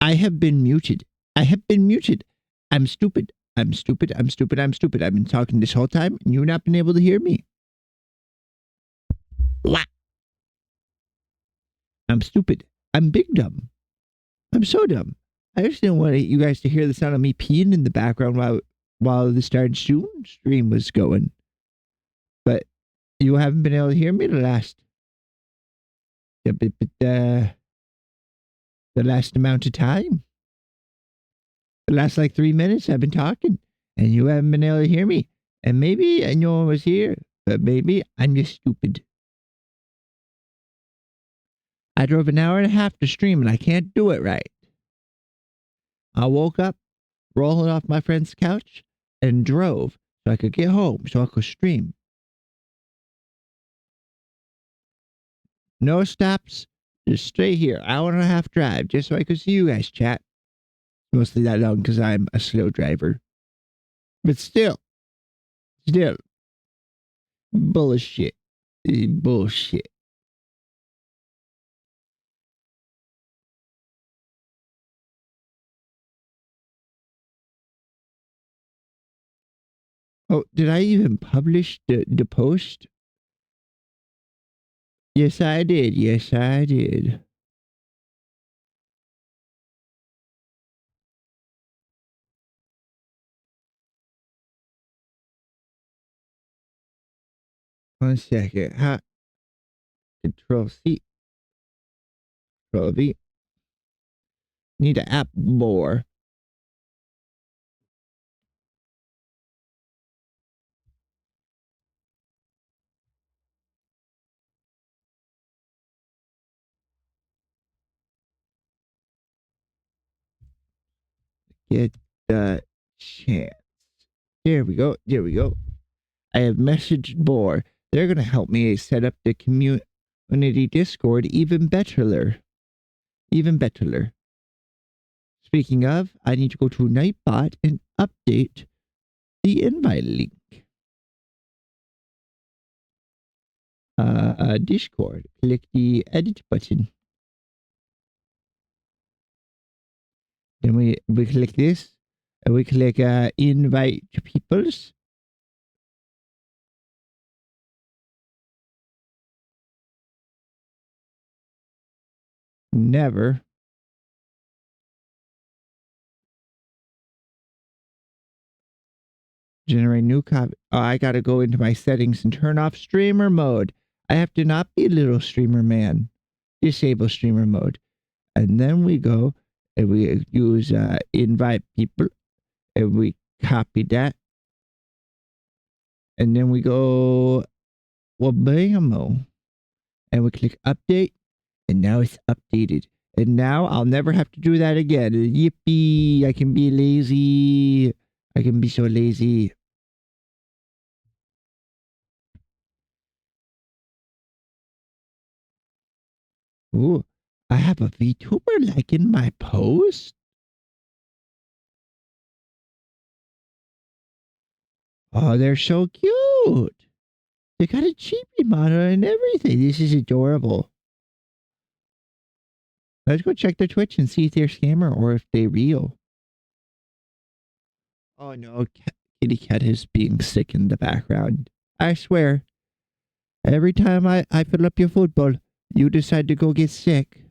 I have been muted. I have been muted. I'm stupid. I'm stupid. I'm stupid. I'm stupid. I've been talking this whole time and you've not been able to hear me. What? I'm stupid. I'm big dumb. I'm so dumb. I just didn't want you guys to hear the sound of me peeing in the background while the Start Soon stream was going. But you haven't been able to hear me the last amount of time. The last like 3 minutes I've been talking and you haven't been able to hear me. And maybe no one was here, but maybe I'm just stupid. I drove an hour and a half to stream and I can't do it right. I woke up, rolling off my friend's couch, and drove so I could get home so I could stream. No stops, just straight here, hour and a half drive, just so I could see you guys chat. Mostly that long because I'm a slow driver. But still, bullshit. Bullshit. Oh, did I even publish the post? Yes, I did. Yes, I did. One second. Control C. Control V. Need to app more. Get the chance. There we go. There we go. I have messaged more. They're going to help me set up the community Discord even betterler. Even betterler. Speaking of, I need to go to Nightbot and update the invite link. Discord. Click the edit button. Then we click this, and we click invite peoples. Never. Generate new copy. Oh, I gotta go into my settings and turn off streamer mode. I have to not be a little streamer man. Disable streamer mode. And then we go and we use invite people and we copy that. And then we go wabamo and we click update and now it's updated. And now I'll never have to do that again. Yippee! I can be lazy. I can be so lazy. Ooh, I have a VTuber liking my post? Oh, they're so cute. They got a chibi model and everything. This is adorable. Let's go check their Twitch and see if they're scammer or if they're real. Oh no, Kitty Cat is being sick in the background. I swear, every time I fill up your food bowl, you decide to go get sick.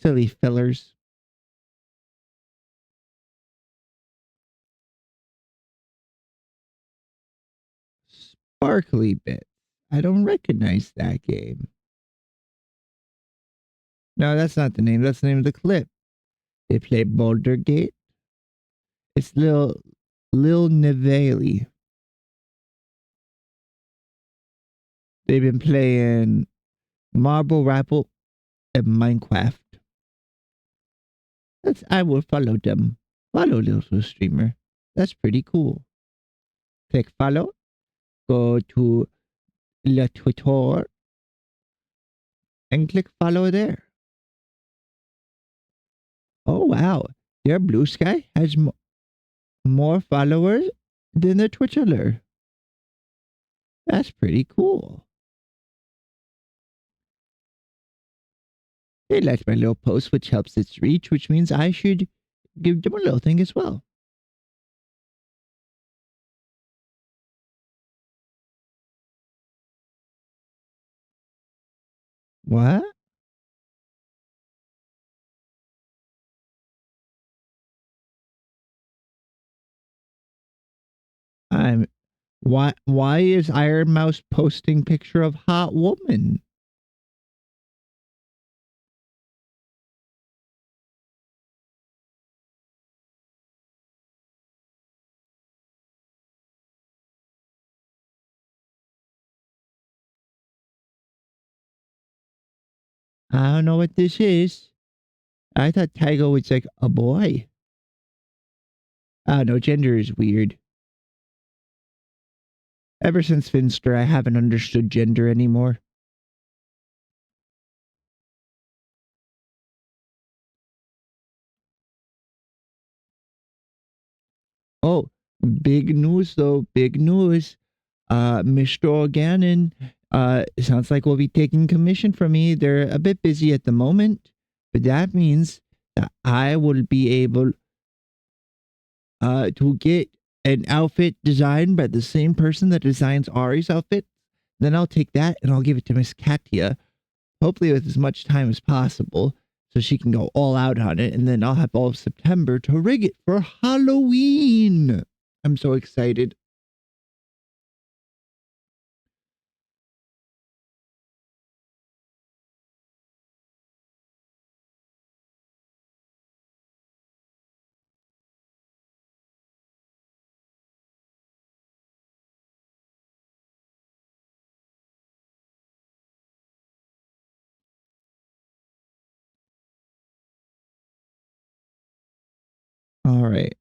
Silly fillers. Sparkly Bit. I don't recognize that game. No, that's not the name. That's the name of the clip. They play Boulder Gate. It's Lil Niveli. They've been playing Marble Rapple and Minecraft. I will follow them. Follow little streamer. That's pretty cool. Click follow. Go to Le Twitter and click follow there. Oh wow, their Blue Sky has more followers than the Twitcher. That's pretty cool. They liked my little post, which helps its reach, which means I should give them a little thing as well. What? I'm why is Iron Mouse posting picture of hot woman? I don't know what this is. I thought Tygo was like a boy. I don't know, gender is weird. Ever since Finster, I haven't understood gender anymore. Oh, big news though, big news. Mr. O'Gannon, sounds like will be taking commission from me. They're a bit busy at the moment, but that means that I will be able to get an outfit designed by the same person that designs Ari's outfit. Then I'll take that and I'll give it to Miss Katia, hopefully with as much time as possible, so she can go all out on it. And then I'll have all of September to rig it for Halloween. I'm so excited. All right.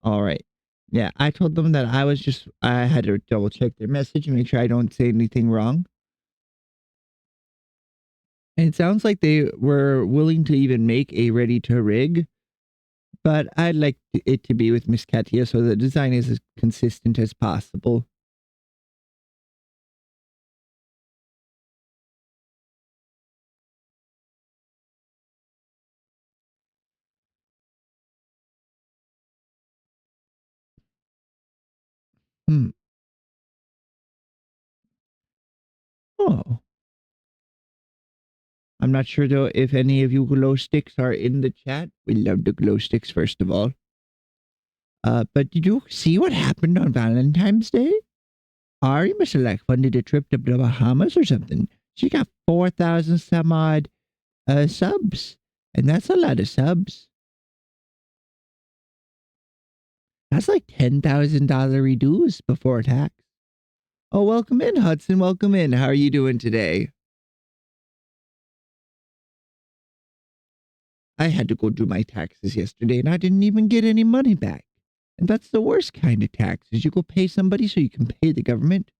All right. Yeah, I told them that I had to double check their message and make sure I don't say anything wrong. And it sounds like they were willing to even make a ready to rig, but I'd like it to be with Miss Katia so the design is as consistent as possible. Hmm. Oh, I'm not sure though if any of you glow sticks are in the chat. We love the glow sticks, first of all. But did you see what happened on Valentine's Day? Ari must have like funded a trip to the Bahamas or something. She got 4,000 some odd subs, and that's a lot of subs. That's like $10,000 dues before tax. Oh, welcome in, Hudson. Welcome in. How are you doing today? I had to go do my taxes yesterday, and I didn't even get any money back. And that's the worst kind of taxes. You go pay somebody so you can pay the government.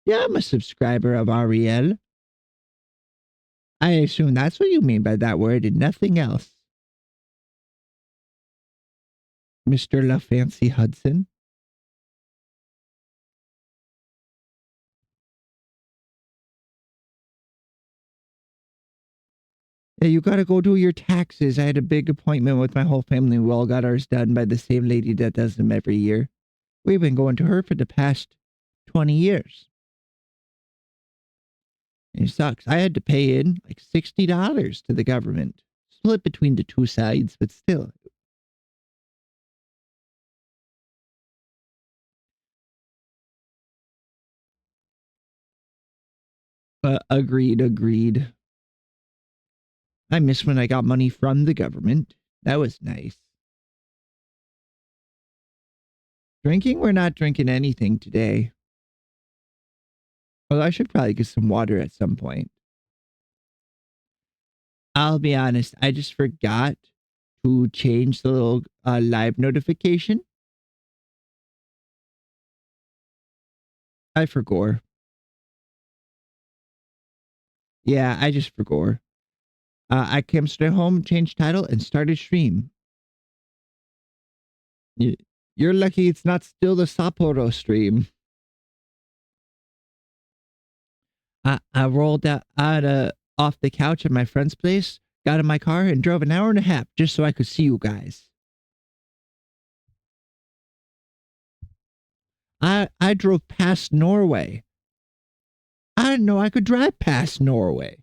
Yeah, I'm a subscriber of Ariel. I assume that's what you mean by that word and nothing else. Mr. La Fancy Hudson. Yeah, you gotta go do your taxes. I had a big appointment with my whole family. We all got ours done by the same lady that does them every year. We've been going to her for the past 20 years. And it sucks. I had to pay in like $60 to the government. Split between the two sides, but still. Agreed, agreed. I miss when I got money from the government. That was nice. Drinking? We're not drinking anything today. Well, I should probably get some water at some point. I'll be honest, I just forgot to change the little live notification? I forgot. Yeah, I just forgot. I came straight home, changed title, and started stream. You're lucky it's not still the Sapporo stream. I rolled out off the couch at my friend's place, got in my car, and drove an hour and a half just so I could see you guys. I drove past Norway. I didn't know I could drive past Norway.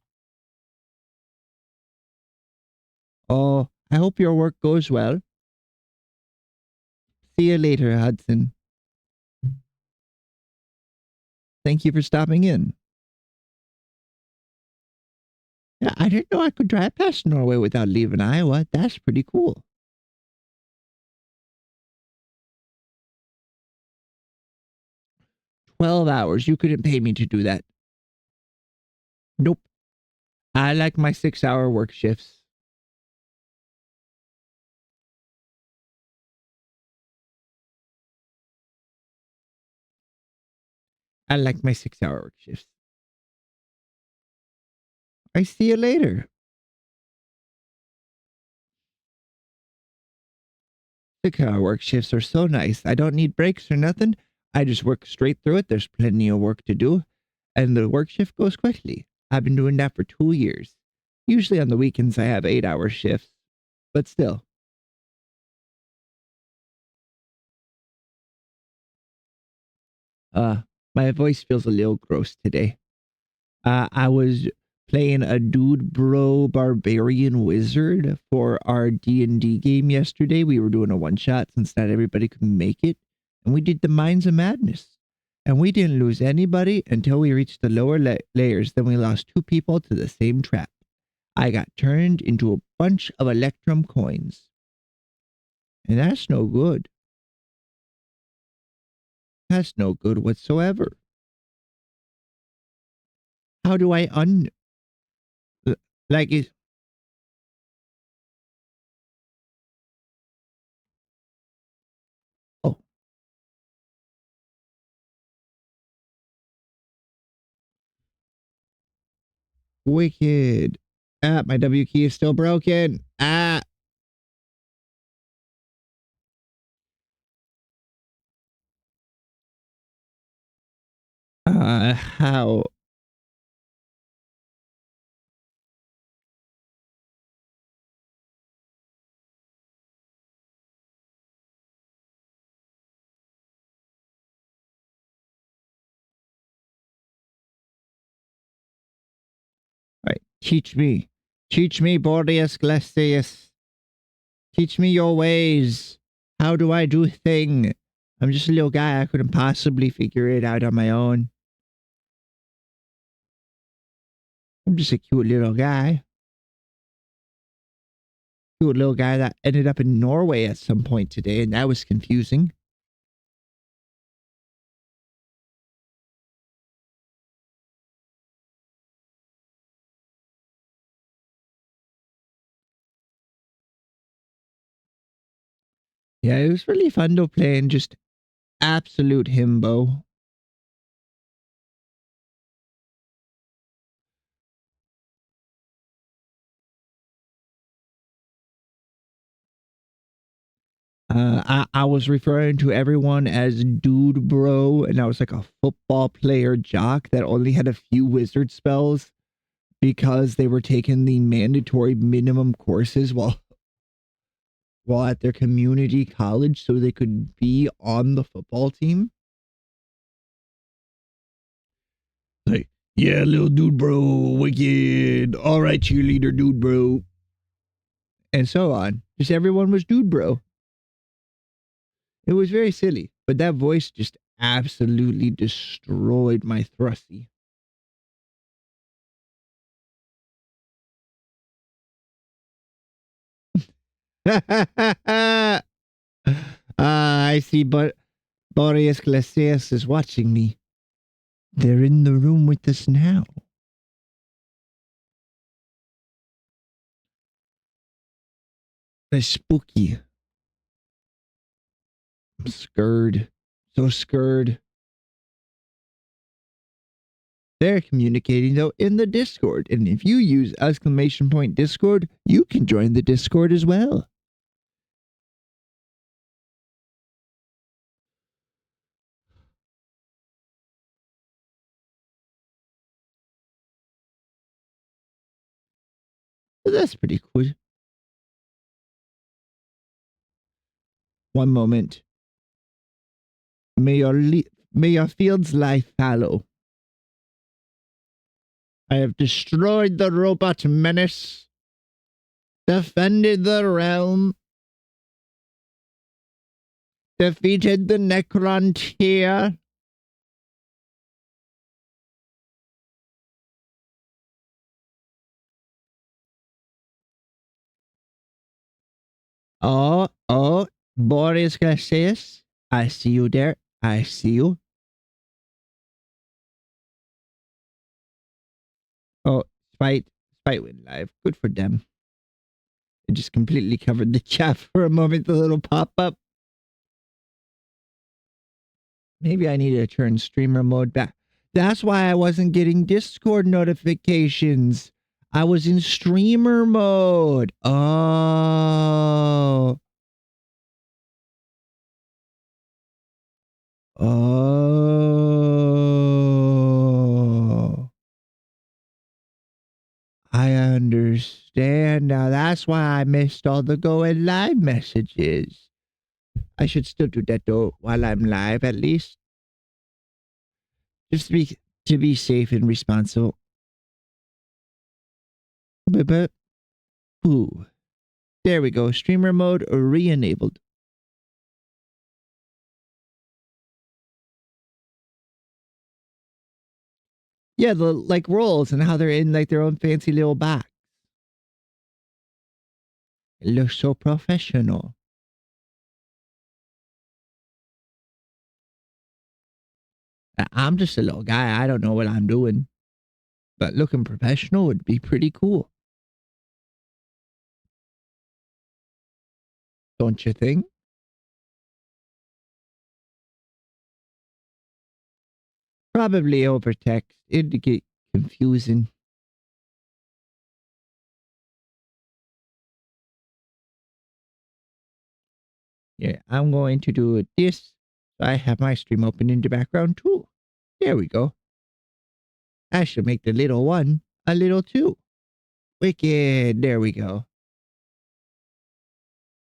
Oh, I hope your work goes well. See you later, Hudson. Thank you for stopping in. Yeah, I didn't know I could drive past Norway without leaving Iowa. That's pretty cool. 12 hours. You couldn't pay me to do that. Nope. I like my 6-hour work shifts. I like my 6-hour work shifts. I see you later. 6-hour work shifts are so nice. I don't need breaks or nothing. I just work straight through it. There's plenty of work to do. And the work shift goes quickly. I've been doing that for 2 years. Usually on the weekends, I have 8-hour shifts. But still. My voice feels a little gross today. I was playing a dude bro barbarian wizard for our D&D game yesterday. We were doing a one shot since not everybody could make it, and we did the Mines of Madness. And we didn't lose anybody until we reached the lower layers. Then we lost 2 people to the same trap. I got turned into a bunch of Electrum coins. And that's no good. That's no good whatsoever. How do I like it? Oh, wicked. Ah, my W key is still broken. Ah. How? Right. Teach me. Teach me, Boreas Glacius. Teach me your ways. How do I do thing? I'm just a little guy. I couldn't possibly figure it out on my own. I'm just a cute little guy. Cute little guy that ended up in Norway at some point today, and that was confusing. Yeah, it was really fun though playing just absolute himbo. I was referring to everyone as dude bro, and I was like a football player jock that only had a few wizard spells because they were taking the mandatory minimum courses while at their community college so they could be on the football team. Like, yeah, little dude bro, wicked. All right, cheerleader dude bro. And so on. Just everyone was dude bro. It was very silly, but that voice just absolutely destroyed my thrusty. I see, but Boreas Glacius is watching me. They're in the room with us now. It's spooky. I'm scared. So scared. They're communicating though in the Discord. And if you use !Discord, you can join the Discord as well. So that's pretty cool. One moment. May your fields lie fallow. I have destroyed the robot menace, defended the realm, defeated the Necrontier. Oh, Boris Garcias, I see you there. I see you. Oh, Spite went live. Good for them. It just completely covered the chat for a moment, the little pop-up. Maybe I need to turn streamer mode back. That's why I wasn't getting Discord notifications. I was in streamer mode. Oh. Oh. I understand now. That's why I missed all the going live messages. I should still do that though while I'm live at least. Just to be safe and responsible. But ooh. There we go. Streamer mode re-enabled. Yeah, the like rolls and how they're in like their own fancy little box. It looks so professional. I'm just a little guy. I don't know what I'm doing. But looking professional would be pretty cool. Don't you think? Probably over text. It'd get confusing. Yeah, I'm going to do this. I have my stream open in the background too. There we go. I should make the little one a little two. Wicked. There we go.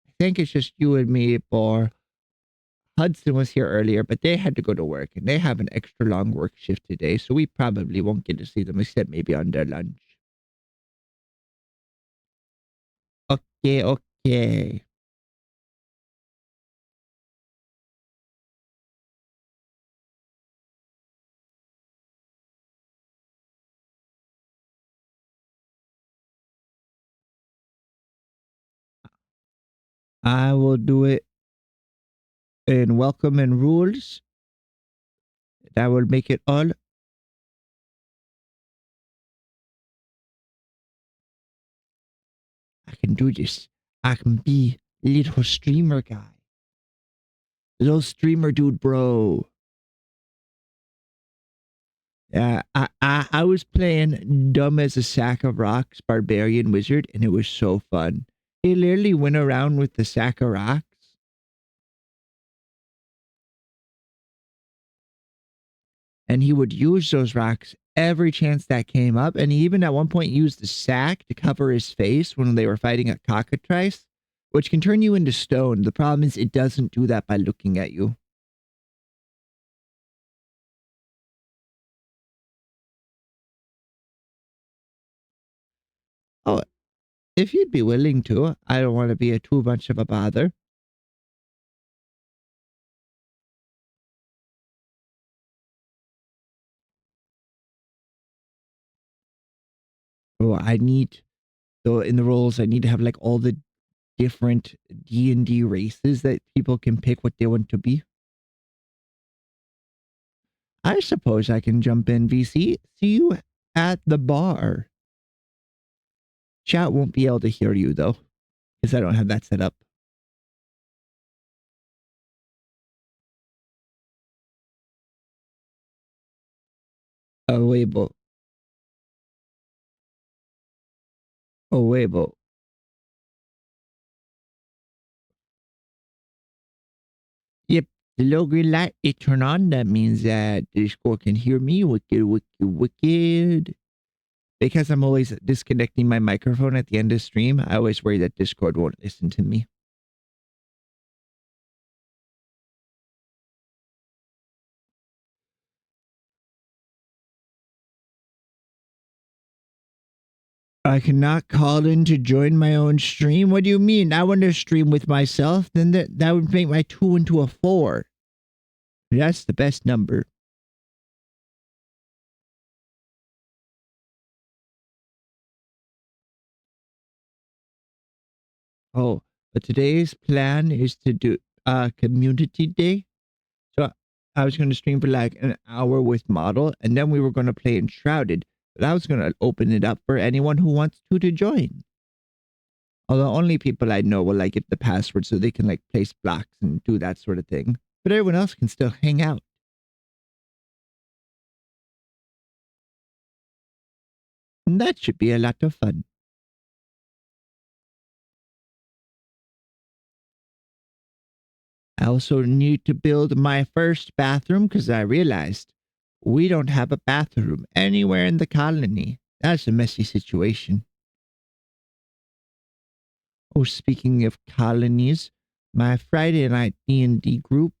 I think it's just you and me, or Hudson was here earlier, but they had to go to work and they have an extra long work shift today, so we probably won't get to see them except maybe on their lunch. Okay. I will do it in welcome and rules. That will make it all. I can do this. I can be little streamer guy. Little streamer dude, bro. Yeah, I was playing dumb as a sack of rocks barbarian wizard, and it was so fun. He literally went around with the sack of rocks, and he would use those rocks every chance that came up. And he even at one point used the sack to cover his face when they were fighting a cockatrice, which can turn you into stone. The problem is it doesn't do that by looking at you. Oh, if you'd be willing to, I don't want to be too much of a bother. Oh, I need, so in the roles, I need to have like all the different D&D races that people can pick what they want to be. I suppose I can jump in, VC. See you at the bar. Chat won't be able to hear you, though, because I don't have that set up. Oh, Weibo. Oh, Weibo. Yep. The little green light is turned on. That means that Discord can hear me. Wicked, wicked, wicked. Because I'm always disconnecting my microphone at the end of stream, I always worry that Discord won't listen to me. I cannot call in to join my own stream. What do you mean? I want to stream with myself. Then that would make my 2 into a 4. That's the best number. Oh, but today's plan is to do community day. So I was going to stream for like an hour with Model, and then we were going to play in Shrouded. But I was going to open it up for anyone who wants to join. Although only people I know will like get the password so they can like place blocks and do that sort of thing. But everyone else can still hang out. And that should be a lot of fun. I also need to build my first bathroom because I realized we don't have a bathroom anywhere in the colony. That's a messy situation. Oh, speaking of colonies, my Friday night D&D group,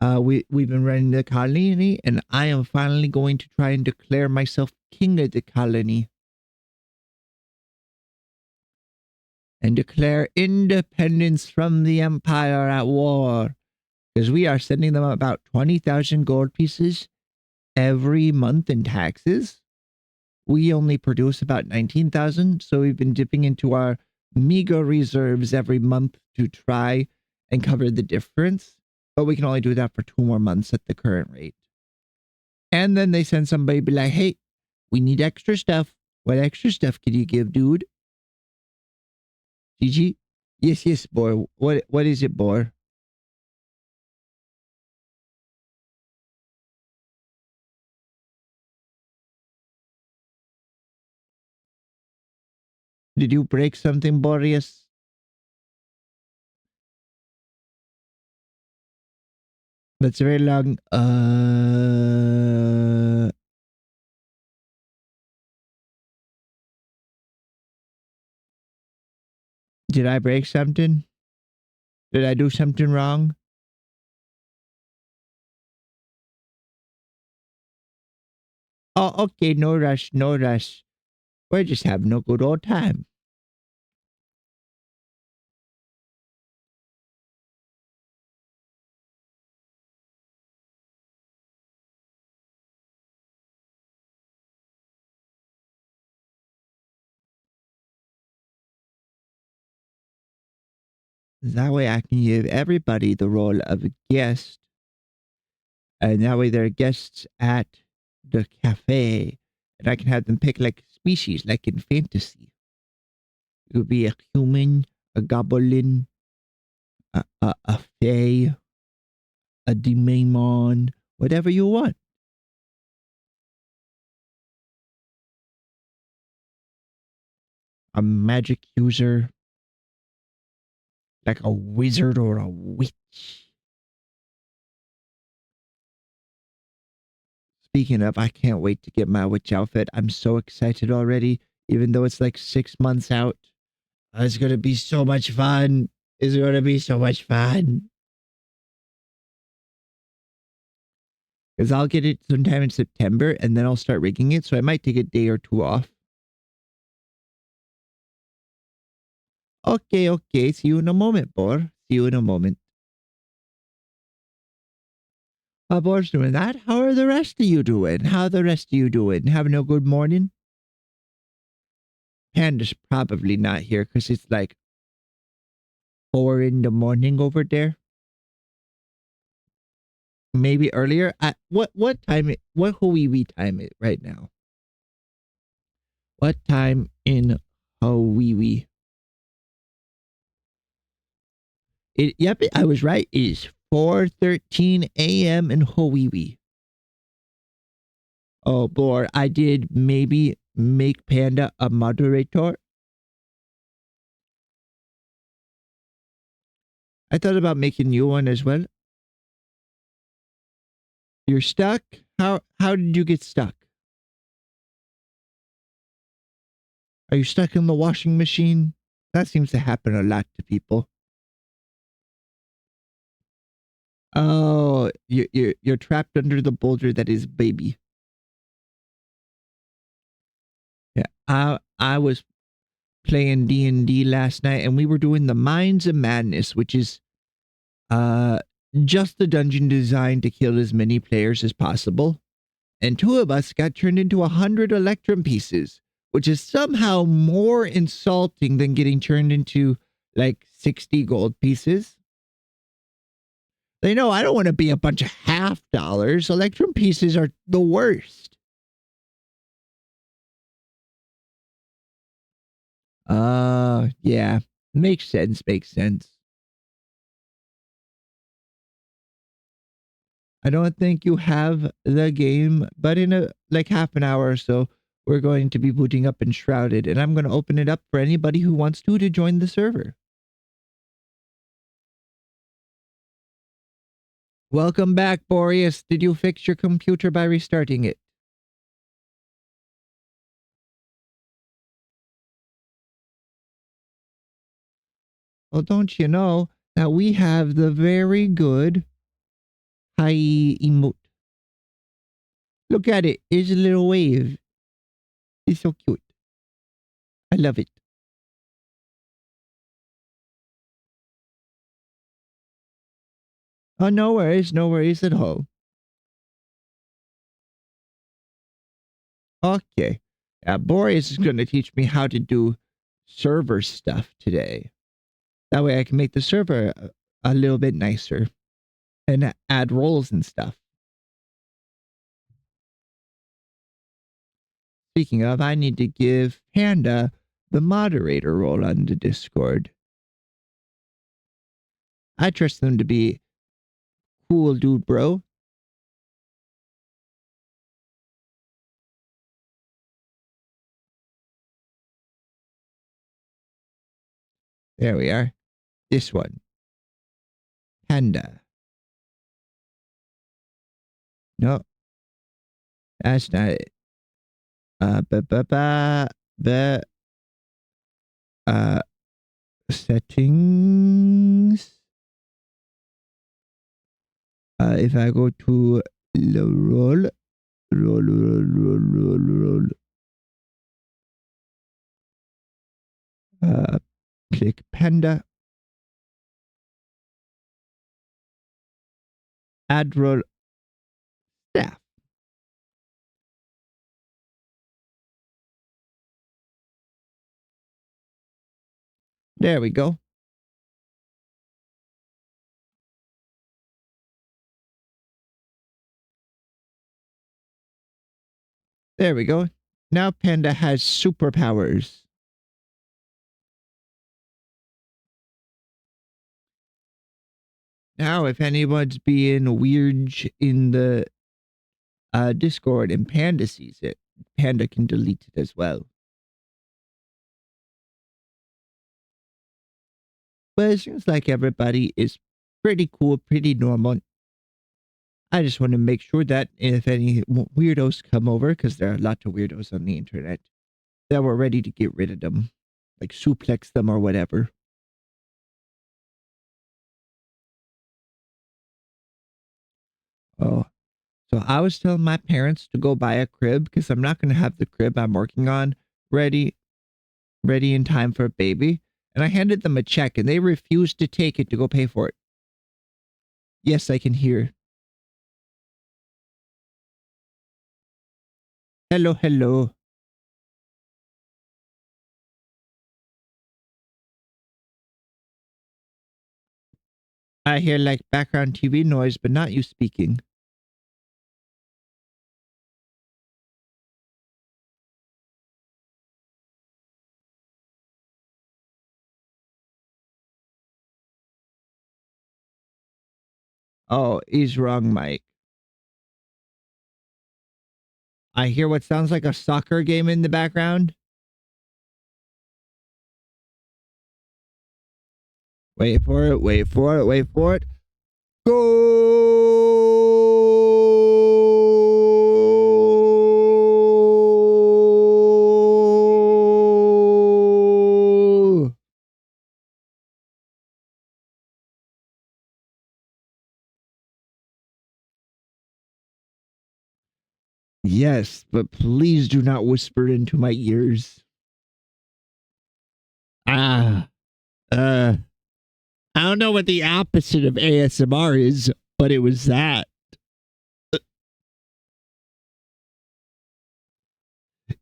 we've been running the colony, and I am finally going to try and declare myself king of the colony. And declare independence from the Empire at war. Because we are sending them about 20,000 gold pieces every month in taxes. We only produce about 19,000, so we've been dipping into our meager reserves every month to try and cover the difference. But we can only do that for 2 more months at the current rate. And then they send somebody be like, hey, we need extra stuff. What extra stuff can you give, dude? GG? Yes, boy. What is it, boy? Did you break something, Boreas? That's very long. Did I break something? Did I do something wrong? Oh, okay. No rush. No rush. We're just having a good old time. That way I can give everybody the role of a guest. And that way they're guests at the cafe. And I can have them pick like species, like in fantasy. It would be a human, a goblin, a fae, a demon, whatever you want. A magic user, like a wizard or a witch. Speaking of, I can't wait to get my witch outfit. I'm so excited already, even though it's like 6 months out. It's going to be so much fun. It's going to be so much fun. Because I'll get it sometime in September and then I'll start rigging it. So I might take a day or 2 off. Okay. See you in a moment, Bor. See you in a moment. While Bor's doing that, how are the rest of you doing? How are the rest of you doing? Having a good morning? Panda's probably not here because it's like 4 in the morning over there. Maybe earlier. What time? What Hawaii time it right now? What time in Hawaii? Yep, I was right. It is 4:13 a.m. in Hawaii. Oh, boy, I did maybe make Panda a moderator. I thought about making you one as well. You're stuck? How did you get stuck? Are you stuck in the washing machine? That seems to happen a lot to people. Oh, you're trapped under the boulder that is baby. Yeah, I was playing D&D last night, and we were doing the Minds of Madness, which is uh just the dungeon designed to kill as many players as possible. And two of us got turned into 100 electrum pieces, which is somehow more insulting than getting turned into like 60 gold pieces. They know I don't want to be a bunch of half dollars. Electrum pieces are the worst. Yeah. Makes sense, makes sense. I don't think you have the game, but in a like half an hour or so, we're going to be booting up Enshrouded, and I'm going to open it up for anybody who wants to join the server. Welcome back, Boreas. Did you fix your computer by restarting it? Well, don't you know that we have the very good high emote? Look at it. It's a little wave. It's so cute. I love it. Oh, no worries at all. Okay. Boreas is going to teach me how to do server stuff today. That way I can make the server a little bit nicer and add roles and stuff. Speaking of, I need to give Panda the moderator role on the Discord. I trust them to be cool, dude, bro. There we are. This one. Panda. No, that's not it. Ba ba ba ba. Uh, settings. If I go to the roll. Click Panda. Add role staff. There we go. There we go. Now Panda has superpowers. Now, if anyone's being weird in the Discord and Panda sees it, Panda can delete it as well. But it seems like everybody is pretty cool, pretty normal. I just want to make sure that if any weirdos come over, because there are lots of weirdos on the internet, that we're ready to get rid of them. Like suplex them or whatever. Oh, so I was telling my parents to go buy a crib because I'm not going to have the crib I'm working on ready in time for a baby. And I handed them a check and they refused to take it to go pay for it. Yes, I can hear. Hello, hello. I hear like background TV noise, but not you speaking. Oh, he's wrong, Mike. I hear what sounds like a soccer game in the background. Wait for it, wait for it, wait for it. Goal! Yes, but please do not whisper into my ears. Ah, I don't know what the opposite of ASMR is, but it was that.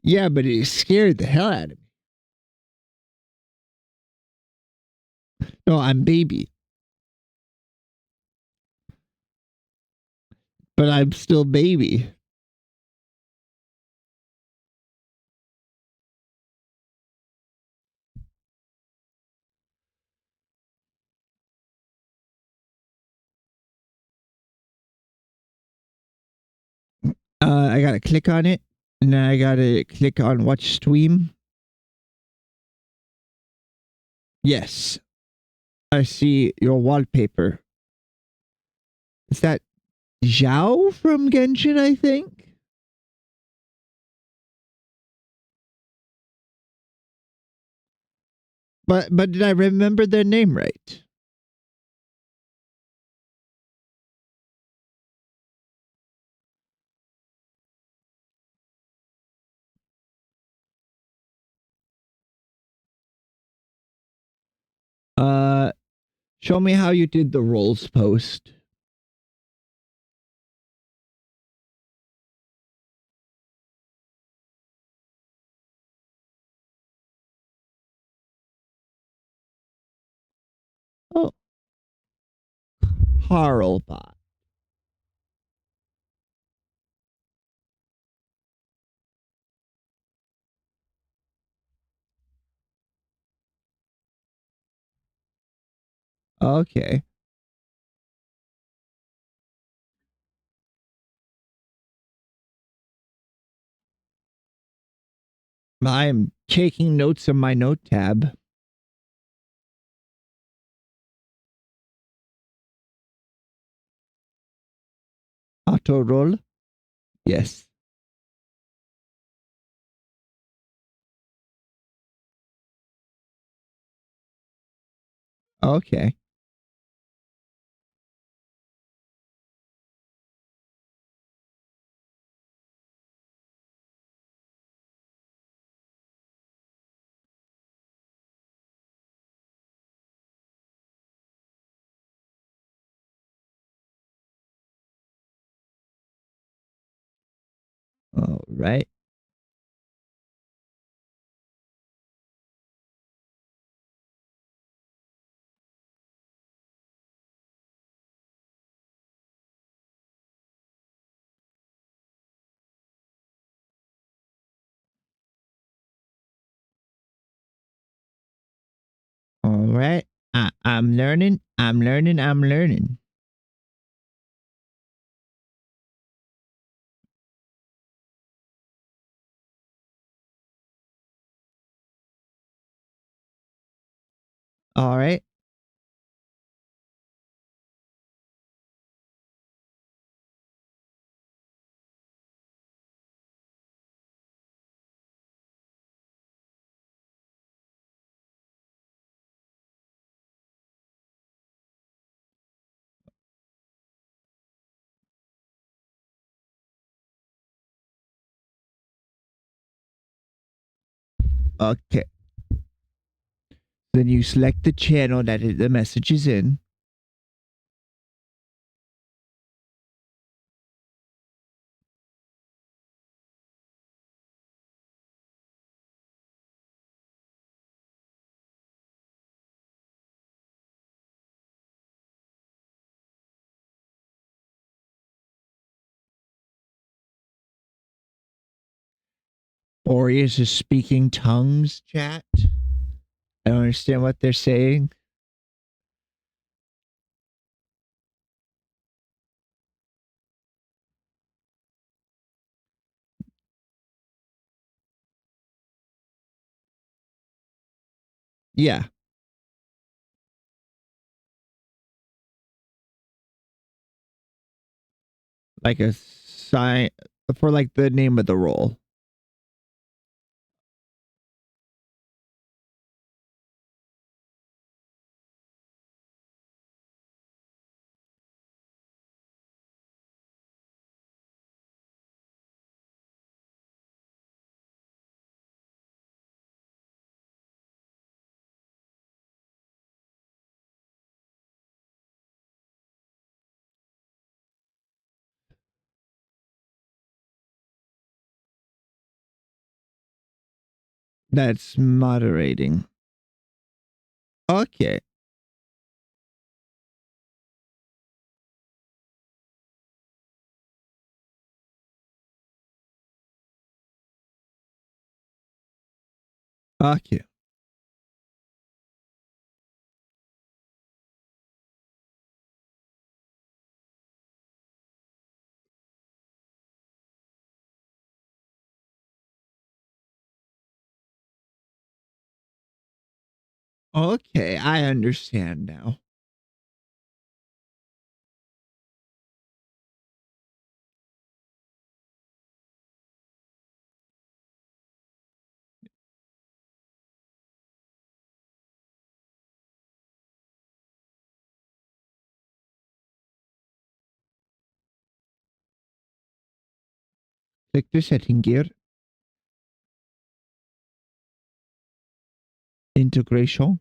Yeah, but it scared the hell out of me. No, I'm baby, but I'm still baby. I gotta click on it, and then I gotta click on watch stream. Yes, I see your wallpaper. Is that Zhao from Genshin, I think? But did I remember their name right? Uh, show me how you did the roles post. Oh, Harlbot. Okay. I'm taking notes on my note tab. Auto roll? Yes. Okay. All right. All right. I'm learning. I'm learning. I'm learning. All right. Okay. Then you select the channel that the message is in. Boreas is speaking tongues, chat. I don't understand what they're saying. Yeah, like a sign for like the name of the role. That's moderating. Okay. Okay. Okay, I understand now. Click the setting gear. Integration.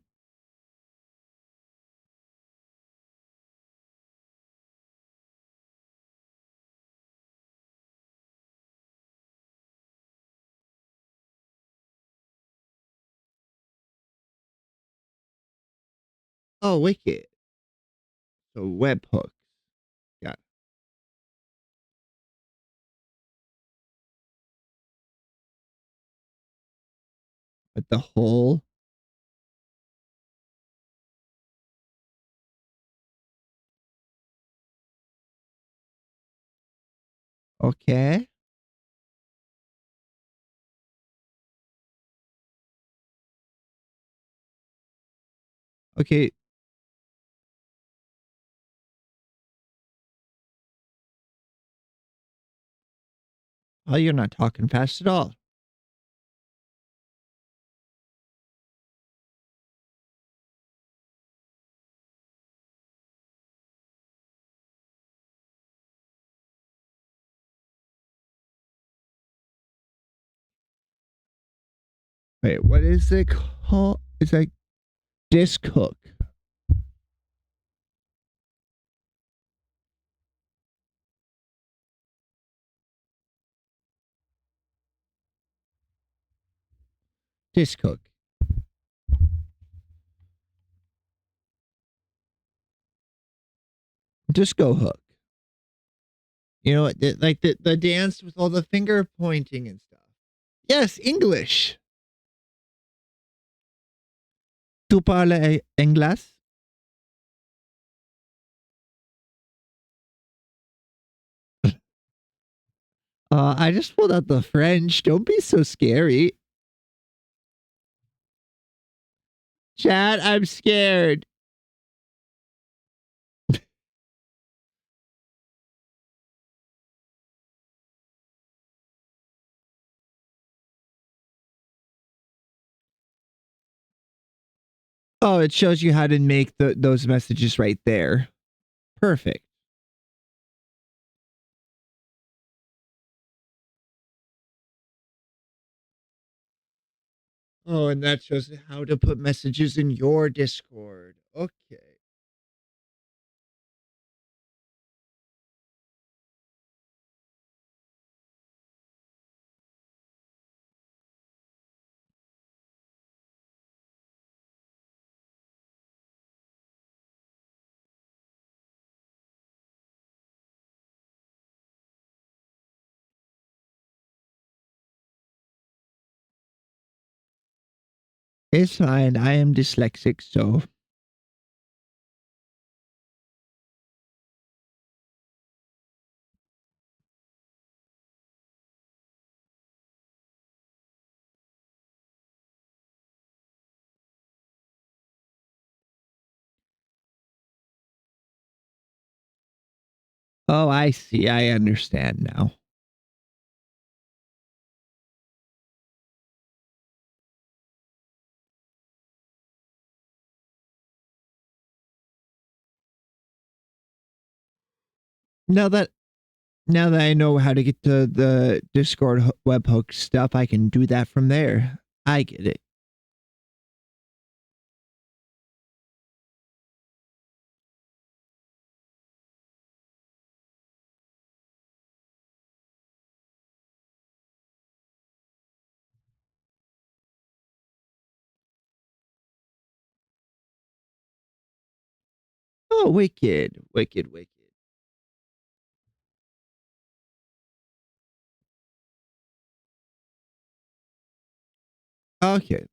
Oh, wicked. So webhooks. Got it. The whole. Okay. Okay. Oh, you're not talking fast at all. Wait, what is it called? It's like disk hook. Disk hook. Disco hook. You know, like the dance with all the finger pointing and stuff. Yes, English. Tu parles anglais? I just pulled out the French. Don't be so scary. Chad, I'm scared. Oh, it shows you how to make those messages right there. Perfect. Oh, and that shows how to put messages in your Discord. Okay. It's fine. I am dyslexic, so Oh, I see. I understand now. Now that now that I know how to get to the Discord webhook stuff, I can do that from there. I get it. Oh, wicked, wicked, wicked. Okay.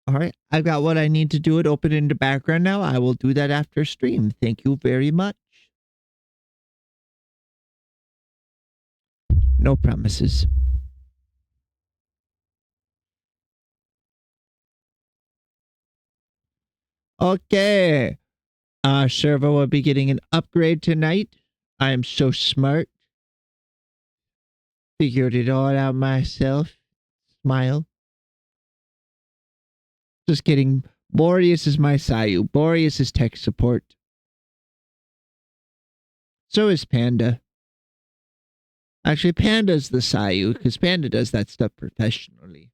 All right. I've got what I need to do it open in the background now. I will do that after stream. Thank you very much. No promises. Okay. Servo will be getting an upgrade tonight. I am so smart. Figured it all out myself. Smile. Just kidding. Boreas is my Sayu. Boreas is tech support. So is Panda. Actually, Panda's the Sayu because Panda does that stuff professionally.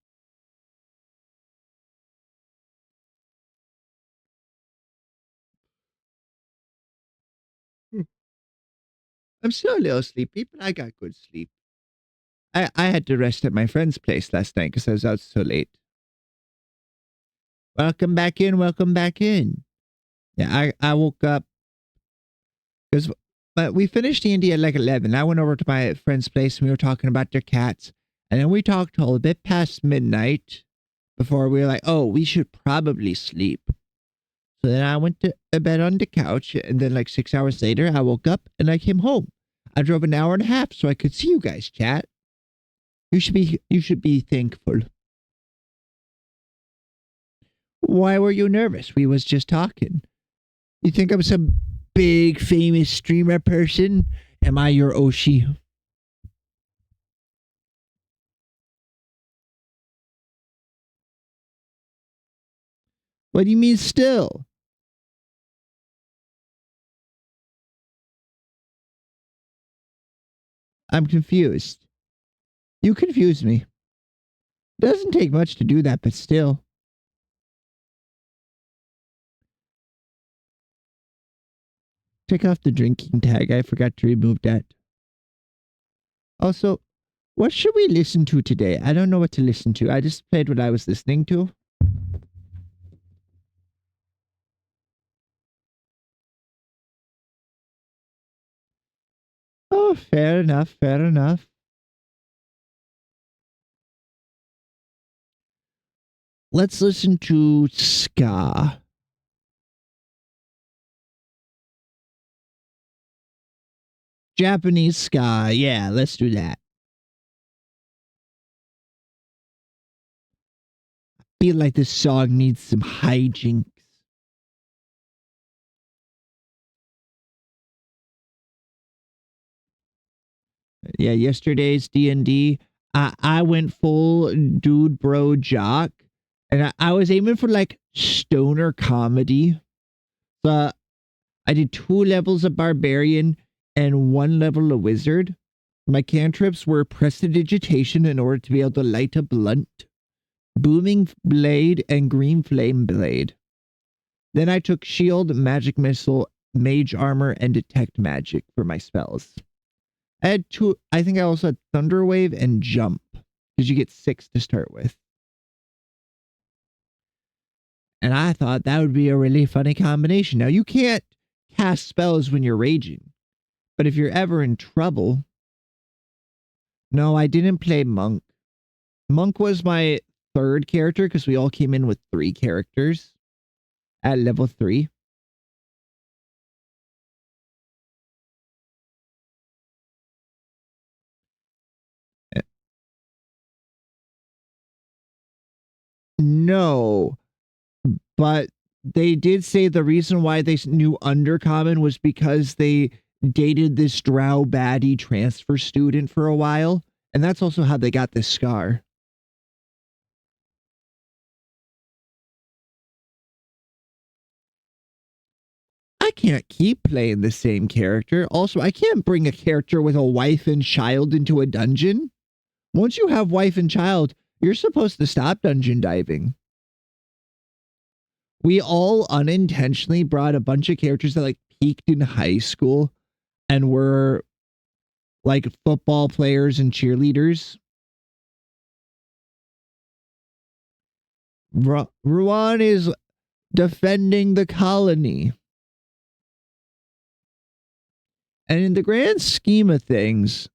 I'm still a little sleepy, but I got good sleep. I had to rest at my friend's place last night because I was out so late. Welcome back in. Welcome back in. Yeah, I woke up because but we finished D&D at like 11. I went over to my friend's place and we were talking about their cats. And then we talked till a bit past midnight before we were like, oh, we should probably sleep. So then I went to bed on the couch. And then like 6 hours later, I woke up and I came home. I drove an hour and a half so I could see you guys chat. You should be thankful. Why were you nervous? We was just talking. You think I'm some big famous streamer person? Am I your Oshi? What do you mean still? I'm confused. You confuse me. Doesn't take much to do that, but still. Take off the drinking tag. I forgot to remove that. Also, what should we listen to today? I don't know what to listen to. I just played what I was listening to. Oh, fair enough, fair enough. Let's listen to ska. Japanese ska. Yeah, let's do that. Feel like this song needs some hijinks. Yeah, yesterday's D&D, I went full dude bro jock, and I was aiming for like stoner comedy. So I did 2 levels of barbarian and 1 level of wizard. My cantrips were prestidigitation in order to be able to light a blunt, booming blade, and green flame blade. Then I took shield, magic missile, mage armor, and detect magic for my spells. I had 2. I think I also had thunder wave and jump because you get 6 to start with. And I thought that would be a really funny combination. Now you can't cast spells when you're raging, but if you're ever in trouble, no, I didn't play monk. Monk was my third character because we all came in with 3 characters at level 3. No, but they did say the reason why they knew Undercommon was because they dated this drow baddie transfer student for a while. And that's also how they got this scar. I can't keep playing the same character. Also, I can't bring a character with a wife and child into a dungeon. Once you have wife and child, you're supposed to stop dungeon diving. We all unintentionally brought a bunch of characters that like peaked in high school and were like football players and cheerleaders. Ruan is defending the colony. And in the grand scheme of things,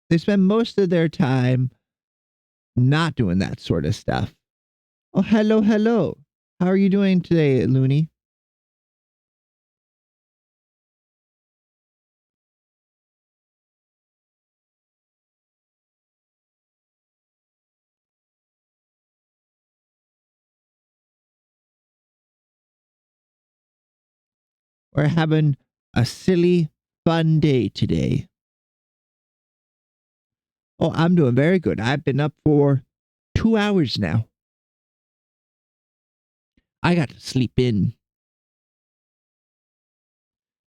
they spend most of their time not doing that sort of stuff. Oh, hello, hello. How are you doing today, Looney? We're having a silly, fun day today. Oh, I'm doing very good. I've been up for 2 hours now. I got to sleep in.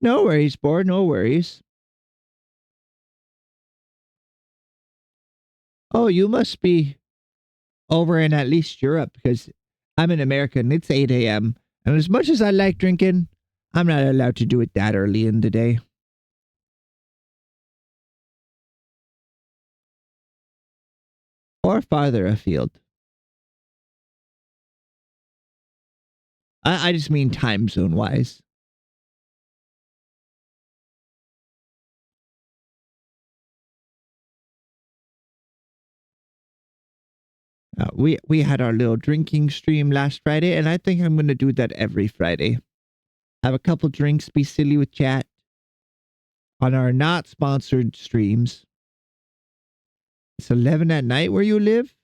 No worries, boy. No worries. Oh, you must be over in at least Europe because I'm in America and it's 8 a.m. And as much as I like drinking, I'm not allowed to do it that early in the day. Or farther afield. I just mean time zone wise. We had our little drinking stream last Friday, and I think I'm going to do that every Friday. Have a couple drinks, be silly with chat on our not sponsored streams. It's 11 at night where you live?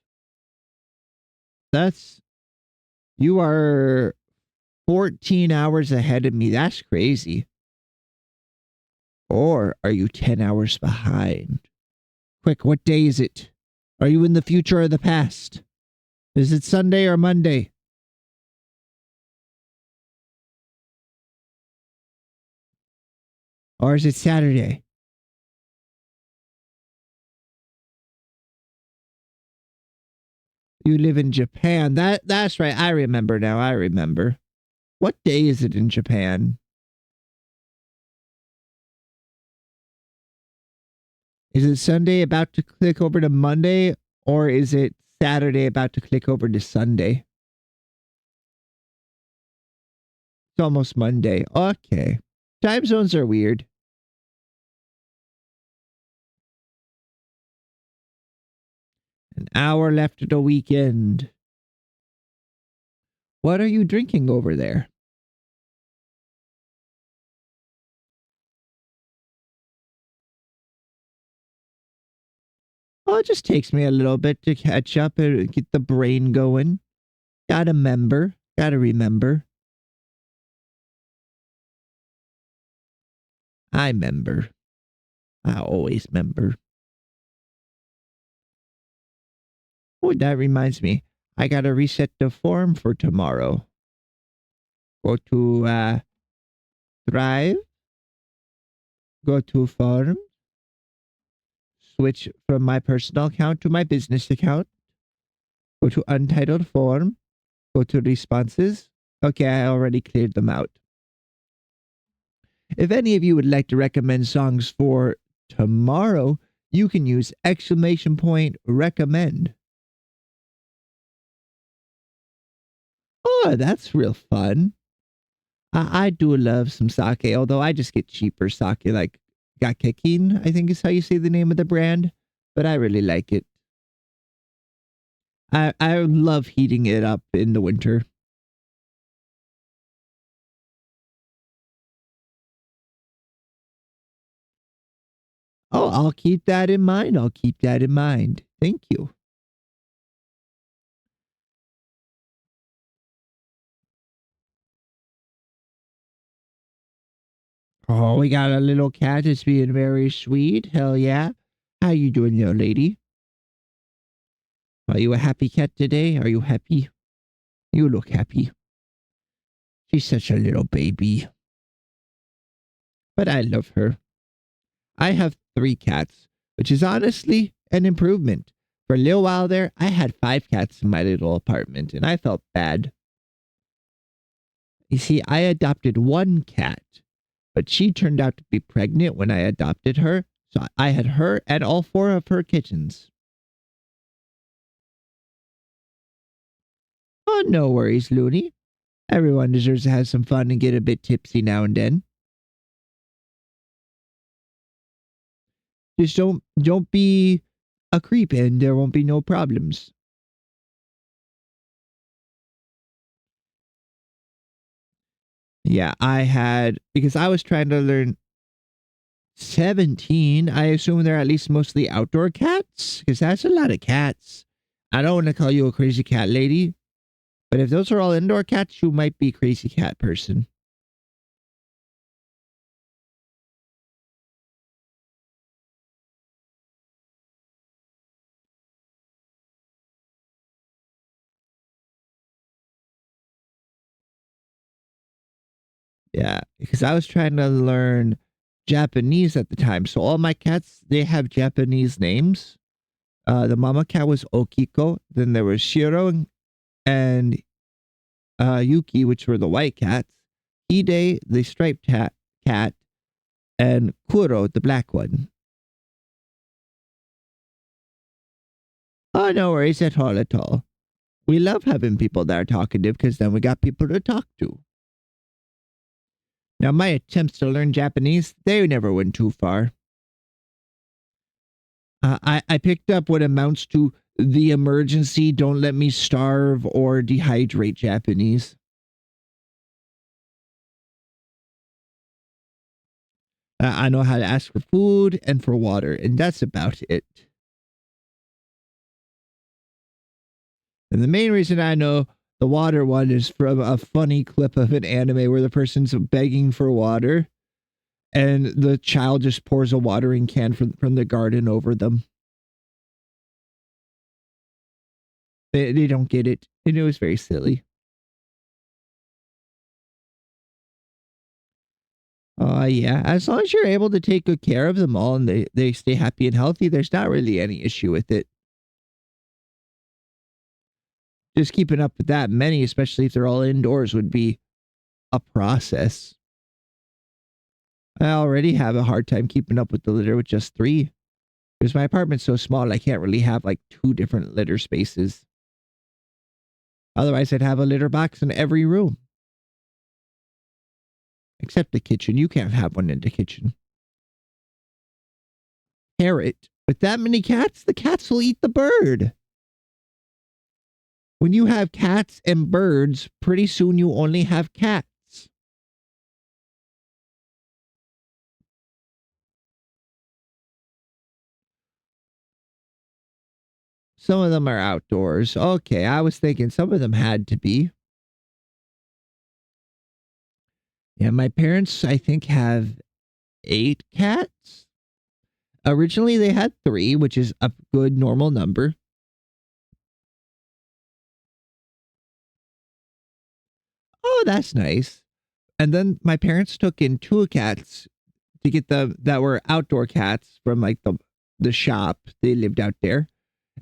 That's. You are 14 hours ahead of me. That's crazy. Or are you 10 hours behind? Quick, what day is it? Are you in the future or the past? Is it Sunday or Monday? Or is it Saturday? You live in Japan. That's right. I remember now. I remember. What day is it in Japan? Is it Sunday about to click over to Monday, or is it Saturday about to click over to Sunday? It's almost Monday. Okay. Time zones are weird. An hour left of the weekend. What are you drinking over there? Oh, it just takes me a little bit to catch up and get the brain going. Gotta remember. Gotta remember. I remember. I always remember. Oh, that reminds me. I gotta reset the form for tomorrow. Go to Thrive. Go to Form. Switch from my personal account to my business account. Go to Untitled Form. Go to Responses. Okay, I already cleared them out. If any of you would like to recommend songs for tomorrow, you can use exclamation point recommend. Oh, that's real fun. I do love some sake, although I just get cheaper sake like Gakekin, I think is how you say the name of the brand, but I really like it. I love heating it up in the winter. Oh, I'll keep that in mind. I'll keep that in mind. Thank you. Oh, we got a little cat that's being very sweet. Hell yeah. How you doing there, lady? Are you a happy cat today? Are you happy? You look happy. She's such a little baby. But I love her. I have 3 cats, which is honestly an improvement. For a little while there, I had 5 cats in my little apartment, and I felt bad. You see, I adopted 1 cat, but she turned out to be pregnant when I adopted her, so I had her and all 4 of her kittens. Oh, no worries, Looney. Everyone deserves to have some fun and get a bit tipsy now and then. Just don't be a creep and there won't be no problems. Yeah, I had because I was trying to learn 17. I assume they're at least mostly outdoor cats because that's a lot of cats. I don't want to call you a crazy cat lady, but if those are all indoor cats, you might be a crazy cat person. Yeah, because I was trying to learn Japanese at the time. So all my cats, they have Japanese names. The mama cat was Okiko. Then there was Shiro and Yuki, which were the white cats. Hide, the striped cat, and Kuro, the black one. Oh, no worries at all, at all. We love having people that are talkative because then we got people to talk to. Now, my attempts to learn Japanese, they never went too far. I picked up what amounts to the emergency, don't let me starve or dehydrate Japanese. I know how to ask for food and for water, and that's about it. And the main reason I know the water one is from a funny clip of an anime where the person's begging for water and the child just pours a watering can from the garden over them. They don't get it. And it was very silly. Yeah. As long as you're able to take good care of them all and they stay happy and healthy, there's not really any issue with it. Just keeping up with that many, especially if they're all indoors, would be a process. I already have a hard time keeping up with the litter with just 3. Because my apartment's so small, I can't really have like 2 different litter spaces. Otherwise, I'd have a litter box in every room. Except the kitchen. You can't have one in the kitchen. Parrot. With that many cats, the cats will eat the bird. When you have cats and birds, pretty soon you only have cats. Some of them are outdoors. Okay, I was thinking some of them had to be. Yeah, my parents, I think, have 8 cats. Originally, they had 3, which is a good normal number. Oh, that's nice. And then my parents took in 2 cats to get them that were outdoor cats from like the shop. They lived out there.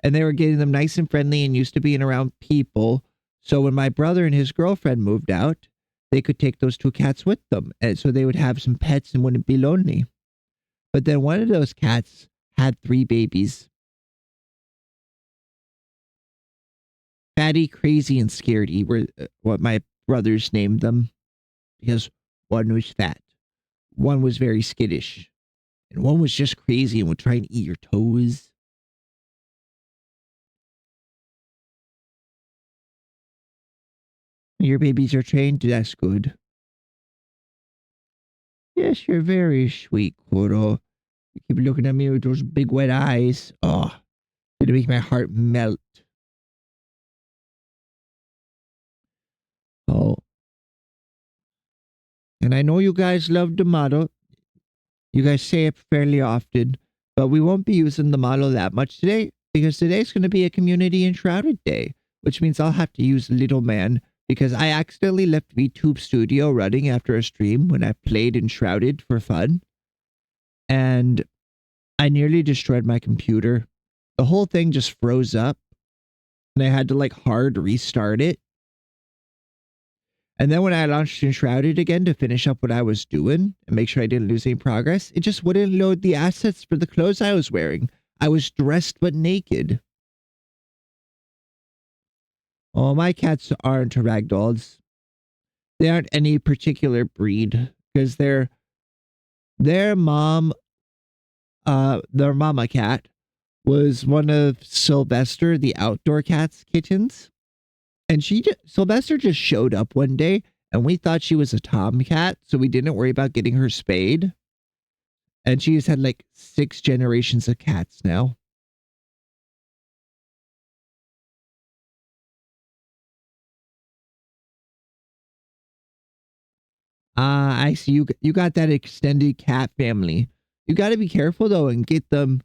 And they were getting them nice and friendly and used to being around people. So when my brother and his girlfriend moved out, they could take those 2 cats with them. And so they would have some pets and wouldn't be lonely. But then one of those cats had 3 babies. Fatty, Crazy, and Scaredy were what my brothers named them. Because one was fat, one was very skittish, and one was just crazy and would try and eat your toes. Your babies are trained? That's good. Yes, you're very sweet, Koro. You keep looking at me with those big wet eyes. Oh, it'll make my heart melt. Oh, and I know you guys love the motto. You guys say it fairly often, but we won't be using the model that much today because today's going to be a community enshrouded day, which means I'll have to use Little Man because I accidentally left VTube Studio running after a stream when I played Enshrouded for fun. And I nearly destroyed my computer. The whole thing just froze up and I had to like hard restart it. And then when I launched Enshrouded again to finish up what I was doing and make sure I didn't lose any progress, it just wouldn't load the assets for the clothes I was wearing. I was dressed but naked. Oh, my cats aren't ragdolls. They aren't any particular breed because their mom, their mama cat was one of Sylvester the outdoor cat's kittens. And Sylvester just showed up one day and we thought she was a tomcat, so we didn't worry about getting her spayed. And she's had like 6 generations of cats now. Ah, I see. You got that extended cat family. You got to be careful though and get them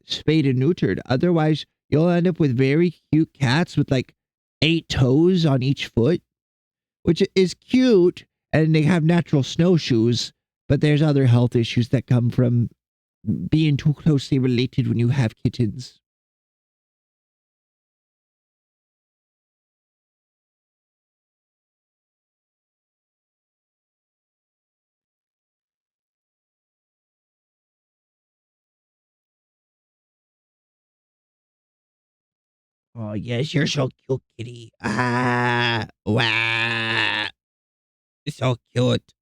spayed and neutered. Otherwise, you'll end up with very cute cats with like 8 toes on each foot, which is cute, and they have natural snowshoes, but there's other health issues that come from being too closely related when you have kittens. Oh, yes, you're so cute, kitty. Ah, wow. So cute.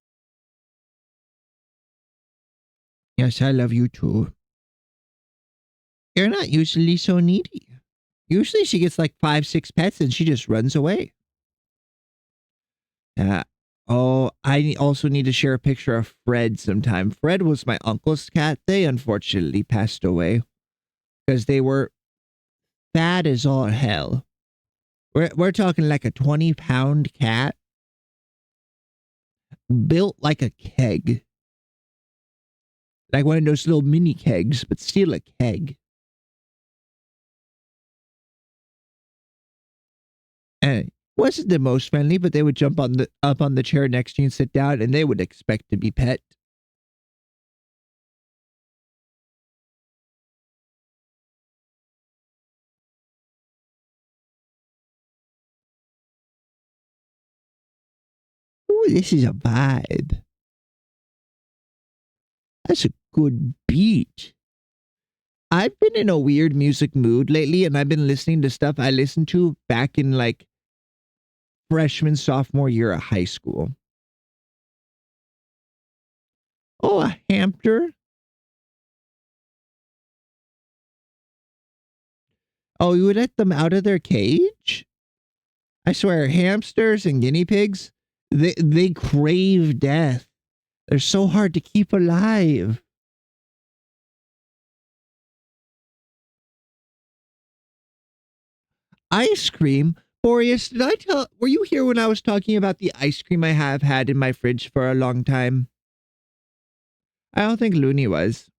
Yes, I love you too. You're not usually so needy. Usually she gets like 5, 6 pets and she just runs away. Yeah. Oh, I also need to share a picture of Fred sometime. Fred was my uncle's cat. They unfortunately passed away because they were fat as all hell. We're talking like a 20-pound cat built like a keg. Like one of those little mini kegs, but still a keg. And wasn't the most friendly, but they would jump up on the chair next to you and sit down, and they would expect to be pet. Ooh, this is a vibe. That's a good beat. I've been in a weird music mood lately, and I've been listening to stuff I listened to back in like freshman, sophomore year of high school. Oh, a hamster? Oh, you would let them out of their cage? I swear, hamsters and guinea pigs, they crave death. They're so hard to keep alive. Ice cream? Boreas, were you here when I was talking about the ice cream I have had in my fridge for a long time? I don't think Looney was.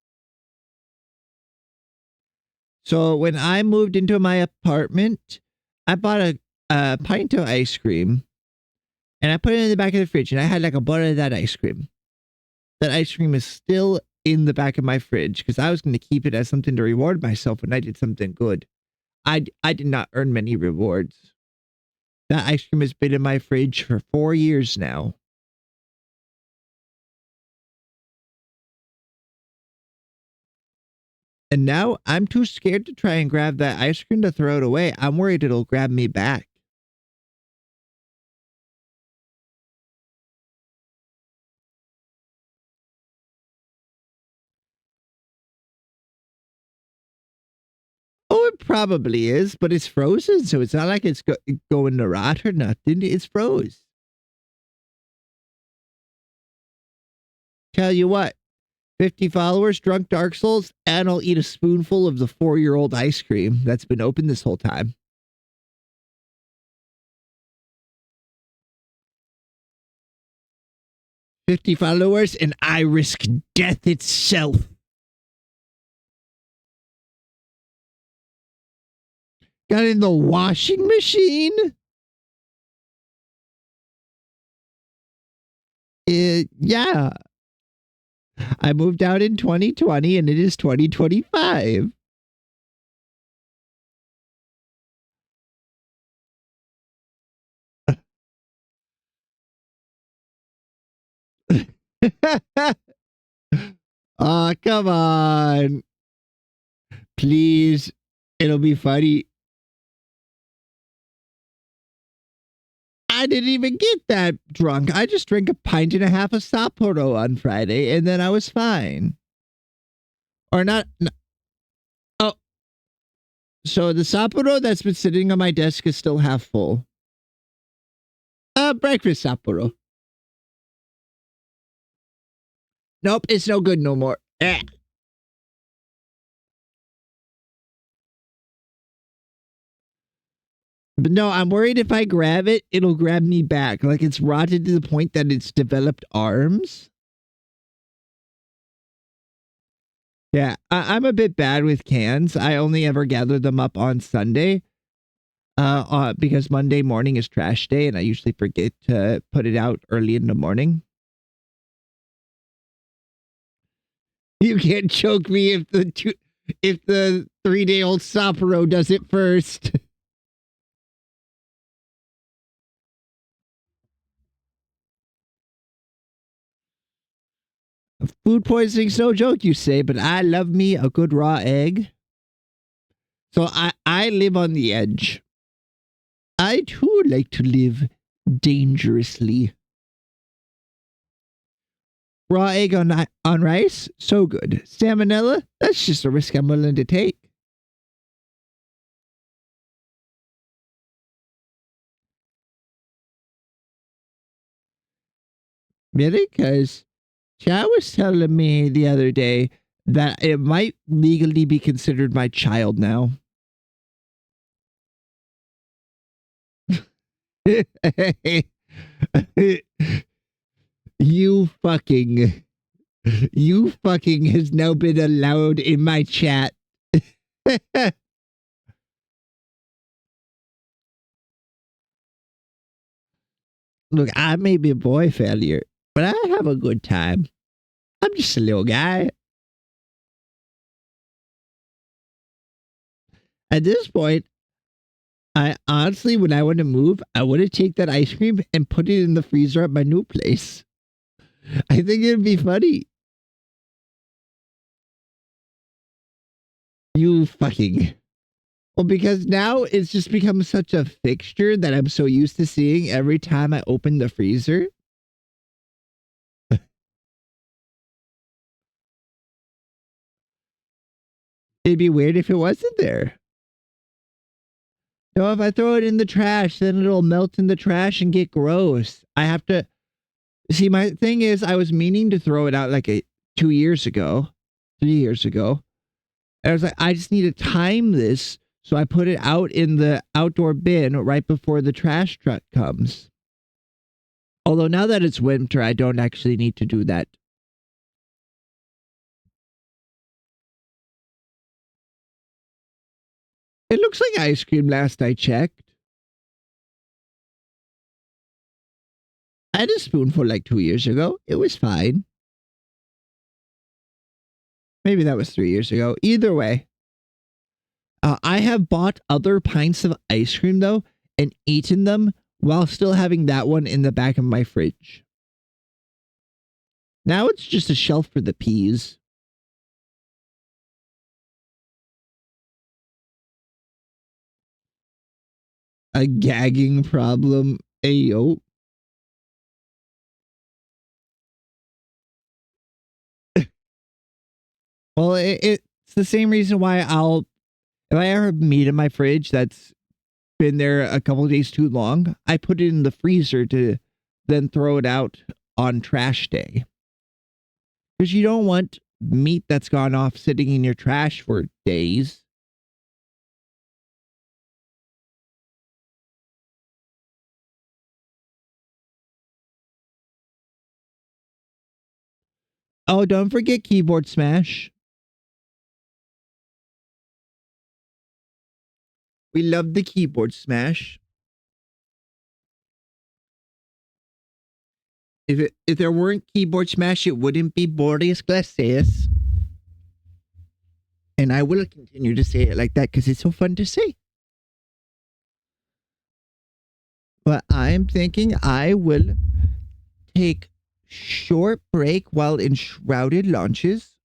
So when I moved into my apartment, I bought a pint of ice cream and I put it in the back of the fridge and I had like a bar of that ice cream. That ice cream is still in the back of my fridge because I was going to keep it as something to reward myself when I did something good. I did not earn many rewards. That ice cream has been in my fridge for 4 years now. And now I'm too scared to try and grab that ice cream to throw it away. I'm worried it'll grab me back. Oh, it probably is, but it's frozen, so it's not like it's going to rot or nothing. It's froze. Tell you what, 50 followers, drunk Dark Souls, and I'll eat a spoonful of the 4-year-old ice cream that's been open this whole time. 50 followers, and I risk death itself. Got in the washing machine? Yeah. I moved out in 2020 and it is 2025. Oh, come on. Please. It'll be funny. I didn't even get that drunk. I just drank a pint and a half of Sapporo on Friday and then I was fine. Or not. Oh, so the Sapporo that's been sitting on my desk is still half full. Breakfast Sapporo. Nope, it's no good no more. Eh. But no, I'm worried if I grab it, it'll grab me back. Like it's rotted to the point that it's developed arms. Yeah, I'm a bit bad with cans. I only ever gather them up on Sunday. Because Monday morning is trash day and I usually forget to put it out early in the morning. You can't choke me if the 3-day-old Sapporo does it first. Food poisoning's no joke, you say, but I love me a good raw egg. So I live on the edge. I too like to live dangerously. Raw egg on rice? So good. Salmonella? That's just a risk I'm willing to take. Really? Because Chad was telling me the other day that it might legally be considered my child now. you fucking has now been allowed in my chat. Look, I may be a boy failure, but I have a good time. I'm just a little guy. At this point, I honestly, when I want to move, I want to take that ice cream and put it in the freezer at my new place. I think it'd be funny. You fucking. Well, because now it's just become such a fixture that I'm so used to seeing every time I open the freezer. It'd be weird if it wasn't there. No, if I throw it in the trash, then it'll melt in the trash and get gross. I have to see. My thing is, I was meaning to throw it out like 2 years ago, 3 years ago. And I was like, I just need to time this. So I put it out in the outdoor bin right before the trash truck comes. Although now that it's winter, I don't actually need to do that. It looks like ice cream last I checked. I had a spoonful like 2 years ago. It was fine. Maybe that was 3 years ago. Either way, I have bought other pints of ice cream though and eaten them while still having that one in the back of my fridge. Now it's just a shelf for the peas. A gagging problem. Ayo. Well, it's the same reason why if I ever have meat in my fridge that's been there a couple of days too long, I put it in the freezer to then throw it out on trash day. Because you don't want meat that's gone off sitting in your trash for days. Oh, don't forget keyboard smash. We love the keyboard smash. If there weren't keyboard smash, it wouldn't be Boreas Glacius. And I will continue to say it like that because it's so fun to say. But I'm thinking I will take short break while Enshrouded launches.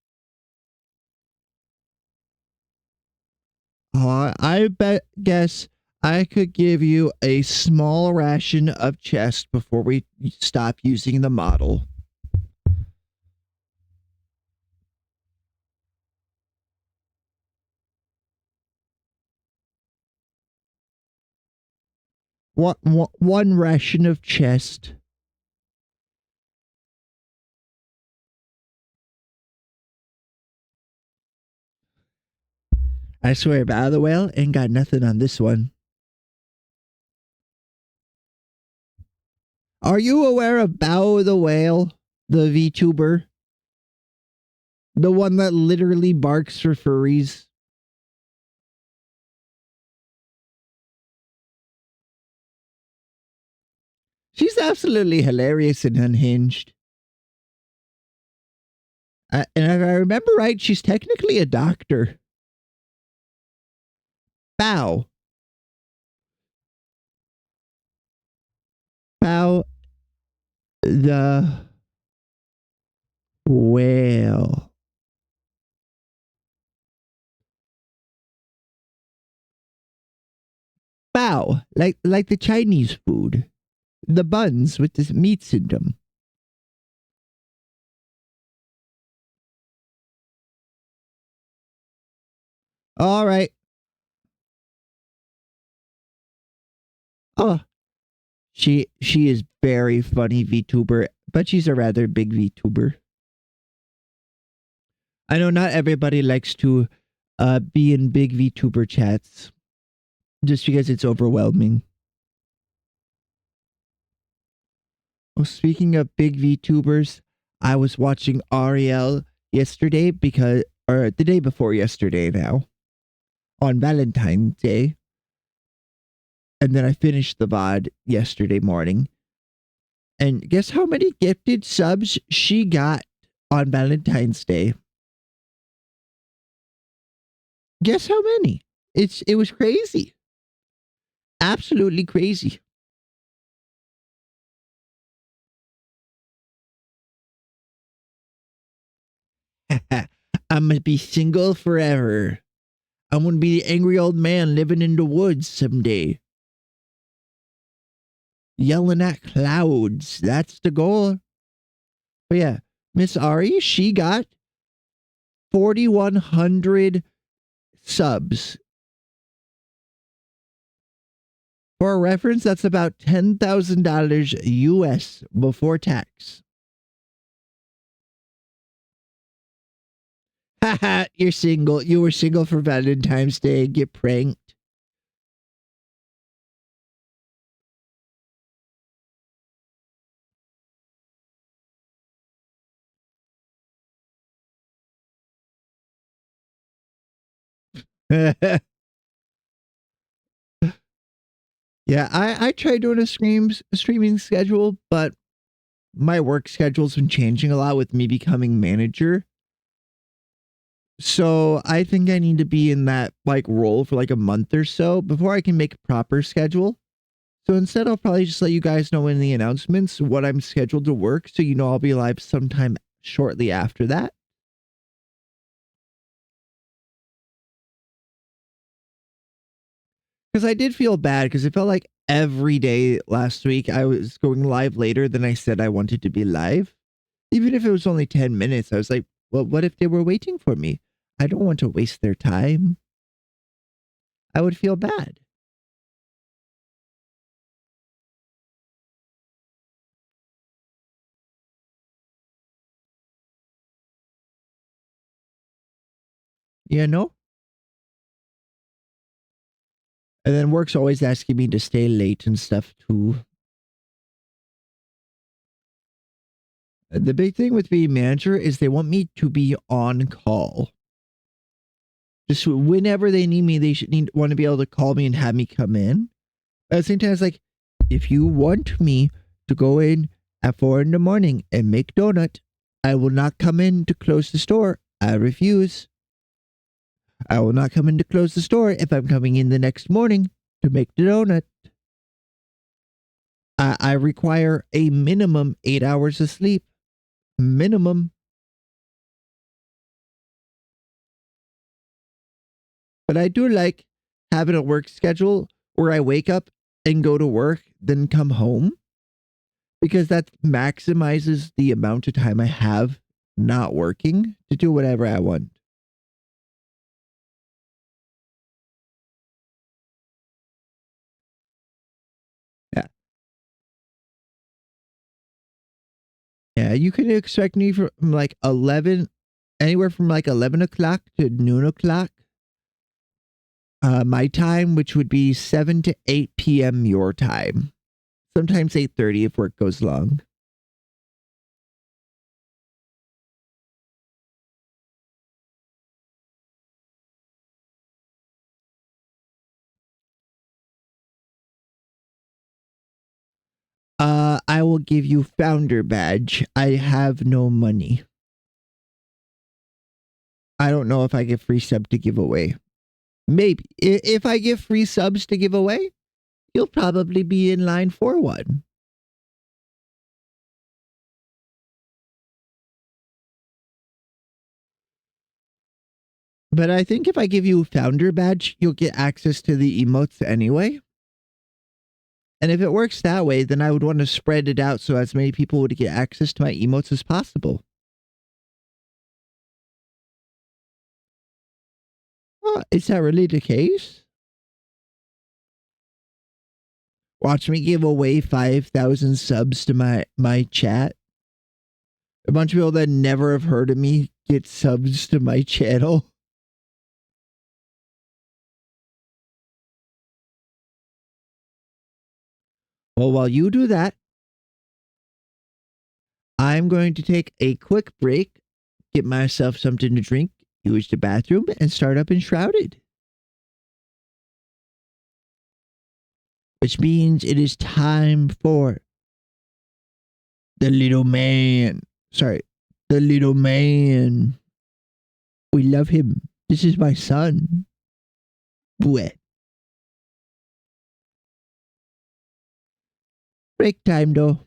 Guess I could give you a small ration of chest before we stop using the model. One ration of chest. I swear, Bow the Whale ain't got nothing on this one. Are you aware of Bow the Whale, the VTuber? The one that literally barks for furries? She's absolutely hilarious and unhinged. And if I remember right, she's technically a doctor. Bow. Bow the whale. Bao, like the Chinese food, the buns with the meats in them. All right. Oh, she is very funny VTuber, but she's a rather big VTuber. I know not everybody likes to be in big VTuber chats just because it's overwhelming. Well, speaking of big VTubers, I was watching Ariel yesterday or the day before yesterday now, on Valentine's Day. And then I finished the VOD yesterday morning. And guess how many gifted subs she got on Valentine's Day? Guess how many? It was crazy. Absolutely crazy. I'm gonna be single forever. I'm gonna be the angry old man living in the woods someday. Yelling at clouds. That's the goal. But yeah, Miss Ari, she got 4,100 subs. For a reference, that's about $10,000 US before tax. Haha, you're single. You were single for Valentine's Day. Get pranked. Yeah, I tried doing a streaming schedule, but my work schedule's been changing a lot with me becoming manager. So I think I need to be in that like role for like a month or so before I can make a proper schedule. So instead, I'll probably just let you guys know in the announcements what I'm scheduled to work, so you know I'll be live sometime shortly after that. Because I did feel bad because it felt like every day last week I was going live later than I said I wanted to be live. Even if it was only 10 minutes, I was like, well, what if they were waiting for me? I don't want to waste their time. I would feel bad. You know? And then work's always asking me to stay late and stuff too. The big thing with being manager is they want me to be on call. Just whenever they need me, they want to be able to call me and have me come in. At the same time, it's like, if you want me to go in at 4 in the morning and make donut, I will not come in to close the store. I refuse. I will not come in to close the store if I'm coming in the next morning to make the donut. I require a minimum 8 hours of sleep. Minimum. But I do like having a work schedule where I wake up and go to work, then come home, because that maximizes the amount of time I have not working to do whatever I want. Yeah. Yeah, you can expect me from like 11, anywhere from like 11 o'clock to noon o'clock. My time, which would be 7 to 8 p.m. your time. Sometimes 8:30 if work goes long. I will give you founder badge. I have no money. I don't know if I get free sub to give away. Maybe. If I give free subs to give away, you'll probably be in line for one. But I think if I give you founder badge, you'll get access to the emotes anyway. And if it works that way, then I would want to spread it out so as many people would get access to my emotes as possible. Oh, is that really the case? Watch me give away 5,000 subs to my chat. A bunch of people that never have heard of me get subs to my channel. Well, while you do that, I'm going to take a quick break, get myself something to drink, use the bathroom, and start up in Shrouded. Which means it is time for the little man. Sorry, the little man. We love him. This is my son. Bleh. Break time, though.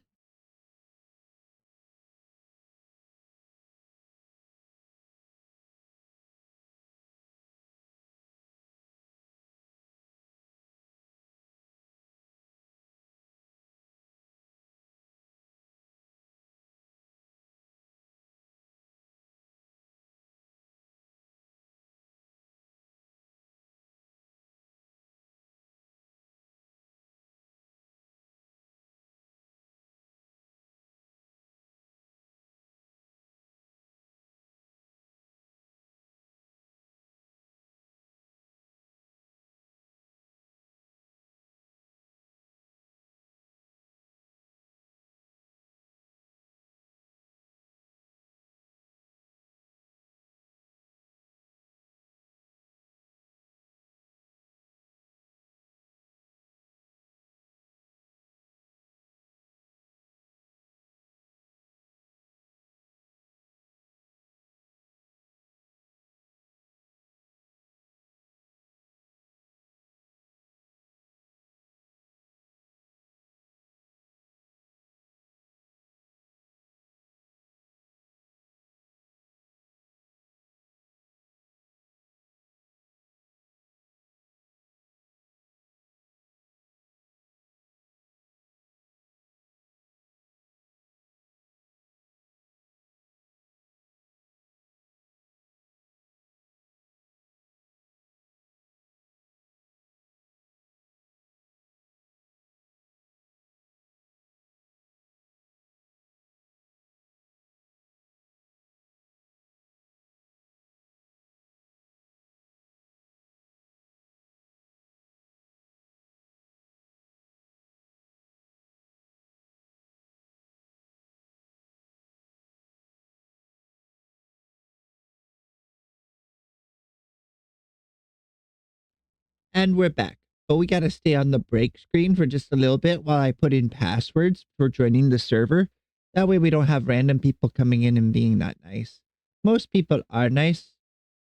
And we're back. But we gotta stay on the break screen for just a little bit while I put in passwords for joining the server. That way we don't have random people coming in and being not nice. Most people are nice,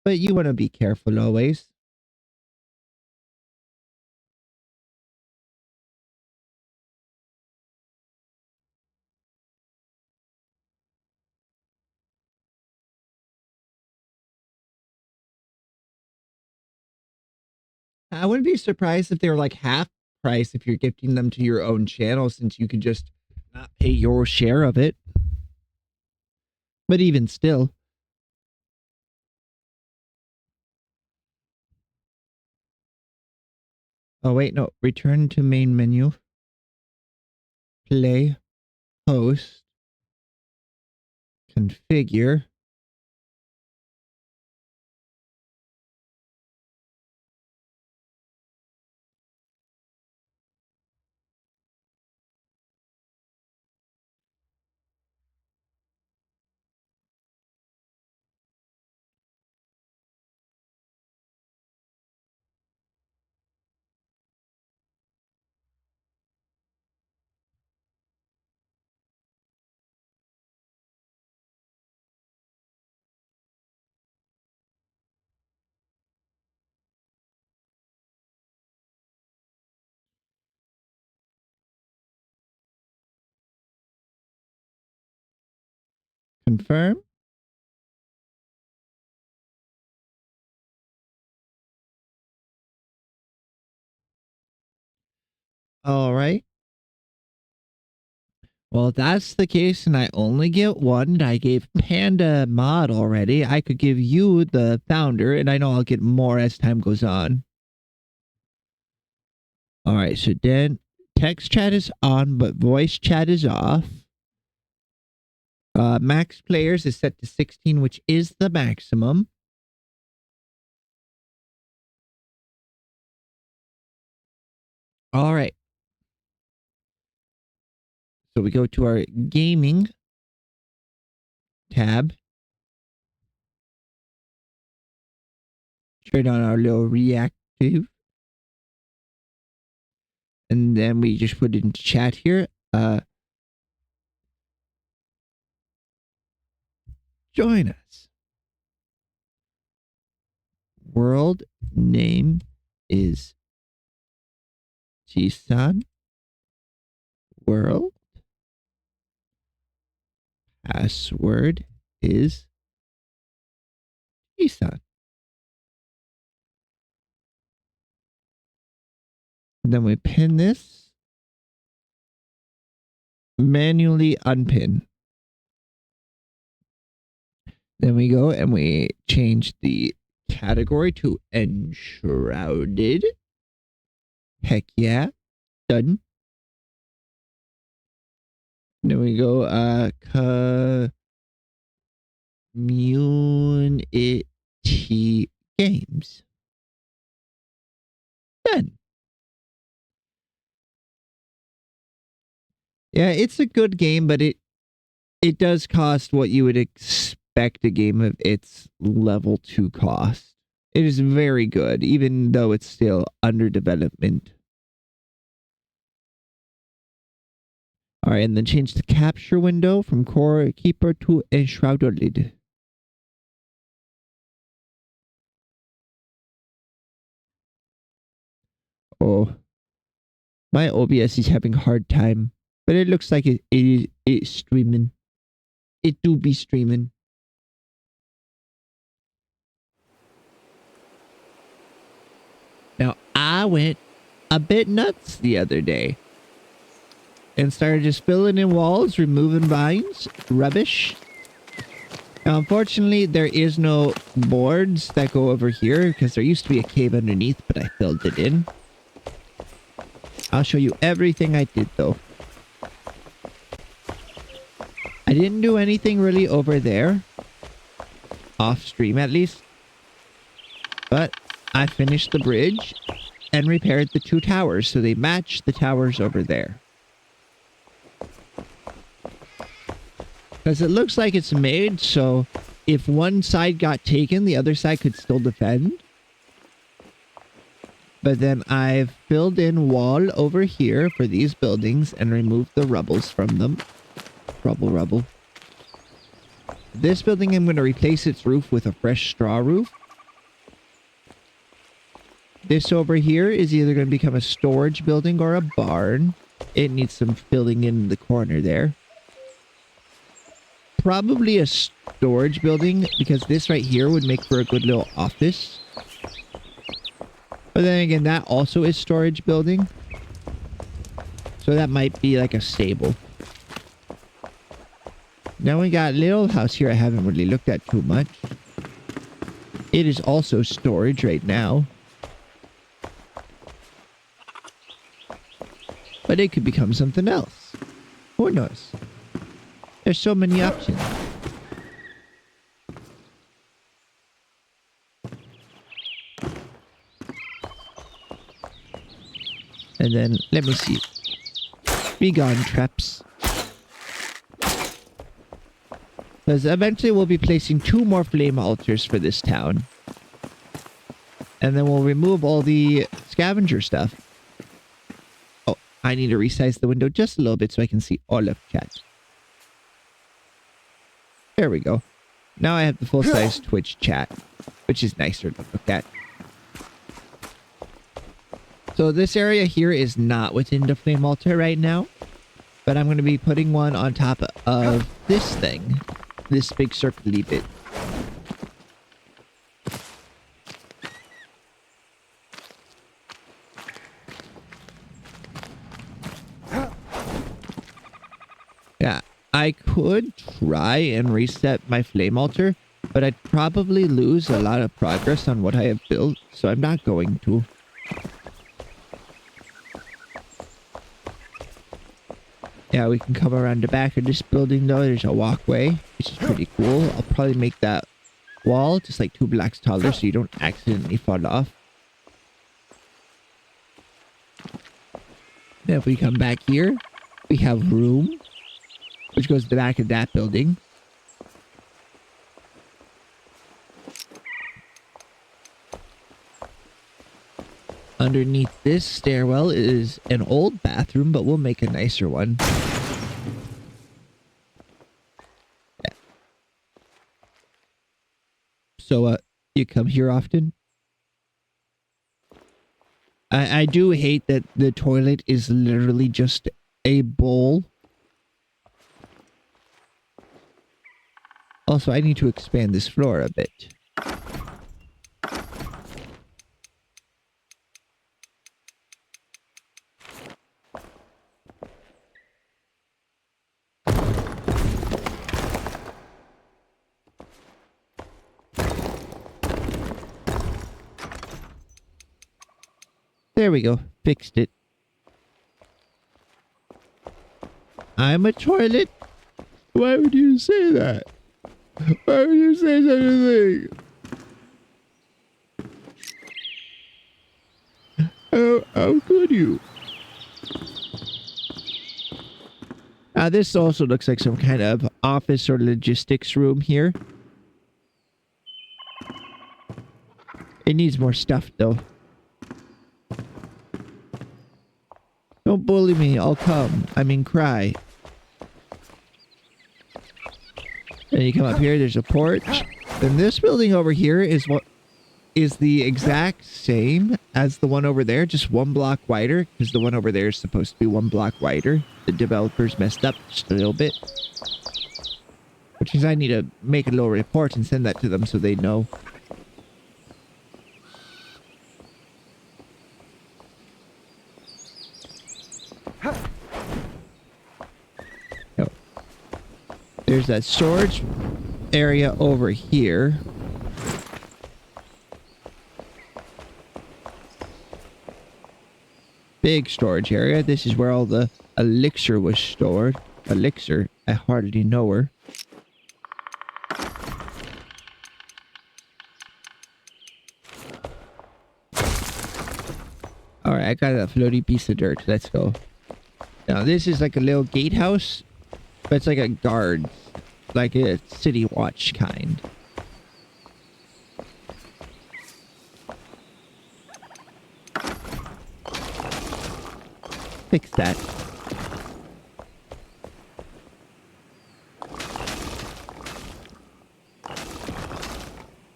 but you want to be careful always. I wouldn't be surprised if they were like half price if you're gifting them to your own channel, since you could just not pay your share of it. But even still. Oh, wait, no. Return to main menu. Play. Host. Configure. Confirm. All right. Well, if that's the case and I only get one, and I gave Panda mod already, I could give you the founder, and I know I'll get more as time goes on. All right, so then text chat is on, but voice chat is off. Max players is set to 16, which is the maximum. All right. So we go to our gaming tab. Turn on our little reactive. And then we just put it into chat here. Join us. World name is Jisan. World. Password is Jisan. And then we pin this. Manually unpin. Then we go and we change the category to enshrouded. Heck yeah. Done. And then we go community games. Done. Yeah, it's a good game, but it does cost what you would expect a game of its level to cost. It is very good, even though it's still under development. All right, and then change the capture window from Core Keeper to Enshrouded. Oh, my OBS is having a hard time, but it looks like it is streaming. It do be streaming. Now, I went a bit nuts the other day and started just filling in walls, removing vines, rubbish. Now, unfortunately, there is no boards that go over here because there used to be a cave underneath, but I filled it in. I'll show you everything I did, though. I didn't do anything really over there. Off stream, at least. But I finished the bridge and repaired the two towers so they match the towers over there. Because it looks like it's made so if one side got taken, the other side could still defend. But then I've filled in wall over here for these buildings and removed the rubbles from them. Rubble. This building, I'm going to replace its roof with a fresh straw roof. This over here is either going to become a storage building or a barn. It needs some filling in the corner there. Probably a storage building because this right here would make for a good little office. But then again, that also is storage building. So that might be like a stable. Now we got a little house here I haven't really looked at too much. It is also storage right now. But it could become something else. Who knows? There's so many options. And then, let me see. Be gone, traps. Because eventually we'll be placing 2 more flame altars for this town. And then we'll remove all the scavenger stuff. Oh, I need to resize the window just a little bit so I can see all of chat. There we go. Now I have the full-size Twitch chat, which is nicer to look at. So this area here is not within the flame altar right now, but I'm going to be putting one on top of this thing, this big circly bit. Yeah, I could try and reset my flame altar, but I'd probably lose a lot of progress on what I have built, so I'm not going to. Yeah, we can come around the back of this building though. There's a walkway, which is pretty cool. I'll probably make that wall just like 2 blocks taller so you don't accidentally fall off. Then if we come back here, we have room, which goes to the back of that building. Underneath this stairwell is an old bathroom, but we'll make a nicer one. Yeah. So, you come here often? I do hate that the toilet is literally just a bowl. Also, I need to expand this floor a bit. There we go. Fixed it. I'm a toilet? Why would you say that? Why would you say such a thing? How could you? This also looks like some kind of office or logistics room here. It needs more stuff though. Don't bully me, I'll come. I mean cry. And you come up here, there's a porch. Then this building over here is what is the exact same as the one over there, just 1 block wider, because the one over there is supposed to be 1 block wider. The developers messed up just a little bit. Which means I need to make a little report and send that to them so they know. There's that storage area over here. Big storage area. This is where all the elixir was stored. Elixir, I hardly know her. Alright, I got a floaty piece of dirt. Let's go. Now this is like a little gatehouse, but it's like a guard. Like a city watch kind. fix that.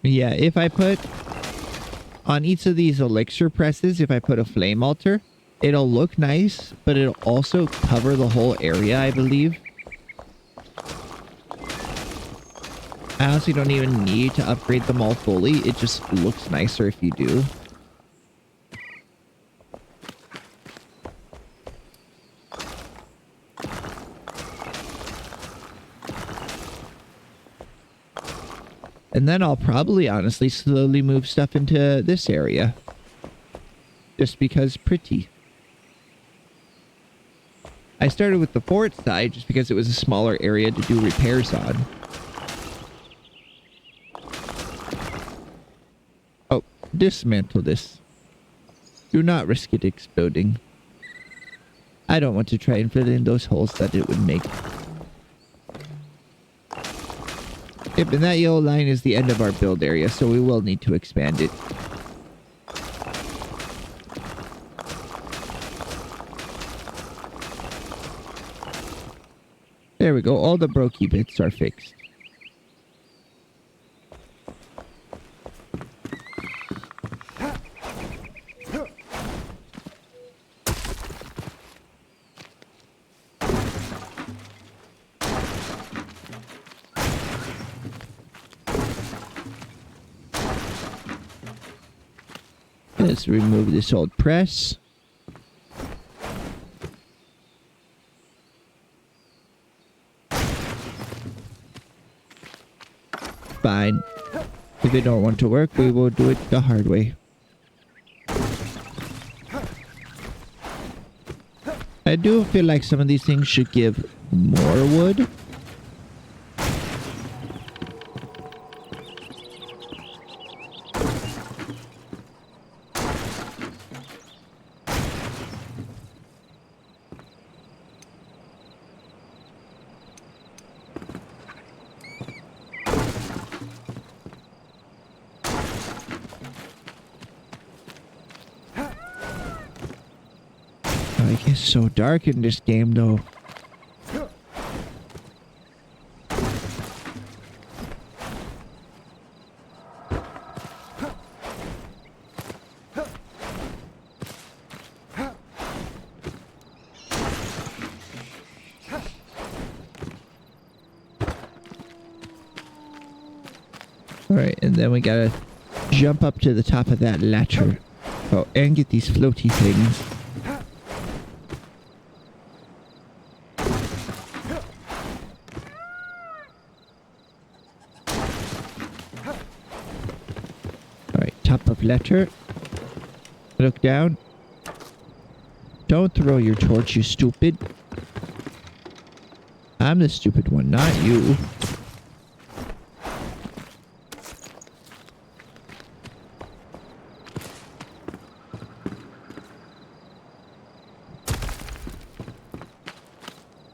Yeah, if I put on each of these elixir presses, if I put a flame altar, it'll look nice, but it'll also cover the whole area, I believe. I honestly don't even need to upgrade them all fully. It just looks nicer if you do. And then I'll probably honestly slowly move stuff into this area. Just because pretty. I started with the fort side just because it was a smaller area to do repairs on. Oh, dismantle this. Do not risk it exploding. I don't want to try and fill in those holes that it would make. Yep, and that yellow line is the end of our build area, so we will need to expand it. There we go. All the brokey bits are fixed. Let's remove this old press. Fine. If they don't want to work, we will do it the hard way. I do feel like some of these things should give more wood. It gets so dark in this game, though. Alright, and then we gotta jump up to the top of that ladder. Oh, and get these floaty things. Top of letter. Look down. Don't throw your torch, you stupid. I'm the stupid one, not you.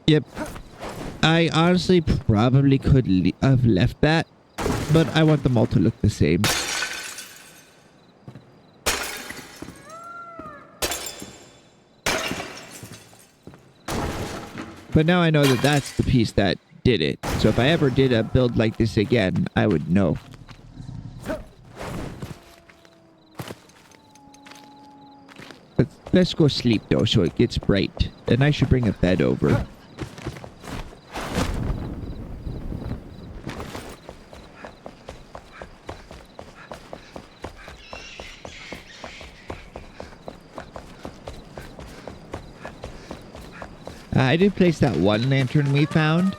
Yep. I honestly probably could have left that, but I want them all to look the same. But now I know that that's the piece that did it. So if I ever did a build like this again, I would know. Let's go sleep though, so it gets bright. And I should bring a bed over. I did place that one lantern we found.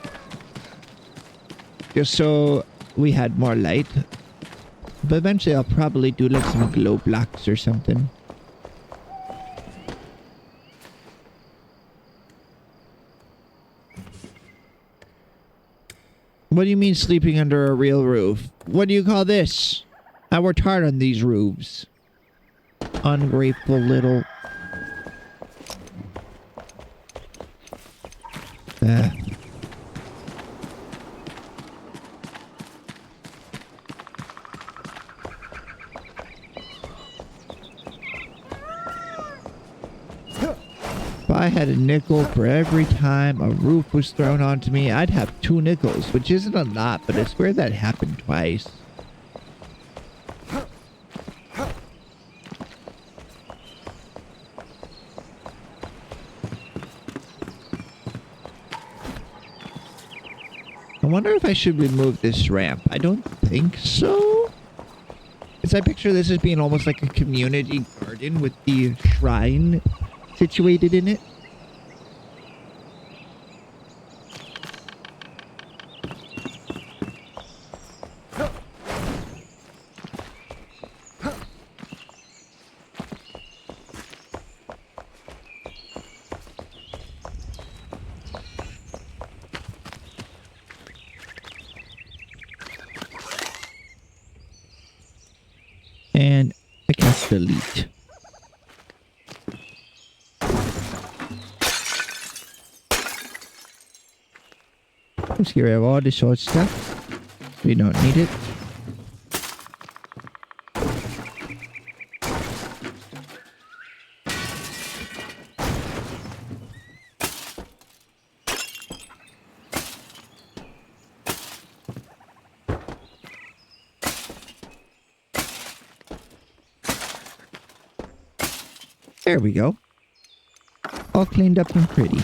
Just so we had more light. But eventually I'll probably do like some glow blocks or something. What do you mean sleeping under a real roof? What do you call this? I worked hard on these roofs. Ungrateful little... I had a nickel for every time a roof was thrown onto me, I'd have 2 nickels, which isn't a lot, but I swear that happened twice. I wonder if I should remove this ramp. I don't think so. Because I picture this as being almost like a community garden with the shrine situated in it. And I cast delete. Let's get rid of all the short stuff. We don't need it. There we go. All cleaned up and pretty.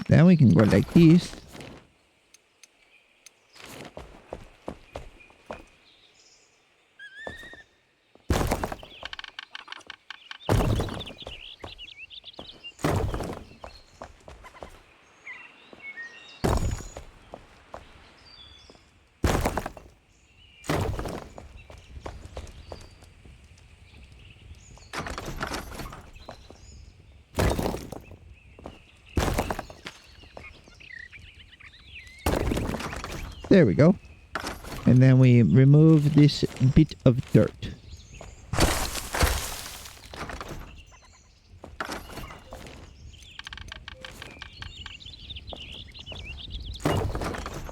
Then we can go like this. There we go. And then we remove this bit of dirt.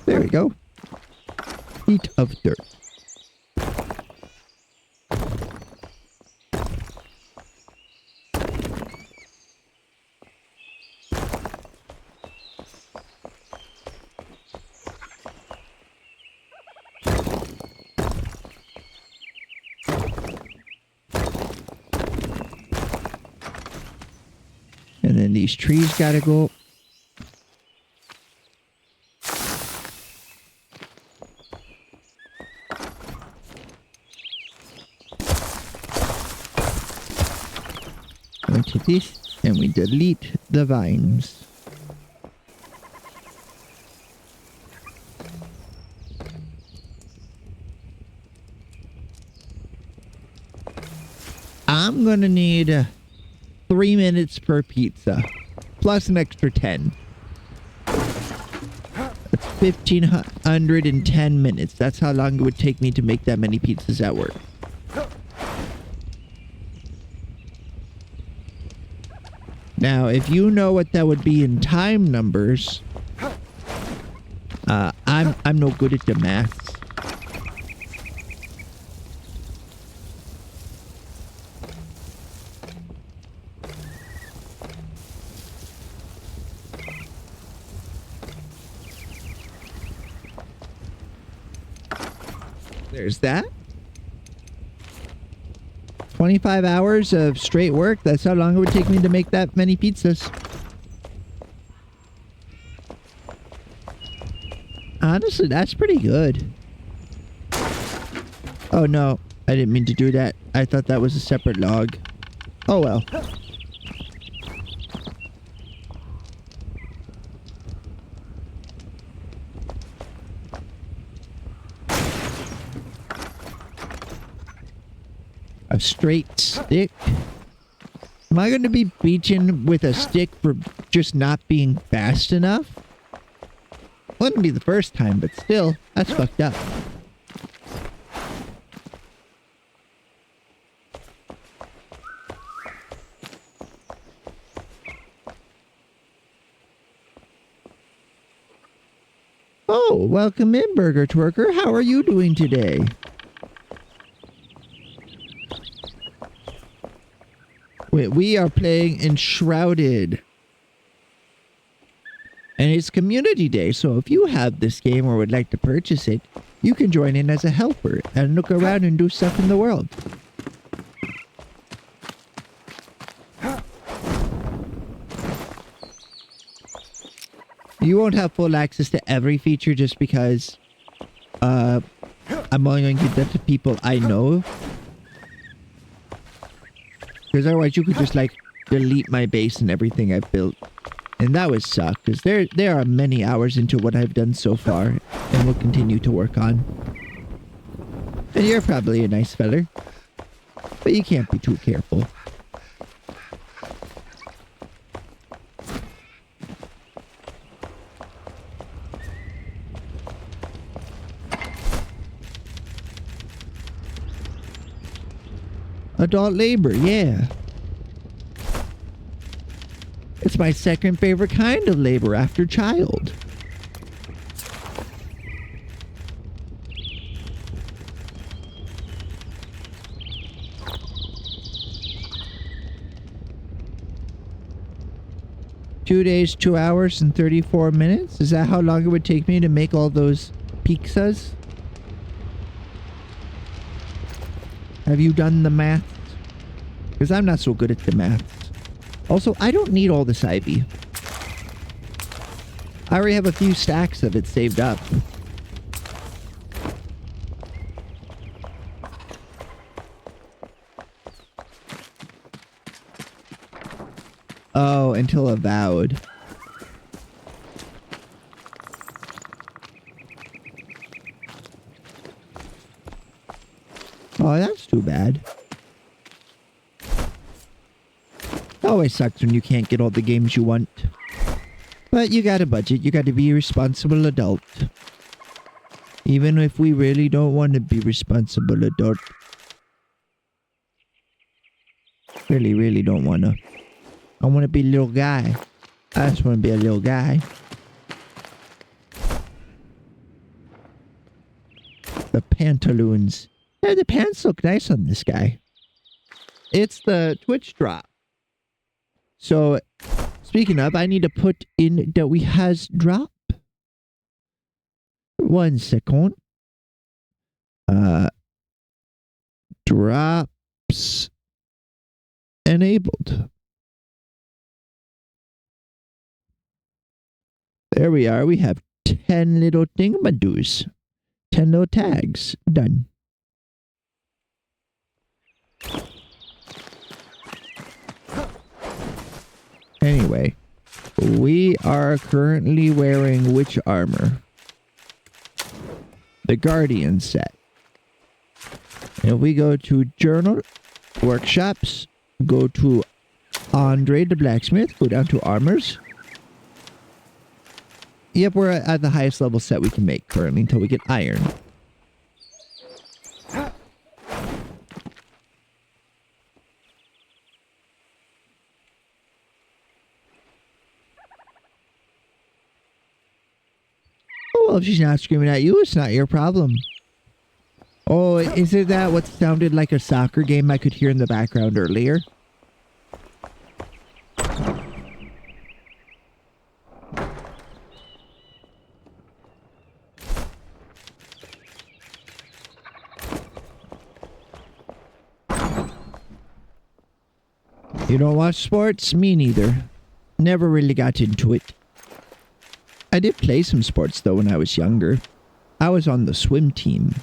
There we go. Bit of dirt. And then these trees gotta go. Go to this and we delete the vines. I'm gonna need 3 minutes per pizza, plus an extra 10. That's 1,510 minutes. That's how long it would take me to make that many pizzas at work. Now, if you know what that would be in time numbers, I'm no good at the maths. There's that. 25 hours of straight work. That's how long it would take me to make that many pizzas. Honestly, that's pretty good. Oh no, I didn't mean to do that. I thought that was a separate log. Oh well. A straight stick? Am I going to be beaching with a stick for just not being fast enough? Wouldn't be the first time, but still, that's fucked up. Oh, welcome in, Burger Twerker. How are you doing today? We are playing in Shrouded. And it's community day, so if you have this game or would like to purchase it, you can join in as a helper and look around and do stuff in the world. You won't have full access to every feature just because I'm only going to give that to people I know. Because otherwise you could just like delete my base and everything I've built. And that would suck, because there are many hours into what I've done so far, and will continue to work on. And you're probably a nice feller, but you can't be too careful. Adult labor, yeah. It's my second favorite kind of labor after child. Two days, 2 hours, and 34 minutes? Is that how long it would take me to make all those pizzas? Have you done the math? Because I'm not so good at the math. Also, I don't need all this ivy. I already have a few stacks of it saved up. Oh, until avowed. Oh, that's too bad. Always sucks when you can't get all the games you want. But you gotta budget. You gotta be a responsible adult. Even if we really don't want to be responsible adult. Really, really don't want to. I want to be a little guy. I just want to be a little guy. The pantaloons. Yeah, the pants look nice on this guy. It's the Twitch drop. So, speaking of, I need to put in that we has drop. 1 second. Drops enabled. There we are. We have 10 little thingamadoos. 10 little tags. Done. Anyway, we are currently wearing which armor? The Guardian set. If we go to Journal, Workshops, go to Andre the Blacksmith, go down to Armors. Yep, we're at the highest level set we can make currently until we get Iron. Well, if she's not screaming at you, it's not your problem. Oh, is it that what sounded like a soccer game I could hear in the background earlier? You don't watch sports? Me neither. Never really got into it. I did play some sports though when I was younger. I was on the swim team.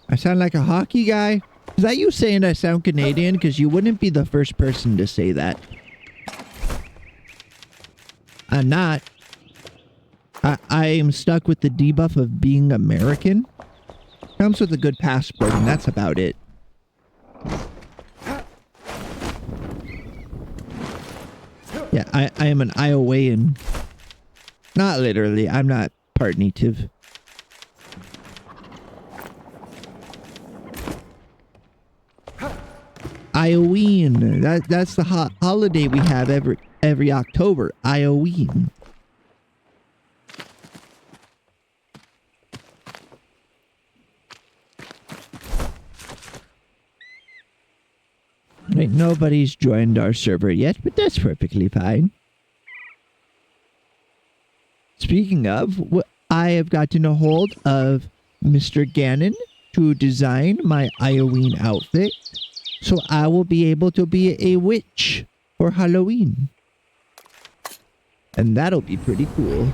I sound like a hockey guy? Is that you saying I sound Canadian? Because you wouldn't be the first person to say that. I'm not. I am stuck with the debuff of being American. Comes with a good passport and that's about it. Yeah, I am an Iowayan. Not literally, I'm not part native. Ioween. That's the holiday we have every October. Ioween. Right, nobody's joined our server yet, but that's perfectly fine. Speaking of, I have gotten a hold of Mr. Gannon to design my Halloween outfit, so I will be able to be a witch for Halloween. And that'll be pretty cool.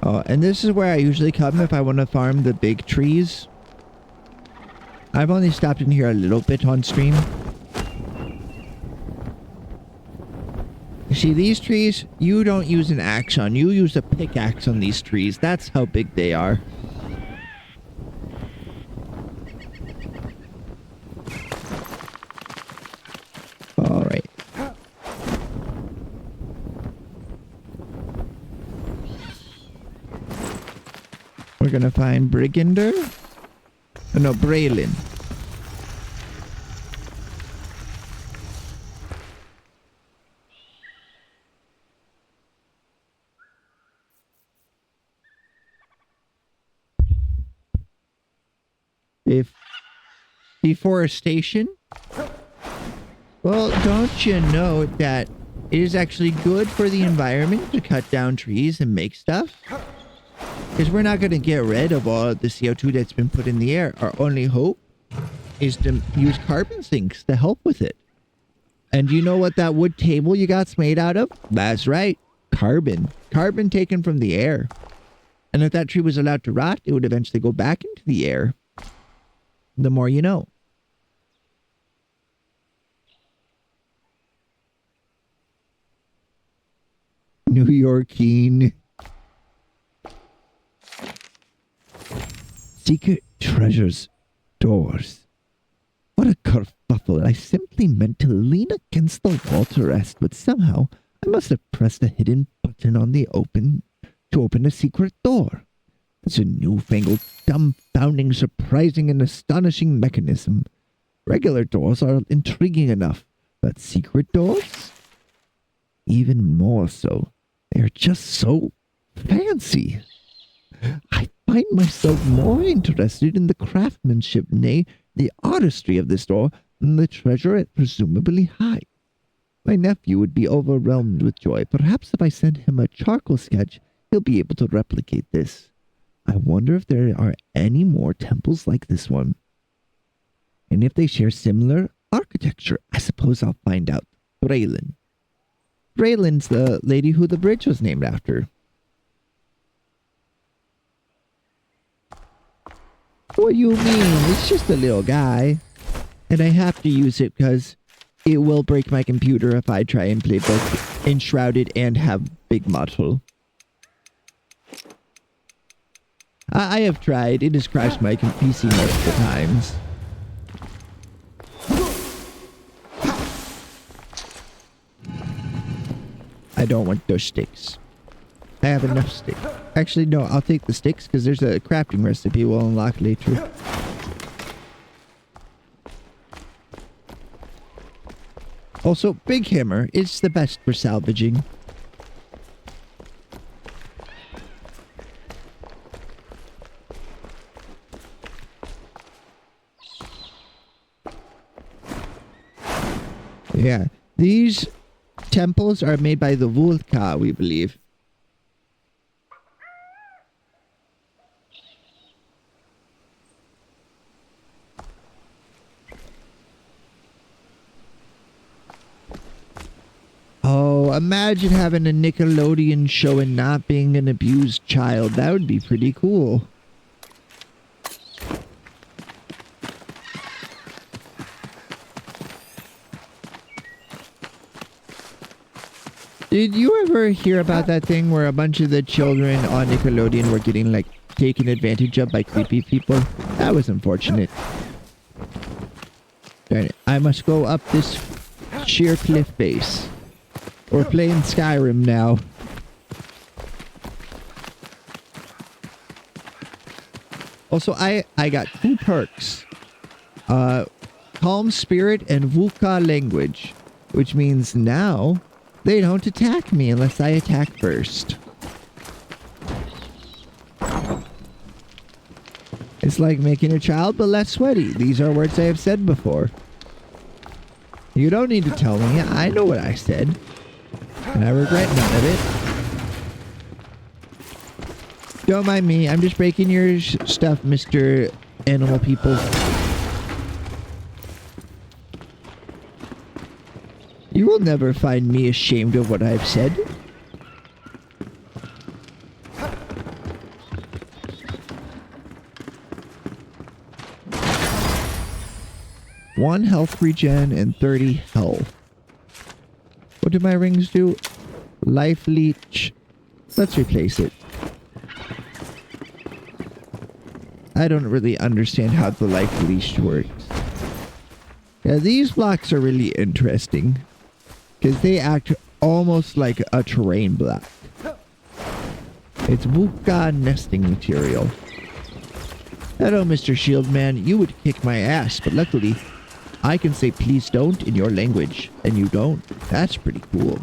Oh, and this is where I usually come if I want to farm the big trees. I've only stopped in here a little bit on stream. You see, these trees, you don't use an axe on. You use a pickaxe on these trees. That's how big they are. All right. We're gonna find Brigander. Oh, no, Braylon. If deforestation? Well, don't you know that it is actually good for the environment to cut down trees and make stuff? Because we're not going to get rid of all the CO2 that's been put in the air. Our only hope is to use carbon sinks to help with it. And you know what that wood table you got's made out of? That's right. Carbon. Carbon taken from the air. And if that tree was allowed to rot, it would eventually go back into the air. The more you know. New Yorkine. Secret treasures. Doors. What a kerfuffle. I simply meant to lean against the wall to rest, but somehow I must have pressed a hidden button on the to open a secret door. It's a newfangled, dumbfounding, surprising, and astonishing mechanism. Regular doors are intriguing enough, but secret doors? Even more so. They're just so fancy. I find myself more interested in the craftsmanship, nay, the artistry of this door than the treasure it presumably hides. My nephew would be overwhelmed with joy. Perhaps if I send him a charcoal sketch, he'll be able to replicate this. I wonder if there are any more temples like this one. And if they share similar architecture, I suppose I'll find out. Braylon. Braylon's the lady who the bridge was named after. What do you mean? It's just a little guy. And I have to use it because it will break my computer if I try and play both Enshrouded and have big model. I have tried. It has crashed my PC multiple times. I don't want those sticks. I have enough sticks. Actually, no, I'll take the sticks because there's a crafting recipe we'll unlock later. Also, Big Hammer is the best for salvaging. Yeah, these temples are made by the Vulka, we believe. Oh, imagine having a Nickelodeon show and not being an abused child. That would be pretty cool. Did you ever hear about that thing where a bunch of the children on Nickelodeon were getting, like, taken advantage of by creepy people? That was unfortunate. Darn it. I must go up this sheer cliff face. We're playing Skyrim now. Also, I got 2 perks. Calm Spirit and Vulka Language. which means now they don't attack me unless I attack first. It's like making a child but less sweaty. These are words I have said before. You don't need to tell me. I know what I said. And I regret none of it. Don't mind me. I'm just breaking your stuff, Mr. Animal People. You will never find me ashamed of what I've said. One health regen and 30 health. What do my rings do? Life leech. Let's replace it. I don't really understand how the life leech works. Yeah, these blocks are really interesting because they act almost like a terrain block. It's Wuka nesting material. Hello, Mr. Shieldman. You would kick my ass, but luckily I can say please don't in your language, and you don't. That's pretty cool.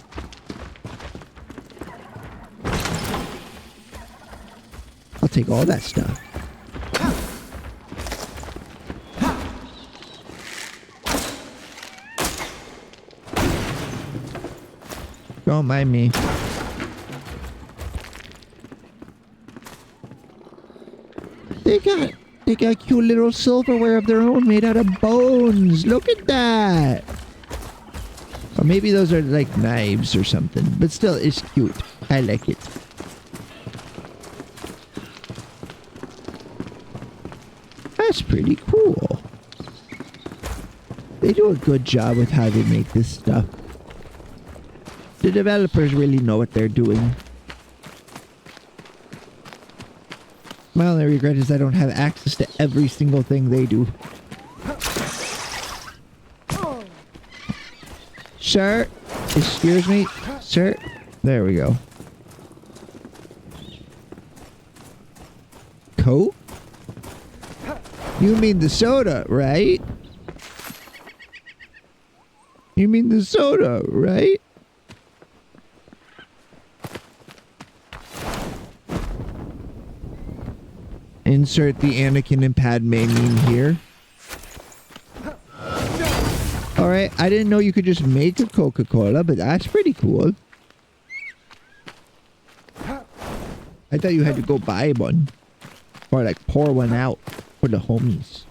I'll take all that stuff. Don't mind me. They got cute little silverware of their own made out of bones. Look at that. Or maybe those are like knives or something. But still, it's cute. I like it. That's pretty cool. They do a good job with how they make this stuff. The developers really know what they're doing. My only regret is I don't have access to every single thing they do. Sir? Excuse me? Sir? There we go. Coke? You mean the soda, right? You mean the soda, right? Insert the Anakin and Padme meme here. Alright, I didn't know you could just make a Coca-Cola, but that's pretty cool. I thought you had to go buy one. Or like pour one out for the homies.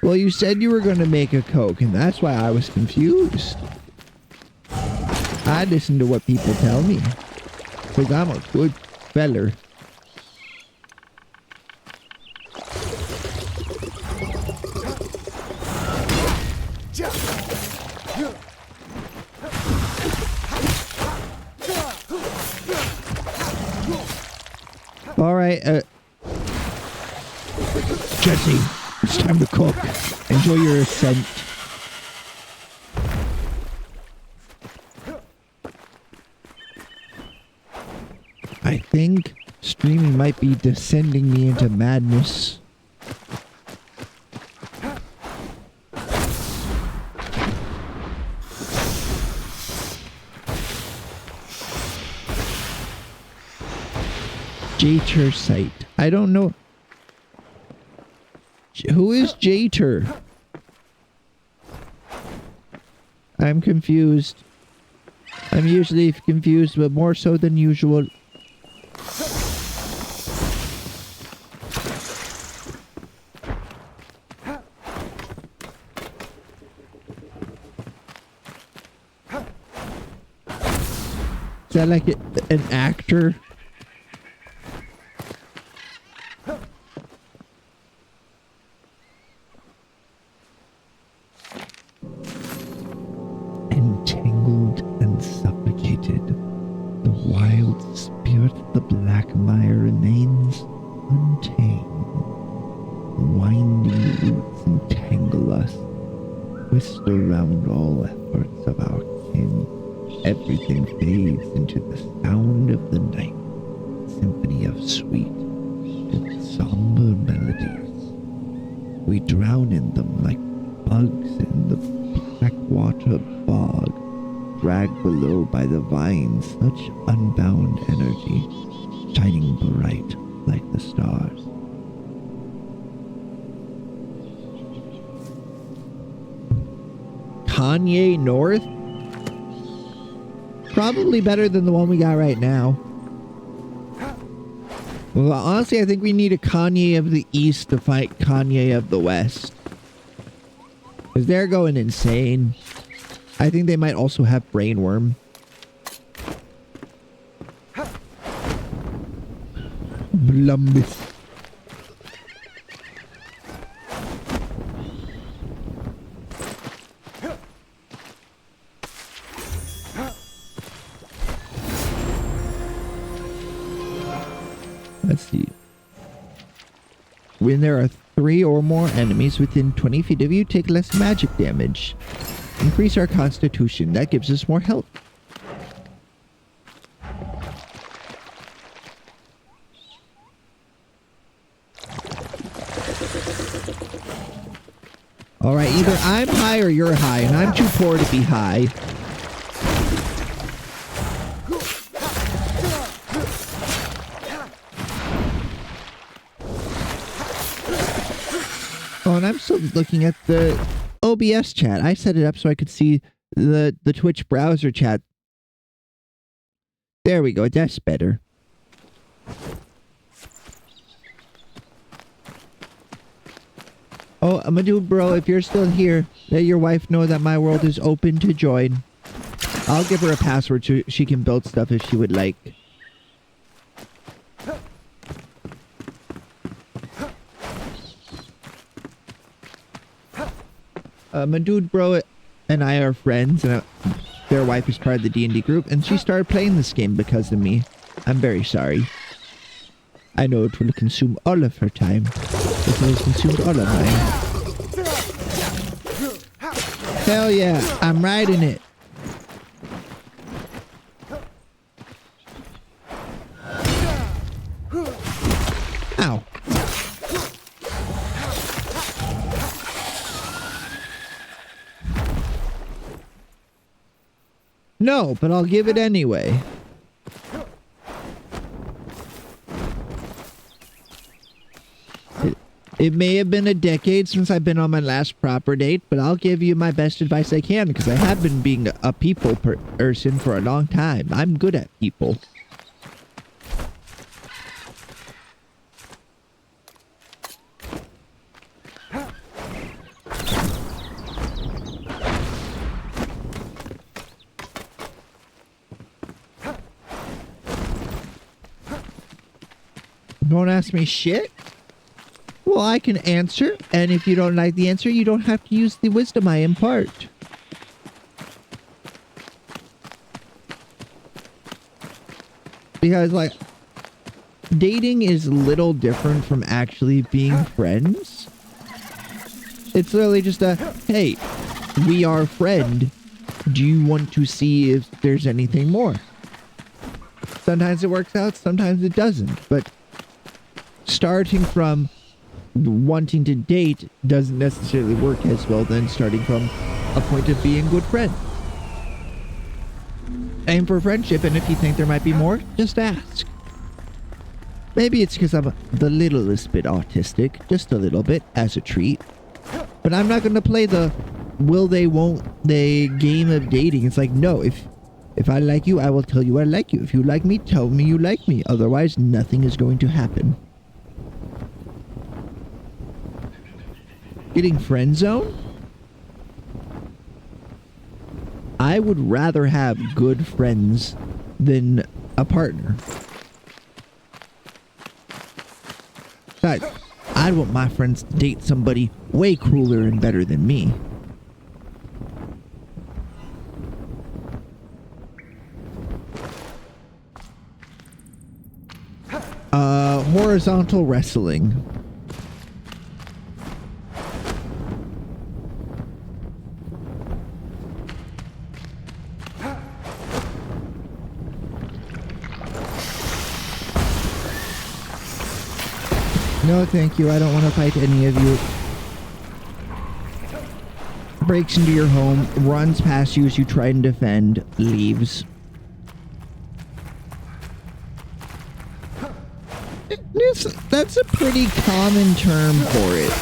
Well, you said you were going to make a Coke, and that's why I was confused. I listen to what people tell me. Because I'm a good feller. Alright, Jesse, it's time to cook. Enjoy your ascent. I think streaming might be descending me into madness. Jater site. I don't know. Who is Jater? I'm confused. I'm usually confused, but more so than usual. Is that like an actor? Entangled and suffocated, the wild spirit of the black mire remains untamed. Winding roots entangle us, twist surround all efforts of our kin. Everything fades into the sound of the night, symphony of sweet and somber melodies. We drown in them like bugs in the blackwater bog, dragged below by the vines, such unbound energy, shining bright like the stars. Kanye North? Probably better than the one we got right now. Well, honestly, I think we need a Kanye of the East to fight Kanye of the West. Because they're going insane. I think they might also have brainworm. Blumbus. Let's see. When there are 3 or more enemies within 20 feet of you, take less magic damage. Increase our constitution. That gives us more health. Alright, either I'm high or you're high, and I'm too poor to be high. Oh, and I'm still looking at the OBS chat. I set it up so I could see the Twitch browser chat. There we go. That's better. Oh, I'm a dude, bro. If you're still here, let your wife know that my world is open to join. I'll give her a password so she can build stuff if she would like. My dude bro and I are friends, and their wife is part of the D&D group, and she started playing this game because of me. I'm very sorry. I know it will consume all of her time. It has consumed all of mine. Hell yeah, I'm riding it. Ow. No, but I'll give it anyway. It may have been a decade since I've been on my last proper date, but I'll give you my best advice I can because I have been being a people person for a long time. I'm good at people. Don't ask me shit? Well, I can answer, and if you don't like the answer, you don't have to use the wisdom I impart. Because, like, dating is a little different from actually being friends. It's literally just a, hey, we are a friend. Do you want to see if there's anything more? Sometimes it works out, sometimes it doesn't, but starting from wanting to date doesn't necessarily work as well than starting from a point of being good friends. Aim for friendship, and if you think there might be more, just ask. Maybe it's because I'm the littlest bit autistic, just a little bit, as a treat. But I'm not going to play the will they, won't they game of dating. It's like, no, if I like you, I will tell you I like you. If you like me, tell me you like me. Otherwise, nothing is going to happen. Getting friend zone? I would rather have good friends than a partner. Besides, I'd want my friends to date somebody way cooler and better than me. Horizontal wrestling. No, thank you. I don't want to fight any of you. Breaks into your home, runs past you as you try and defend, leaves. That's a pretty common term for it.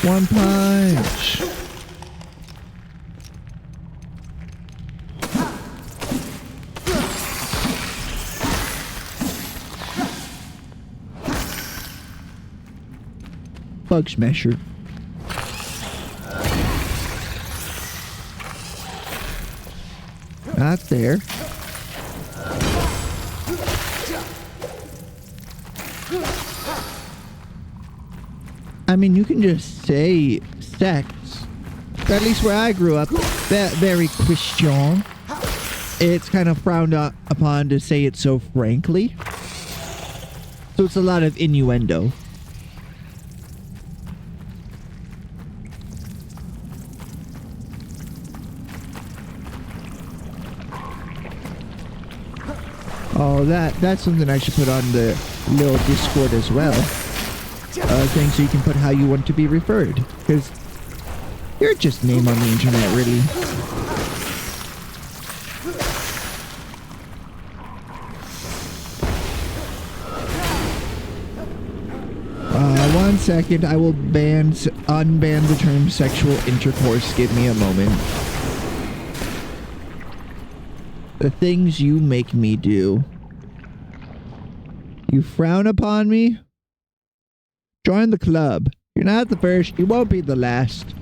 One punch. Bug smasher. Not there. I mean, you can just say sex. At least where I grew up, that very Christian. It's kind of frowned upon to say it so frankly. So it's a lot of innuendo. Oh, that's something I should put on the little Discord as well. Thing so you can put how you want to be referred. Because you're just a name on the internet, really. One second, I will unban the term sexual intercourse. Give me a moment. The things you make me do. You frown upon me? Join the club. You're not the first, you won't be the last.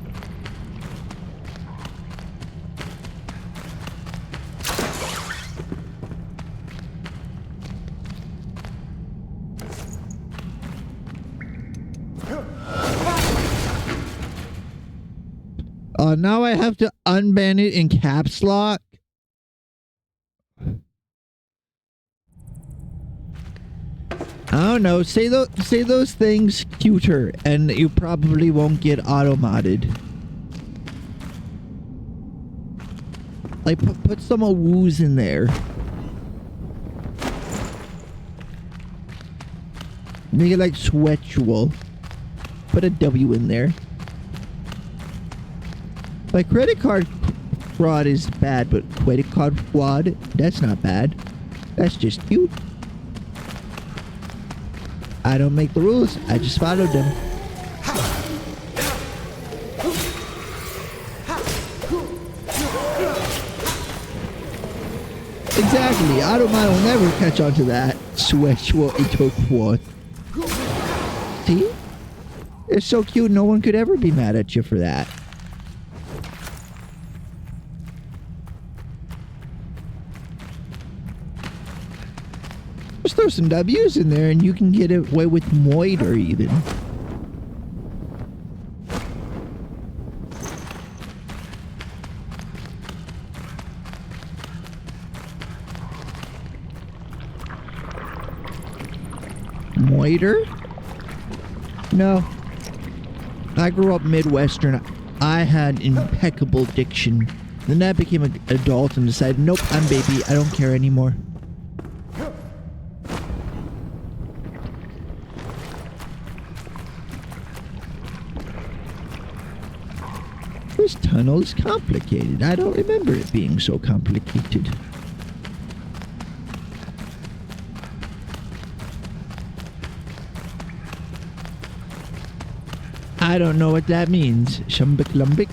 Now I have to unban it in caps lock. I don't know. Say those things cuter, and you probably won't get auto-modded. Like, put some woos in there. Make it like sweatual. Put a W in there. Like, credit card fraud is bad, but credit card fraud, that's not bad. That's just cute. I don't make the rules, I just follow them. Exactly, Automod will never catch on to that. Sweatual intercourse. See? It's so cute, no one could ever be mad at you for that. Just throw some W's in there and you can get away with moiter even. Moiter? No. I grew up Midwestern. I had impeccable diction. Then I became an adult and decided, nope, I'm baby. I don't care anymore. This tunnel is complicated. I don't remember it being so complicated. I don't know what that means. Shumbik lumbik.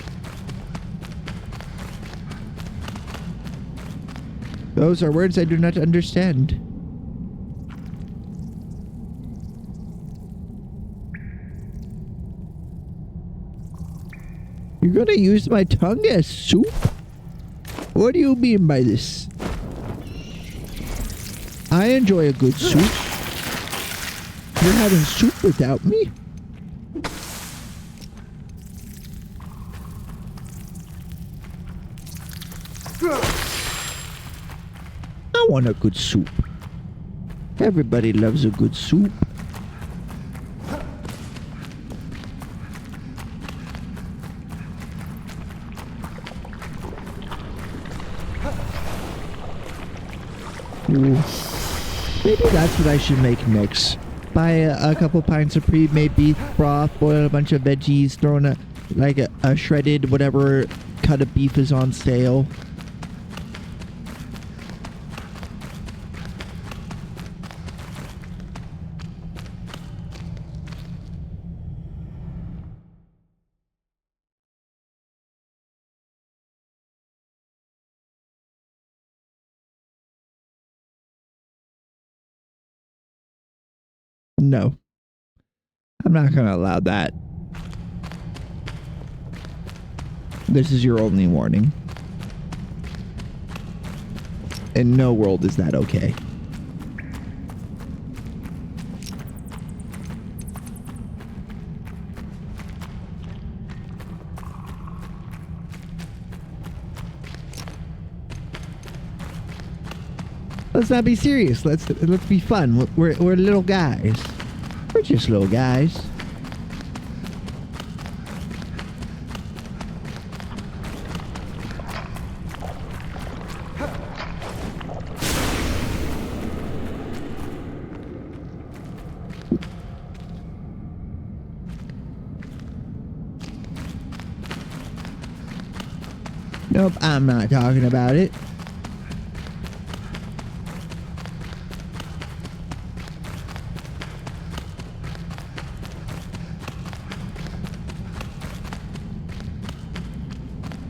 Those are words I do not understand. You're gonna use my tongue as soup? What do you mean by this? I enjoy a good soup. You're having soup without me? I want a good soup. Everybody loves a good soup. cool. Maybe that's what I should make next. Buy a couple pints of pre-made beef broth, boil a bunch of veggies, throw in a shredded whatever cut of beef is on sale. No. I'm not gonna allow that. This is your only warning. In no world is that okay. Let's not be serious. Let's be fun. We're little guys. We're just little guys. Nope, I'm not talking about it.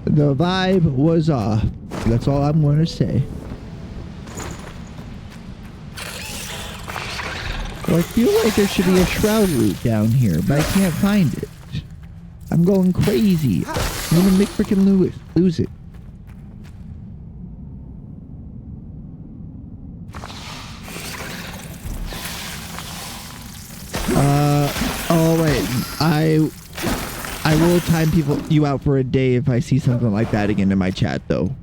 The vibe was off. That's all I'm going to say. Well, I feel like there should be a Shroud route down here, but I can't find it. I'm going crazy. I'm going to make freaking lose it. Oh wait, I will time you out for a day if I see something like that again in my chat, though.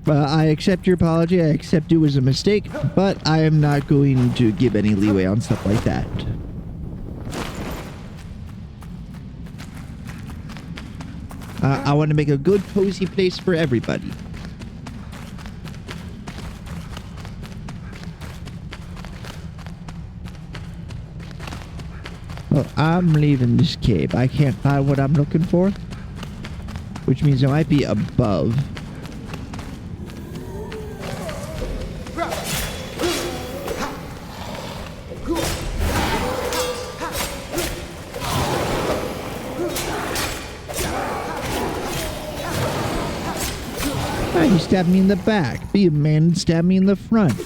I accept your apology. I accept it was a mistake, but I am not going to give any leeway on stuff like that. I want to make a good, cozy place for everybody. Well, I'm leaving this cave. I can't find what I'm looking for, which means it might be above. You stabbed me in the back. Be a man and stab me in the front.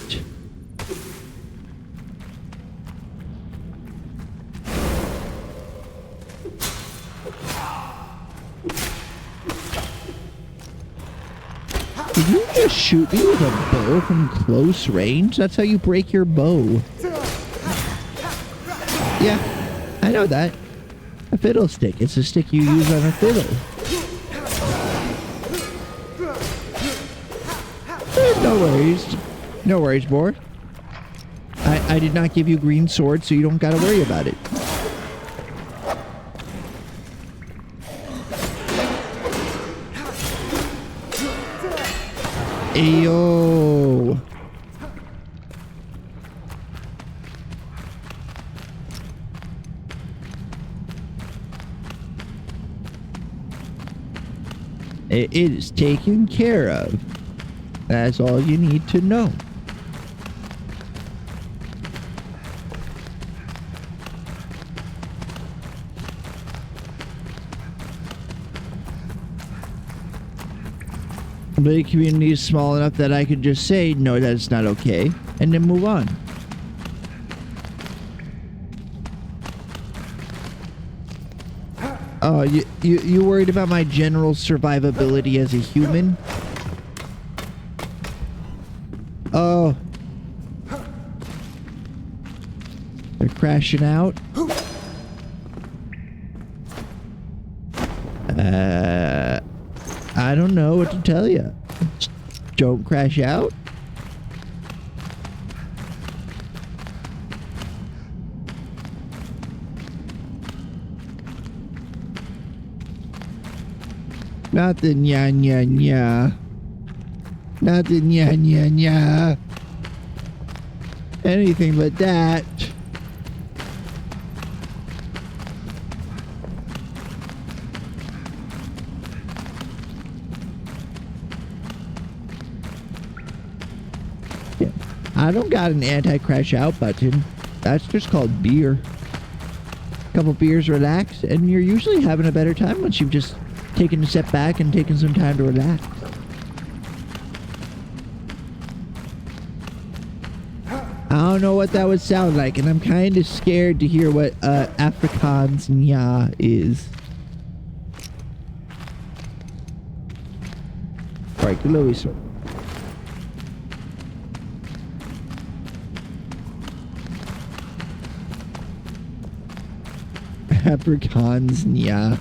Did you just shoot me with a bow from close range? That's how you break your bow. Yeah, I know that. A fiddle stick. It's a stick you use on a fiddle. No worries. No worries, boy. I did not give you green sword, so you don't gotta worry about it. Ayo. It is taken care of. That's all you need to know. The community is small enough that I could just say, no, that's not okay, and then move on. Oh, you worried about my general survivability as a human? Oh. They're crashing out. I don't know what to tell you. Don't crash out. Nothing, nya, nya, nya. Nothing, nya, nya, nya. Anything but that. Yeah. I don't got an anti-crash out button. That's just called beer. Couple beers, relax, and you're usually having a better time once you've just taken a step back and taken some time to relax. I don't know what that would sound like, and I'm kind of scared to hear what Afrikaans nya is. Alright, good Louis. Afrikaans nya.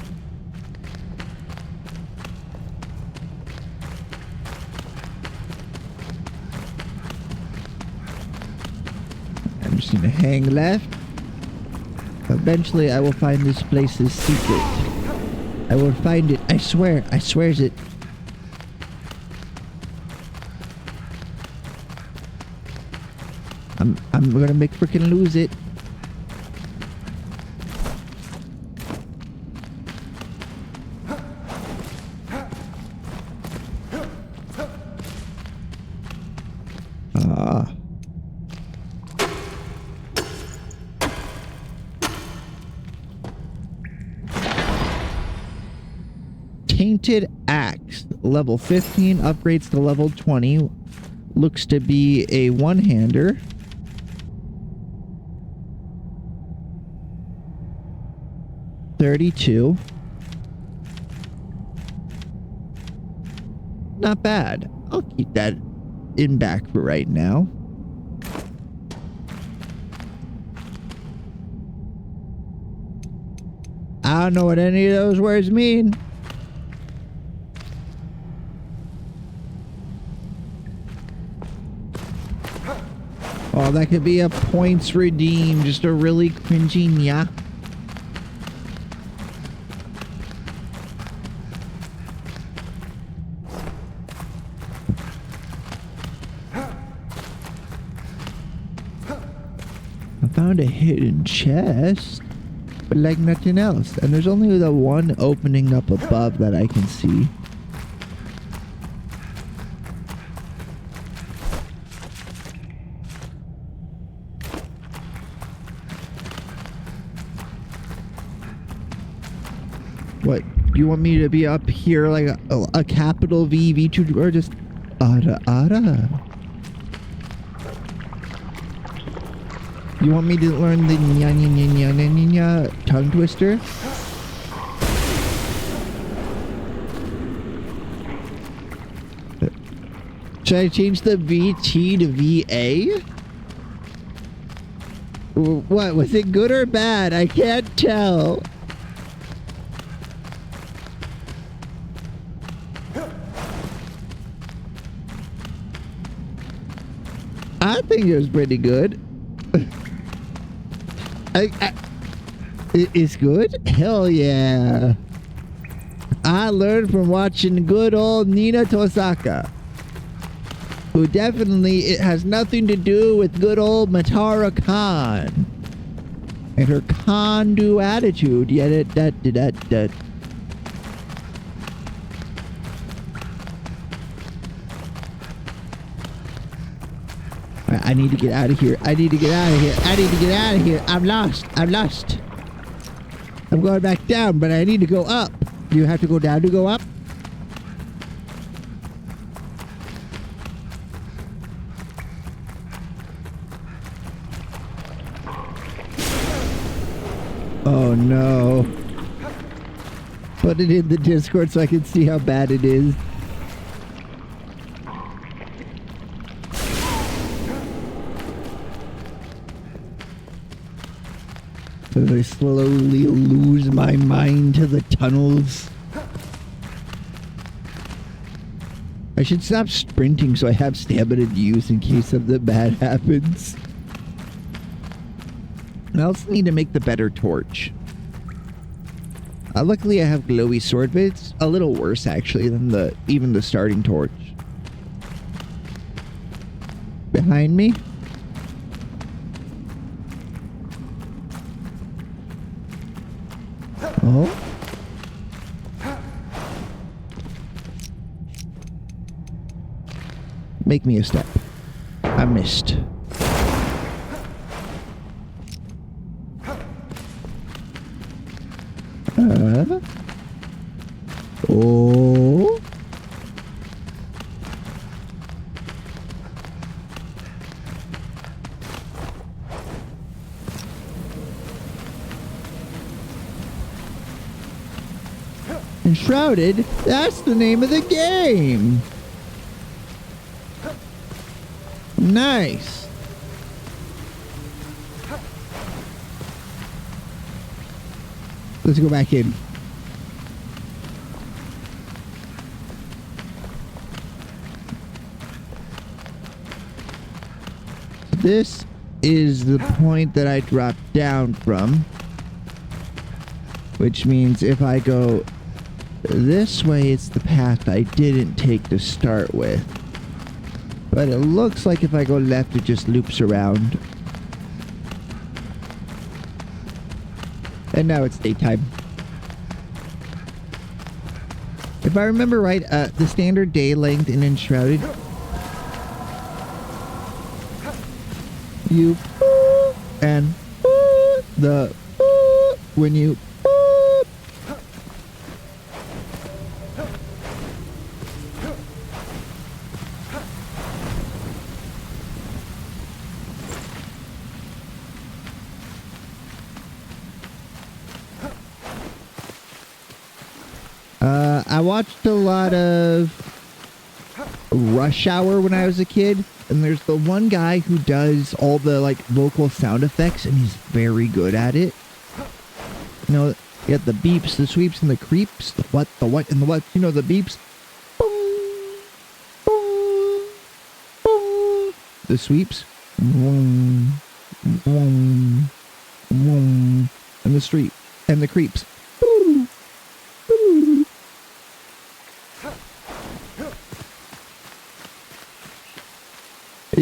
I'm just gonna hang left. Eventually I will find this place's secret. I will find it. I swear. I swears it. I'm gonna make freaking lose it. Tainted Axe, level 15, upgrades to level 20. Looks to be a one-hander. $32. Not bad. I'll keep that in back for right now. I don't know what any of those words mean. Oh, that could be a points redeem. Just a really cringy nya. I found a hidden chest, but like nothing else. And there's only the one opening up above that I can see. What? You want me to be up here like a capital V, V2, or just ara? You want me to learn the nya nya nya nya nya nya nya tongue twister? Should I change the VT to VA? What? Was it good or bad? I can't tell. I think it was pretty good. It's good? Hell yeah. I learned from watching good old Nina Tosaka, who definitely, it has nothing to do with good old Matara Khan and her can-do attitude. Yeah, that. I need to get out of here. I need to get out of here. I need to get out of here. I'm lost. I'm lost. I'm going back down, but I need to go up. Do you have to go down to go up? Oh no. Put it in the Discord so I can see how bad it is. As I slowly lose my mind to the tunnels. I should stop sprinting so I have stamina to use in case something bad happens. I also need to make the better torch. Luckily I have glowy sword, but it's a little worse actually than even the starting torch. Behind me? Oh? Make me a step. I missed. Oh. And Shrouded, that's the name of the game. Nice. Let's go back in. This is the point that I dropped down from, which means if I go this way, it's the path I didn't take to start with. But it looks like if I go left, it just loops around. And now it's daytime. If I remember right, the standard day length in Enshrouded, you and the when you I watched a lot of Rush Hour when I was a kid, and there's the one guy who does all the like vocal sound effects, and he's very good at it. You know, you got the beeps, the sweeps, and the creeps. The what, and the what. You know, the beeps. Boom, boom, boom. The sweeps. Boom, boom, boom. And the street. And the creeps.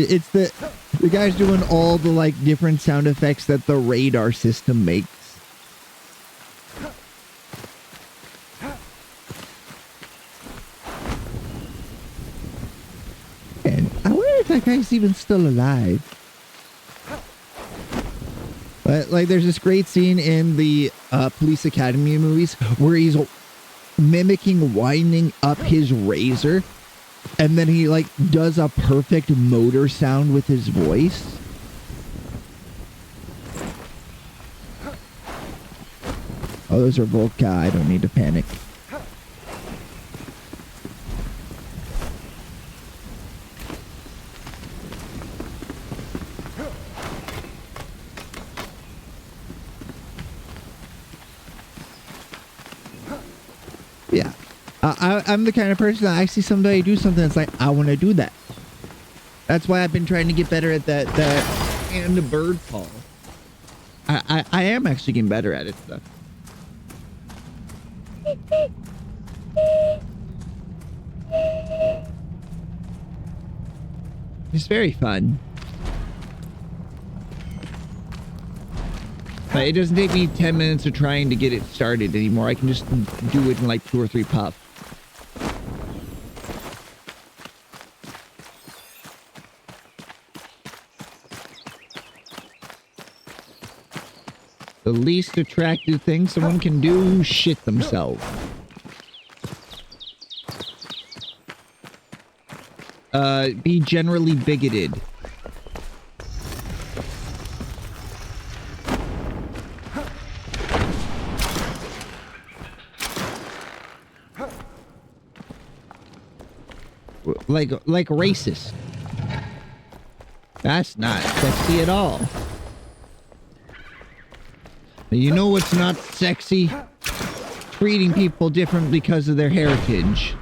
It's the guy's doing all the like different sound effects that the radar system makes. And I wonder if that guy's even still alive. But like, there's this great scene in the Police Academy movies where he's mimicking winding up his razor. And then he, like, does a perfect motor sound with his voice. Oh, those are Volca. I don't need to panic. Yeah. I'm the kind of person that I see somebody do something that's like, I want to do that. That's why I've been trying to get better at that and the bird call. I am actually getting better at it stuff. It's very fun. It doesn't take me 10 minutes of trying to get it started anymore. I can just do it in like 2 or 3 puffs. The least attractive thing someone can do, shit themselves. Be generally bigoted. Like racist. That's not sexy at all. You know what's not sexy? Treating people different because of their heritage.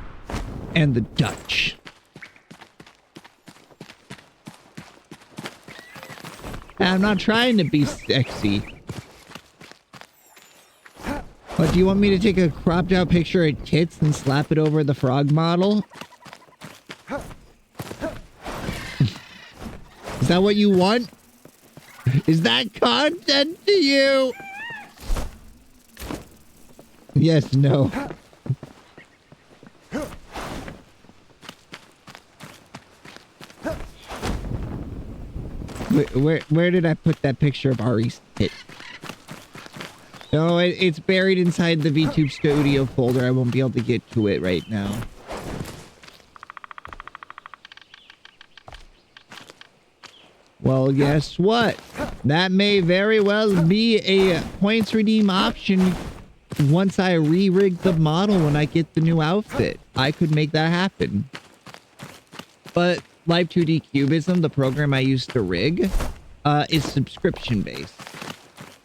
And the Dutch. I'm not trying to be sexy. What, do you want me to take a cropped out picture of tits and slap it over the frog model? Is that what you want? Is that content to you? Yes, no. Where did I put that picture of Ari's tit? No, it's buried inside the VTube Studio folder. I won't be able to get to it right now. Well, guess what? That may very well be a points redeem option once I re-rig the model when I get the new outfit. I could make that happen. But Live 2D Cubism, the program I use to rig, is subscription-based.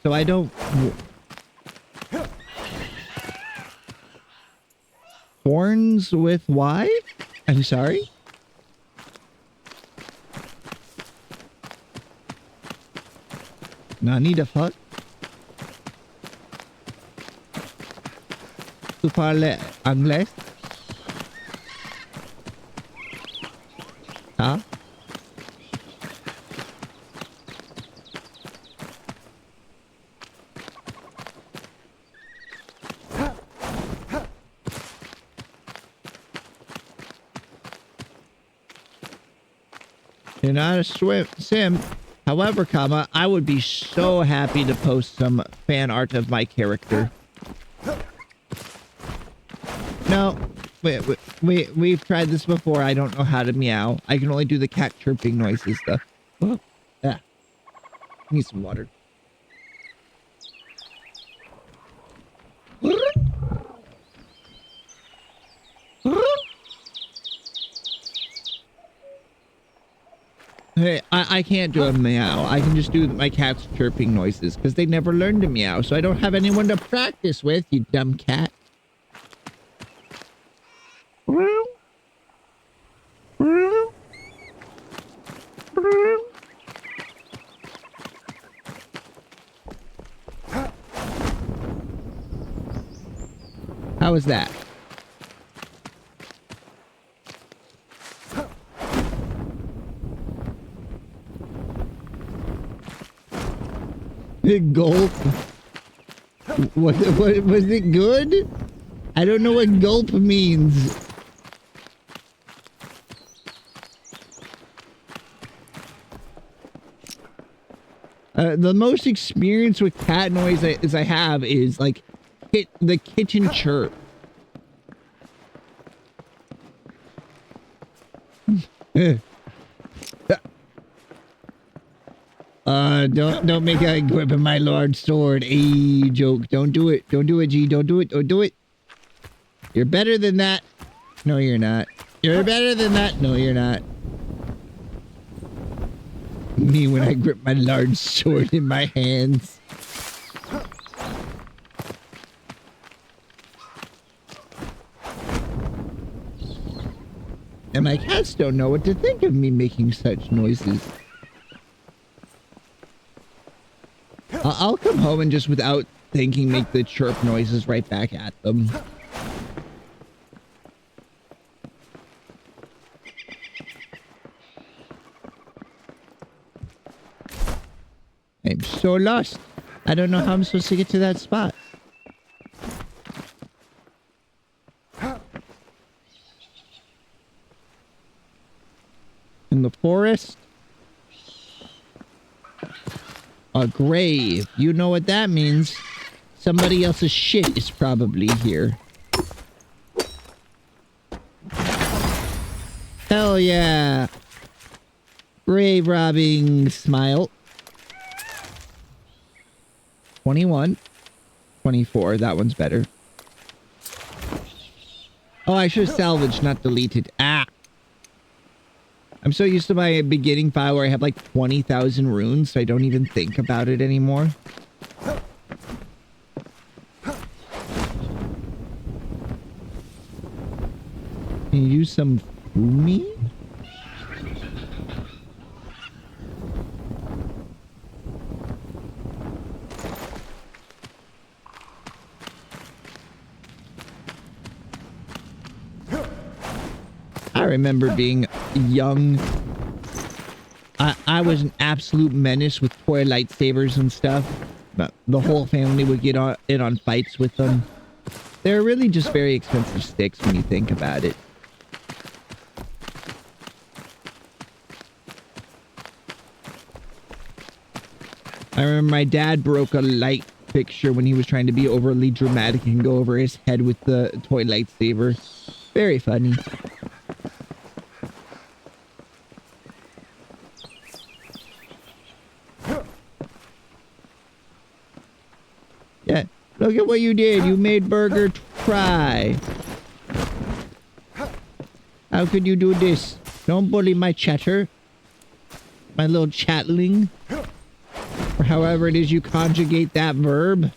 So I don't... Horns with wife? I'm sorry? Nani the fuck? Tu parles anglais? Huh? You're not a sim. However, comma, I would be so happy to post some fan art of my character. No, we've tried this before. I don't know how to meow. I can only do the cat chirping noises though. Oh, ah. Need some water. Hey, I can't do a meow. I can just do my cat's chirping noises because they never learned to meow, so I don't have anyone to practice with, you dumb cat. How was that? Big gulp. What was it good? I don't know what gulp means. The most experience with cat noise I have is like the kitchen chirp. Don't make a grip of my large sword. A joke. Don't do it. Don't do it, G. Don't do it. Don't do it. You're better than that. No, you're not. You're better than that. No, you're not. Me when I grip my large sword in my hands. And my cats don't know what to think of me making such noises. I'll come home and just without thinking make the chirp noises right back at them. I'm so lost. I don't know how I'm supposed to get to that spot. In the forest? A grave. You know what that means. Somebody else's shit is probably here. Hell yeah. Grave robbing smile. 21. 24. That one's better. Oh, I should have salvaged, not deleted. Ah. I'm so used to my beginning file where I have like 20,000 runes, so I don't even think about it anymore. Can you use some Fumi? I remember being young. I was an absolute menace with toy lightsabers and stuff. But the whole family would get in on fights with them. They're really just very expensive sticks when you think about it. I remember my dad broke a light fixture when he was trying to be overly dramatic and go over his head with the toy lightsaber. Very funny. Yeah, look at what you did. You made Burger try. How could you do this? Don't bully my chatter. My little chatling. Or however it is you conjugate that verb.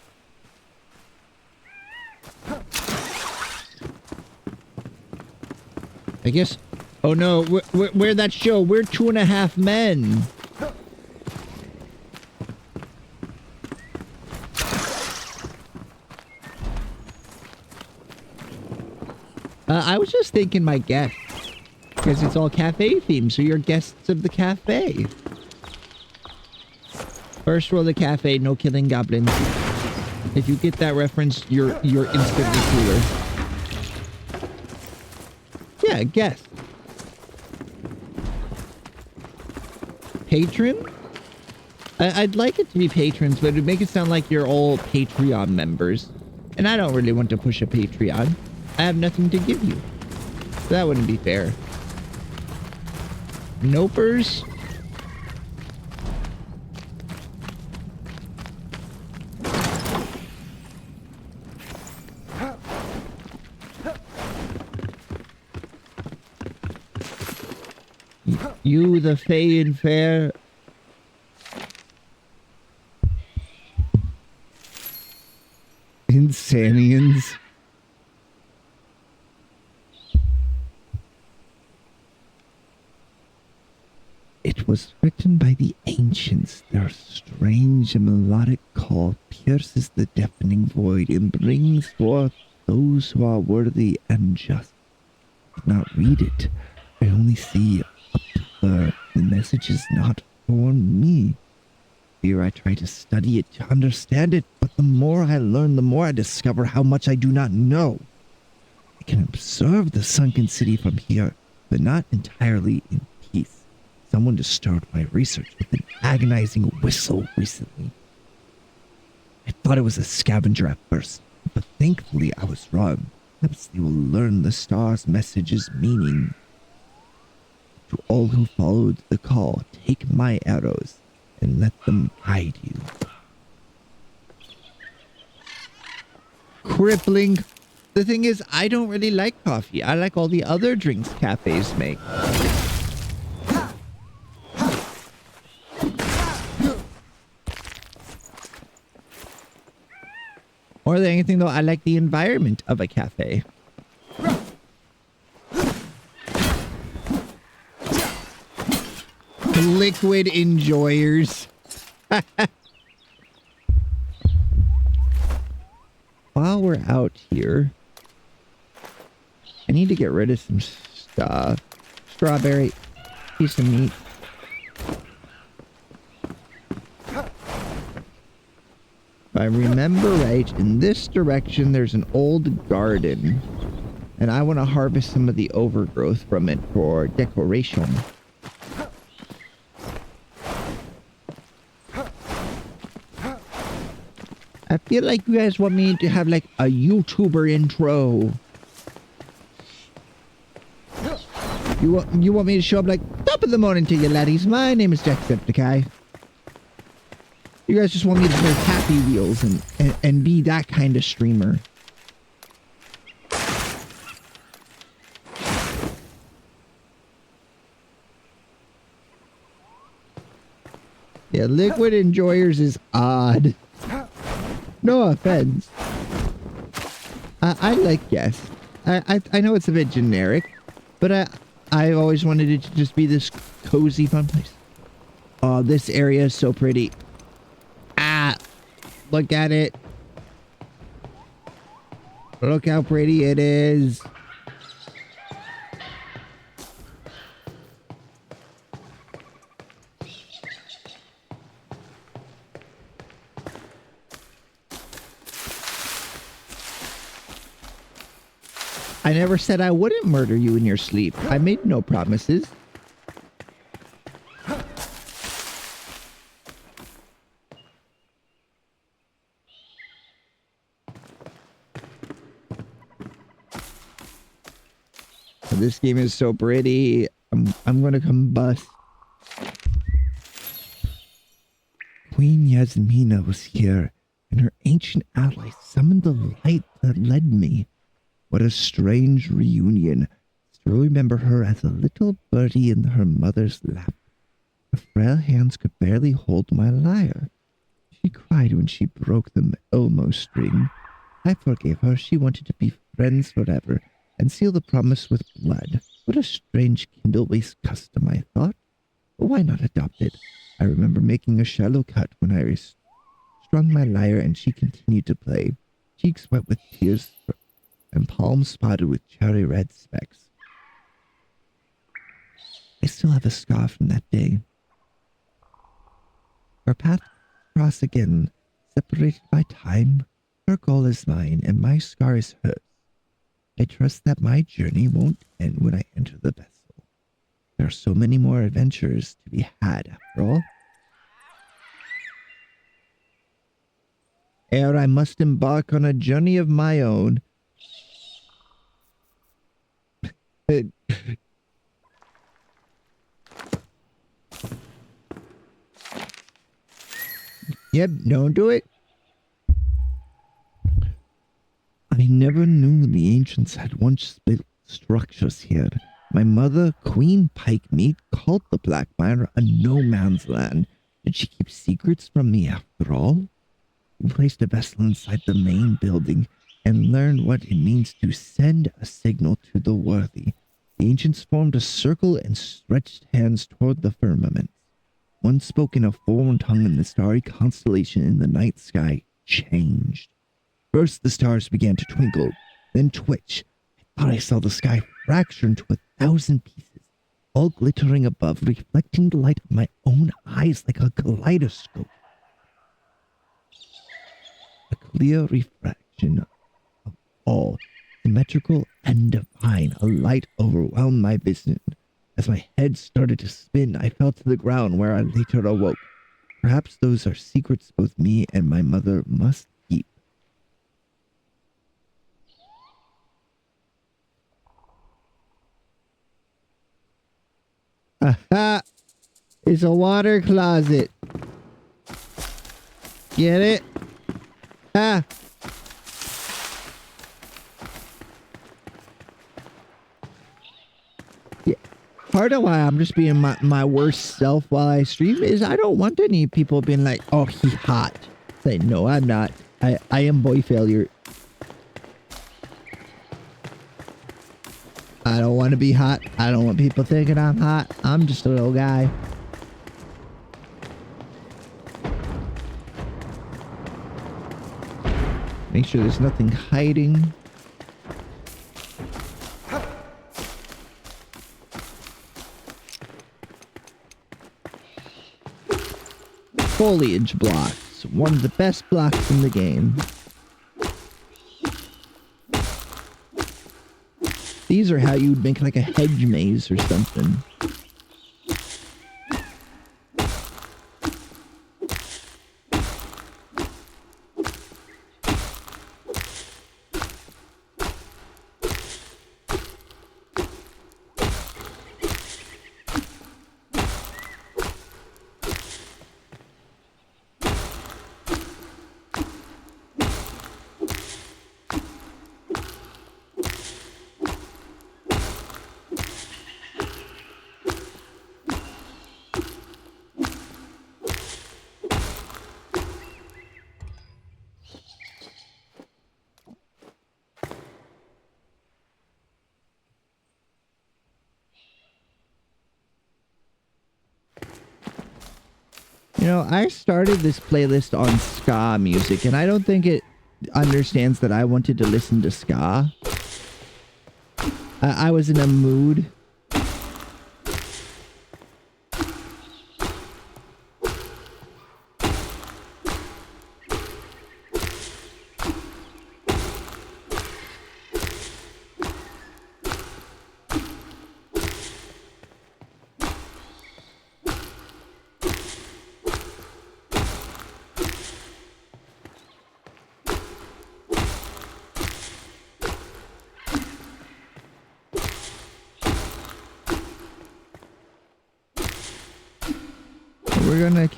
I guess... Oh no, where'd that show? We're 2.5 men. I was just thinking my guests. Because it's all cafe themed, so you're guests of the cafe. First rule of the cafe, no killing goblins. If you get that reference, you're instantly cooler. Yeah, guess. Patron? I'd like it to be patrons, but it'd make it sound like you're all Patreon members. And I don't really want to push a Patreon. I have nothing to give you. So that wouldn't be fair. Nopers? You, the Fey and Fair. Insanians. It was written by the ancients. Their strange and melodic call pierces the deafening void and brings forth those who are worthy and just. I did not read it. I only see up to the message is not for me. Here I try to study it, to understand it, but the more I learn, the more I discover how much I do not know. I can observe the sunken city from here, but not entirely in peace. Someone disturbed my research with an agonizing whistle recently. I thought it was a scavenger at first, but thankfully I was wrong. Perhaps they will learn the star's message's meaning. To all who followed the call, take my arrows and let them guide you. Crippling. The thing is, I don't really like coffee. I like all the other drinks cafes make. More than anything, though, I like the environment of a cafe. Liquid enjoyers. While we're out here, I need to get rid of some stuff. Strawberry, piece of meat. If I remember right, in this direction there's an old garden, and I want to harvest some of the overgrowth from it for decoration. I feel like you guys want me to have like a YouTuber intro. You want me to show up like top of the morning to you laddies. My name is Jacksepticeye. You guys just want me to make Happy Wheels and be that kind of streamer. Yeah, Liquid Enjoyers is odd. No offense. I like Guess. I know it's a bit generic, but I always wanted it to just be this cozy, fun place. Oh, this area is so pretty. Ah, look at it. Look how pretty it is. I never said I wouldn't murder you in your sleep. I made no promises. This game is so pretty. I'm gonna combust. Queen Yasmina was here, and her ancient ally summoned the light that led me. What a strange reunion. Still remember her as a little birdie in her mother's lap. Her frail hands could barely hold my lyre. She cried when she broke the Elmo string. I forgave her. She wanted to be friends forever and seal the promise with blood. What a strange Kindle-based custom, I thought. But why not adopt it? I remember making a shallow cut when I strung my lyre and she continued to play, cheeks wet with tears and palms spotted with cherry red specks. I still have a scar from that day. Our paths cross again, separated by time. Her goal is mine, and my scar is hers. I trust that my journey won't end when I enter the vessel. There are so many more adventures to be had, after all. Ere I must embark on a journey of my own. Yep, don't do it. I never knew the ancients had once built structures here. My mother, Queen Pike Meat, called the Black Mire a no-man's land. Did she keep secrets from me after all? We placed a vessel inside the main building and learned what it means to send a signal to the worthy. The ancients formed a circle and stretched hands toward the firmament. One spoke in a foreign tongue, and the starry constellation in the night sky changed. First the stars began to twinkle, then twitch. I thought I saw the sky fracture into 1,000 pieces, all glittering above, reflecting the light of my own eyes like a kaleidoscope. A clear refraction of all, symmetrical and divine. A light overwhelmed my vision. As my head started to spin, I fell to the ground where I later awoke. Perhaps those are secrets both me and my mother must keep. Aha! It's a water closet. Get it? Ah! Yeah. Part of why I'm just being my worst self while I stream is I don't want any people being like, oh, he hot. Say, no, I'm not. I am boy failure. I don't want to be hot. I don't want people thinking I'm hot. I'm just a little guy. Make sure there's nothing hiding. Foliage blocks. One of the best blocks in the game. These are how you'd make like a hedge maze or something. You know, I started this playlist on ska music, and I don't think it understands that I wanted to listen to ska. I was in a mood. We're gonna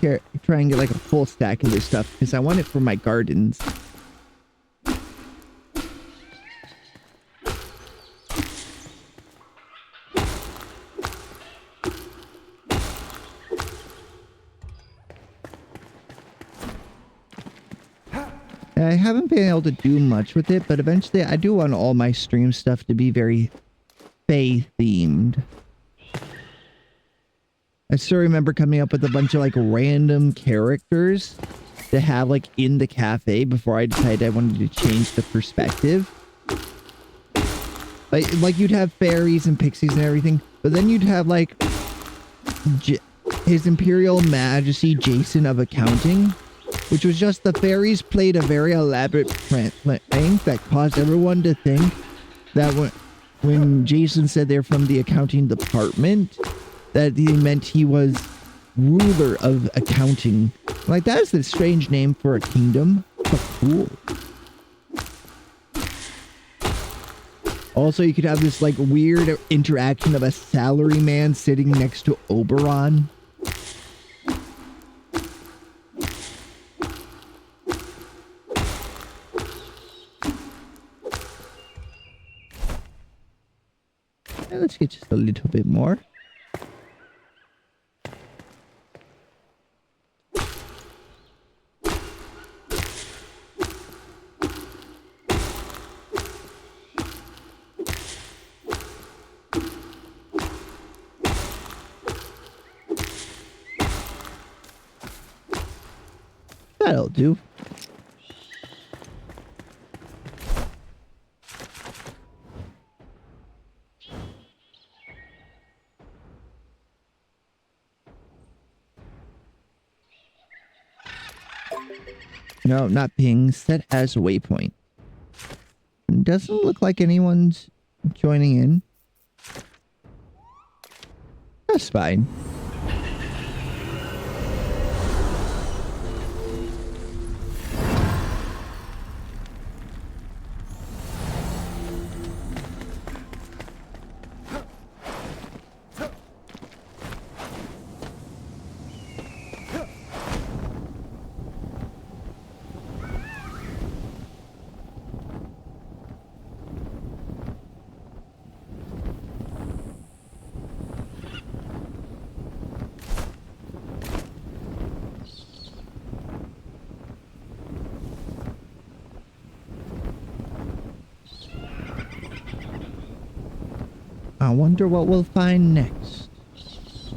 try and get like a full stack of this stuff because I want it for my gardens. I haven't been able to do much with it, but eventually I do want all my stream stuff to be very Fae themed. I still remember coming up with a bunch of like random characters to have like in the cafe before I decided I wanted to change the perspective. Like you'd have fairies and pixies and everything, but then you'd have like His Imperial Majesty Jason of Accounting, which was just the fairies played a very elaborate prank that caused everyone to think that when Jason said they're from the accounting department, that he meant he was ruler of accounting. Like, that is a strange name for a kingdom, but cool. Also, you could have this, like, weird interaction of a salaryman sitting next to Oberon. And let's get just a little bit more. That'll do. No, not ping. Set as waypoint. Doesn't look like anyone's joining in. That's fine. I wonder what we'll find next.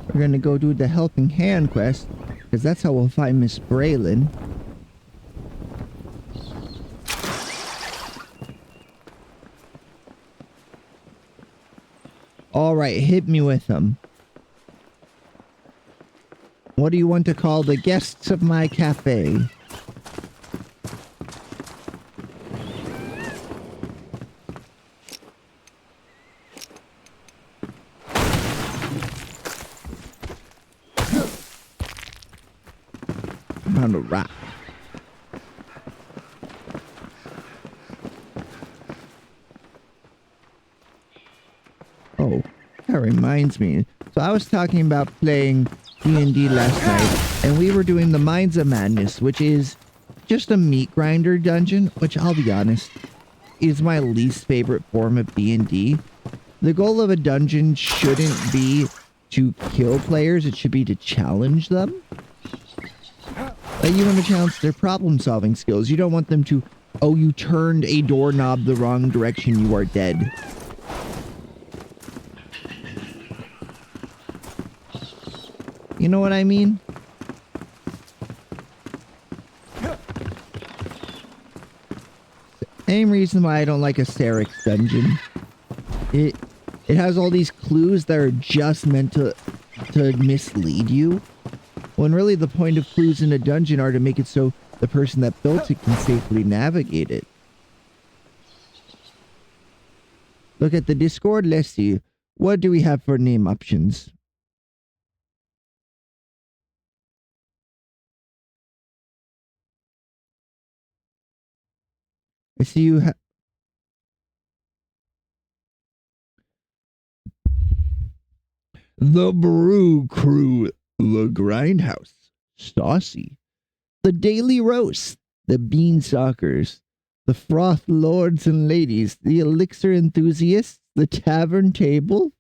We're gonna go do the Helping Hand quest, because that's how we'll find Miss Braylon. Alright, hit me with them. What do you want to call the guests of my cafe? On a rock. Oh, that reminds me. So I was talking about playing D&D last night, and we were doing the Mines of Madness, which is just a meat grinder dungeon, which I'll be honest, is my least favorite form of D&D. The goal of a dungeon shouldn't be to kill players, it should be to challenge them. Like, you want to challenge their problem-solving skills. You don't want them to, oh, you turned a doorknob the wrong direction, you are dead. You know what I mean? Same reason why I don't like a Serix dungeon. It has all these clues that are just meant to mislead you. When really the point of clues in a dungeon are to make it so the person that built it can safely navigate it. Look at the Discord, let's see. What do we have for name options? I see you have... The Brew Crew, the Grindhouse. saucy. The daily roast, the bean suckers, the froth lords and ladies, the elixir enthusiasts, the tavern table,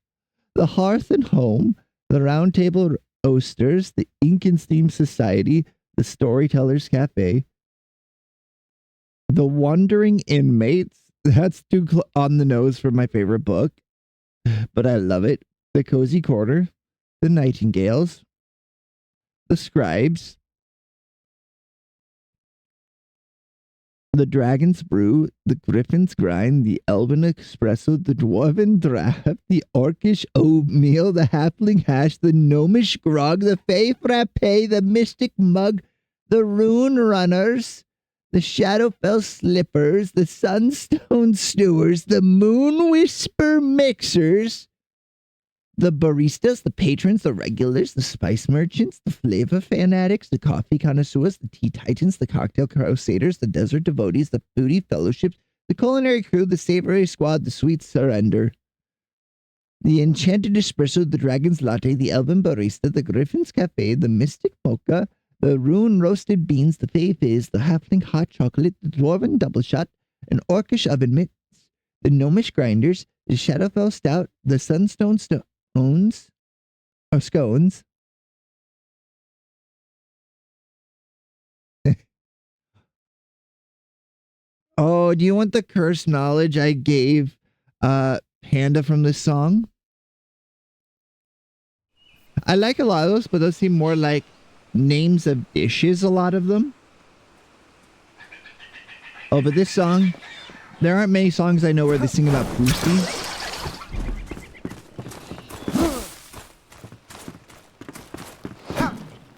the hearth and home, the round table oasters, the ink and steam society, the storytellers cafe, the wandering inmates. That's too on the nose for my favorite book, but I love it. The cozy corner, the nightingales, the scribes, the dragon's brew, the griffin's grind, the elven espresso, the dwarven draft, the orcish oatmeal, the halfling hash, the gnomish grog, the fey frappe, the mystic mug, the rune runners, the Shadowfell slippers, the sunstone stewers, the moon whisper mixers, the baristas, the patrons, the regulars, the spice merchants, the flavor fanatics, the coffee connoisseurs, the tea titans, the cocktail crusaders, the desert devotees, the foodie fellowships, the culinary crew, the savory squad, the sweet surrender, the enchanted espresso, the dragon's latte, the elven barista, the griffin's cafe, the mystic mocha, the rune roasted beans, the fey fizz, the halfling hot chocolate, the dwarven double shot, an orcish oven mitts, the gnomish grinders, the Shadowfell stout, the sunstone scones. Oh, do you want the cursed knowledge I gave Panda from this song? I like a lot of those, but those seem more like names of dishes, a lot of them. Oh, but this song, there aren't many songs I know where they sing about Boosty.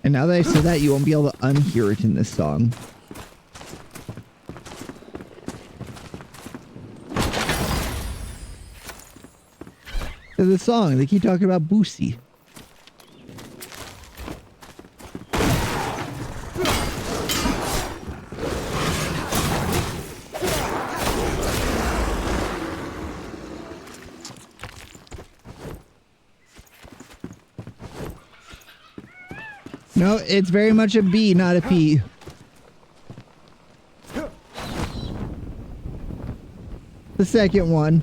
And now that I said that, you won't be able to unhear it in this song. So the song, they keep talking about Boosie. No, it's very much a B, not a P. The second one.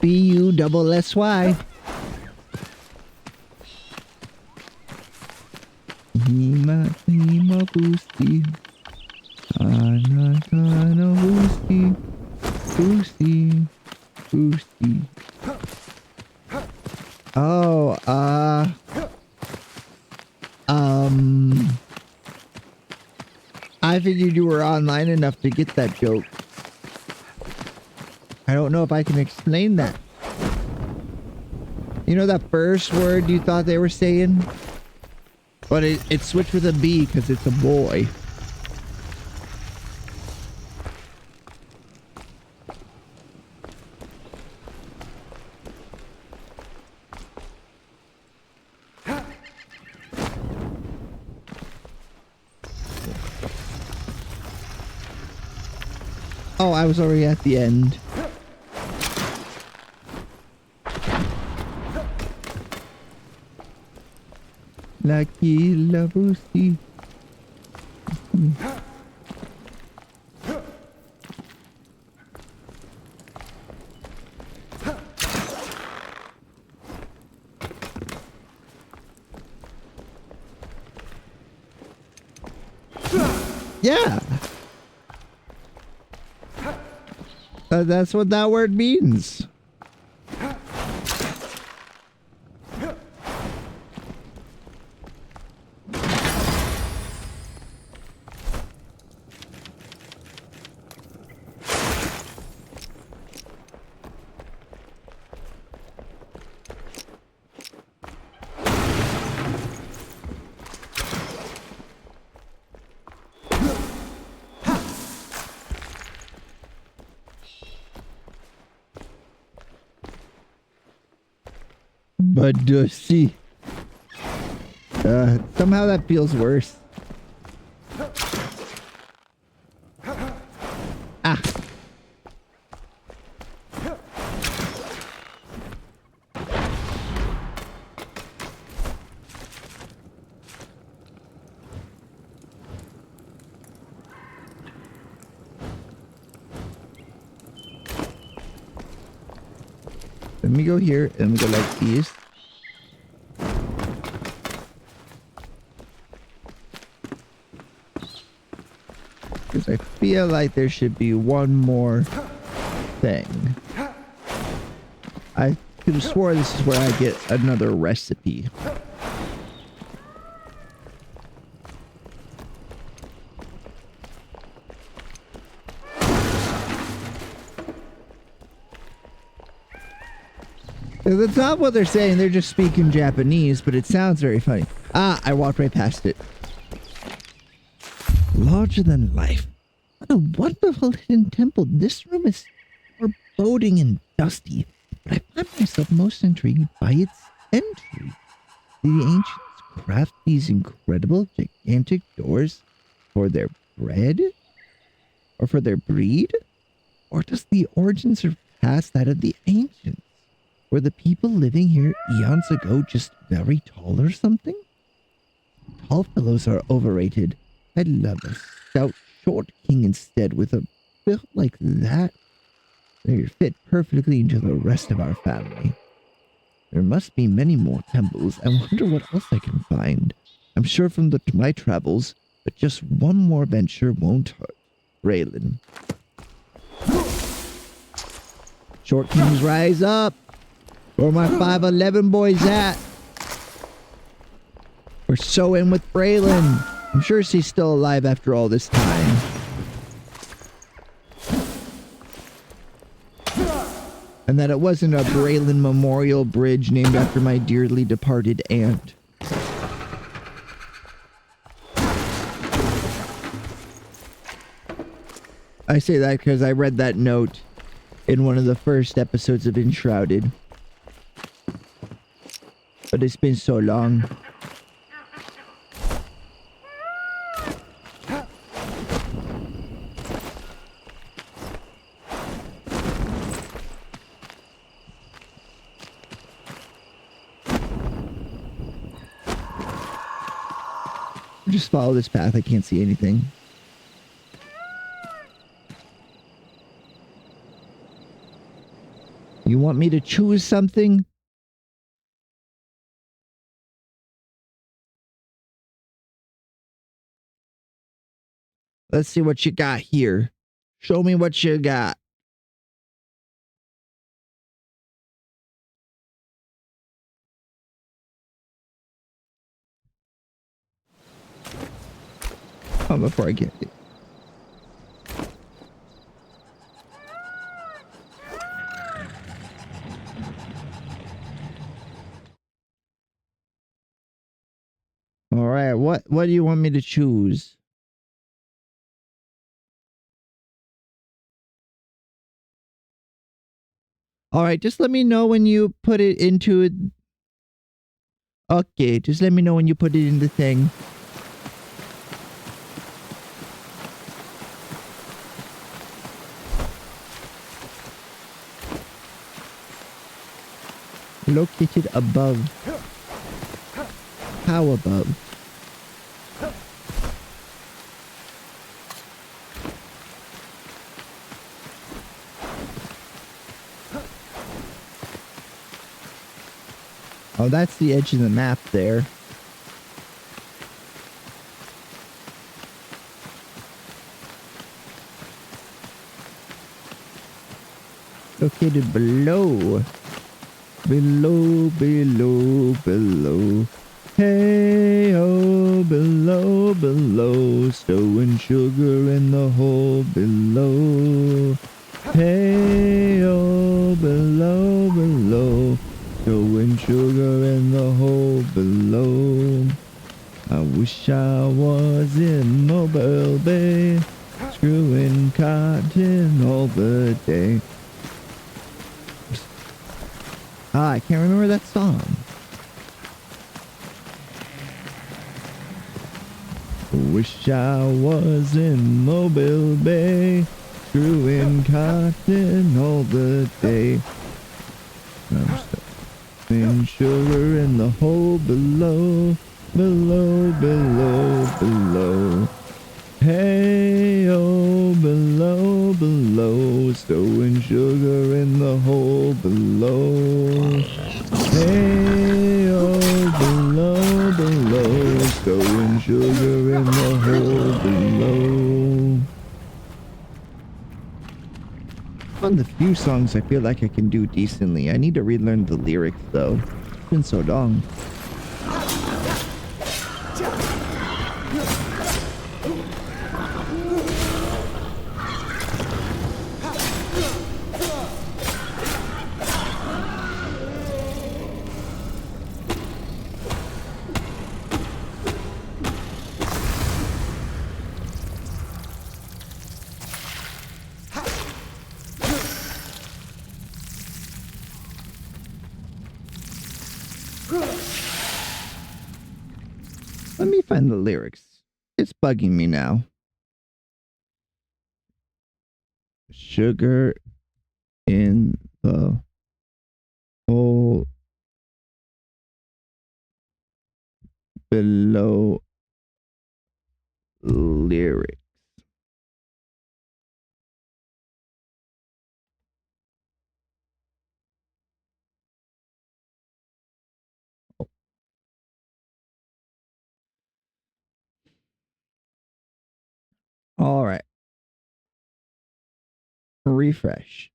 B-U-double-S-Y. Hima Boosty. Anatana Boosty. Oh, I figured you were online enough to get that joke. I don't know if I can explain that. You know that first word you thought they were saying? But it switched with a B because it's a boy. Oh, I was already at the end. Lucky Labusi. Yeah. That's what that word means. But see, somehow that feels worse. Ah, Let me go here and go like these. Because I feel like there should be one more thing. I could have swore this is where I get another recipe. That's not what they're saying. They're just speaking Japanese, but it sounds very funny. Ah, I walked right past it. Larger than life. What a wonderful hidden temple. This room is foreboding and dusty, but I find myself most intrigued by its entry. Did the ancients craft these incredible, gigantic doors for their bread? Or for their breed? Or does the origin surpass that of the ancients? Were the people living here eons ago just very tall or something? Tall fellows are overrated. I'd love a stout, short king instead with a build like that. They fit perfectly into the rest of our family. There must be many more temples. I wonder what else I can find. I'm sure from my travels, but just one more venture won't hurt. Raylan. Short kings rise up! Where my 5'11 boys at? We're so in with Braylon. I'm sure she's still alive after all this time. And that it wasn't a Braylon Memorial Bridge named after my dearly departed aunt. I say that because I read that note in one of the first episodes of Enshrouded. But it's been so long. Just follow this path. I can't see anything. You want me to choose something? Let's see what you got here. Show me what you got. Oh, before I get it. All right, what do you want me to choose? All right, just let me know when you put it into it. Okay, just let me know when you put it in the thing. Located above. How above? Oh, that's the edge of the map there. Located below. Below, below, below. Hey, oh, below, below. Stowing sugar in the hole below. Hey, oh, below, below. Stowing sugar in the hole below. I wish I was in Mobile Bay, screwing cotton all the day. Ah, I can't remember that song. Wish I was in Mobile Bay, screwing cotton all the day. I'm stuffing sugar in the hole below, below, below, below. Hey, oh, below, below, stowing sugar in the hole below. Hey, oh, below, below, stowing sugar in the hole below. One of the few songs I feel like I can do decently. I need to relearn the lyrics though. It's been so long. Let me find the lyrics. It's bugging me now. Sugar in the hole below lyrics. All right. Refresh.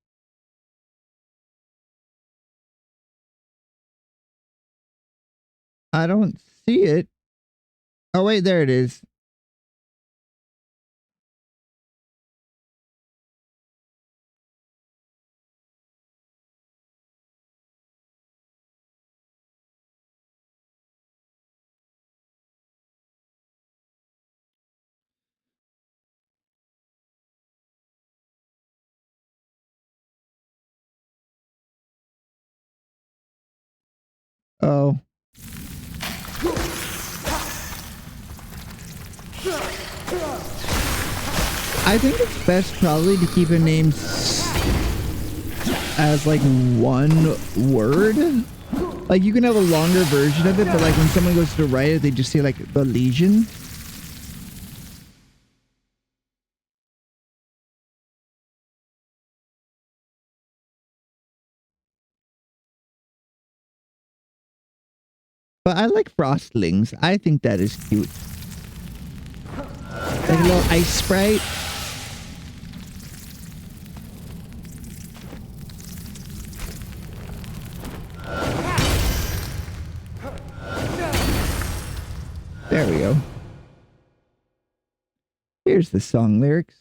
I don't see it. Oh, wait, there it is. Oh. I think it's best probably to keep a name as like one word. Like you can have a longer version of it, but like when someone goes to write it, they just say like the Legion. But I like frostlings. I think that is cute. Like a little ice sprite. There we go. Here's the song lyrics.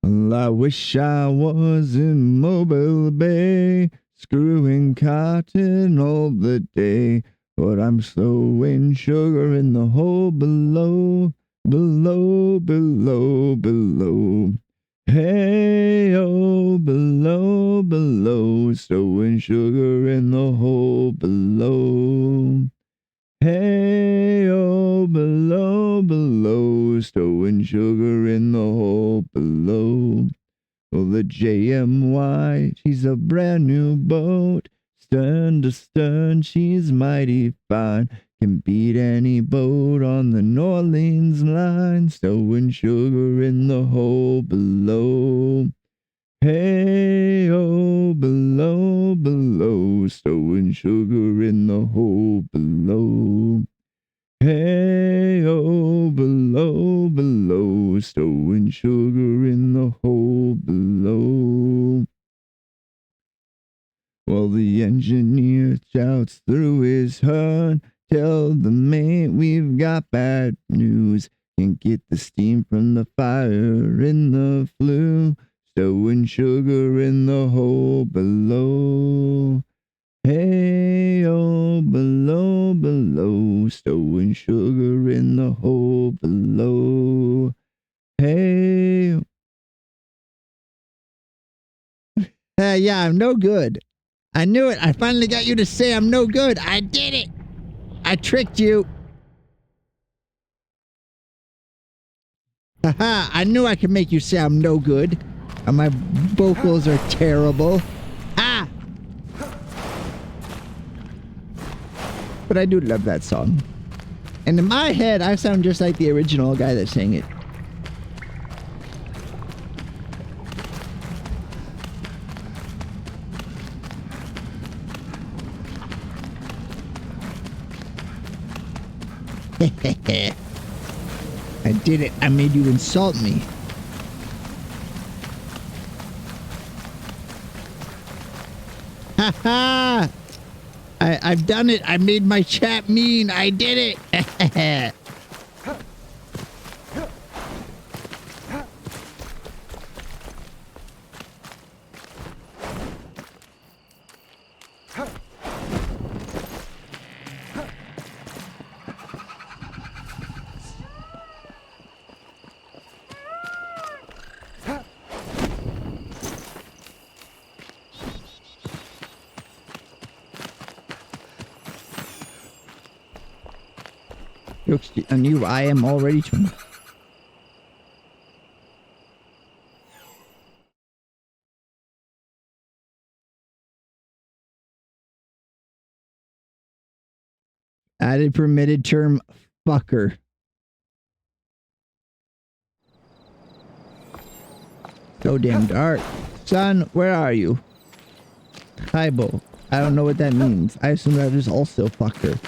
Well, I wish I was in Mobile Bay, screwing cotton all the day, but I'm stowing sugar in the hole below, below, below, below. Hey, oh, below, below, stowing sugar in the hole below. Hey, oh, below, below, stowing sugar in the hole below. Well, the JMY, she's a brand new boat. Stern to stern, she's mighty fine. Can beat any boat on the New Orleans line. Stowing sugar in the hole below. Hey, oh, below, below, stowing sugar in the hole below. Hey, oh, below, below, stowing sugar in the hole below. Well, the engineer shouts through his horn, tell the mate we've got bad news. Can't get the steam from the fire in the flue. Stowing sugar in the hole below. Hey, oh, below, below, stowing sugar in the hole below. Hey. Yeah, I'm no good. I knew it. I finally got you to say I'm no good. I did it. I tricked you. Haha, I knew I could make you say I'm no good. And my vocals are terrible. Ah! But I do love that song. And in my head, I sound just like the original guy that sang it. I did it. I made you insult me. Ha ha! I've done it. I made my chat mean. I did it. I knew I am already trying. Added permitted term fucker. So damn dark. Son, where are you? Kaibo. I don't know what that means. I assume that is also fucker.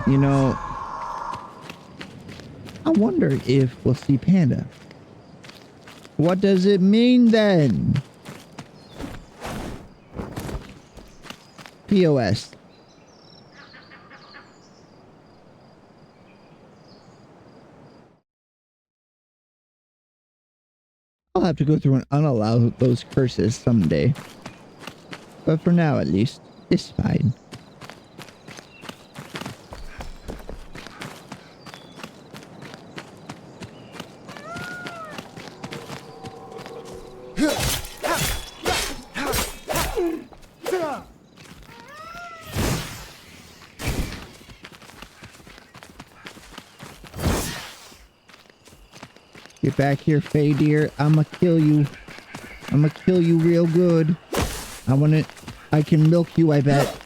You know, I wonder if we'll see Panda. What does it mean then? POS. I'll have to go through and unallow those curses someday. But for now, at least, it's fine. Get back here, Faye dear. I'ma kill you. I'ma kill you real good. I can milk you, I bet.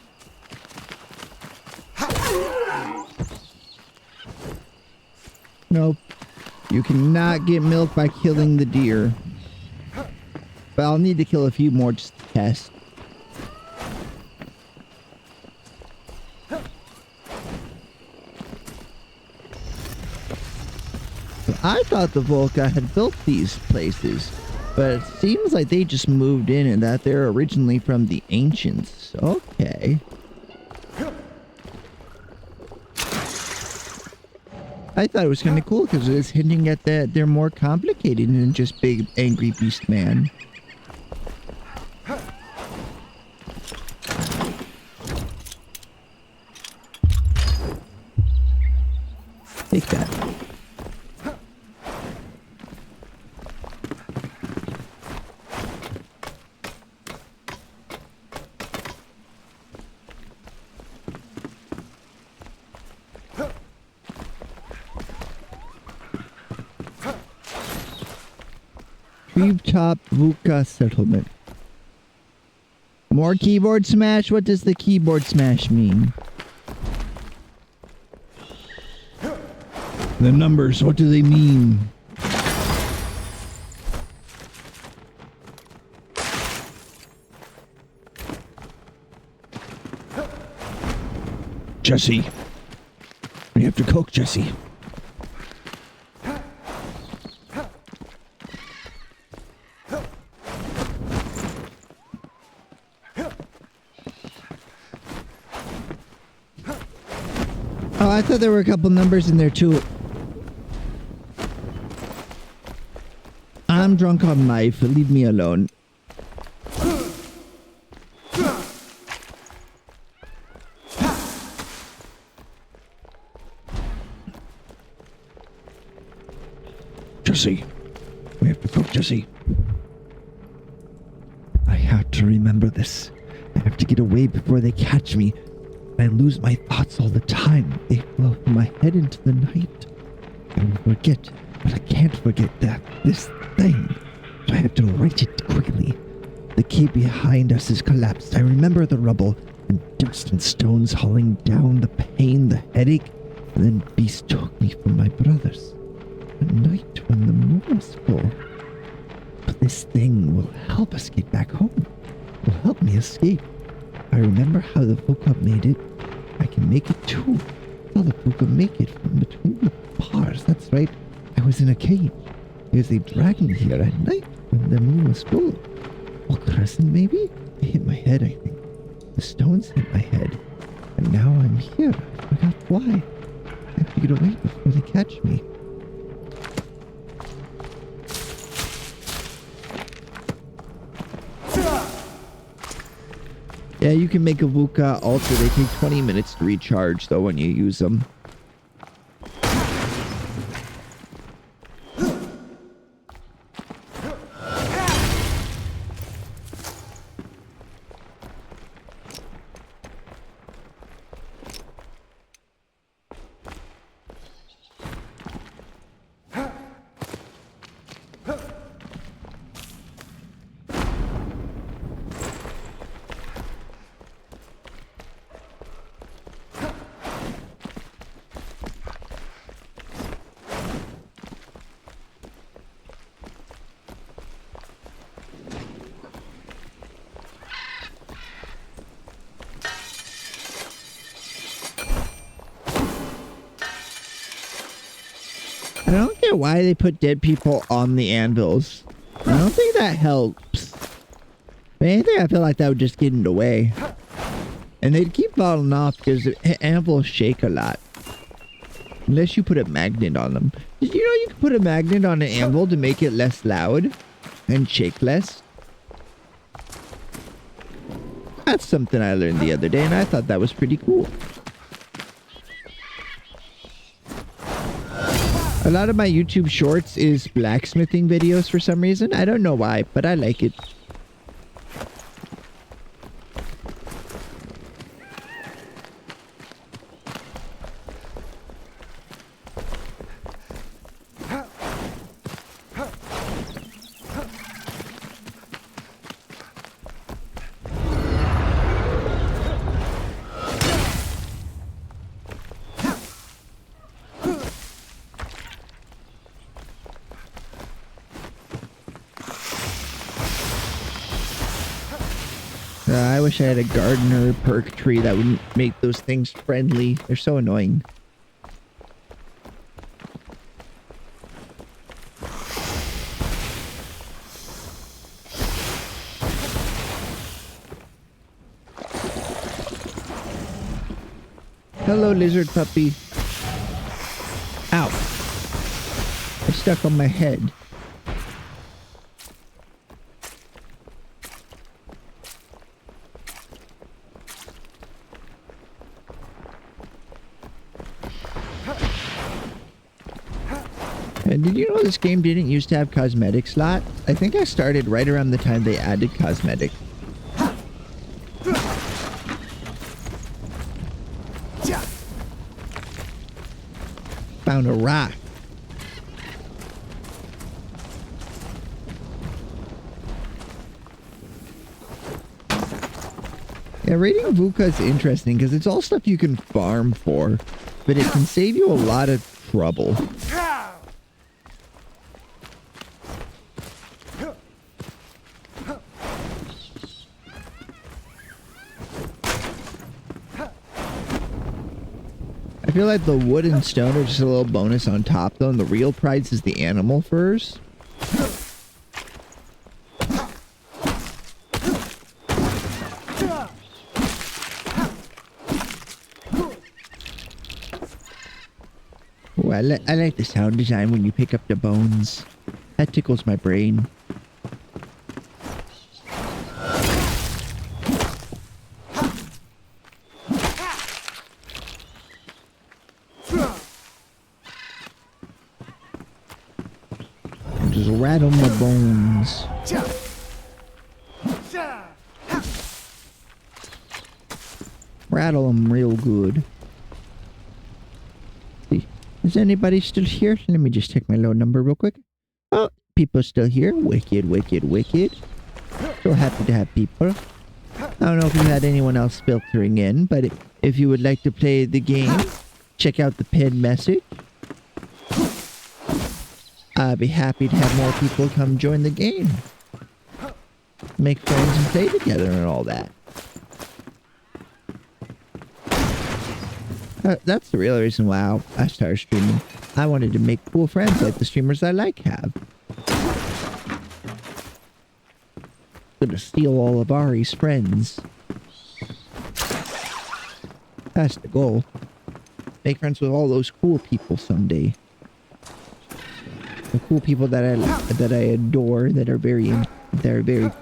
Nope. You cannot get milk by killing the deer. But I'll need to kill a few more just to test. I thought the Volca had built these places, but it seems like they just moved in and that they're originally from the ancients. Okay. I thought it was kind of cool because it was hinting at that they're more complicated than just big angry beast man. Take that. Treetop Vuka settlement. More keyboard smash? What does the keyboard smash mean? The numbers, what do they mean? Jesse. We have to cook, Jesse. Oh, I thought there were a couple numbers in there too. I'm drunk on life. Leave me alone. Jesse. We have to cook, Jesse. I have to remember this. I have to get away before they catch me. I lose my thoughts all the time. They flow from my head into the night. I will forget, but I can't forget this thing. So I have to write it quickly. The key behind us is collapsed. I remember the rubble and dust and stones hauling down, the pain, the headache, and then Beast took me from my brothers. At night when the moon was full. But this thing will help us get back home. Will help me escape. I remember how the Vuka made it. I can make it too. How the Vuka make it from between the bars. That's right. I was in a cage. There's a dragon here at night when the moon was full. A crescent maybe? I hit my head, I think. The stones hit my head. And now I'm here. I forgot why. I have to get away before they catch me. Yeah, you can make a Vuka Ultra. They take 20 minutes to recharge, though, when you use them. I don't get why they put dead people on the anvils. I don't think that helps. If anything, I feel like that would just get in the way. And they'd keep falling off because the anvils shake a lot. Unless you put a magnet on them. Did you know you can put a magnet on an anvil to make it less loud and shake less? That's something I learned the other day and I thought that was pretty cool. A lot of my YouTube shorts is blacksmithing videos for some reason. I don't know why, but I like it. I wish I had a gardener perk tree that would make those things friendly. They're so annoying. Hello, lizard puppy. Ow. It's stuck on my head. And did you know this game didn't used to have cosmetic slot? I think I started right around the time they added cosmetic. Found a rock. Yeah, raiding Vuka is interesting because it's all stuff you can farm for, but it can save you a lot of trouble. I feel like the wood and stone are just a little bonus on top though, and the real prize is the animal furs. Ooh, I like the sound design when you pick up the bones. That tickles my brain. Just rattle my bones. Rattle them real good. See, Is anybody still here? Let me just check my low number real quick. Oh, people still here. Wicked, wicked, wicked. So happy to have people. I don't know if you had anyone else filtering in, but if you would like to play the game, check out the pinned message. I'd be happy to have more people come join the game. Make friends and play together and all that. That's the real reason why I started streaming. I wanted to make cool friends like the streamers I like have. Gonna steal all of Ari's friends. That's the goal. Make friends with all those cool people someday. The cool people that I adore, that are very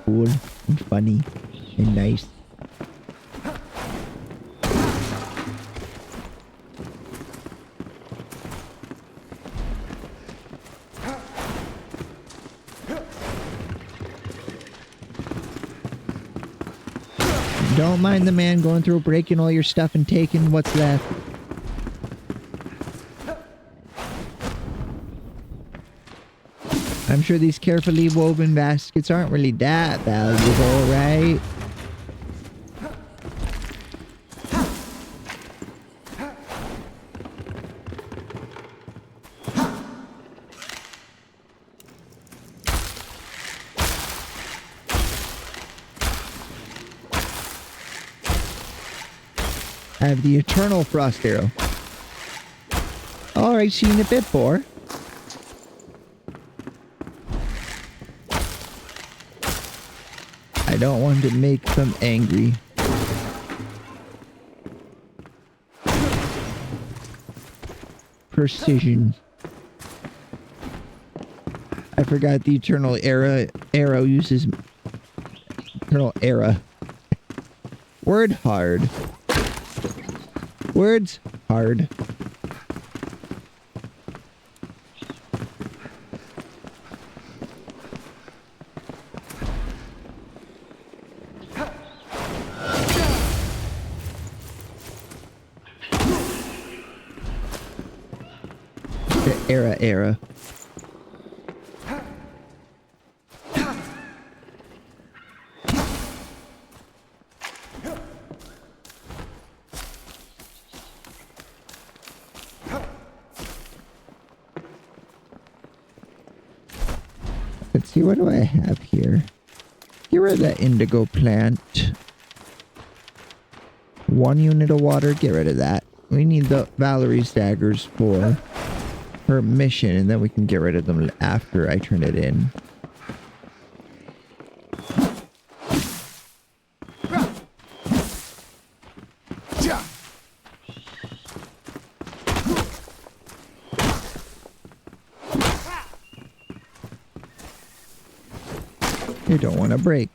cool and funny and nice. Don't mind the man going through, breaking all your stuff and taking what's left. I'm sure these carefully woven baskets aren't really that valuable, right? I have the Eternal Frost Arrow. Alright, seen it before. I don't want to make them angry. Precision. I forgot the Eternal Arrow uses... Eternal Era. Word hard. Words hard. The era. Let's see, what do I have here? Get rid of that indigo plant. 1 unit of water, get rid of that. We need the Valerie's daggers for her mission, and then we can get rid of them after I turn it in. You don't want to break.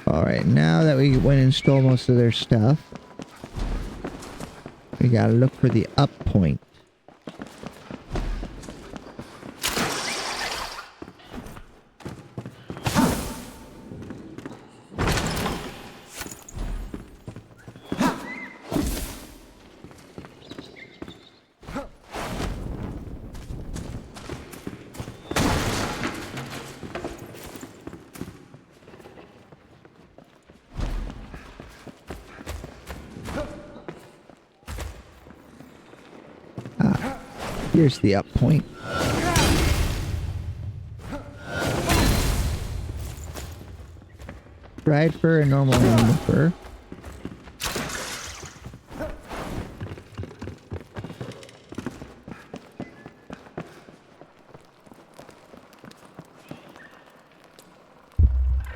Alright, now that we went and stole most of their stuff, we gotta look for the up point. Here's the up point. Dried fur and normal animal fur.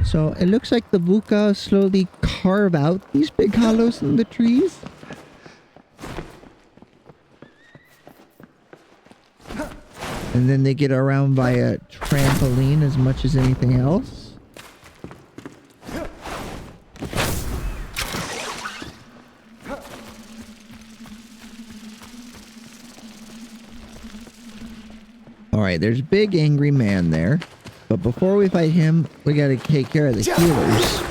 So it looks like the Vuka slowly carve out these big hollows in the trees. And then they get around by a trampoline as much as anything else. Alright, there's a big angry man there. But before we fight him, we gotta take care of the healers.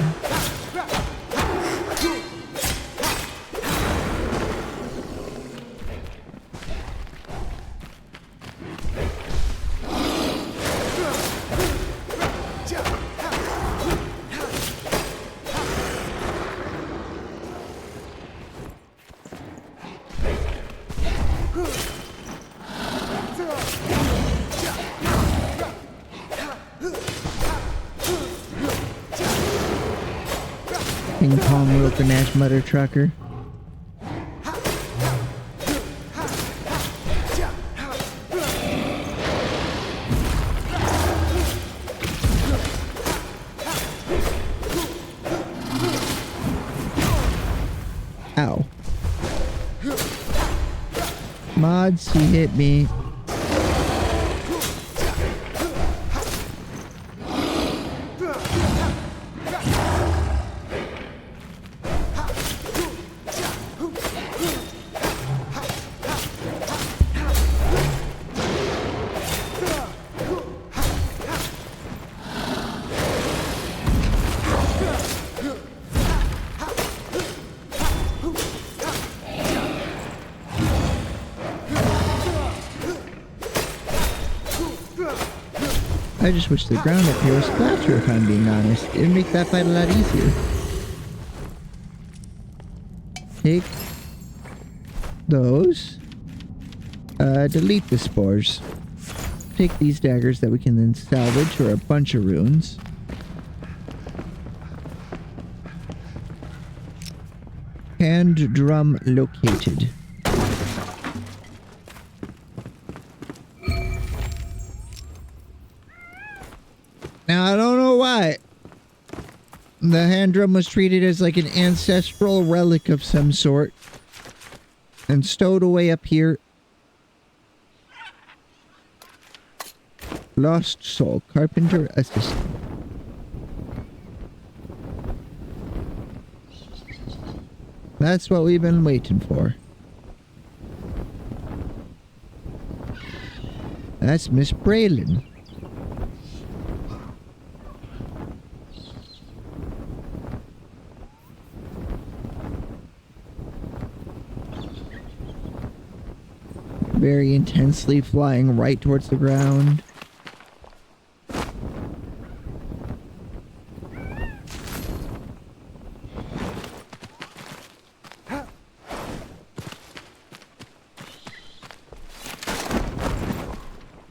Ping pong Wilton Ash Mother Trucker. Ow. Mods, he hit me. I just wish the ground up here was flatter, if I'm being honest. It'd make that fight a lot easier. Take those. Delete the spores. Take these daggers that we can then salvage for a bunch of runes. Hand drum located. Now, I don't know why the hand drum was treated as like an ancestral relic of some sort and stowed away up here. Lost soul, carpenter assistant. That's what we've been waiting for. That's Miss Braylon. Very intensely flying right towards the ground.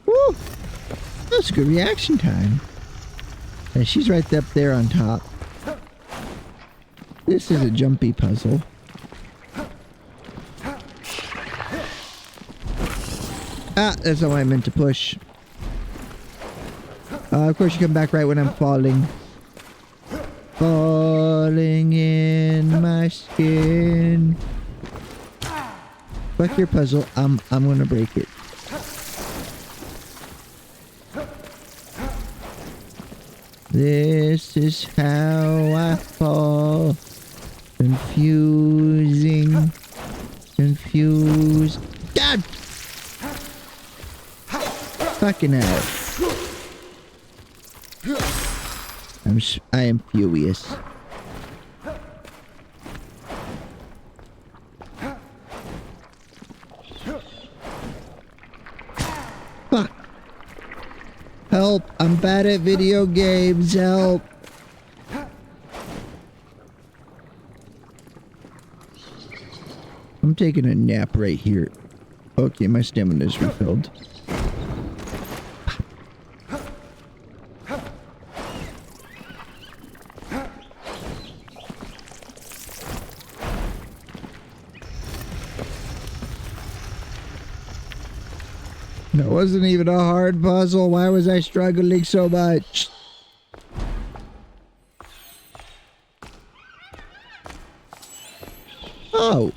Woo! That's a good reaction time. And she's right up there on top. This is a jumpy puzzle. Ah, that's not what I meant to push. Of course you come back right when I'm falling. Falling in my skin. Fuck your puzzle. I'm gonna break it. This is how I fall. Confusing. Confused. God! Fucking hell. I am furious. Fuck. Help. I'm bad at video games. Help. I'm taking a nap right here. Okay, my stamina's refilled. That wasn't even a hard puzzle. Why was I struggling so much? Oh.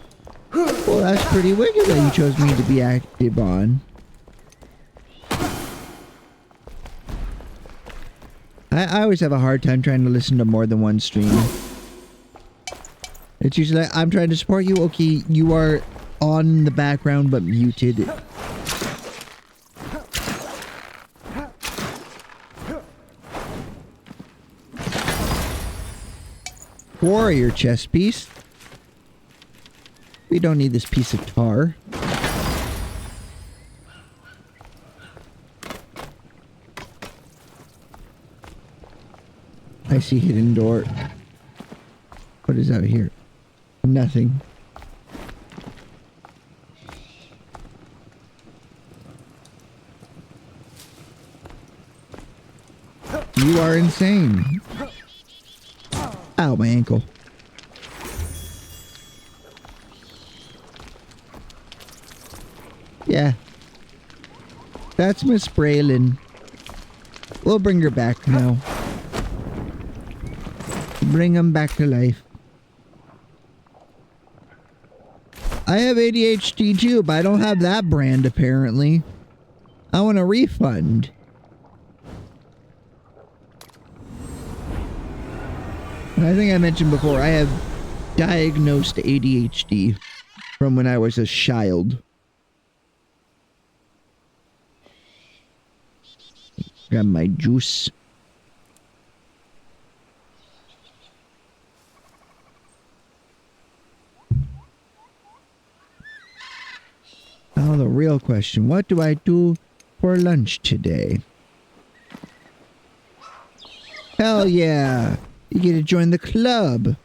Well, that's pretty wicked that you chose me to be active on. I always have a hard time trying to listen to more than one stream. It's usually like, I'm trying to support you. Okay, you are on the background but muted. warrior chest piece. We don't need this piece of tar. I see hidden door. What is out here? Nothing. You are insane. Ow, my ankle. Yeah. That's Miss Braylon. We'll bring her back now. Bring him back to life. I have ADHD too, but I don't have that brand apparently. I want a refund. I think I mentioned before, I have diagnosed ADHD from when I was a child. Grab my juice. Now the real question, what do I do for lunch today? Hell yeah! You get to join the club!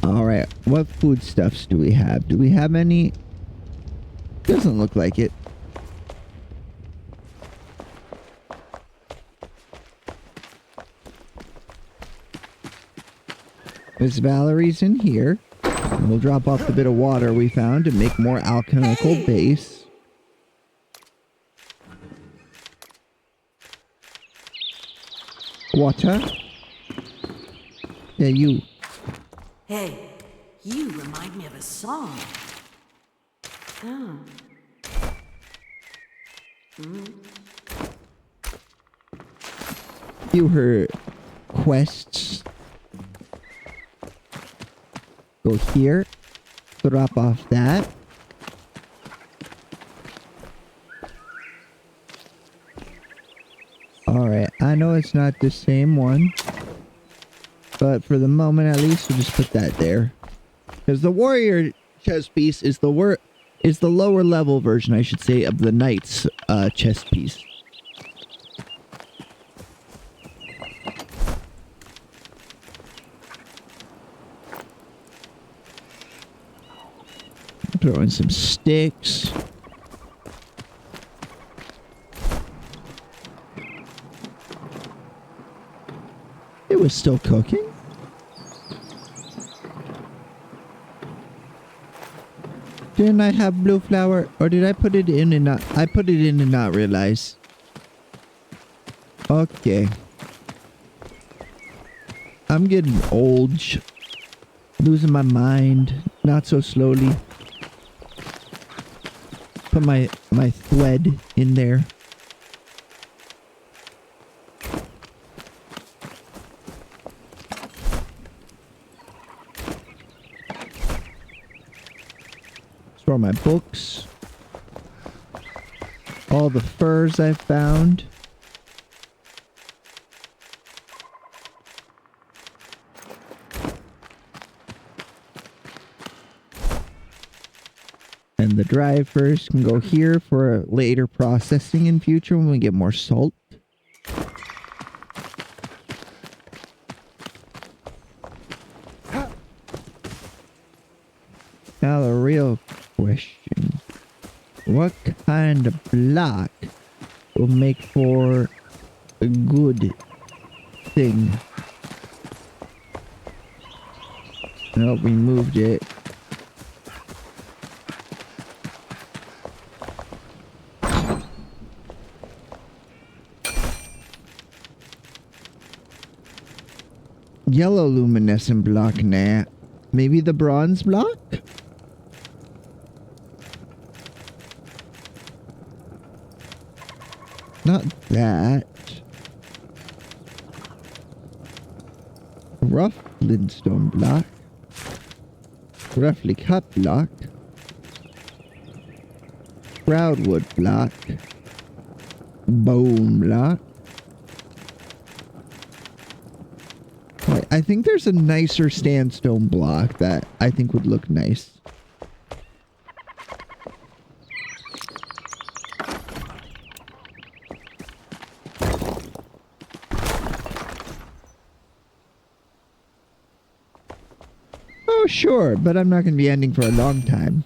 Alright, what foodstuffs do we have? Do we have any? Doesn't look like it. Miss Valerie's in here. And we'll drop off the bit of water we found to make more alchemical base. Water? Yeah, you. Hey, you remind me of a song. Oh. Do her quests. Go here. Drop off that. Alright, I know it's not the same one. But for the moment at least, we'll just put that there. Because the warrior chest piece is the lower level version, I should say, of the knight's chest piece. Throw in some sticks. It was still cooking. Didn't I have blue flour? Or did I put it in and not? I put it in and not realize. Okay. I'm getting old. Losing my mind. Not so slowly. Put my thread in there. Store my books. All the furs I found. And the dried furs can go here for later processing in future when we get more salt. Now the real question. What kind of block will make for a good thing? No, we moved it. Yellow luminescent block, nah. Maybe the bronze block? Not that. Rough flintstone block. Roughly cut block. Shroud wood block. Bone block. Wait, I think there's a nicer sandstone block that I think would look nice. Oh, sure, but I'm not going to be ending for a long time.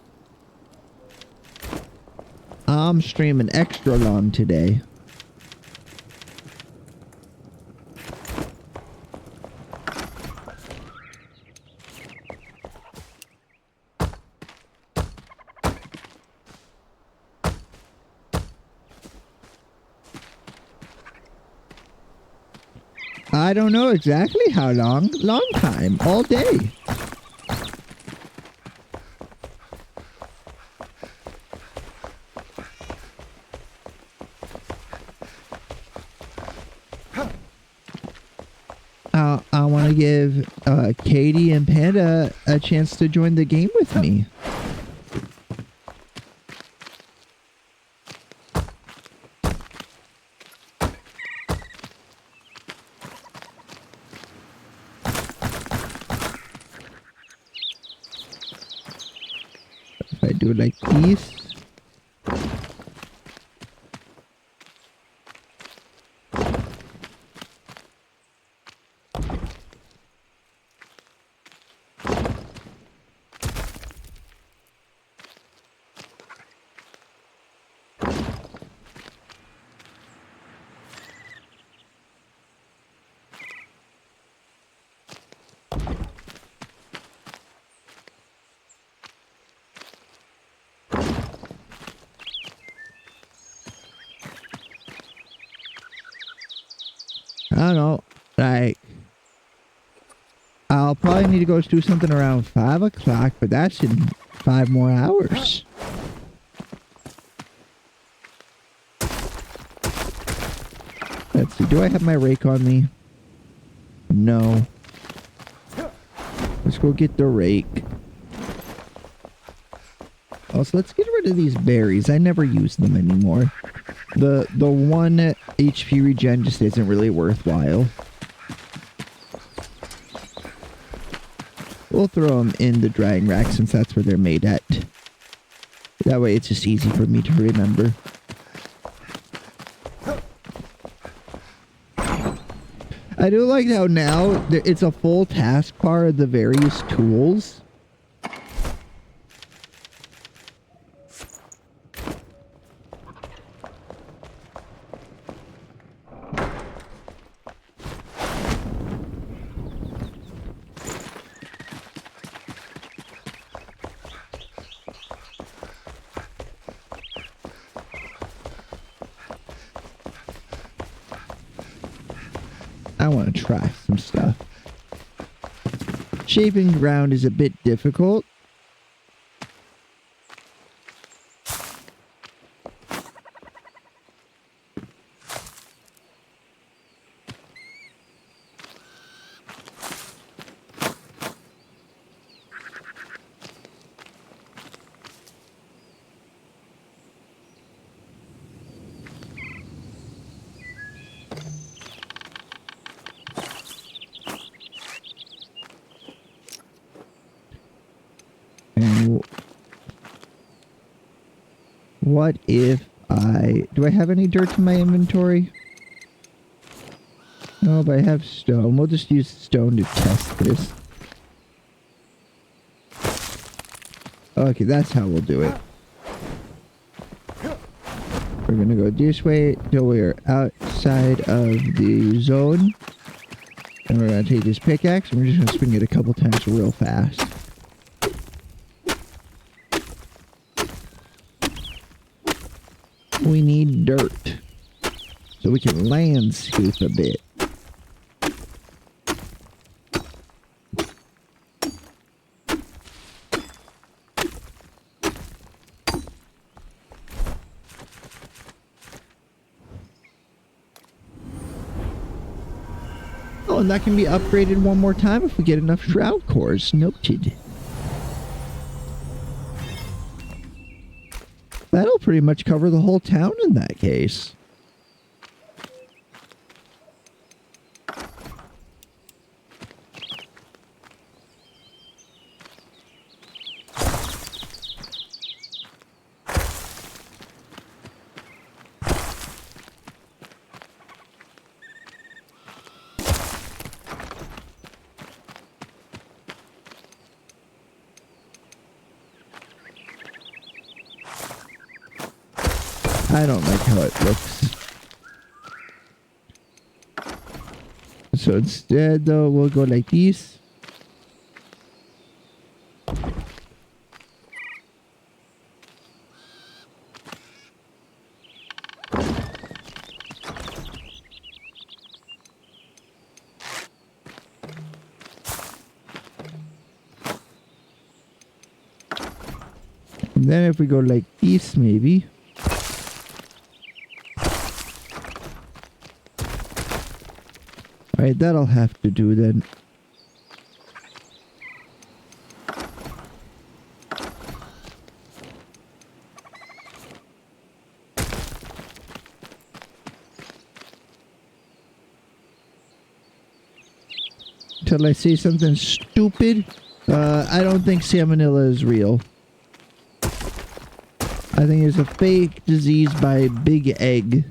I'm streaming extra long today. I don't know exactly how long. Long time. All day. I want to give Katie and Panda a chance to join the game with me. If I do it like this. I don't know, like, I'll probably need to go do something around 5 o'clock, but that's in 5 more hours. Let's see, do I have my rake on me? No. Let's go get the rake. Also, let's get rid of these berries. I never use them anymore. The 1 HP regen just isn't really worthwhile. We'll throw them in the drying rack since that's where they're made at. That way it's just easy for me to remember. I do like how now it's a full taskbar of the various tools. I want to try some stuff. Shaping ground is a bit difficult. What if do I have any dirt in my inventory? No, but I have stone. We'll just use stone to test this. Okay, that's how we'll do it. We're gonna go this way till we're outside of the zone. And we're gonna take this pickaxe and we're just gonna swing it a couple times real fast. We need dirt so we can landscape a bit. Oh, and that can be upgraded one more time if we get enough Shroud cores. Noted. That'll pretty much cover the whole town in that case. I don't like how it looks. So instead, though, we'll go like this. And then if we go like this, maybe. Alright, that'll have to do then. Till I say something stupid, I don't think salmonella is real. I think it's a fake disease by Big Egg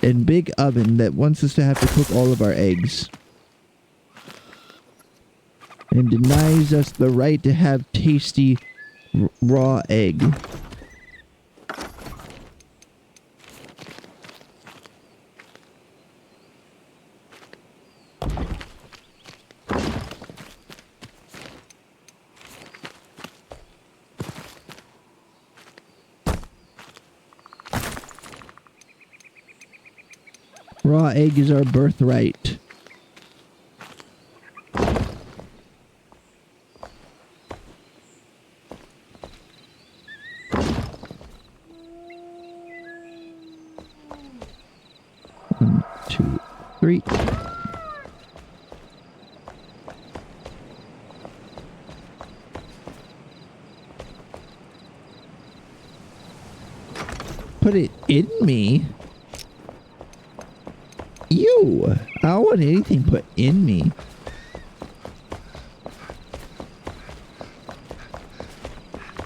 and Big Oven that wants us to have to cook all of our eggs. And denies us the right to have tasty raw egg. Raw egg is our birthright. One, two, three. Put it in me? Ew! I don't want anything put in me.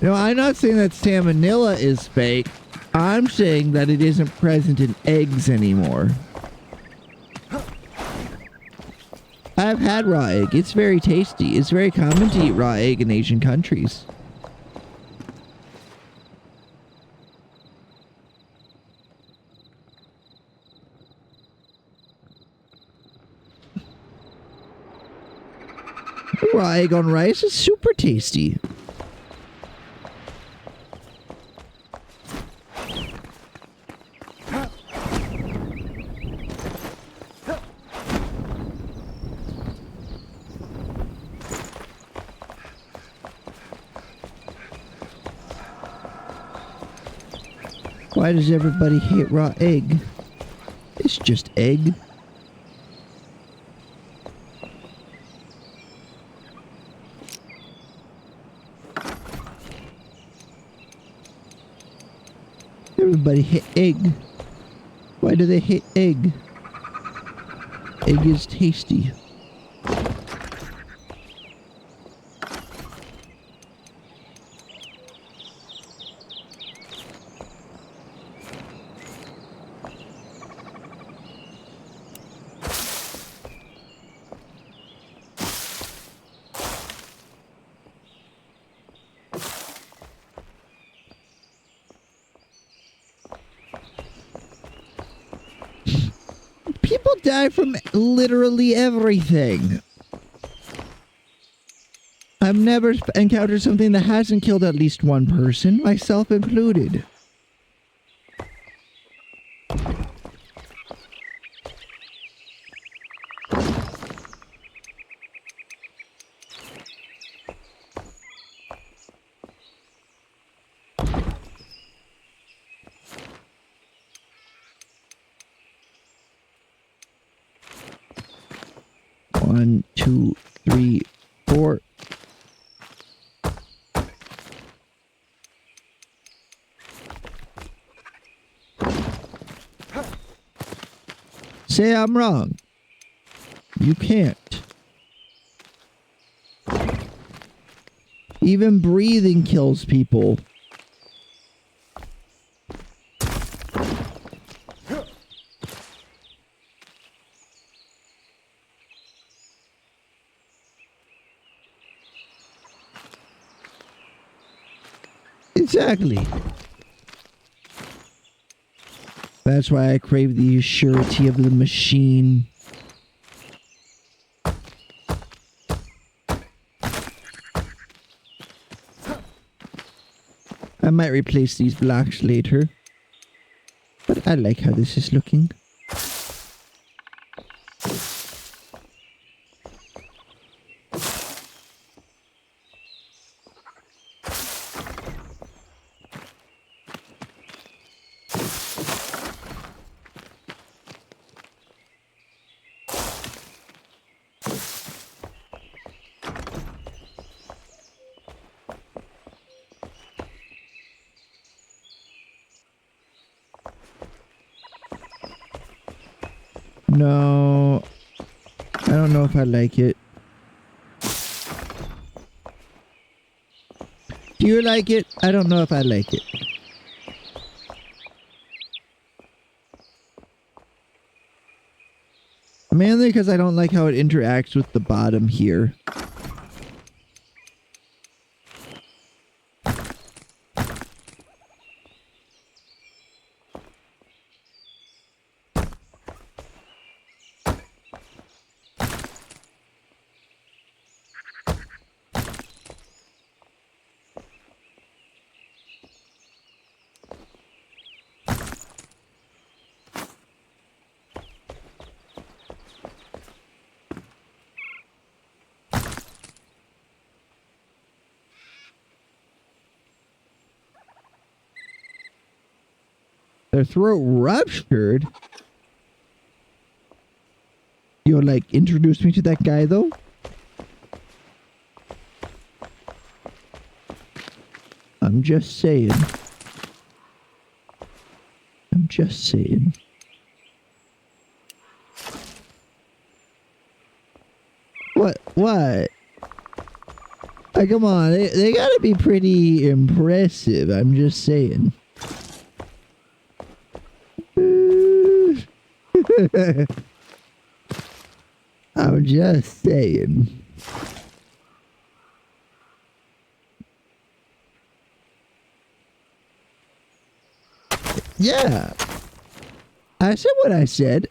No, I'm not saying that salmonella is fake. I'm saying that it isn't present in eggs anymore. I've had raw egg. It's very tasty. It's very common to eat raw egg in Asian countries. Raw egg on rice is super tasty. Why does everybody hate raw egg? It's just egg. Everybody hate egg. Why do they hate egg? Egg is tasty. People die from literally everything. I've never encountered something that hasn't killed at least one person, myself included. 1, 2, 3, 4. Say I'm wrong. You can't. Even breathing kills people. Exactly. That's why I crave the surety of the machine. I might replace these blocks later. But I like how this is looking. No, I don't know if I like it. Do you like it? I don't know if I like it. Mainly because I don't like how it interacts with the bottom here. Their throat ruptured? You'll like introduce me to that guy though? I'm just saying. I'm just saying. What? What? Like, come on. They gotta be pretty impressive. I'm just saying. I'm just saying. Yeah. I said what I said.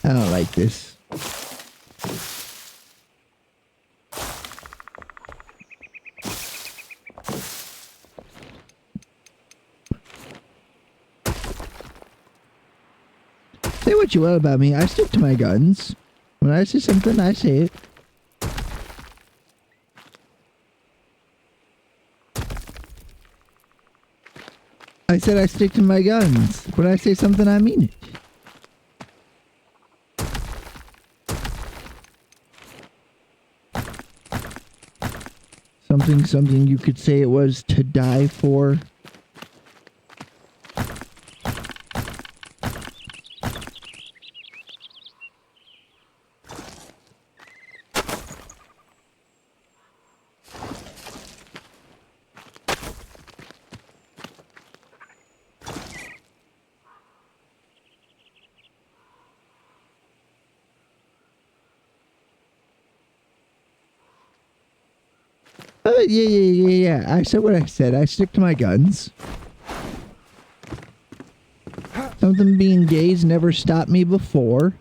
I don't like this. Say what you will about me. I stick to my guns. When I say something, I say it. I said I stick to my guns. When I say something, I mean it. Something you could say it was to die for. Yeah. I said what I said. I stick to my guns. Something being gay's never stopped me before.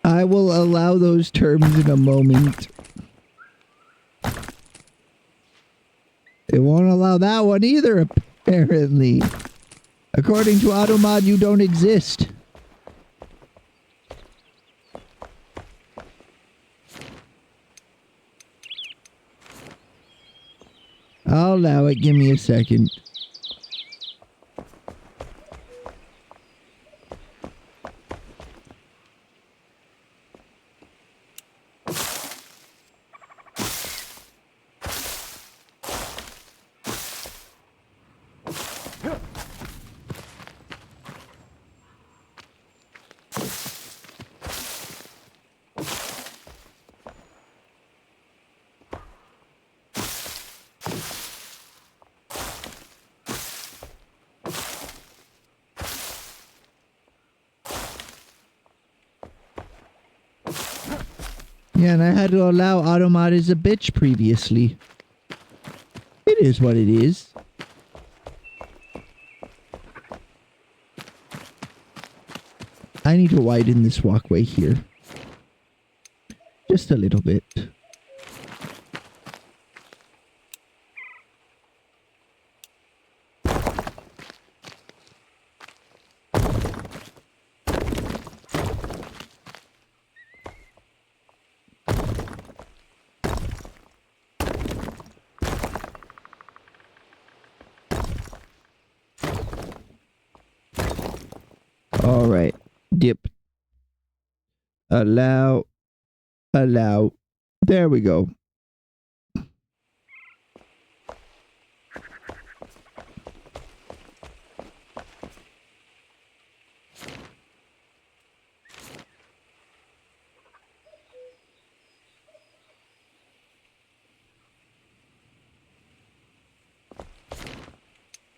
I will allow those terms in a moment. It won't allow that one either, apparently. According to Automod, you don't exist. I'll allow it. Give me a second. Yeah, and I had to allow Automod as a bitch previously. It is what it is. I need to widen this walkway here. Just a little bit. All right. Dip. Allow. Allow. There we go.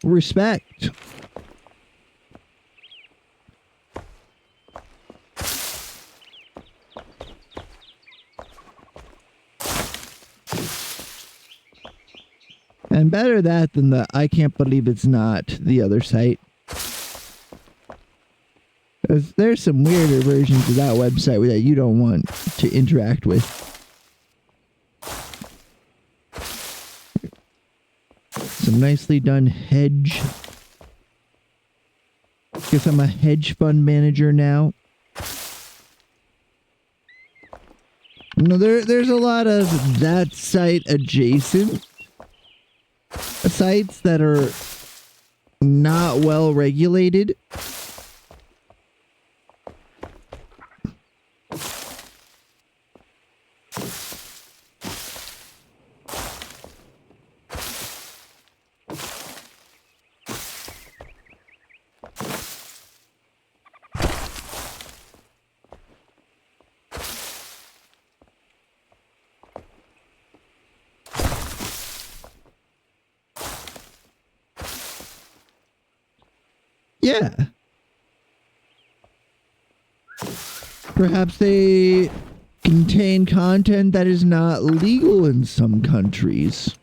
Respect. And better that than the I can't believe it's not the other site. There's some weirder versions of that website that you don't want to interact with. Some nicely done hedge. Guess I'm a hedge fund manager now. No, there's a lot of that site adjacent sites that are not well regulated. Yeah. Perhaps they contain content that is not legal in some countries.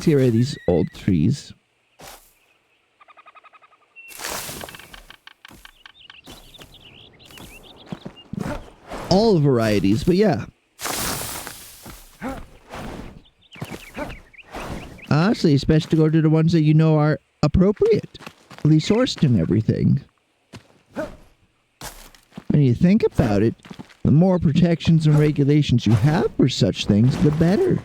Let's get rid of these old trees. All varieties, but yeah. Honestly, it's best to go to the ones that you know are appropriately sourced and everything. When you think about it, the more protections and regulations you have for such things, the better.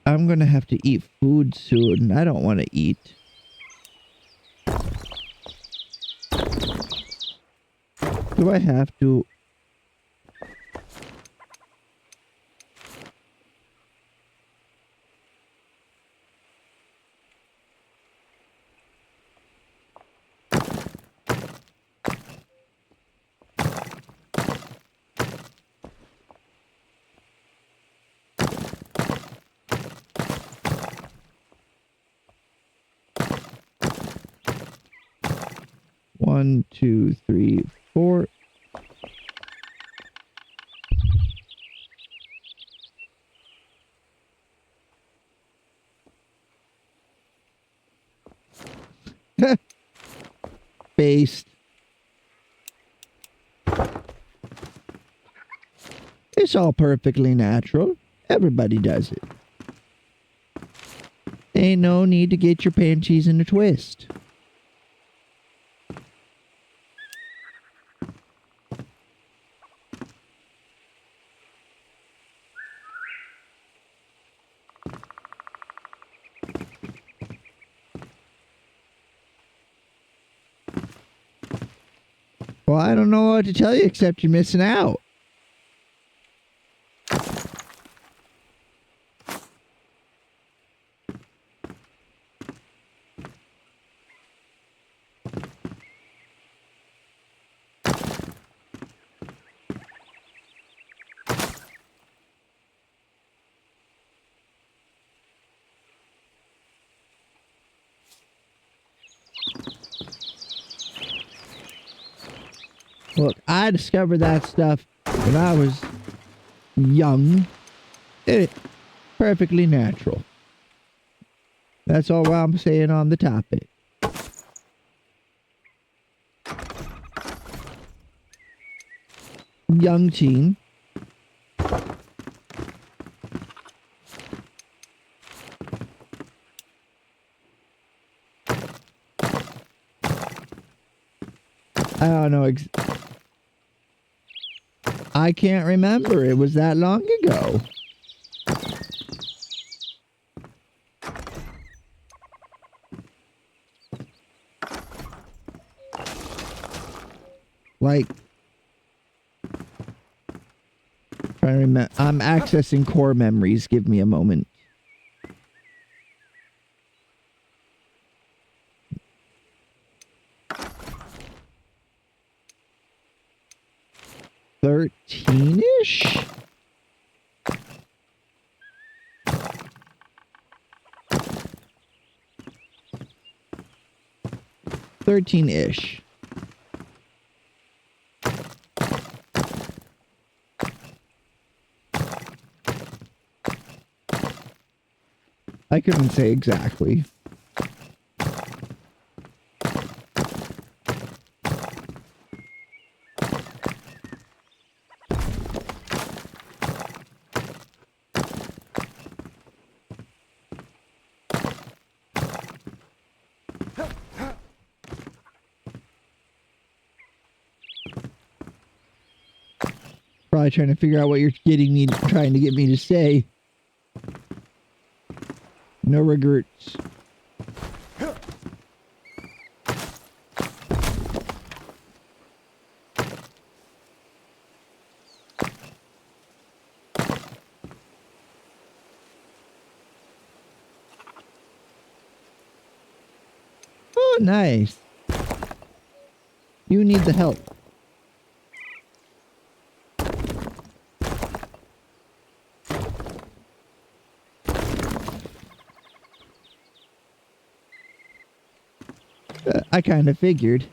I'm gonna have to eat food soon. I don't want to eat. Do I have to? 1, 2, 3, 4. Based. It's all perfectly natural. Everybody does it. Ain't no need to get your panties in a twist. Well, I don't know what to tell you except you're missing out. Look, I discovered that stuff when I was young. It's perfectly natural. That's all I'm saying on the topic. Young teen. I don't know. I can't remember. It was that long ago. Like, trying to remember. I'm accessing core memories. Give me a moment. $13-ish? $13-ish. I couldn't say exactly. Probably trying to figure out what you're trying to get me to say. No regrets. Oh, nice. You need the help. I kind of figured.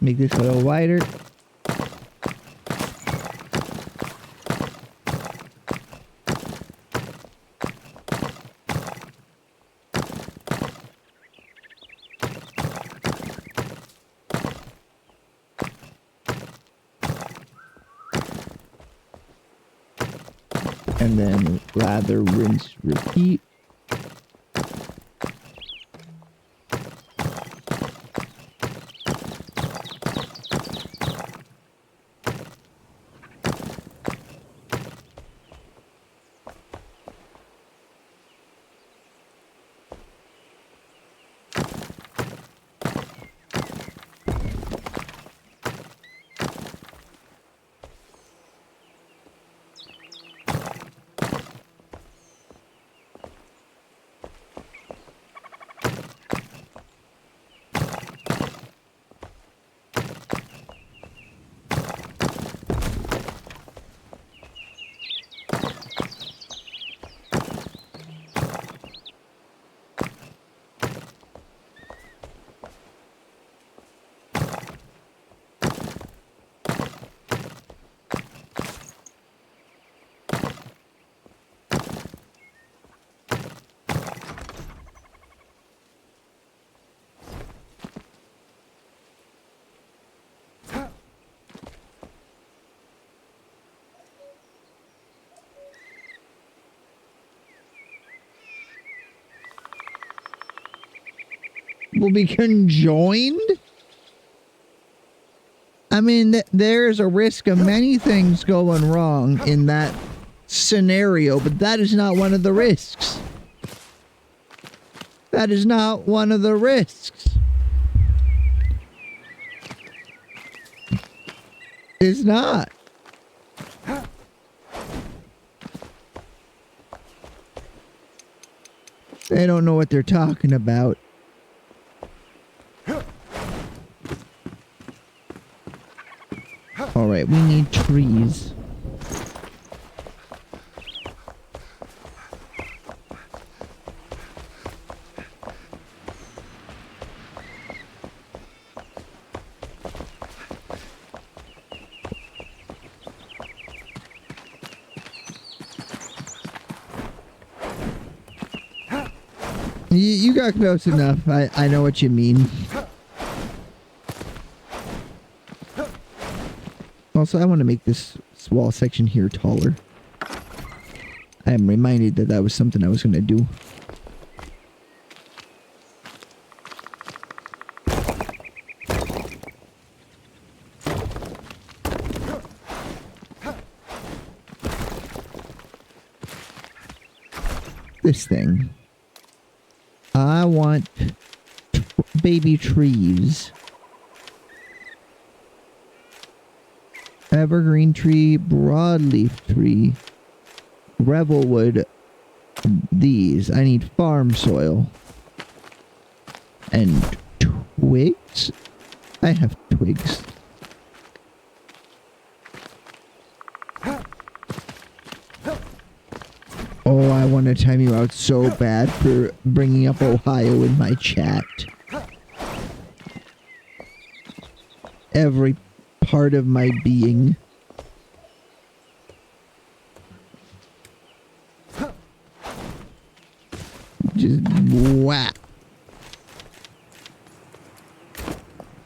Make this a little wider. And then lather, rinse, repeat. Will be conjoined? I mean, there's a risk of many things going wrong in that scenario, but that is not one of the risks. That is not one of the risks. It's not. They don't know what they're talking about. All right, we need trees. You got close enough. I know what you mean. Also, I want to make this wall section here taller. I am reminded that that was something I was going to do. This thing. I want baby trees. Evergreen tree, broadleaf tree, gravelwood. These. I need farm soil. And twigs? I have twigs. Oh, I want to time you out so bad for bringing up Ohio in my chat. Every part of my being. Just whack.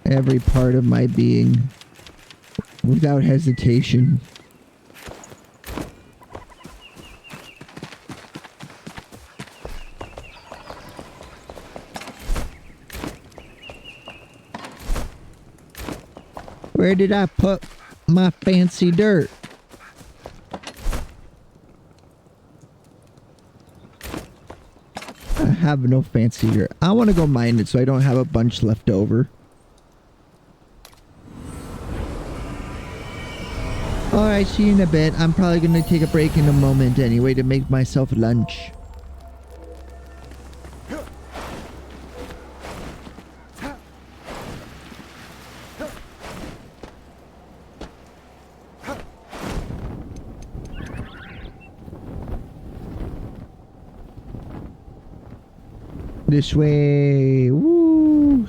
Every part of my being. Without hesitation. Where did I put my fancy dirt? I have no fancy dirt. I want to go mine it so I don't have a bunch left over. Alright, see you in a bit. I'm probably going to take a break in a moment anyway to make myself lunch. This way. Woo.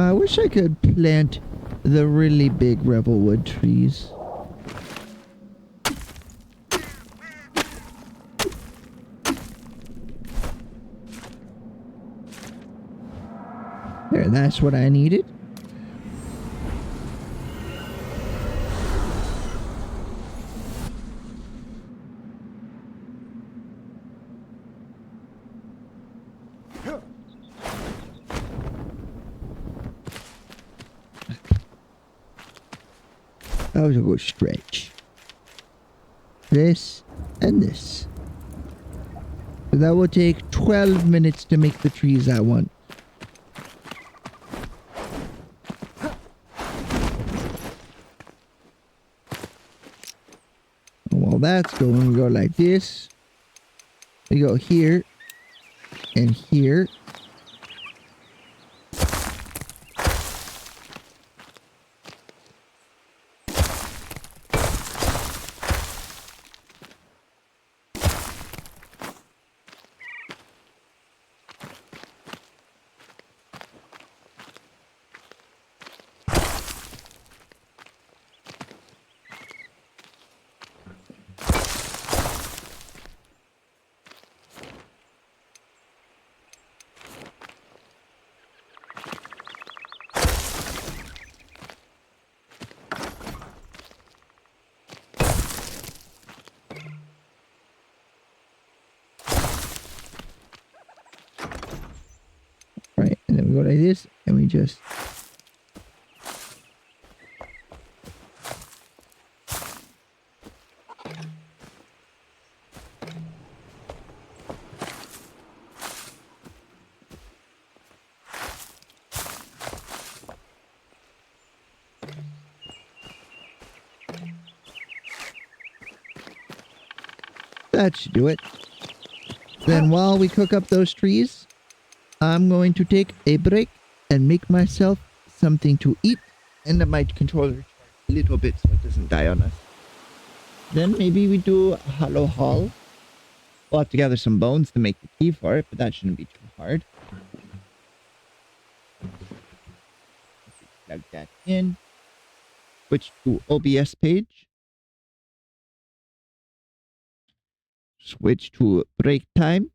I wish I could plant the really big revelwood trees. There, that's what I needed. That was a good stretch. This and this. So that will take 12 minutes to make the trees I want. And while that's going, we go like this. We go here and here. Right, and then we go like this, and we just... That should do it. Then while we cook up those trees, I'm going to take a break and make myself something to eat, and let my controller a little bit so it doesn't die on us. Then maybe we do a hollow haul. We'll have to gather some bones to make the key for it, but that shouldn't be too hard. Plug that in. Switch to OBS page. Switch to break time.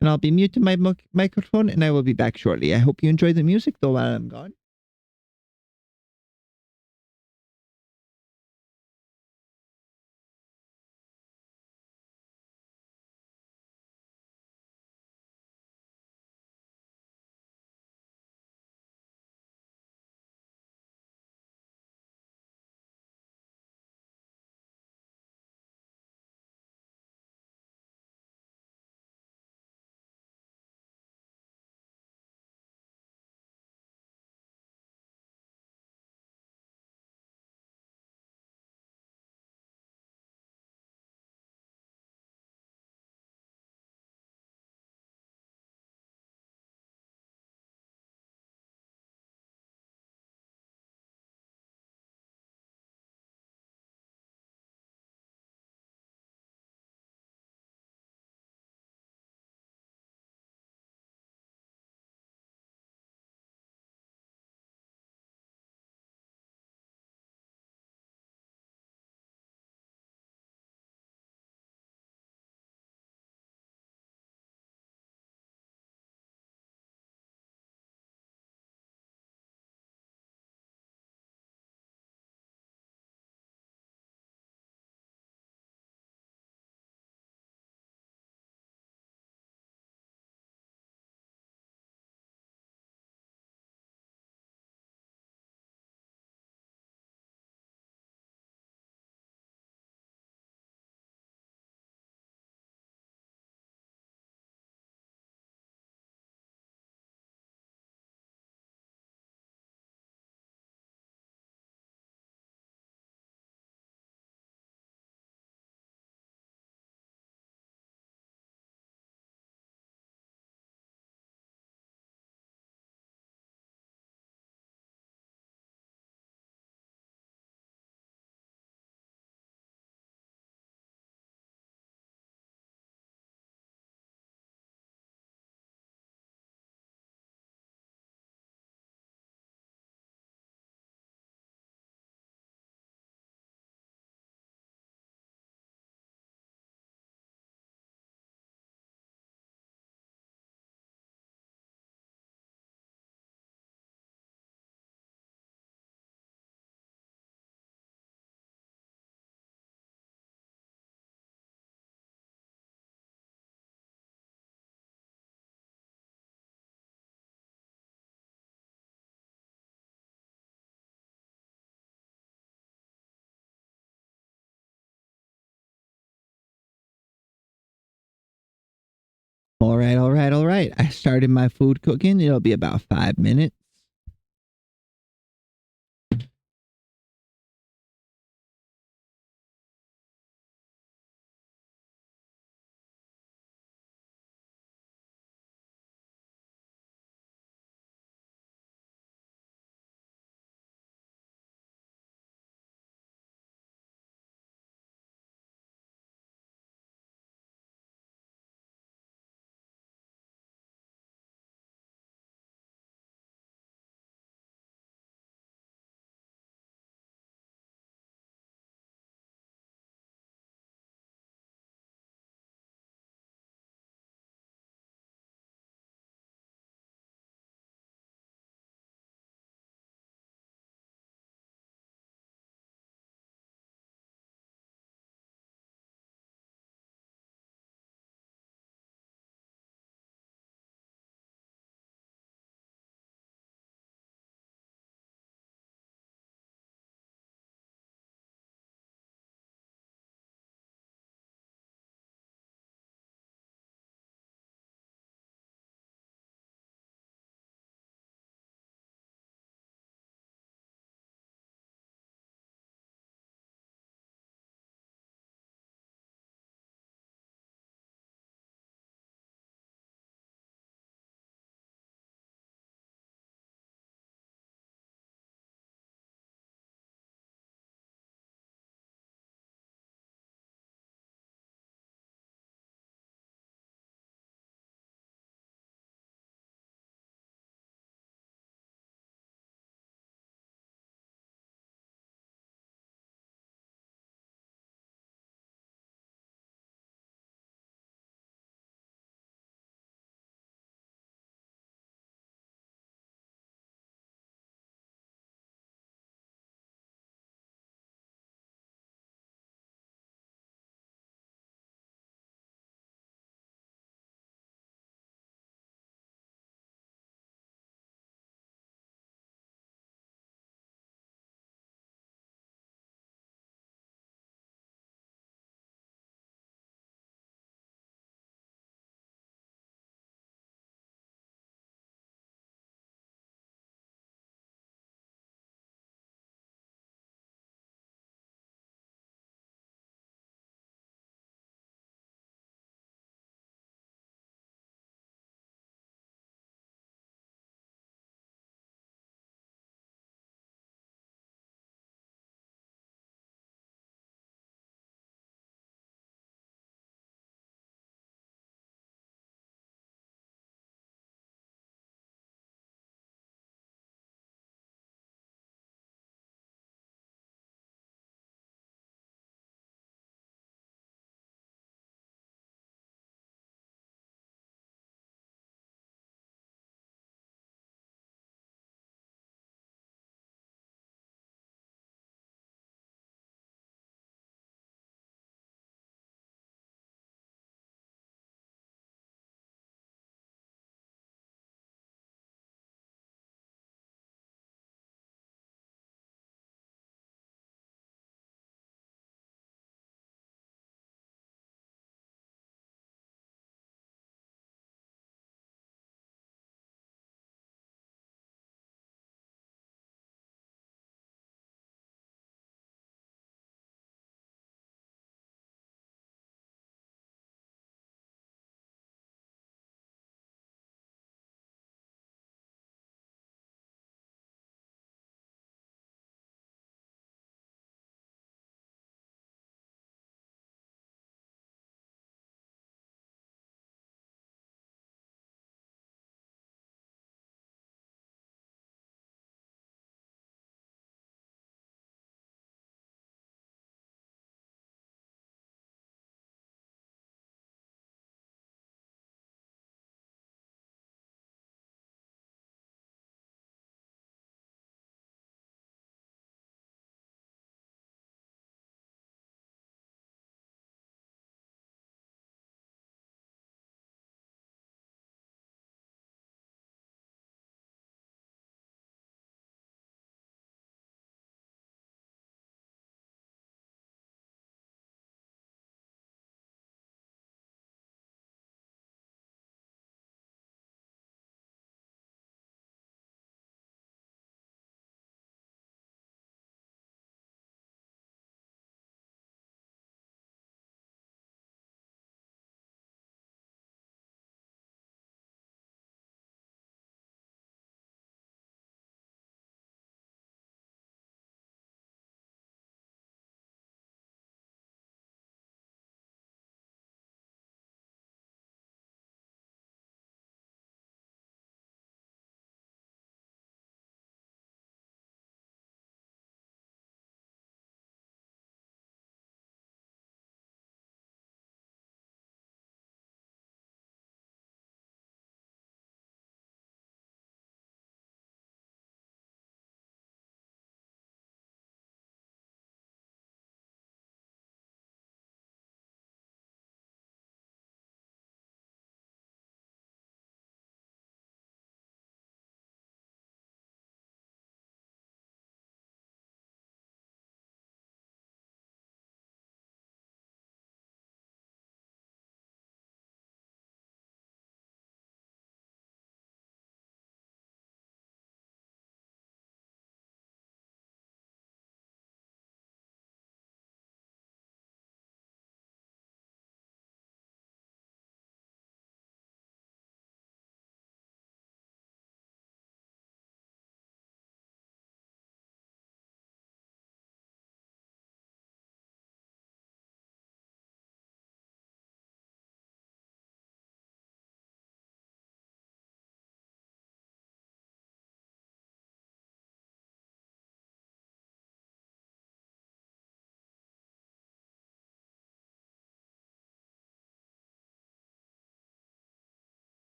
And I'll be muting my microphone, and I will be back shortly. I hope you enjoy the music though while I'm gone. All right, all right, all right. I started my food cooking. It'll be about 5 minutes.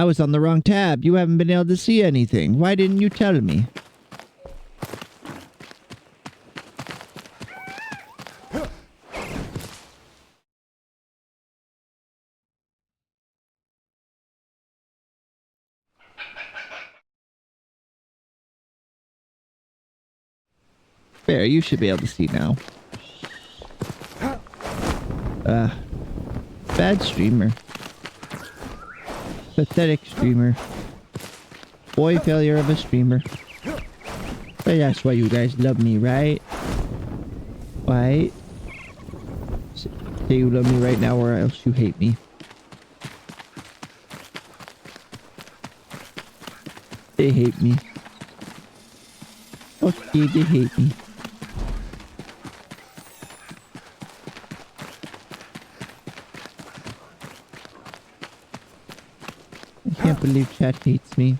I was on the wrong tab. You haven't been able to see anything. Why didn't you tell me? Fair, you should be able to see now. Bad streamer. Pathetic streamer. Boy failure of a streamer. But that's why you guys love me, right? Right? Say you love me right now or else you hate me. They hate me. Okay, they hate me. I can't believe chat hates me.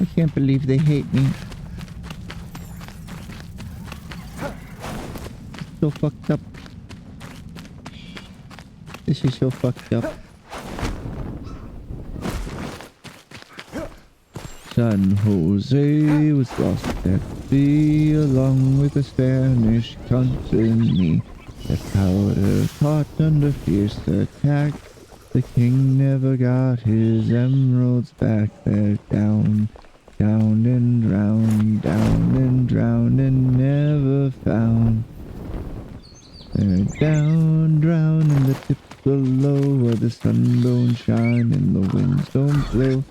I can't believe they hate me. So fucked up. This is so fucked up. San Jose was lost at sea along with the Spanish company. The powder caught under fierce attack. The king never got his emeralds back. They're down, down and drowned and never found. They're down, drowned in the tips below where the sun don't shine and the winds don't blow.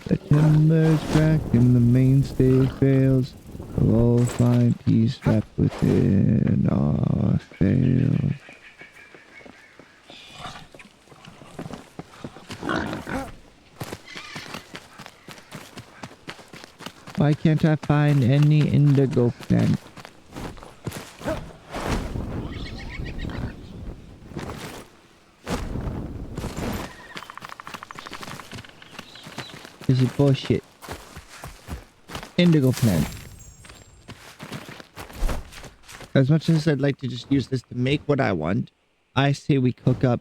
The timbers crack and the mainstay fails. We'll all find peace wrapped within our sails. Why can't I find any indigo plant? This is bullshit. Indigo plant. As much as I'd like to just use this to make what I want, I say we cook up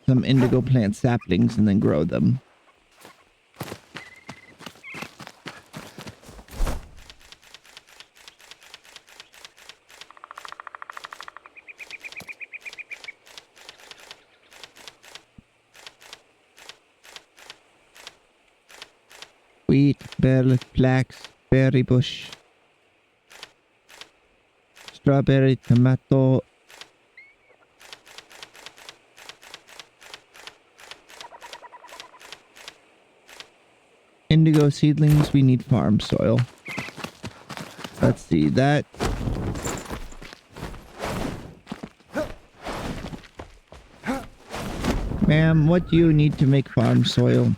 some indigo plant saplings and then grow them. Wheat, bell, flax, berry bush, strawberry, tomato, indigo seedlings. We need farm soil. Let's see that. Ma'am, what do you need to make farm soil?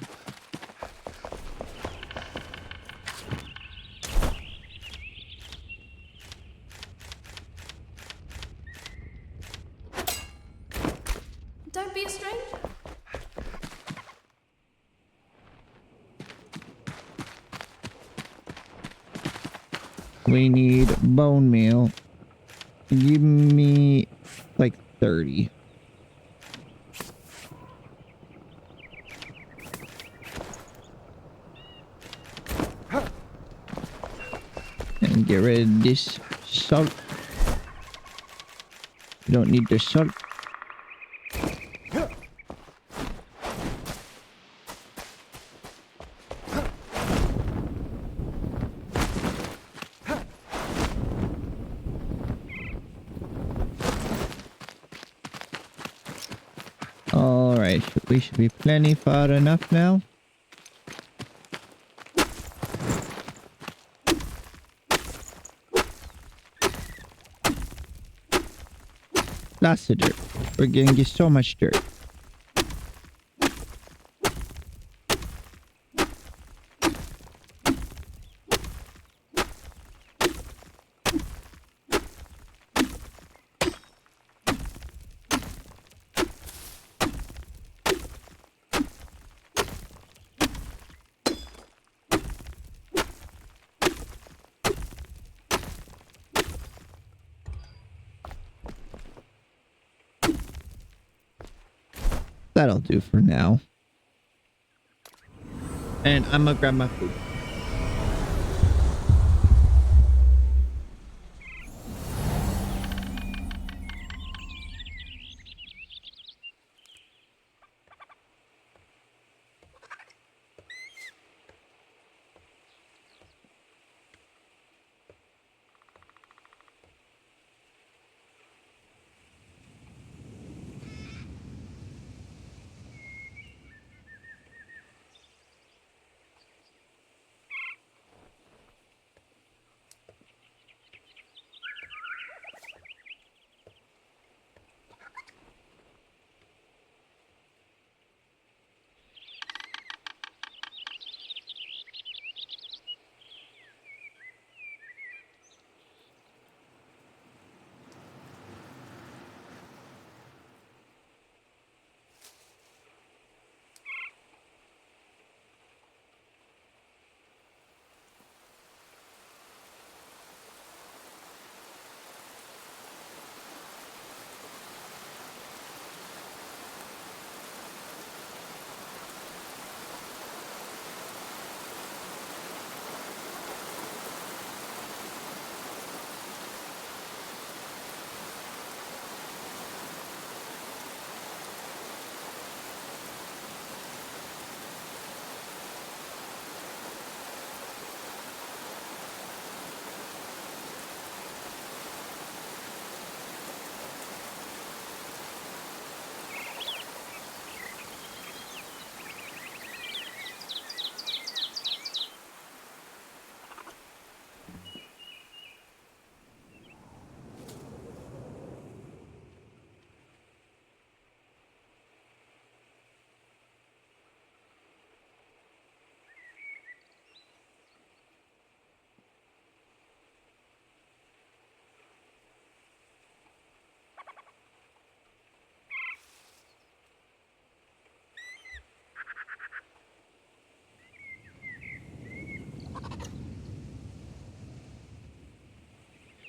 Don't be a stranger. We need bone meal. Give me like 30. And get rid of this salt. We don't need the salt. Alright, we should be plenty far enough now. Lassiter. We're gonna get so much dirt. That'll do for now. And I'm gonna grab my food.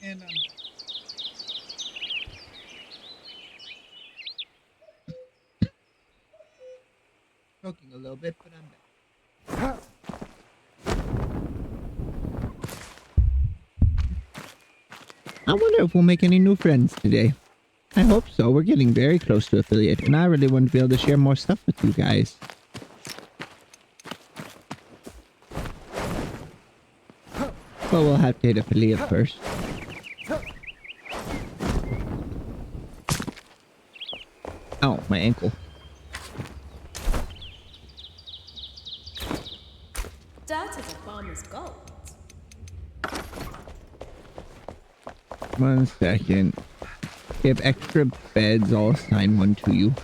And I'm choking a little bit, but I'm back. I wonder if we'll make any new friends today. I hope so. We're getting very close to affiliate, and I really want to be able to share more stuff with you guys. Well, we'll have to hit affiliate first. Ow, my ankle. Dirt is a farmer's gold. 1 second. We have extra beds. I'll assign one to you.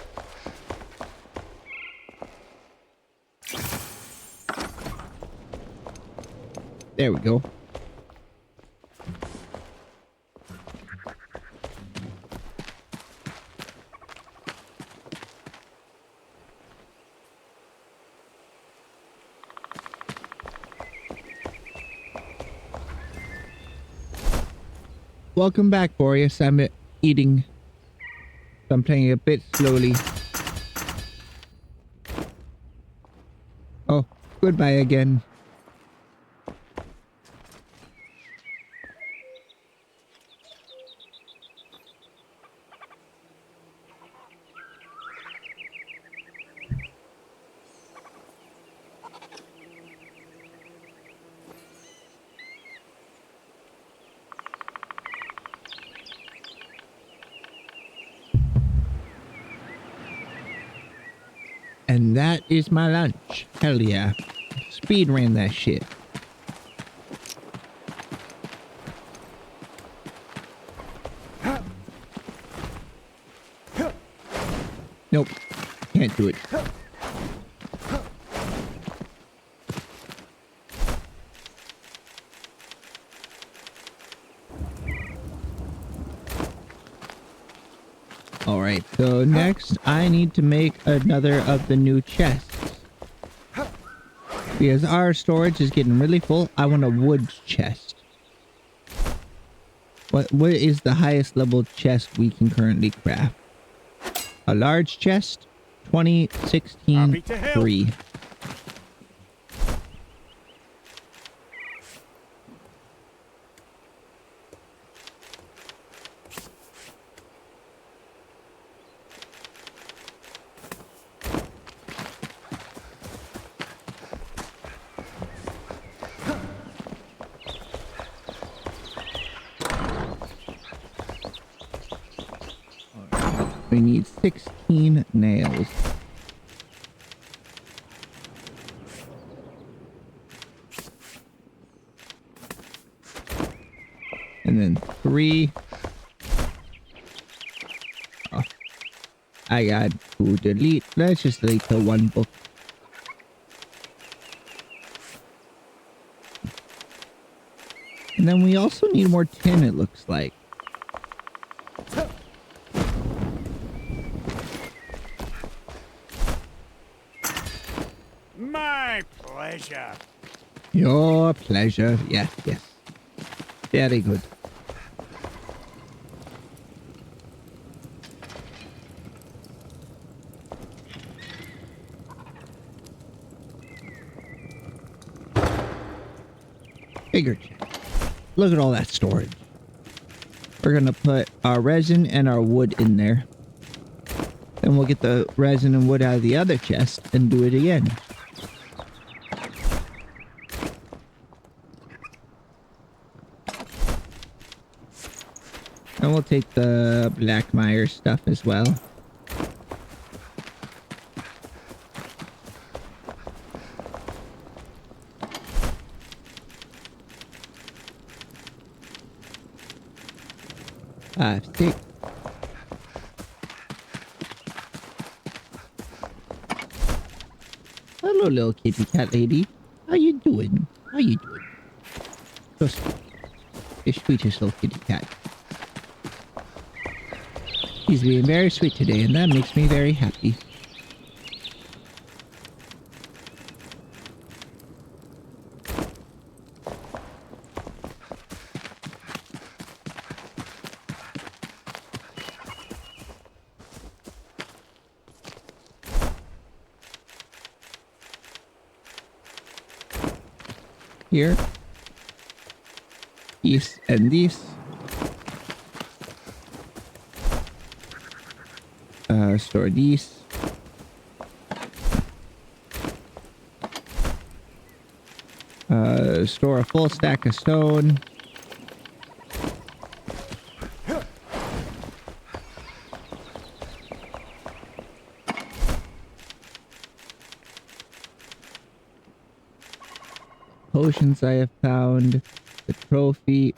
There we go. Welcome back, Boreas. I'm eating. So I'm playing a bit slowly. Oh, goodbye again. And that is my lunch. Hell yeah. Speed ran that shit. Nope. Can't do it. Alright, so next I need to make another of the new chests. Because our storage is getting really full, I want a wood chest. What is the highest level chest we can currently craft? A large chest, 20, 16, 3. We need 16 nails. And then 3. Oh, I got to delete. Let's just delete the one book. And then we also need more tin, it looks like. My pleasure. Your pleasure. Yes, yes. Very good. Bigger chest. Look at all that storage. We're gonna put our resin and our wood in there. Then we'll get the resin and wood out of the other chest and do it again. And we'll take the black mire stuff as well. Stick. Hello, little kitty cat lady. How you doing? How you doing? So sweet. The sweetest little kitty cat. He's being very sweet today, and that makes me very happy. Here. This and this. Store these. Store a full stack of stone. Potions I have found. The trophy.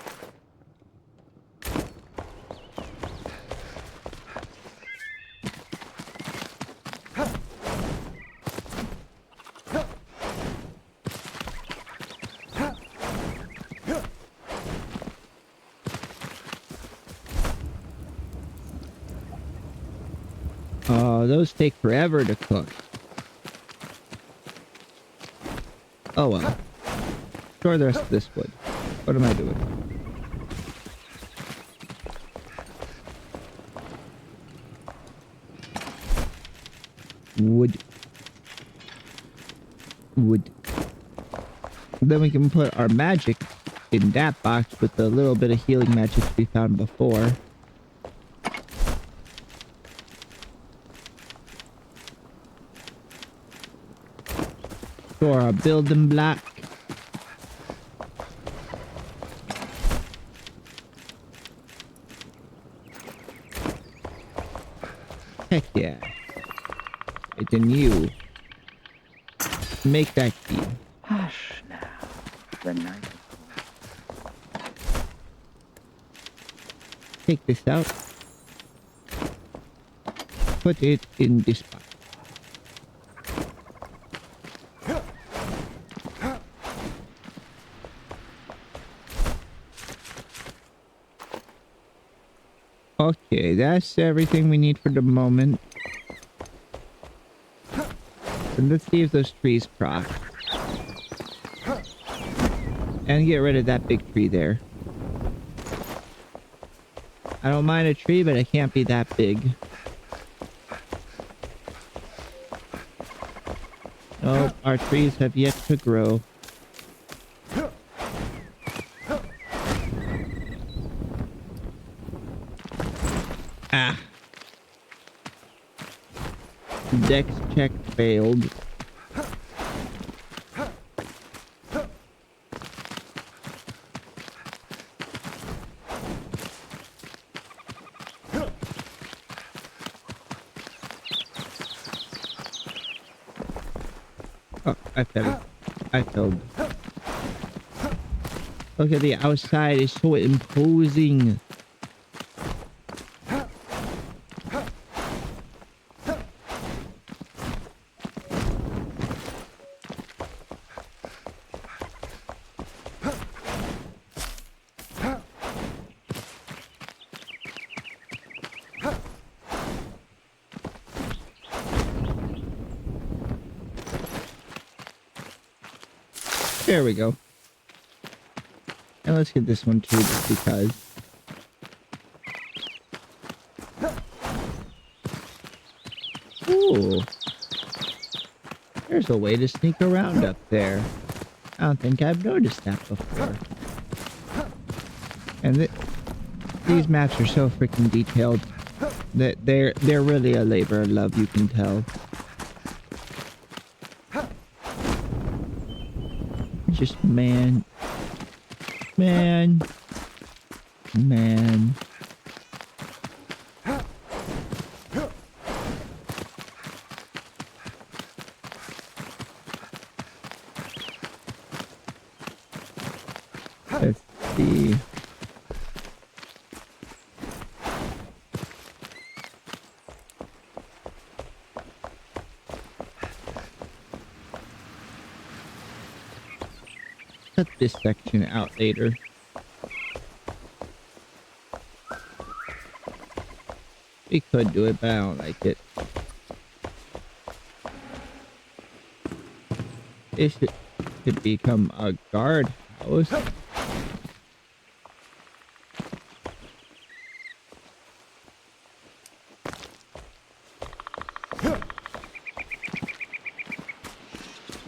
Oh, those take forever to cook. Oh well. Store the rest of this wood. What am I doing? Wood. Wood. Then we can put our magic in that box with the little bit of healing magic we found before. Store our building block. Heck yeah. And then you make that key. Hush now. The night. Take this out. put it in this box. Okay, that's everything we need for the moment. And let's see if those trees proc. And get rid of that big tree there. I don't mind a tree, but it can't be that big. Oh, our trees have yet to grow. Ah. Dex check failed. Oh, I failed. I failed. Look at the outside, it's so imposing. There we go. And let's get this one too, just because. Ooh. There's a way to sneak around up there. I don't think I've noticed that before. And these maps are so freaking detailed that they're really a labor of love, you can tell. Just man. Let's see. Cut this section out later. We could do it, but I don't like it. This could become a guard house.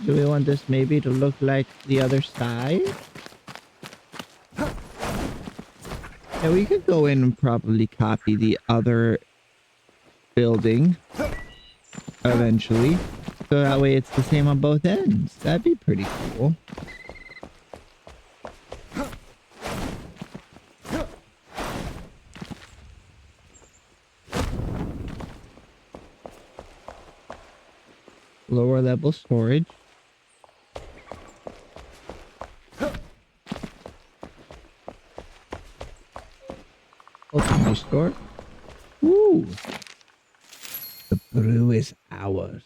Do we want this maybe to look like the other side? Yeah, we could go in and probably copy the other building eventually. So that way it's the same on both ends. That'd be pretty cool. Lower level storage. Open my store. Ooh. The brew is ours.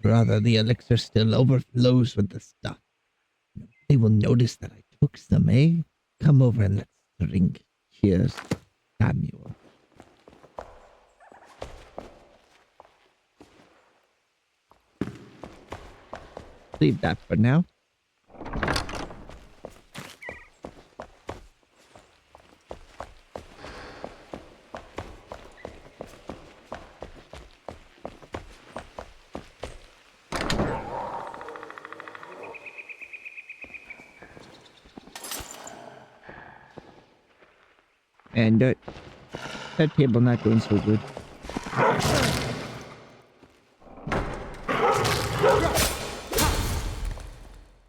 Brother, the elixir still overflows with the stuff. They will notice that I took some, eh? Come over and let's drink. Cheers, Samuel. Leave that for now. And that table not doing so good.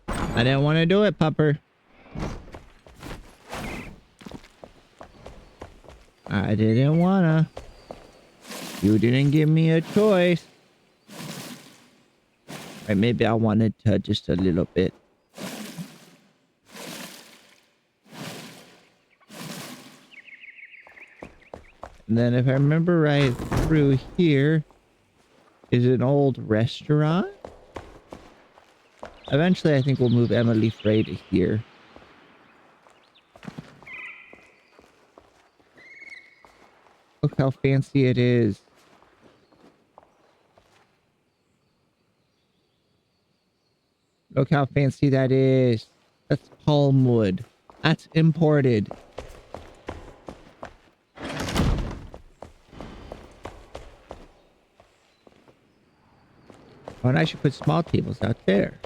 I didn't want to do it, pupper. I didn't wanna. You didn't give me a choice. Or maybe I wanted to just a little bit. And then if I remember right, through here is an old restaurant. Eventually, I think we'll move Emily Frey to here. Look how fancy it is. Look how fancy that is. That's palm wood. That's imported. Oh, and I should put small tables out there.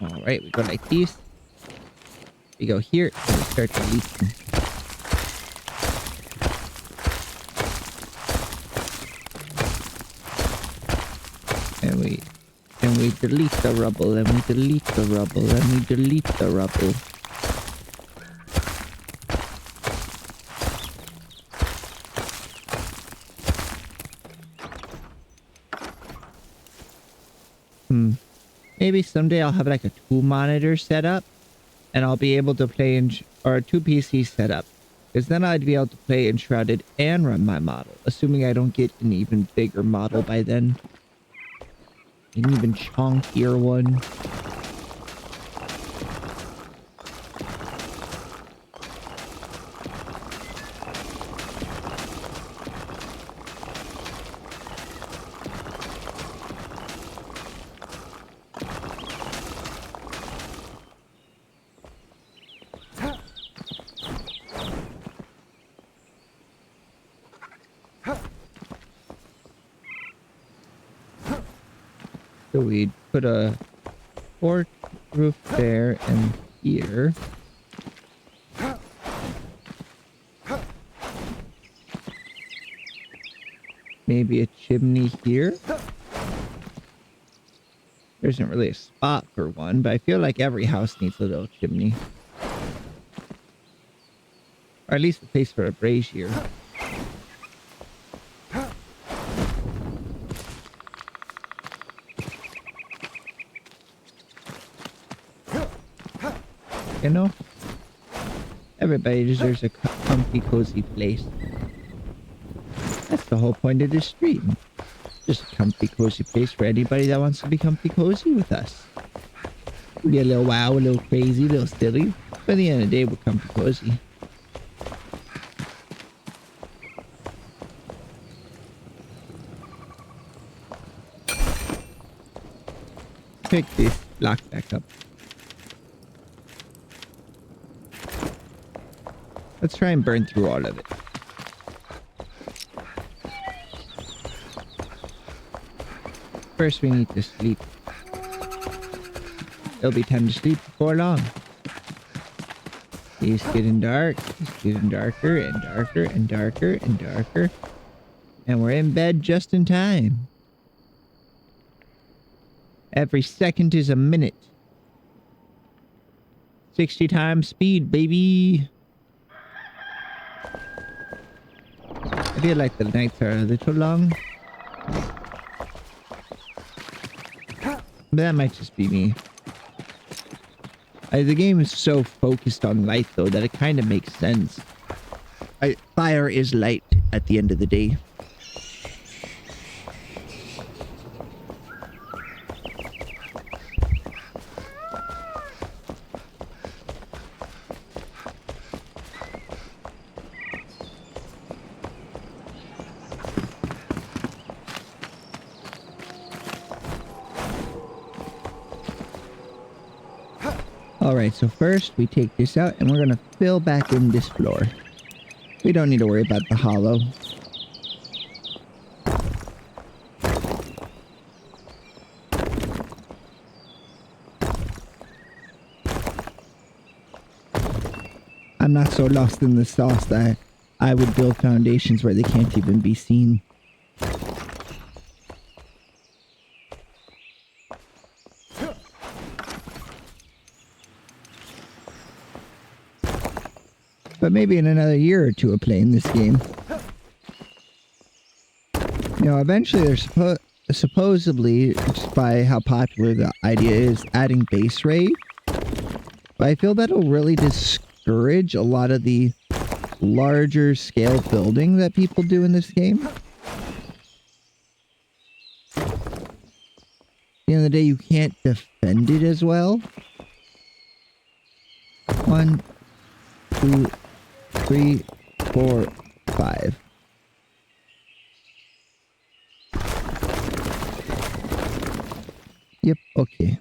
All right, we go like this. We go here and we start deleting. And we delete the rubble, and we delete the rubble, and we delete the rubble. Maybe someday I'll have like a 2 monitor setup. And I'll be able to play in, or a 2 PC setup. Because then I'd be able to play in Shrouded and run my model. Assuming I don't get an even bigger model by then. An even chunkier one. So we'd put a porch roof there and here. Maybe a chimney here. There isn't really a spot for one, but I feel like every house needs a little chimney. Or at least a place for a brazier. You know? Everybody deserves a comfy, cozy place. That's the whole point of this stream. Just a comfy, cozy place for anybody that wants to be comfy, cozy with us. Be a little wow, a little crazy, a little silly. But at the end of the day, we're comfy, cozy. Pick this block back up. Let's try and burn through all of it. First, we need to sleep. It'll be time to sleep before long. It's getting dark. It's getting darker and darker and darker and darker. And we're in bed just in time. Every second is a minute. 60 times speed, baby. I feel like the nights are a little long. But that might just be me. The game is so focused on light, though, that it kind of makes sense. Fire is light at the end of the day. Alright, so first we take this out and we're gonna fill back in this floor. We don't need to worry about the hollow. I'm not so lost in the sauce that I would build foundations where they can't even be seen. But maybe in another year or two of playing this game. You know, eventually they're supposedly, just by how popular the idea is, adding base rate. But I feel that'll really discourage a lot of the larger scale building that people do in this game. At the end of the day, you can't defend it as well. 1, 2, 3, 4, 5. Yep, okay.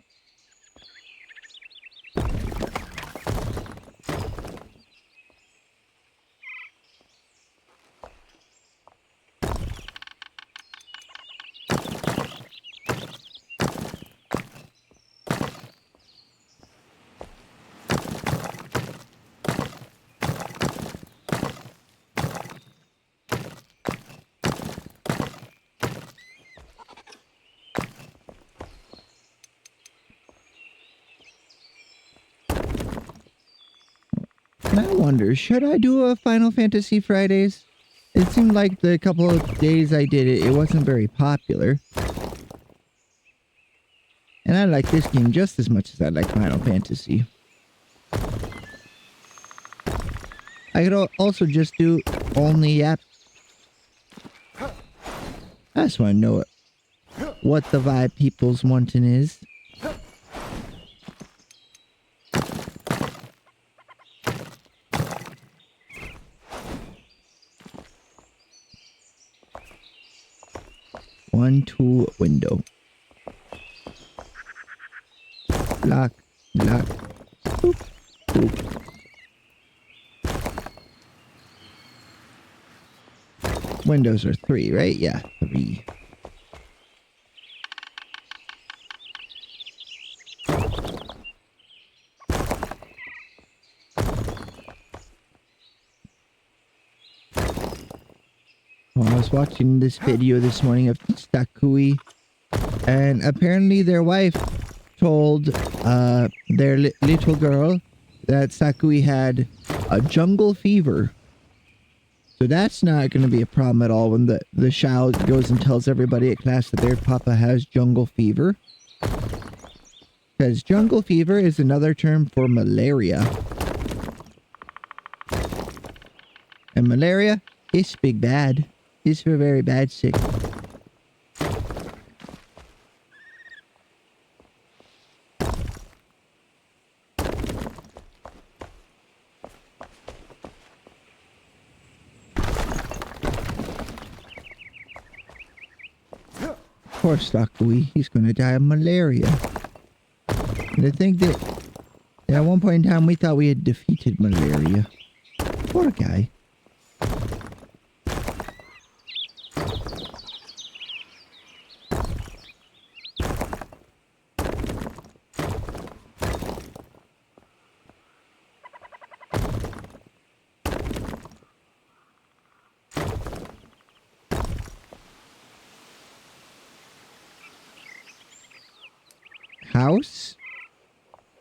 And I wonder, should I do a Final Fantasy Fridays? It seemed like the couple of days I did it, it wasn't very popular. And I like this game just as much as I like Final Fantasy. I could also just do only Yap. I just want to know what the vibe people's wanting is. One, two, window. Lock, lock. Boop, boop. Windows are 3, right? Yeah, 3. Well, I was watching this video this morning of Sakui, and apparently their wife told their little girl that Sakui had a jungle fever. So that's not going to be a problem at all when the child goes and tells everybody at class that their papa has jungle fever. Because jungle fever is another term for malaria. And malaria is big bad. It's for very bad sick. Poor Sakui, he's gonna die of malaria. And I think that at one point in time we thought we had defeated malaria. Poor guy. House?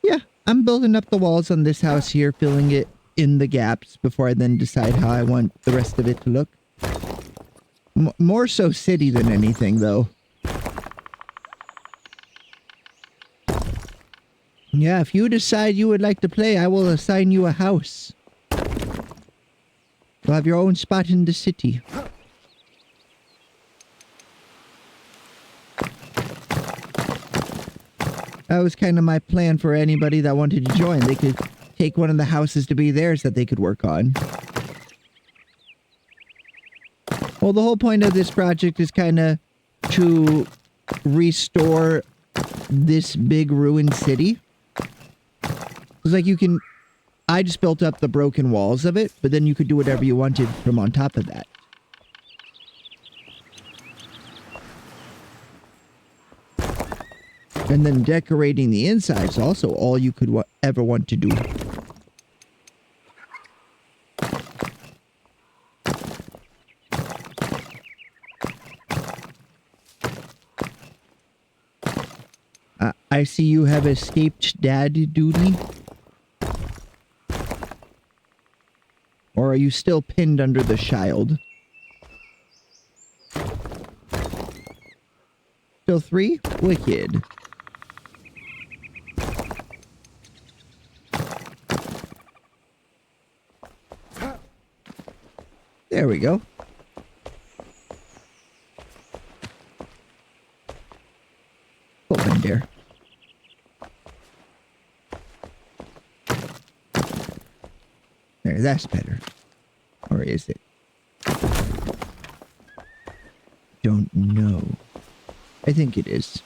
Yeah, I'm building up the walls on this house here, filling it in the gaps before I then decide how I want the rest of it to look. More so city than anything, though. Yeah, if you decide you would like to play, I will assign you a house. You'll have your own spot in the city. That was kind of my plan for anybody that wanted to join. They could take one of the houses to be theirs that they could work on. Well, the whole point of this project is kind of to restore this big ruined city. It's like you can... I just built up the broken walls of it, but then you could do whatever you wanted from on top of that. And then decorating the inside is also all you could ever want to do. I see you have escaped dad duty. Or are you still pinned under the shield? Still 3? Wicked. There we go. Open there. There, that's better. Or is it? Don't know. I think it is.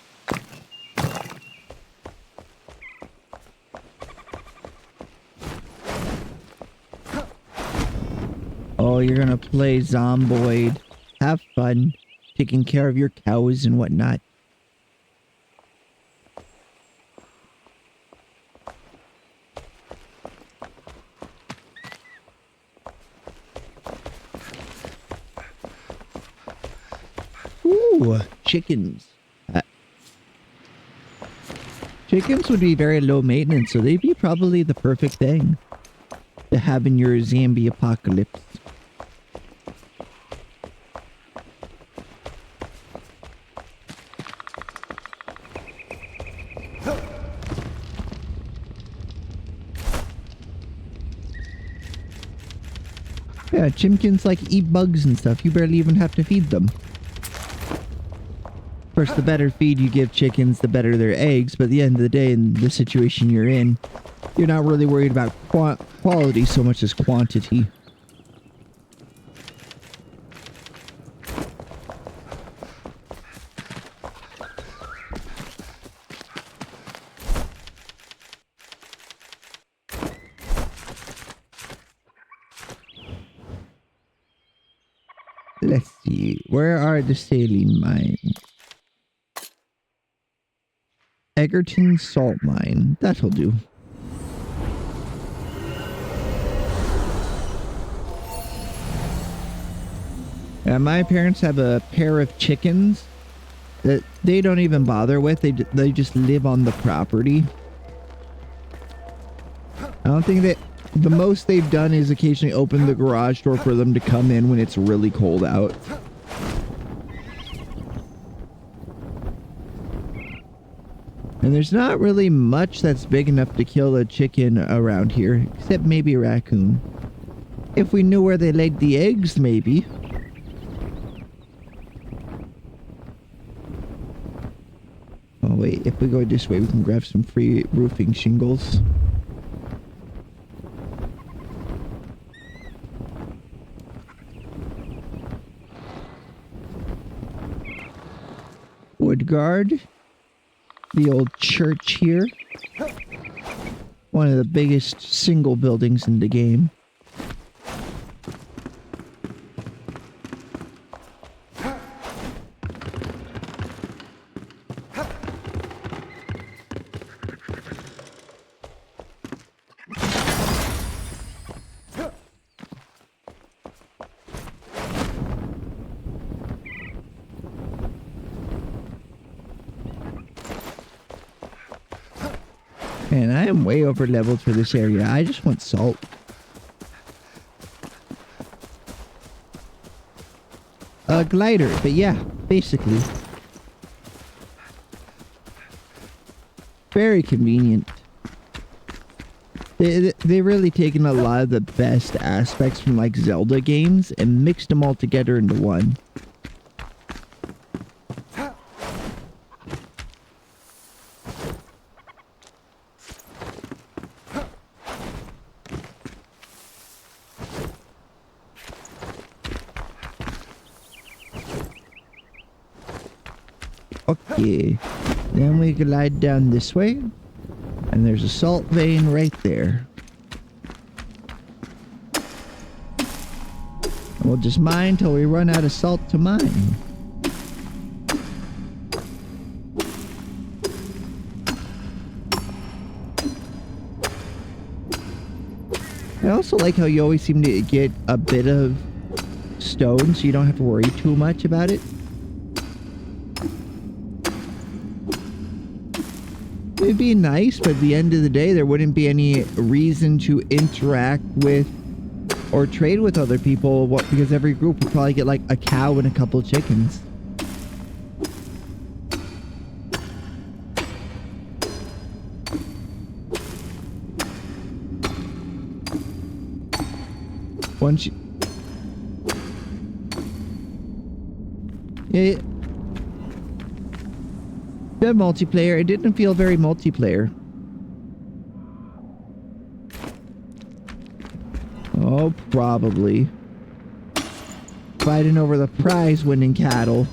Oh, you're gonna play Zomboid. Have fun taking care of your cows and whatnot. Ooh, chickens. Chickens would be very low maintenance, so they'd be probably the perfect thing to have in your zombie apocalypse. Yeah, chimkins like eat bugs and stuff. You barely even have to feed them. Of course, the better feed you give chickens, the better their eggs. But at the end of the day, in the situation you're in, you're not really worried about quality so much as quantity. Let's see. Where are the saline mines? Egerton salt mine. That'll do. My parents have a pair of chickens that they don't even bother with. They just live on the property. I don't think that the most they've done is occasionally open the garage door for them to come in when it's really cold out. And there's not really much that's big enough to kill a chicken around here, except maybe a raccoon. If we knew where they laid the eggs, maybe. Oh wait, if we go this way, we can grab some free roofing shingles. Woodguard. The old church here. One of the biggest single buildings in the game. Man, I am way over leveled for this area. I just want salt. A glider, but yeah, basically. Very convenient. They've really taken a lot of the best aspects from like Zelda games and mixed them all together into one. Okay, then we glide down this way, and there's a salt vein right there. And we'll just mine till we run out of salt to mine. I also like how you always seem to get a bit of stone, so you don't have to worry too much about it. It'd be nice, but at the end of the day, there wouldn't be any reason to interact with or trade with other people. What? Because every group would probably get like a cow and a couple chickens. Once you... Yeah. The multiplayer, it didn't feel very multiplayer. Oh, probably. Fighting over the prize-winning cattle.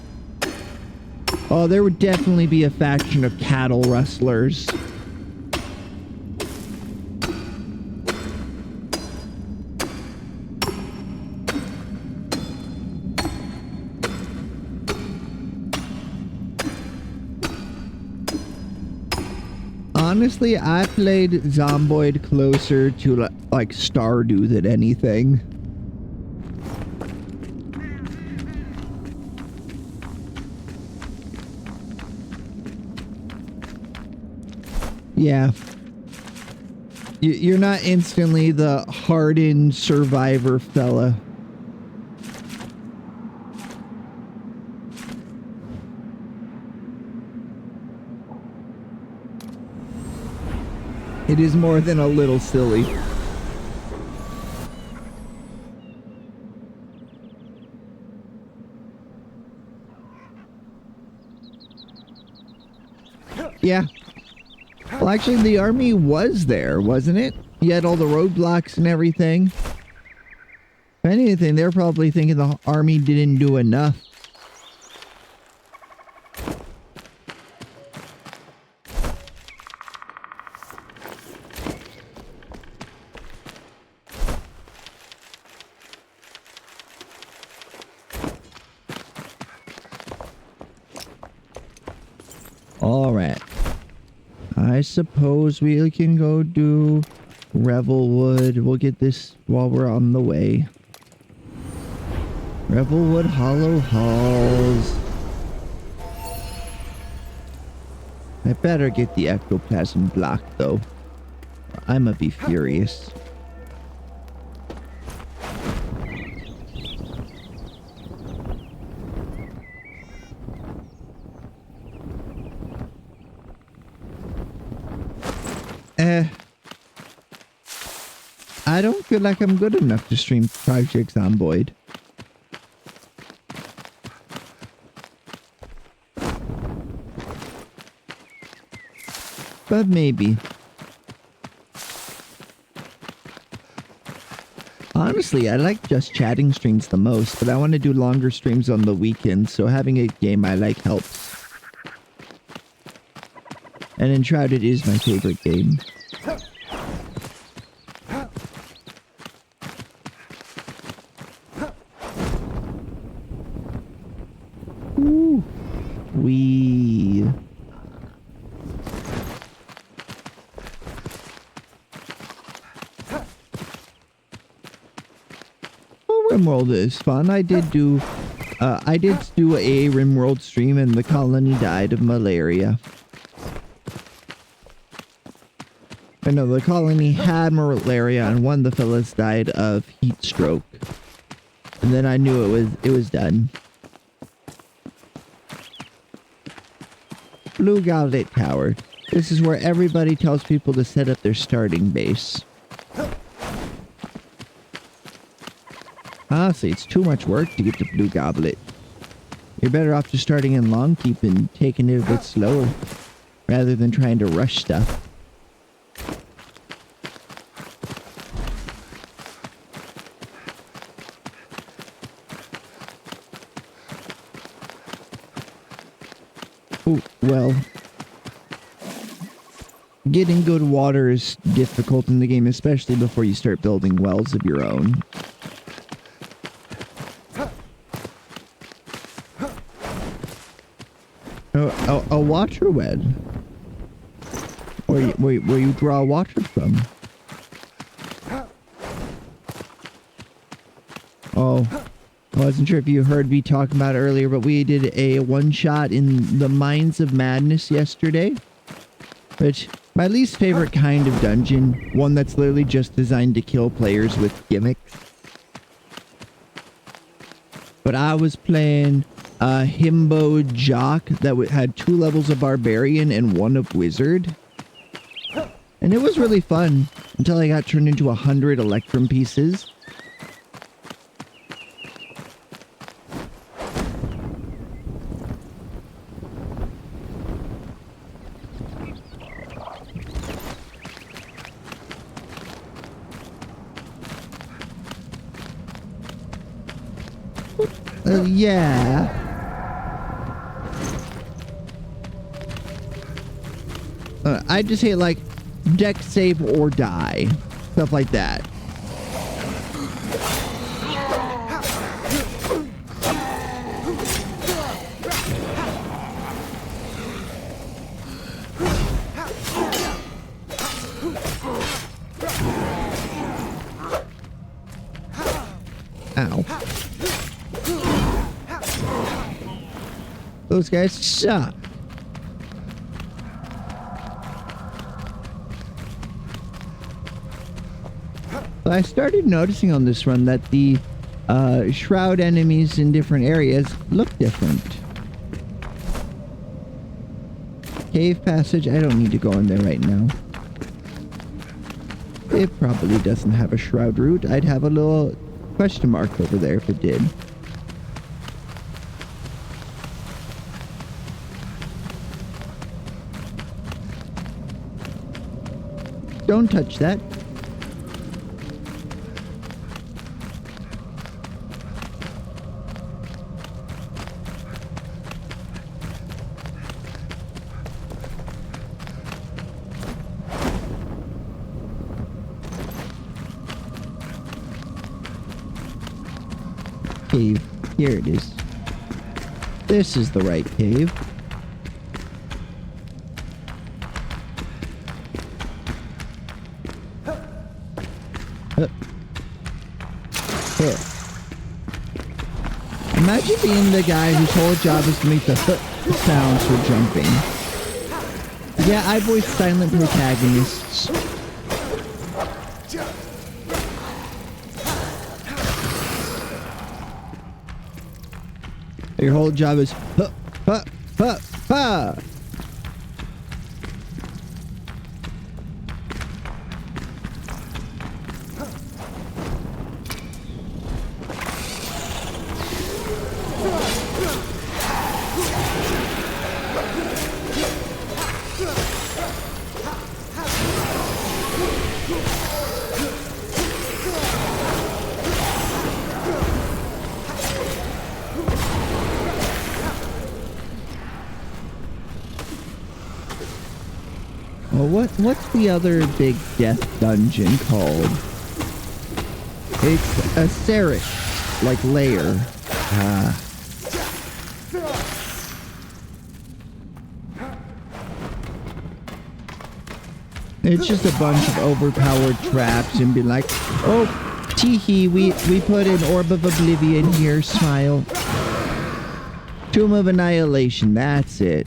Oh, there would definitely be a faction of cattle rustlers. Honestly, I played Zomboid closer to like Stardew than anything. Yeah. You're not instantly the hardened survivor fella. It is more than a little silly. Yeah. Well, actually, the army was there, wasn't it? You had all the roadblocks and everything. If anything, they're probably thinking the army didn't do enough. Alright. I suppose we can go do Revelwood. We'll get this while we're on the way. Revelwood Hollow Halls. I better get the ectoplasm block though. I'ma be furious. I don't feel like I'm good enough to stream Project Zomboid. But maybe. Honestly, I like just chatting streams the most, but I want to do longer streams on the weekends, so having a game I like helps. And Enshrouded is my favorite game. Ooh. Wee. Oh, RimWorld is fun. I did do a RimWorld stream and the colony died of malaria. I know the colony had malaria and one of the fellas died of heat stroke. And then I knew it was done. Blue Gauntlet Tower. This is where everybody tells people to set up their starting base. Honestly, it's too much work to get to Blue Goblet. You're better off just starting in Longkeep and taking it a bit slower, rather than trying to rush stuff. Oh, well, getting good water is difficult in the game, especially before you start building wells of your own. A water well. Where you draw water from. Oh, I wasn't sure if you heard me talk about it earlier, but we did a one-shot in the Mines of Madness yesterday. Which, my least favorite kind of dungeon. One that's literally just designed to kill players with gimmicks. but I was playing Himbo Jock that had 2 levels of Barbarian and 1 of Wizard. And it was really fun until I got turned into 100 Electrum pieces. Yeah. I just hate like deck save or die. Stuff like that. Ow. Those guys suck. But I started noticing on this run that the Shroud enemies in different areas look different. Cave passage, I don't need to go in there right now. It probably doesn't have a Shroud route. I'd have a little question mark over there if it did. Don't touch that. Cave. Here it is. This is the right cave. Imagine being the guy whose whole job is to make the sounds for jumping. Yeah, I voice silent protagonists. Your whole job is huh, huh, huh, huh. Well, what's the other big death dungeon called? It's a Serish, like lair. It's just a bunch of overpowered traps and be like, oh, teehee, we put an Orb of Oblivion here, smile. Tomb of Annihilation, that's it.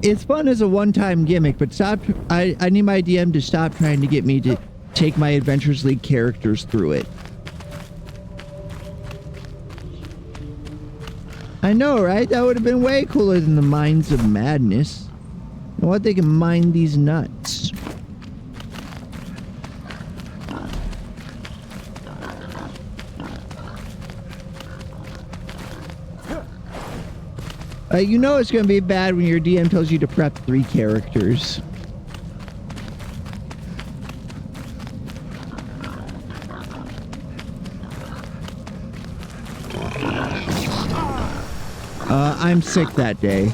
It's fun as a one-time gimmick, but stop. I need my DM to stop trying to get me to take my Adventures League characters through it. I know, right? That would have been way cooler than the Mines of Madness. You know what? They can mine these nuts. You know it's going to be bad when your DM tells you to prep 3 characters. I'm sick that day.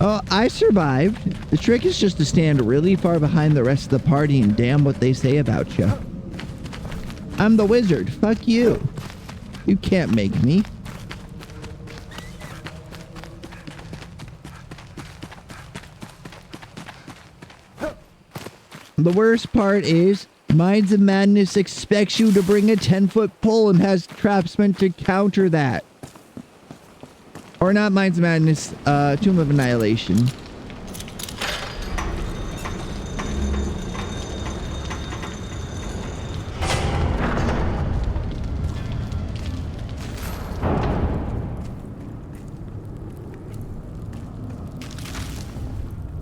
Oh, I survived. The trick is just to stand really far behind the rest of the party and damn what they say about you. I'm the wizard. Fuck you. You can't make me. The worst part is, Minds of Madness expects you to bring a 10-foot pole and has traps meant to counter that. Or not Minds of Madness, Tomb of Annihilation.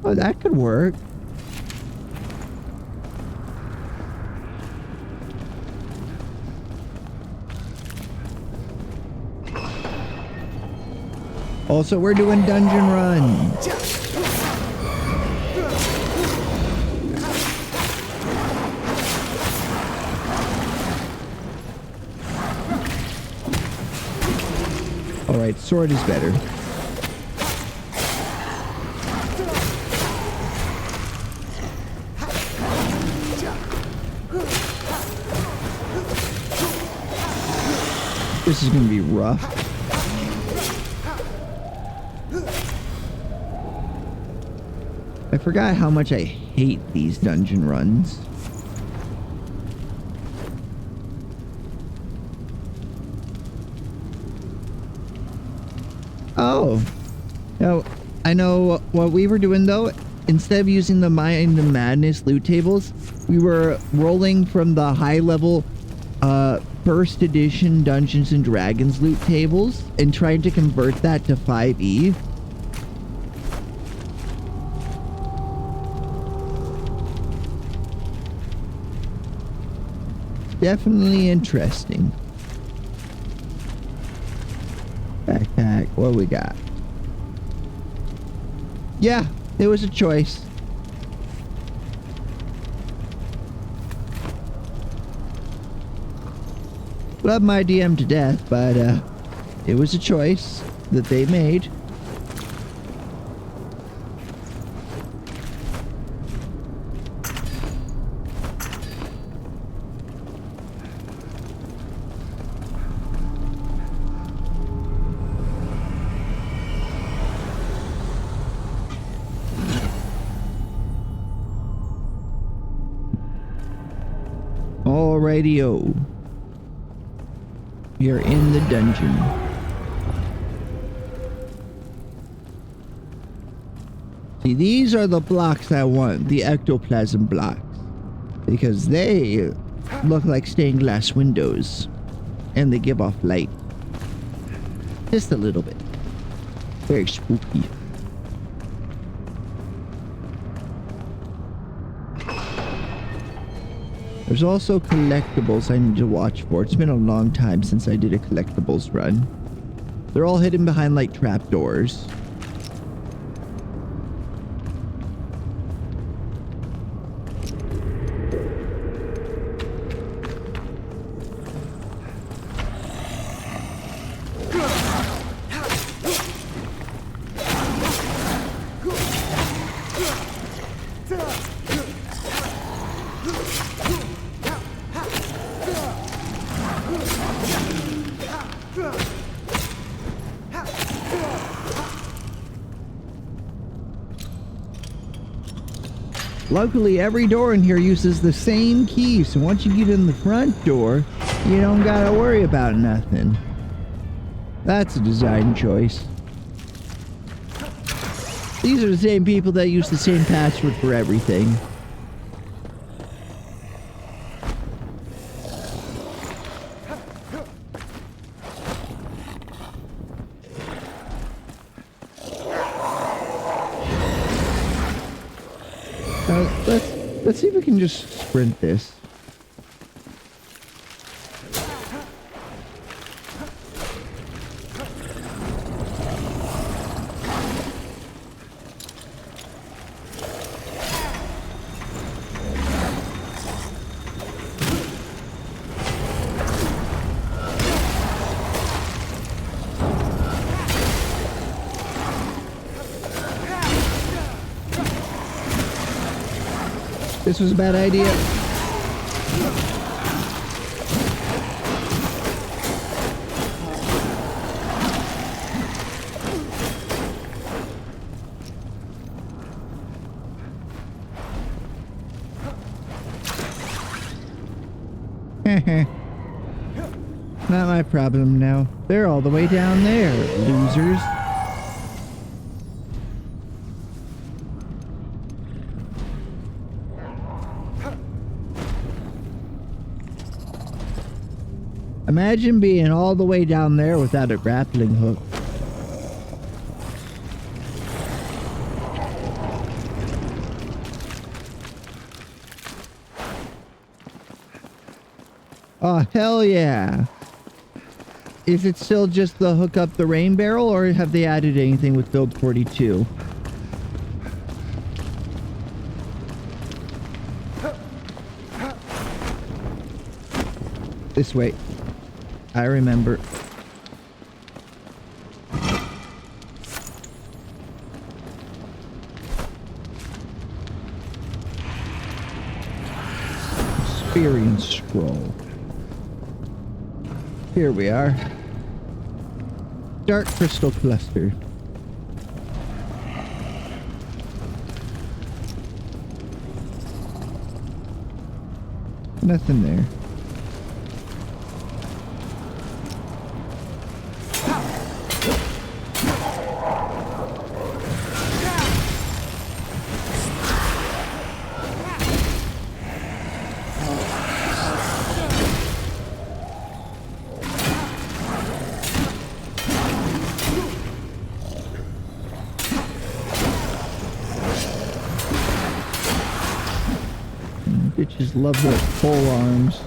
Oh, that could work. Also, we're doing dungeon runs. Alright, sword is better. This is gonna be rough. I forgot how much I hate these dungeon runs. Oh. Now, I know what we were doing though. Instead of using the Mind of Madness loot tables, we were rolling from the high level first edition Dungeons and Dragons loot tables and trying to convert that to 5e. Definitely interesting. Backpack, what do we got? Yeah, it was a choice. Love my DM to death, but it was a choice that they made. Alrighty-o. You're in the dungeon. See, these are the blocks I want, the ectoplasm blocks. Because they look like stained glass windows. And they give off light. Just a little bit. Very spooky. There's also collectibles I need to watch for. It's been a long time since I did a collectibles run. They're all hidden behind like trapdoors. Luckily, every door in here uses the same key, so once you get in the front door, you don't gotta worry about nothing. That's a design choice. These are the same people that use the same password for everything. Let's see if we can just sprint this. This was a bad idea. Not my problem now. They're all the way down there, losers. Imagine being all the way down there without a grappling hook. Oh, hell yeah. Is it still just the hook up the rain barrel, or have they added anything with build 42? This way. I remember. Experience scroll. Here we are. Dark crystal cluster. Nothing there. Bitches love their pole arms.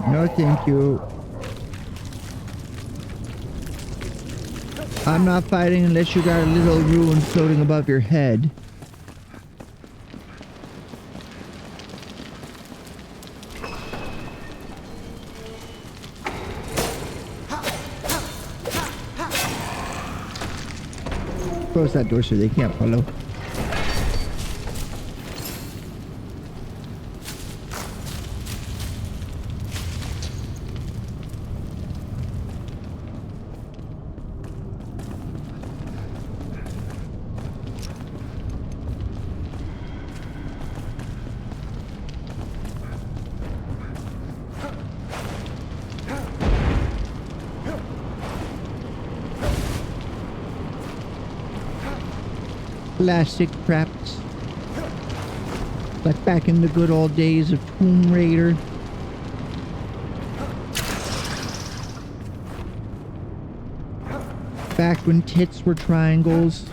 No, thank you. I'm not fighting unless you got a little ruin floating above your head. Close that door so they can't follow. Classic craps. Like back in the good old days of Tomb Raider. Back when tits were triangles.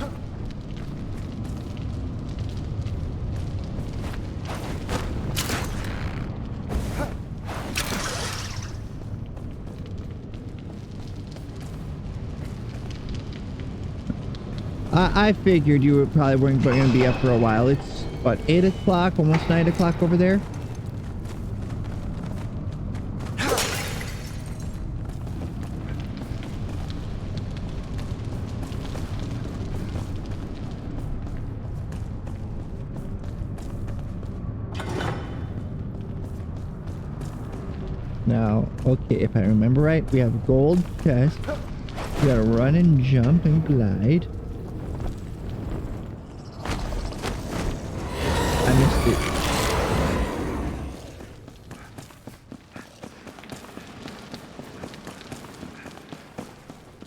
I figured you probably weren't going to be up for a while. It's, what, 8 o'clock? Almost 9 o'clock over there? Now, okay, if I remember right, we have a gold chest. We gotta run and jump and glide. I missed it.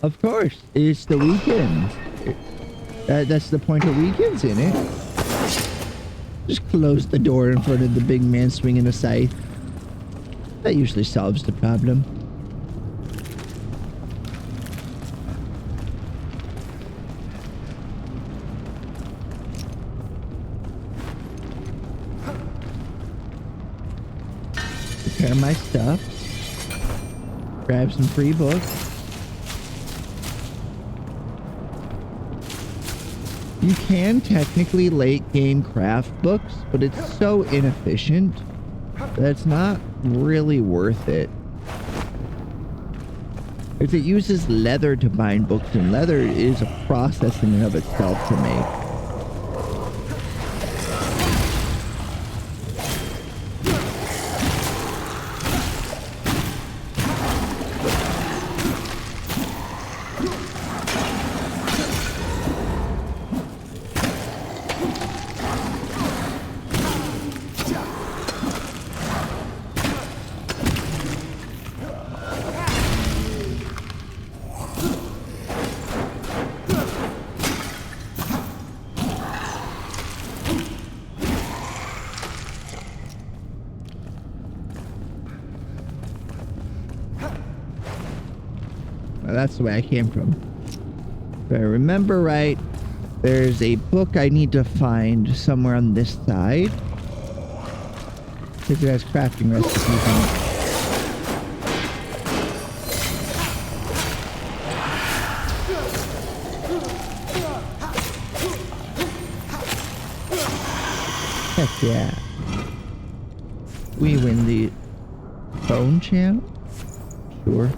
Of course, it's the weekend. That's the point of weekends, isn't it? Just close the door in front of the big man swinging a scythe. That usually solves the problem. Prepare my stuff. Grab some free books. You can technically late game craft books, but it's so inefficient that it's not really worth it. If it uses leather to bind books, and leather is a process in and of itself to make. That's the way I came from. If I remember right, there's a book I need to find somewhere on this side. If it has crafting recipes in it. Heck yeah. We win the phone channel? Sure.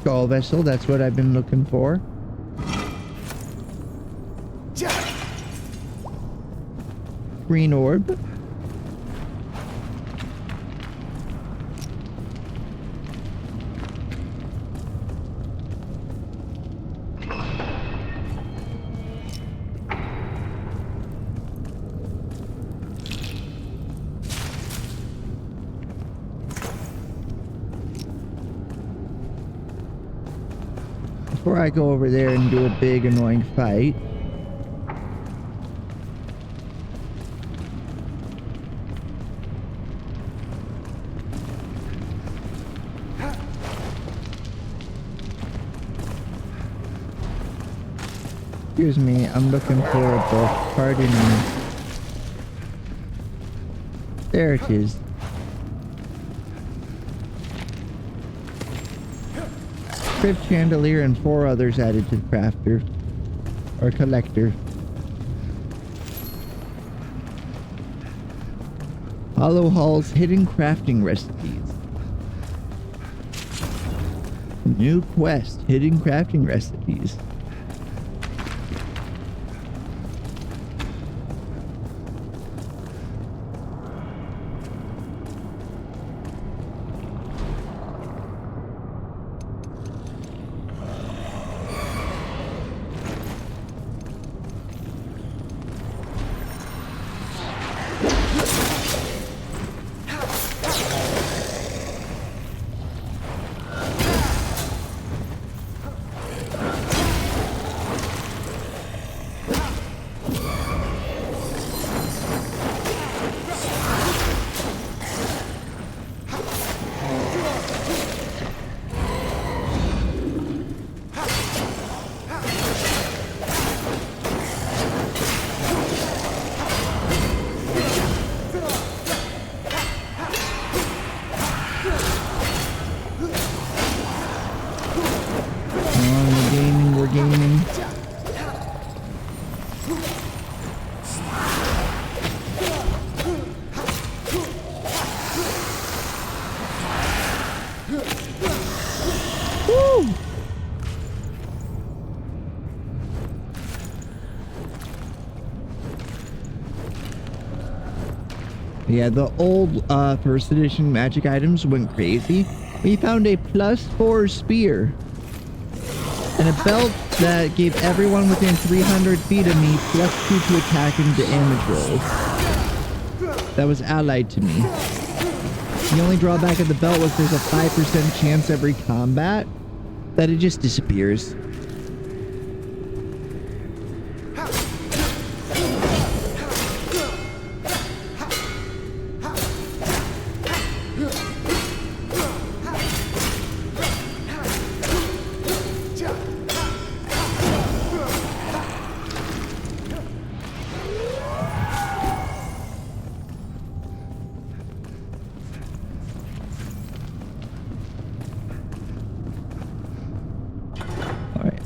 Skull vessel, that's what I've been looking for. Green orb. Before I go over there and do a big annoying fight, excuse me, I'm looking for a book. Pardon me. There it is. Crib chandelier and 4 others added to the crafter. Or collector. Hollow Hall's hidden crafting recipes. New quest, hidden crafting recipes. We're gaining. Woo! Yeah, the old first edition magic items went crazy. We found a +4 spear. And a belt that gave everyone within 300 feet of me +2 to attack and damage rolls. That was allied to me. The only drawback of the belt was there's a 5% chance every combat that it just disappears.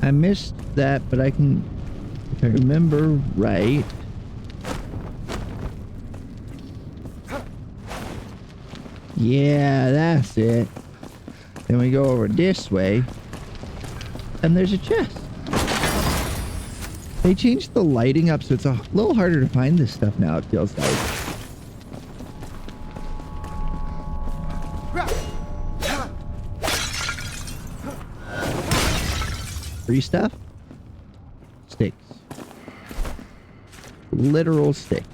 I missed that, but I can, if I remember right. Yeah, that's it. Then we go over this way, and there's a chest. They changed the lighting up, so it's a little harder to find this stuff now, it feels like. Free stuff? Sticks. Literal sticks.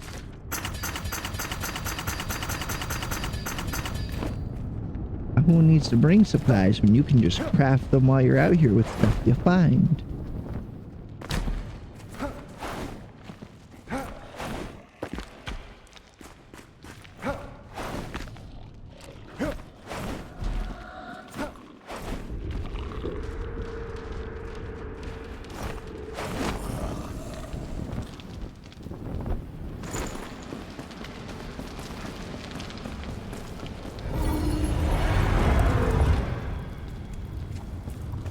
Who needs to bring supplies when you can just craft them while you're out here with stuff you find?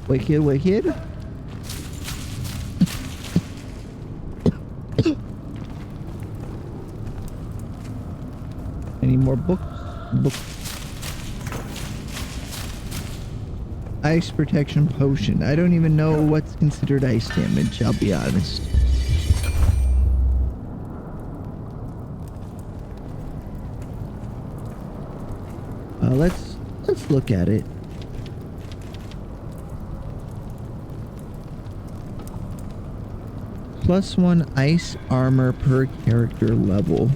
Wicked, wicked. Any more books? Books. Ice protection potion. I don't even know what's considered ice damage, I'll be honest. Let's look at it. +1 ice armor per character level.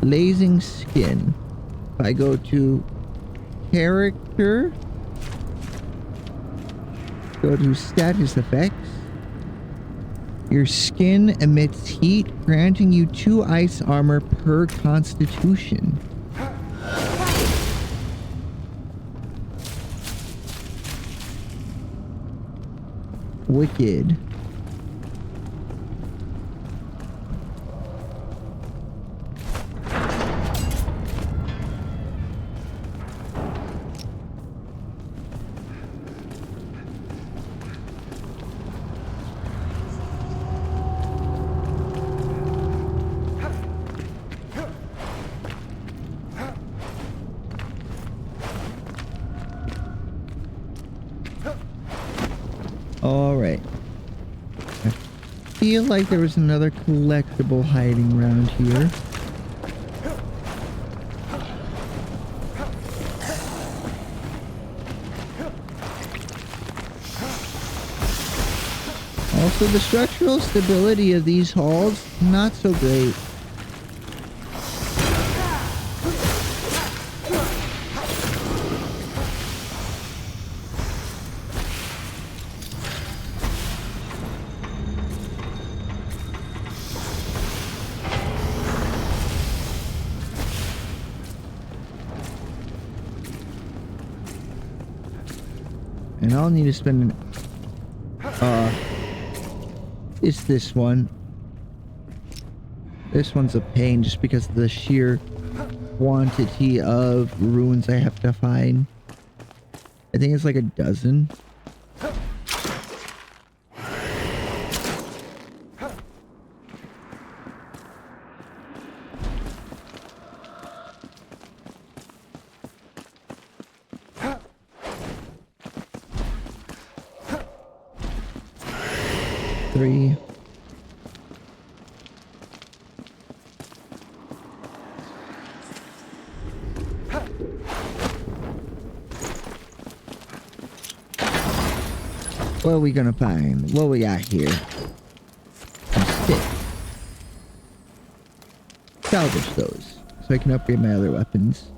Blazing skin. If I go to character, go to status effects, your skin emits heat, granting you 2 ice armor per constitution. Wicked. Alright. I feel like there was another collectible hiding around here. Also, the structural stability of these halls, not so great. And I'll need to spend it's this one. This one's a pain just because of the sheer quantity of runes I have to find. I think it's like a dozen. Three. What are we gonna find? What we got here? A stick. Salvage those so I can upgrade my other weapons.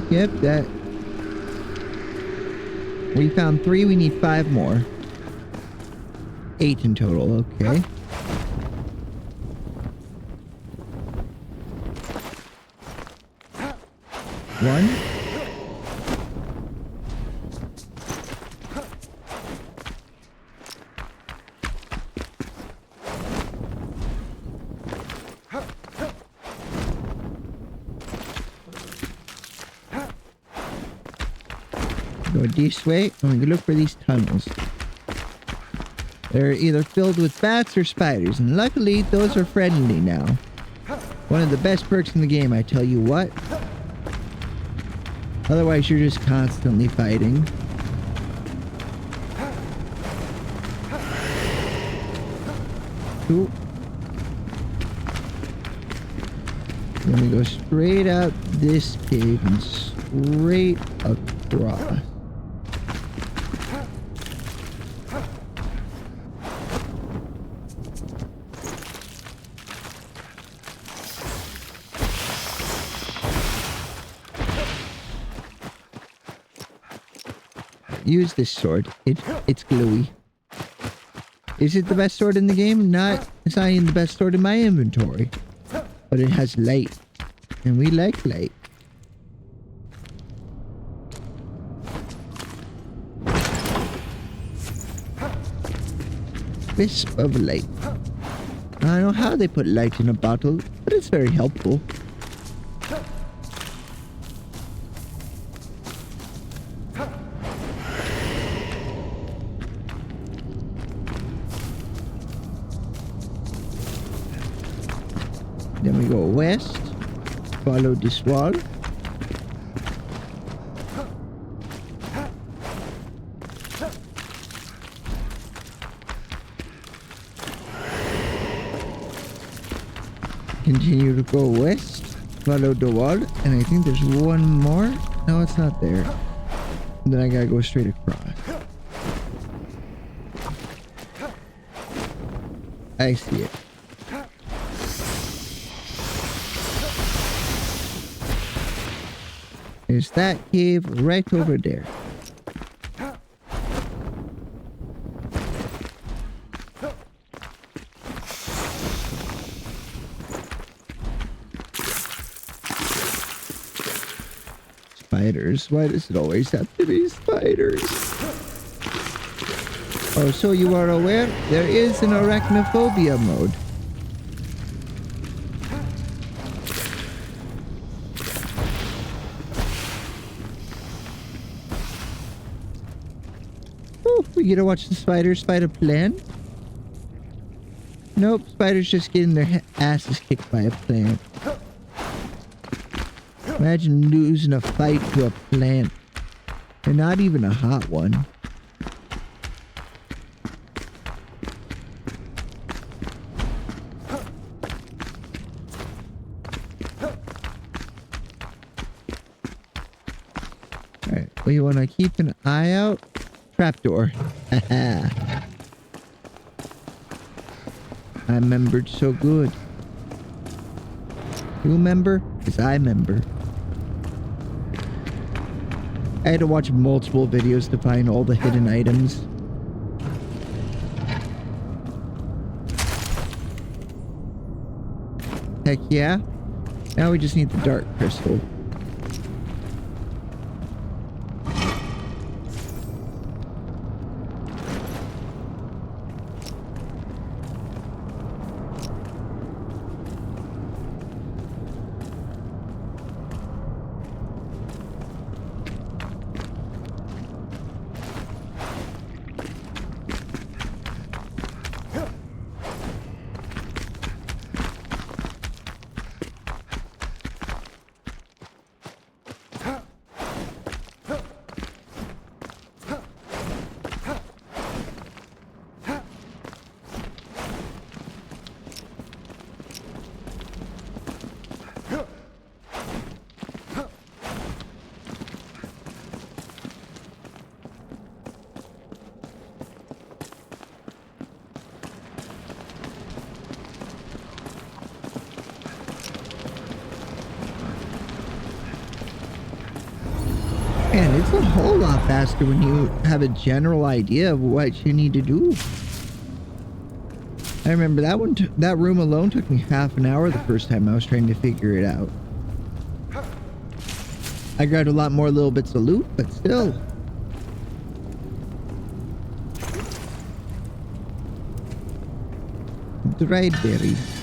Yep, that. We found 3, we need 5 more. 8 in total, okay. One. Go this way, and we look for these tunnels. They're either filled with bats or spiders, and luckily those are friendly now. One of the best perks in the game, I tell you what. Otherwise, you're just constantly fighting. Cool. Then we go straight out this cave and straight across. use this sword. It's gluey. Is it the best sword in the game? Not. It's not even the best sword in my inventory. But it has light. And we like light. Wisp of light. I don't know how they put light in a bottle, but it's very helpful. Then we go west, follow this wall. Continue to go west, follow the wall, and I think there's one more. No, it's not there. And then I gotta go straight across. I see it. There's that cave right over there. Spiders. Why does it always have to be spiders? Oh, so you are aware there is an arachnophobia mode. Oh, we get to watch the spiders fight a plant? Nope, spiders just getting their asses kicked by a plant. Imagine losing a fight to a plant. And not even a hot one. Alright, we want to keep an eye out. Trapdoor. Haha. I remembered so good. You remember? Because I remember. I had to watch multiple videos to find all the hidden items. Heck yeah. Now we just need the dark crystal. Man, it's a whole lot faster when you have a general idea of what you need to do. I remember that one. That room alone took me half an hour the first time I was trying to figure it out. I grabbed a lot more little bits of loot, but still. Dried berries.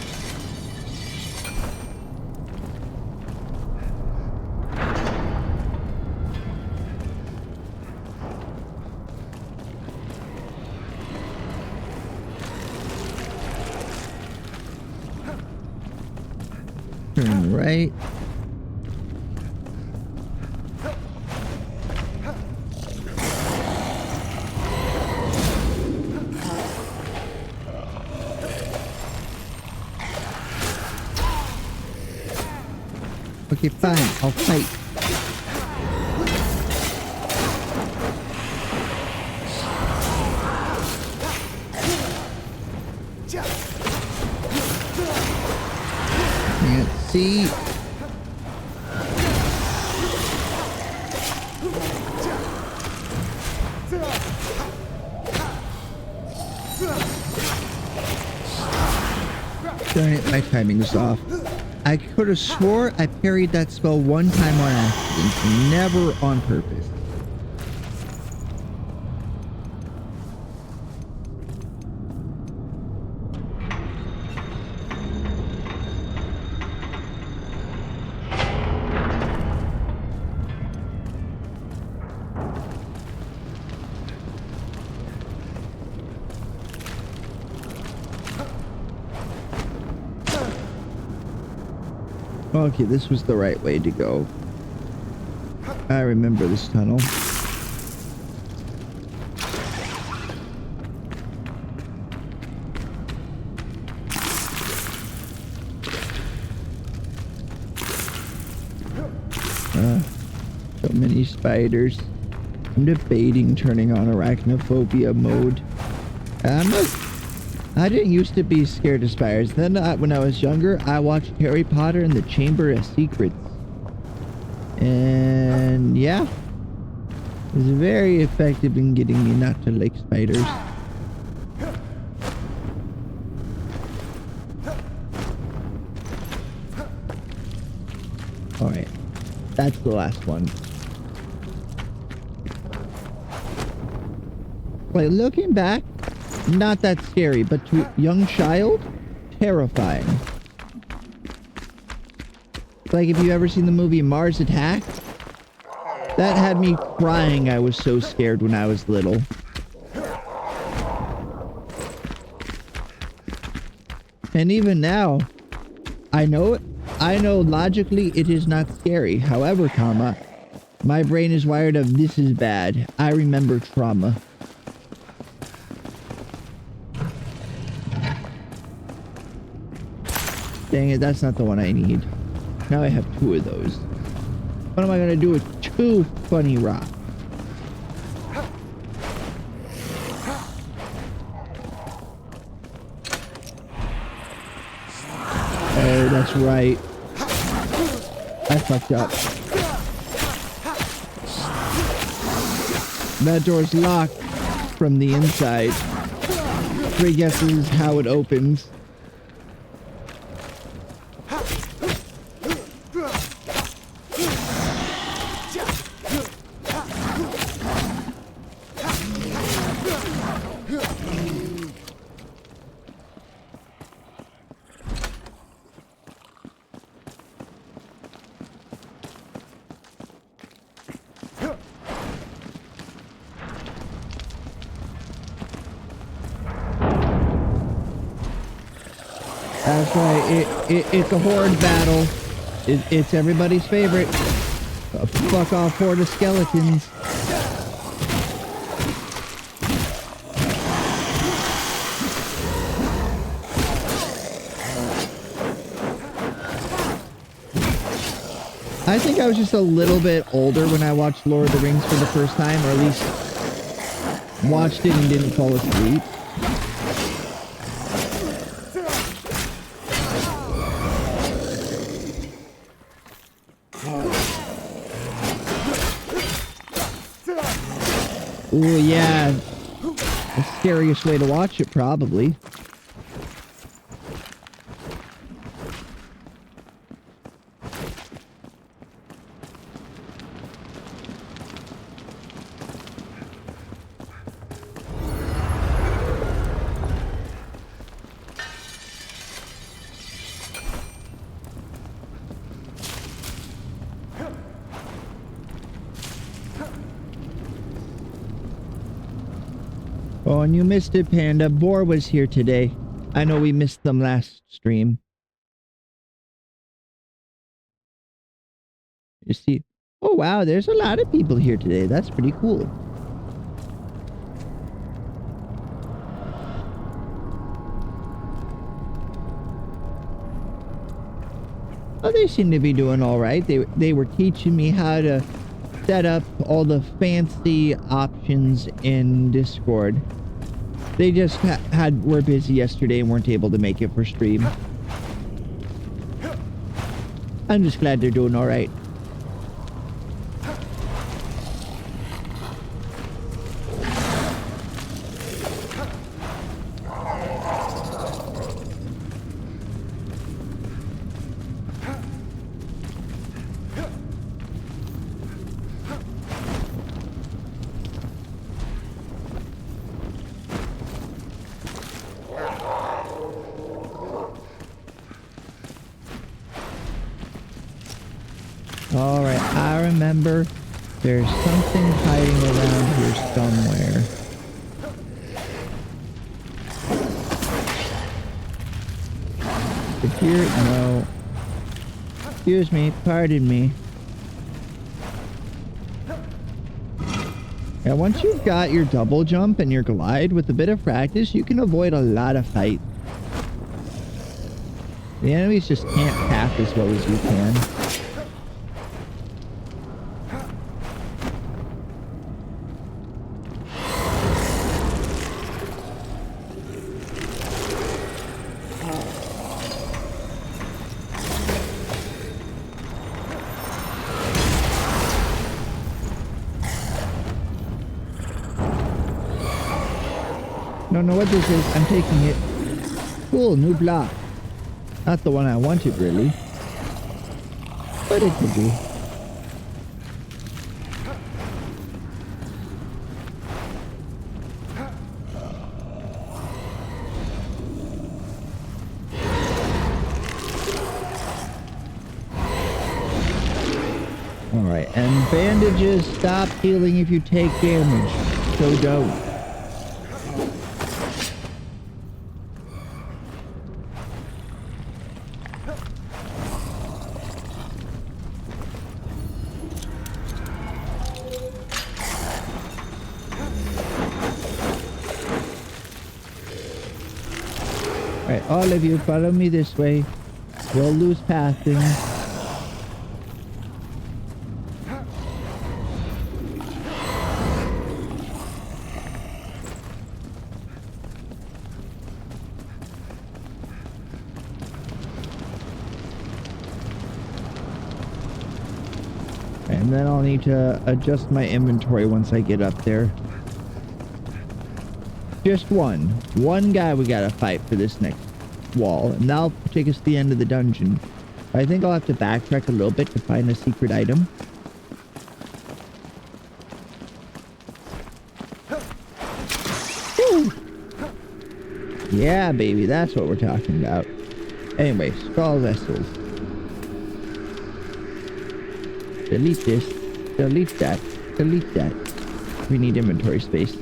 Turn right. Okay, fine. I'll fight. Can't see. Darn it, my timing is off. I could have swore I parried that spell one time on accident, never on purpose. Okay, this was the right way to go. I remember this tunnel. So many spiders. I'm debating turning on arachnophobia mode. I didn't used to be scared of spiders. Then when I was younger, I watched Harry Potter and the Chamber of Secrets. And yeah, it was very effective in getting me not to like spiders. Alright, that's the last one. Like, looking back, not that scary, but to a young child, terrifying. Like, if you ever seen the movie Mars Attack, that had me crying. I was so scared when I was little. And even now, I know logically it is not scary. However, my brain is wired of this is bad. I remember trauma. Dang it, that's not the one I need. Now I have two of those. What am I gonna do with two funny rocks? Oh, that's right. I fucked up. That door's locked from the inside. 3 guesses how it opens. That's right, it's a horde battle. It's everybody's favorite. A fuck off horde of skeletons. I think I was just a little bit older when I watched Lord of the Rings for the first time, or at least watched it and didn't fall asleep. Ooh, yeah. The scariest way to watch it, probably. Oh, and you missed it, Panda. Boar was here today. I know we missed them last stream. You see? Oh, wow, there's a lot of people here today. That's pretty cool. Oh, they seem to be doing all right. They were teaching me how to set up all the fancy options in Discord. They just were busy yesterday and weren't able to make it for stream. I'm just glad they're doing all right. I remember, there's something hiding around here somewhere. But here, no. Excuse me, pardon me. Yeah, once you've got your double jump and your glide, with a bit of practice, you can avoid a lot of fights. The enemies just can't path as well as you can. Don't know what this is. I'm taking it. Cool, new block. Not the one I wanted, really. But it could be. Alright, and bandages stop healing if you take damage. So don't. Alright, all of you, follow me this way. We'll lose pathing. And then I'll need to adjust my inventory once I get up there. Just one guy we gotta fight for this next wall, and that'll take us to the end of the dungeon. I think I'll have to backtrack a little bit to find a secret item. Woo! Yeah, baby, that's what we're talking about. Anyway, skull vessels. Delete this. Delete that. Delete that. We need inventory space.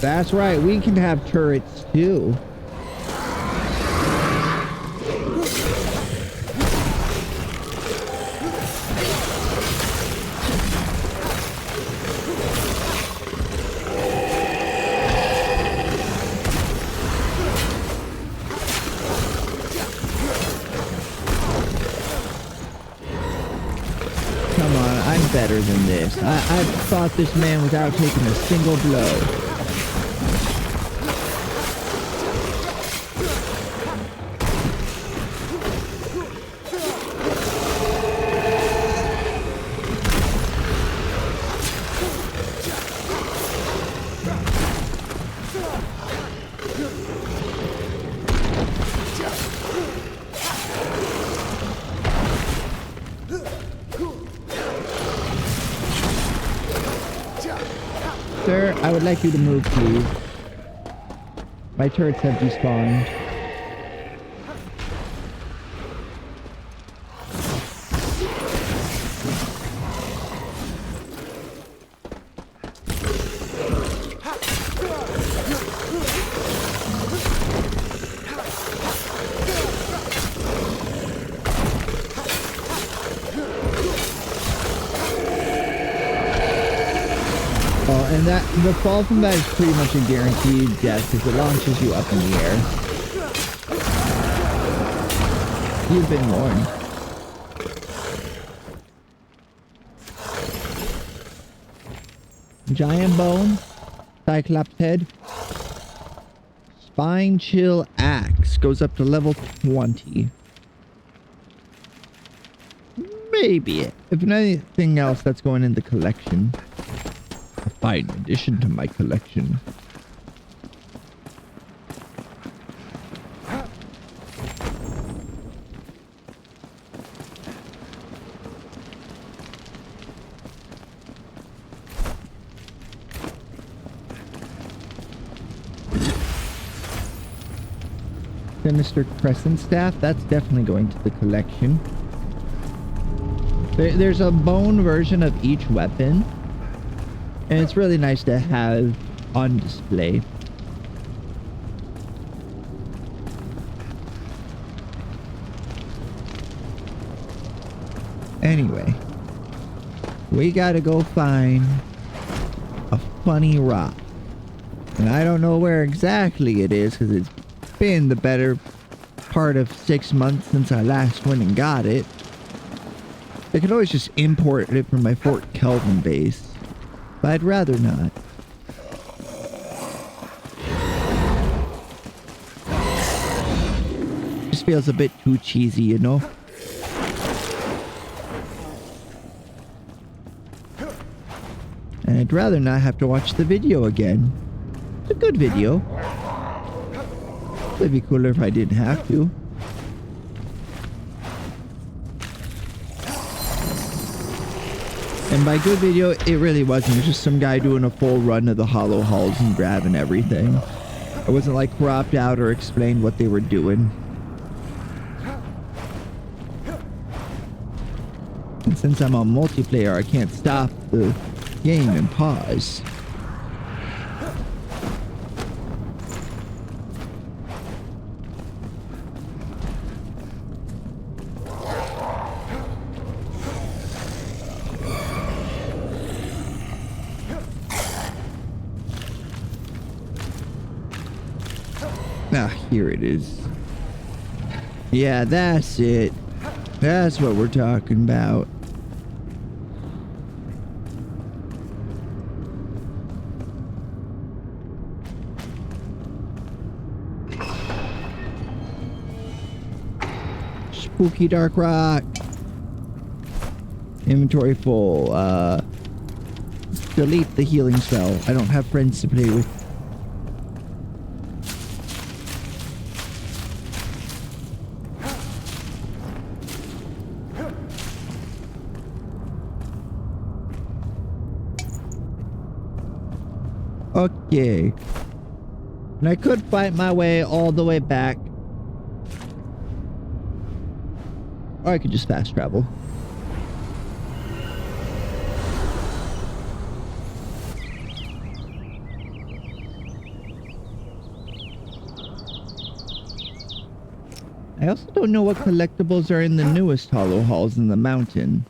That's right, we can have turrets too. Come on, I'm better than this. I've fought this man without taking a single blow. Sir, I would like you to move, please. My turrets have despawned. And that the fall from that is pretty much a guaranteed death because it launches you up in the air. You've been warned. Giant bone, Cyclops head, spine chill axe goes up to level 20. Maybe it. If anything else, that's going in the collection. A fine addition to my collection. Sinister Crescent Staff. That's definitely going to the collection. There's a bone version of each weapon. And it's really nice to have on display. Anyway, we gotta go find a funny rock. And I don't know where exactly it is because it's been the better part of 6 months since I last went and got it. I could always just import it from my Fort Kelvin base, but I'd rather not. Just feels a bit too cheesy, you know? And I'd rather not have to watch the video again. It's a good video. It'd be cooler if I didn't have to. And by good video, it really wasn't. It was just some guy doing a full run of the hollow halls and grabbing everything. It wasn't like cropped out or explained what they were doing. And since I'm on multiplayer, I can't stop the game and pause. Ah, here it is. Yeah, that's it. That's what we're talking about. Spooky dark rock. Inventory full. Delete the healing spell. I don't have friends to play with. Okay. And I could fight my way all the way back. Or I could just fast travel. I also don't know what collectibles are in the newest hollow halls in the mountain.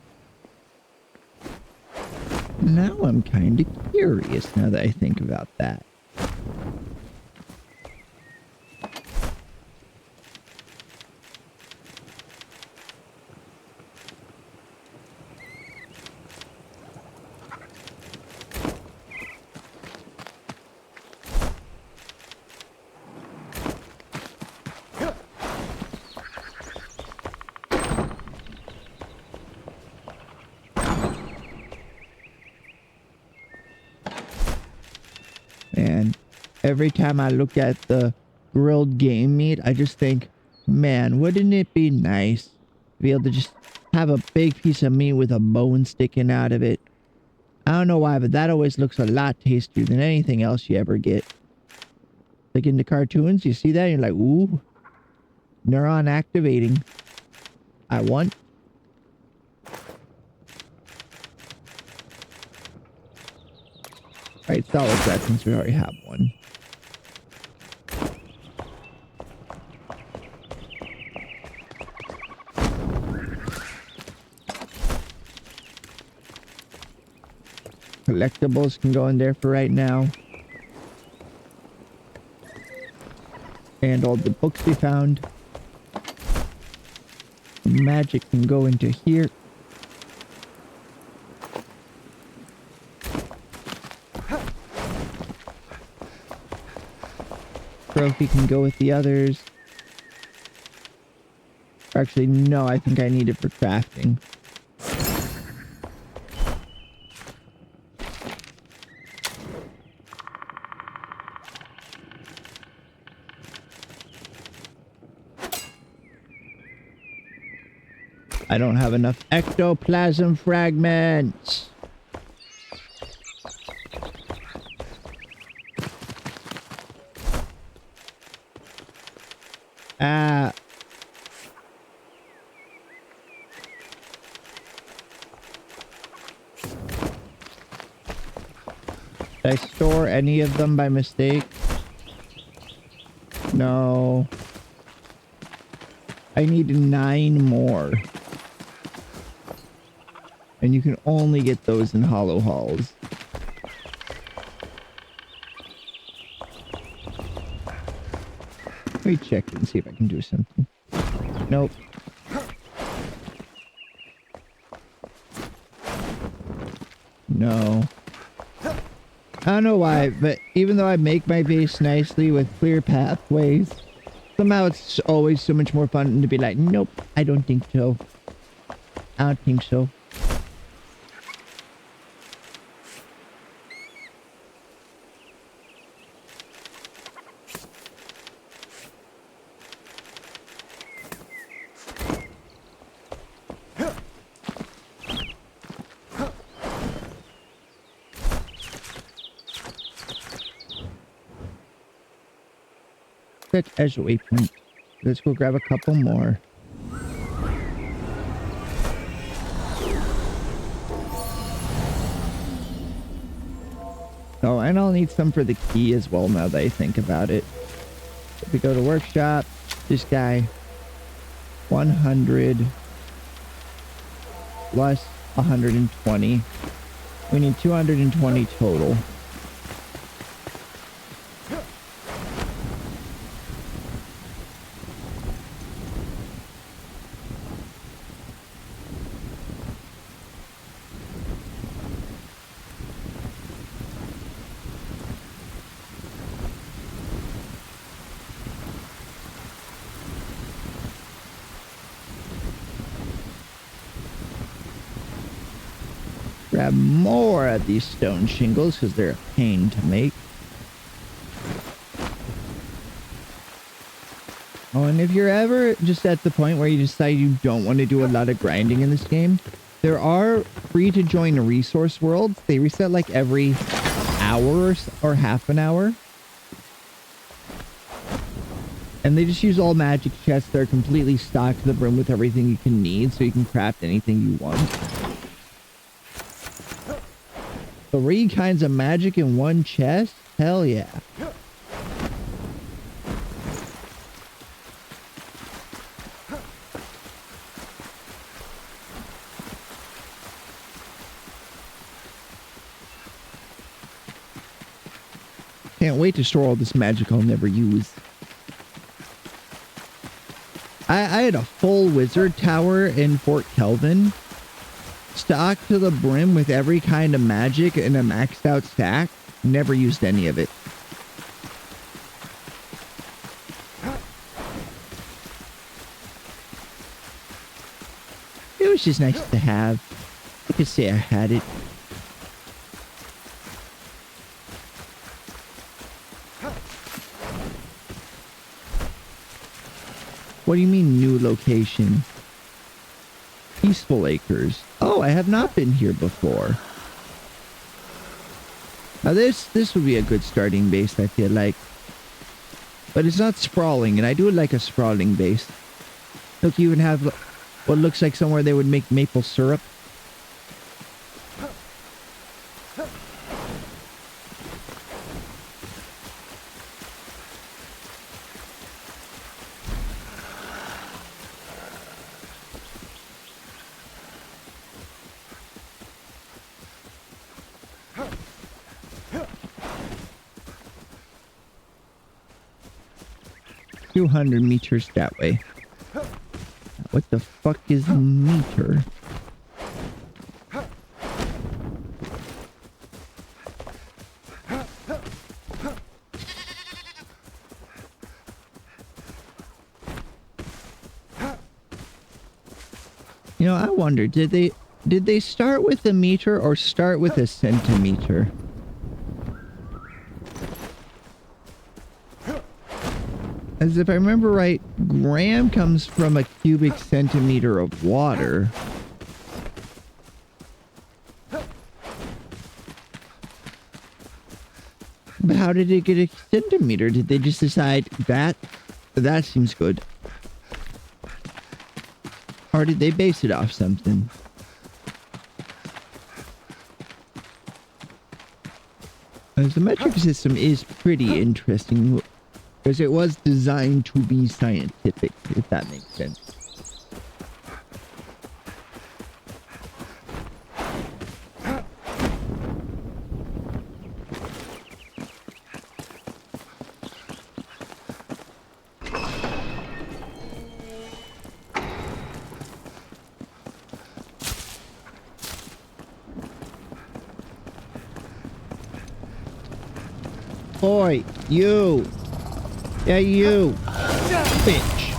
Now I'm kind of curious now that I think about that. And every time I look at the grilled game meat, I just think, man, wouldn't it be nice to be able to just have a big piece of meat with a bone sticking out of it? I don't know why, but that always looks a lot tastier than anything else you ever get. Like in the cartoons, you see that and you're like, ooh, neuron activating. I want. Alright, solid that since we already have one. Collectibles can go in there for right now. And all the books we found. Magic can go into here. Trophy can go with the others. Actually, no, I think I need it for crafting. I don't have enough ectoplasm fragments. Ah. Did I store any of them by mistake? No. I need 9 more. And you can only get those in hollow halls. Let me check and see if I can do something. Nope. No. I don't know why, but even though I make my base nicely with clear pathways, somehow it's always so much more fun to be like, nope, I don't think so. I don't think so. Set as a waypoint. Let's go grab a couple more. Oh, and I'll need some for the key as well now that I think about it. If we go to workshop, this guy, 100 plus 120. We need 220 total. Grab more of these stone shingles because they're a pain to make. Oh, and if you're ever just at the point where you decide you don't want to do a lot of grinding in this game, there are free to join resource worlds. They reset like every hour or half an hour. And they just use all magic chests that are completely stocked to the brim with everything you can need, so you can craft anything you want. 3 kinds of magic in one chest? Hell yeah. Can't wait to store all this magic I'll never use. I had a full wizard tower in Fort Kelvin, stocked to the brim with every kind of magic in a maxed out stack. Never used any of it. It was just nice to have. I could say I had it. What do you mean new location? Peaceful Acres. Oh, I have not been here before. Now this would be a good starting base, I feel like. But it's not sprawling, and I do like a sprawling base. Look, you even have what looks like somewhere they would make maple syrup. $200 meters that way. What the fuck is a meter? You know, I wonder, did they start with a meter or start with a centimeter? As if I remember right, gram comes from a cubic centimeter of water. But how did it get a centimeter? Did they just decide that seems good? Or did they base it off something? The metric system is pretty interesting because it was designed to be scientific, if that makes sense. Boy, you. Yeah, you. Bitch.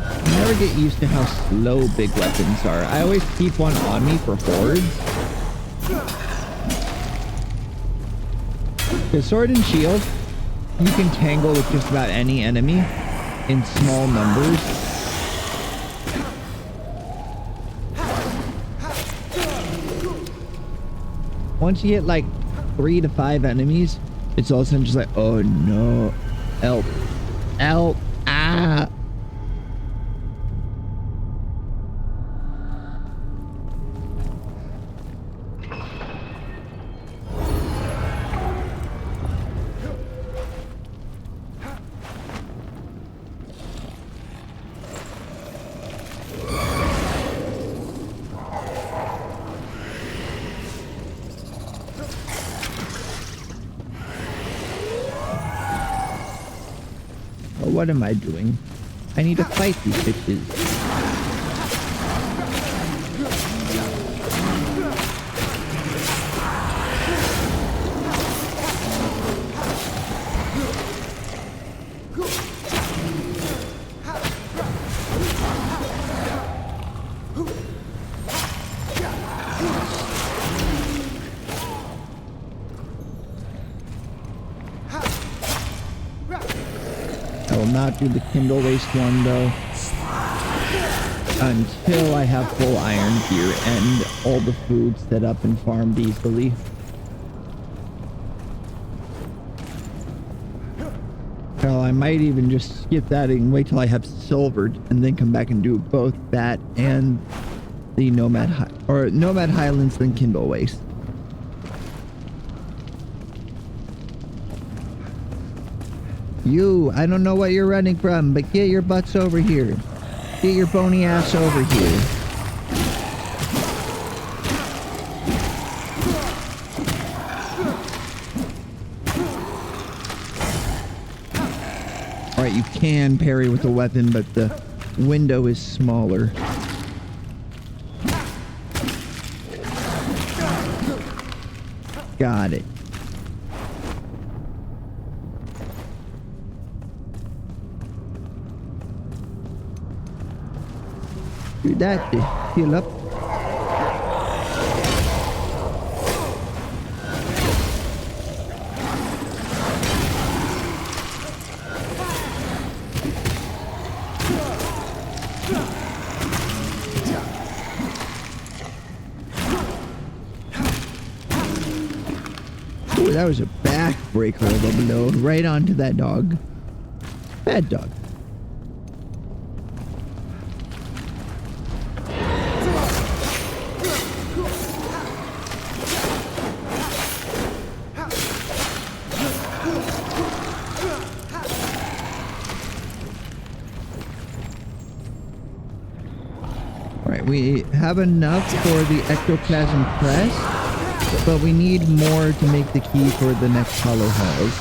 I never get used to how slow big weapons are. I always keep one on me for hordes. The sword and shield, you can tangle with just about any enemy in small numbers. Once you hit like 3 to 5 enemies, it's all of a sudden just like, oh no, help, help, ah. What am I doing? I need to fight these bitches. I will not do the Kindle Waste one though until I have full iron gear and all the food set up and farmed easily. Hell, I might even just skip that and wait till I have silvered and then come back and do both that and the Nomad Highlands then Kindle Waste. You, I don't know what you're running from, but get your butts over here. Get your bony ass over here. Alright, you can parry with a weapon, but the window is smaller. Got it. Do that to heal up. Ooh, that was a backbreaker of a blow right onto that dog. Bad dog. We have enough for the ectoplasm press, but we need more to make the key for the next hollow halls.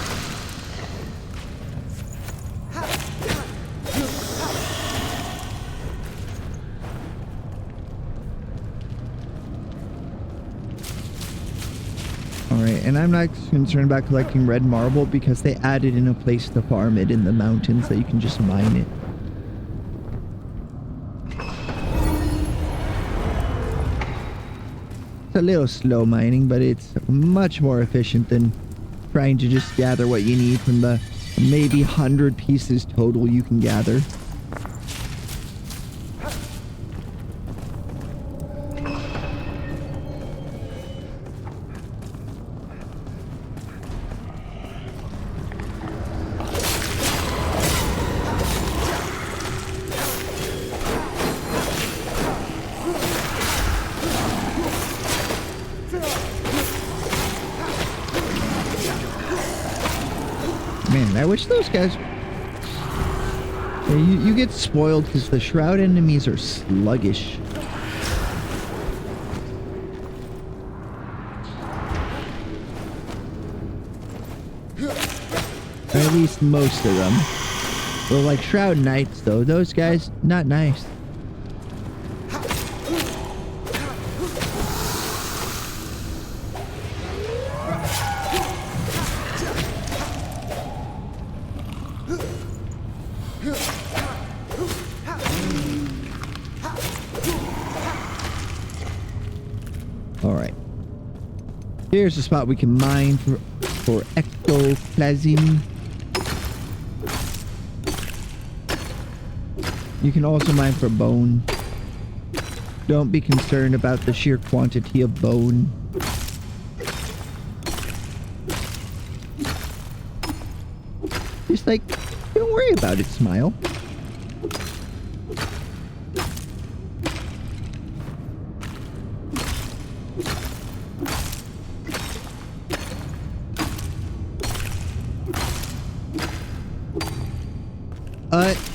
Alright, and I'm not concerned about collecting red marble because they added in a place to farm it in the mountains that you can just mine it. It's a little slow mining, but it's much more efficient than trying to just gather what you need from the maybe 100 pieces total you can gather. Man, I wish those guys... Yeah, you get spoiled because the Shroud enemies are sluggish. Or at least most of them. Well, like Shroud Knights, though, those guys, not nice. Alright. Here's a spot we can mine for ectoplasm. You can also mine for bone. Don't be concerned about the sheer quantity of bone. Just like, don't worry about it, Smile.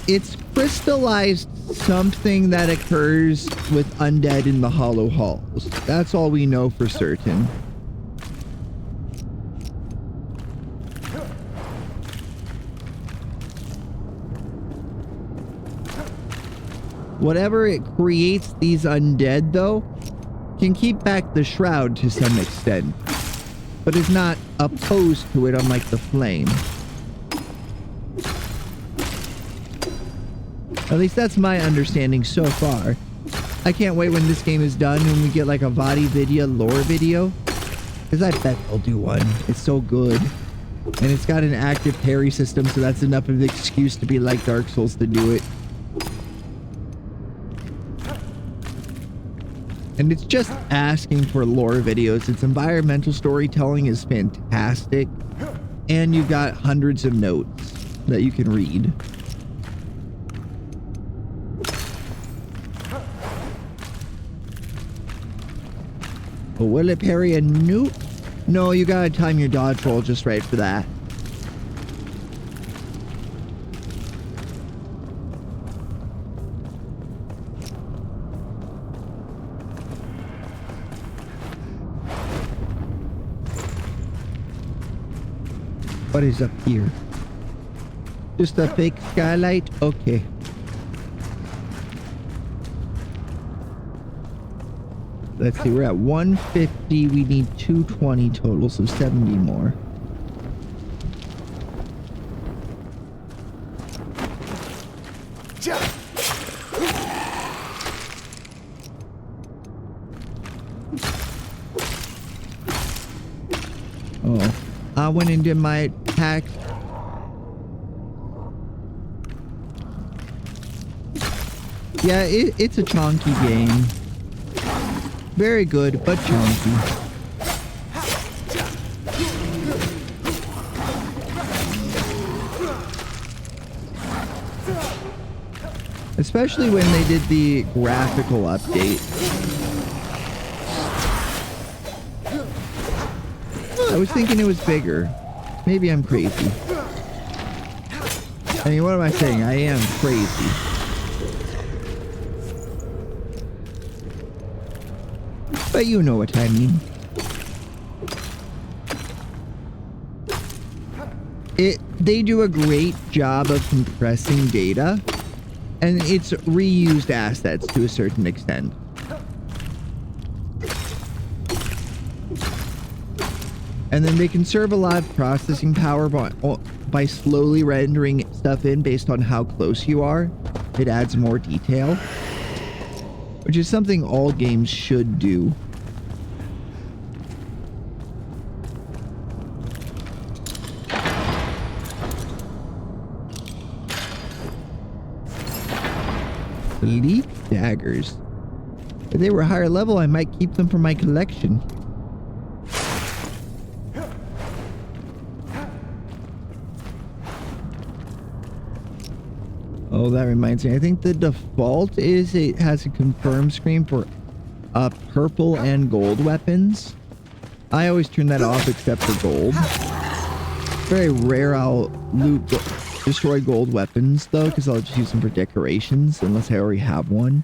It's crystallized something that occurs with undead in the hollow halls. That's all we know for certain. Whatever it creates these undead, though, can keep back the Shroud to some extent, but is not opposed to it unlike the flame. At least that's my understanding so far. I can't wait when this game is done and we get like a Vidya lore video. Because I bet they'll do one. It's so good. And it's got an active parry system, so that's enough of an excuse to be like Dark Souls to do it. And it's just asking for lore videos. Its environmental storytelling is fantastic. And you've got hundreds of notes that you can read. But will it parry a nuke? No, you gotta time your dodge roll just right for that. What is up here? Just a fake skylight? Okay. Let's see, we're at 150. We need 220 total, so 70 more. Oh, I went into my pack. Yeah, it's a chunky game. Very good, but chunky. Especially when they did the graphical update. I was thinking it was bigger. Maybe I'm crazy. I mean, what am I saying? I am crazy. But you know what I mean. They do a great job of compressing data, and it's reused assets to a certain extent. And then they conserve a lot of processing power by slowly rendering stuff in based on how close you are. It adds more detail, which is something all games should do. Elite daggers. If they were higher level, I might keep them for my collection. Oh, that reminds me. I think the default is it has a confirm screen for purple and gold weapons. I always turn that off except for gold. Very rare I'll destroy gold weapons though, because I'll just use them for decorations unless I already have one.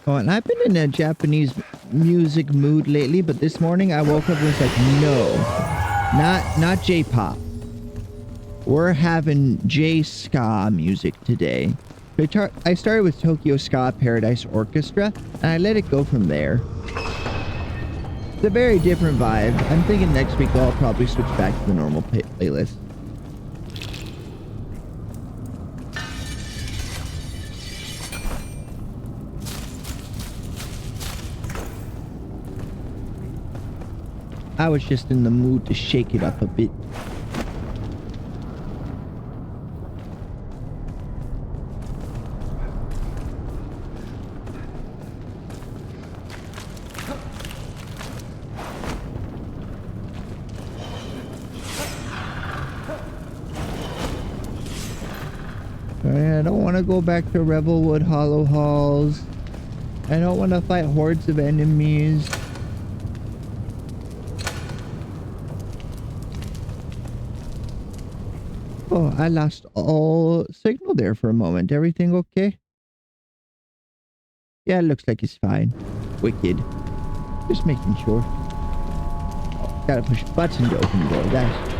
Oh, and I've been in a Japanese music mood lately, but this morning I woke up and was like, no, not J-pop. We're having J-ska music today. I started with Tokyo Ska Paradise Orchestra, and I let it go from there. It's a very different vibe. I'm thinking next week I'll probably switch back to the normal playlist. I was just in the mood to shake it up a bit. I don't want to go back to Revelwood Hollow Halls. I don't want to fight hordes of enemies. Oh, I lost all signal there for a moment. Everything okay? Yeah, it looks like it's fine. Wicked. Just making sure. Oh, gotta push button to open the door. That's...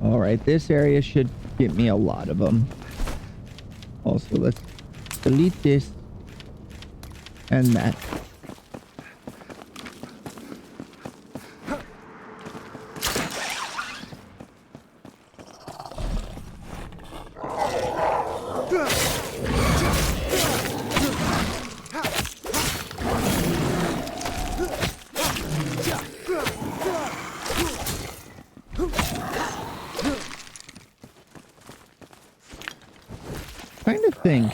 Alright, this area should get me a lot of them. Also, let's delete this and that.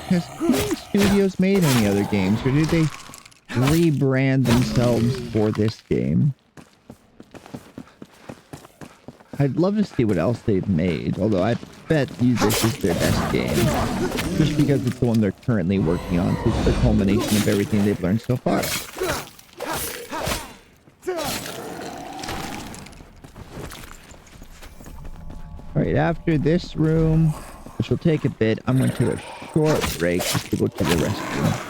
Has King Studios made any other games, or did they rebrand themselves for this game? I'd love to see what else they've made, although I bet this is their best game. Just because it's the one they're currently working on, so it's the culmination of everything they've learned so far. Alright, after this room, which will take a bit, I'm going to take a short break just to go to the restroom.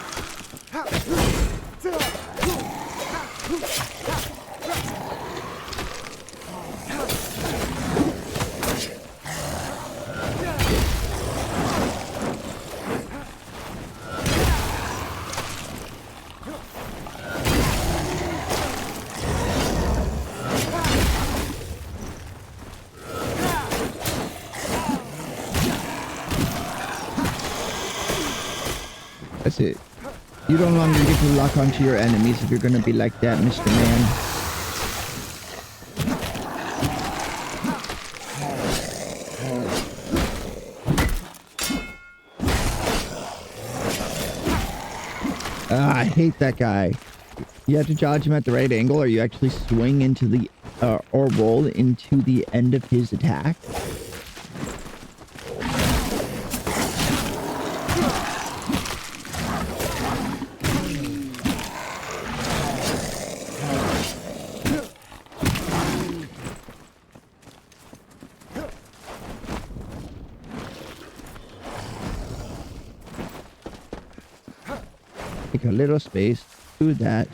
That's it. You no longer get to lock onto your enemies if you're gonna be like that, Mr. Man. I hate that guy. You have to dodge him at the right angle, or you actually swing into the, or roll into the end of his attack. Take a little space. Do that.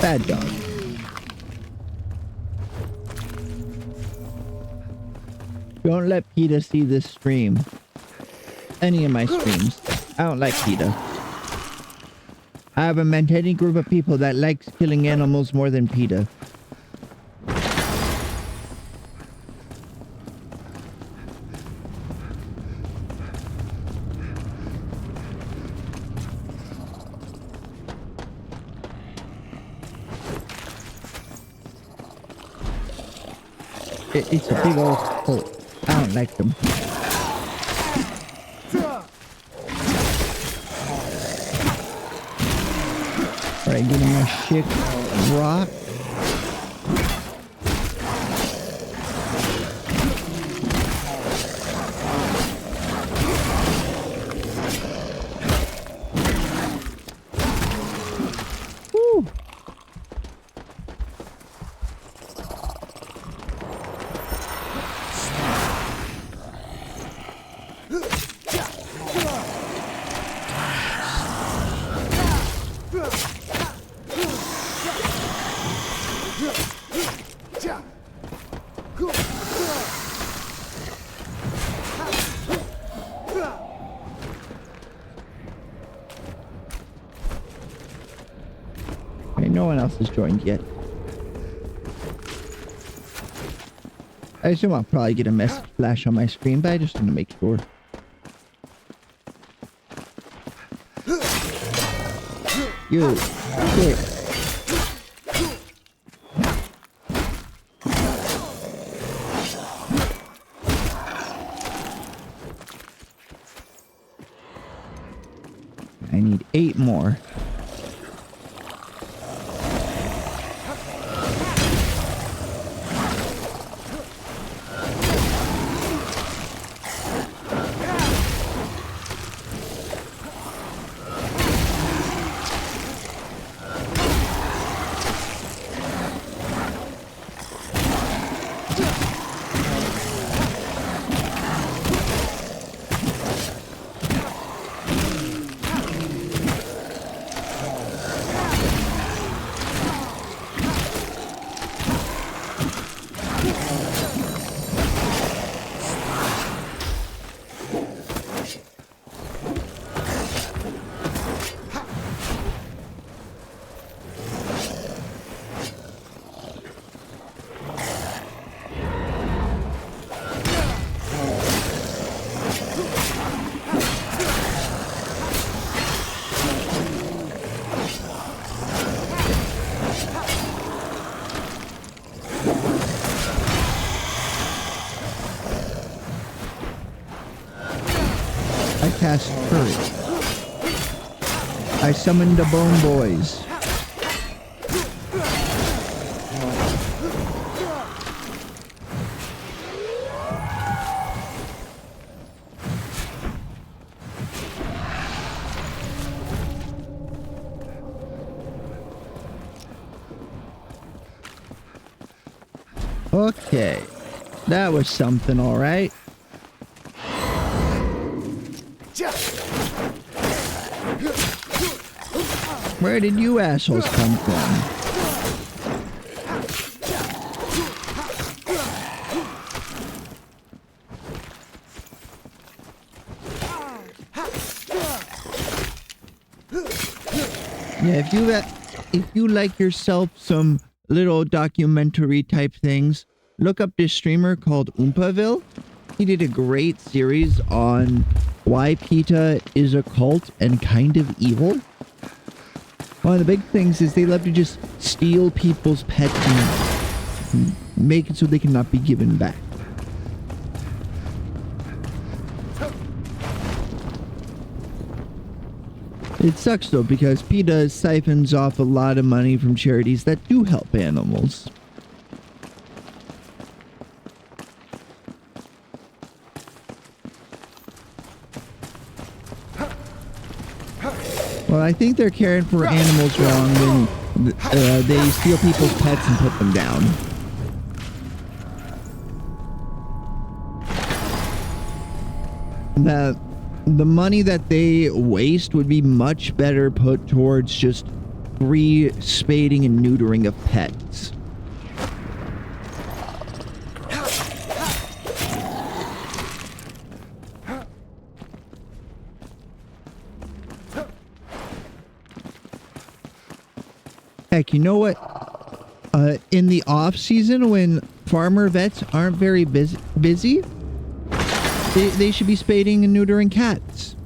Bad dog. Don't let PETA see this stream. Any of my streams. I don't like PETA. I haven't met any group of people that likes killing animals more than PETA. It's a big old hole. I don't like them. Alright, give him a shit rock. Woo. Okay, no one else has joined yet. I assume I'll probably get a message flash on my screen, but I just want to make sure. You. Shit. I need 8 more. I cast Courage. I summoned the Bone Boys. Okay. That was something, alright. Where did you assholes come from? Yeah, if you like yourself some little documentary type things, look up this streamer called Oompaville. He did a great series on why PETA is a cult and kind of evil. One of the big things is they love to just steal people's pets and make it so they cannot be given back. It sucks though, because PETA siphons off a lot of money from charities that do help animals. Well, I think they're caring for animals wrong when they steal people's pets and put them down. The money that they waste would be much better put towards just free spading and neutering of pets. Heck, you know what? In the off season, when farmer vets aren't very busy, they should be spading and neutering cats.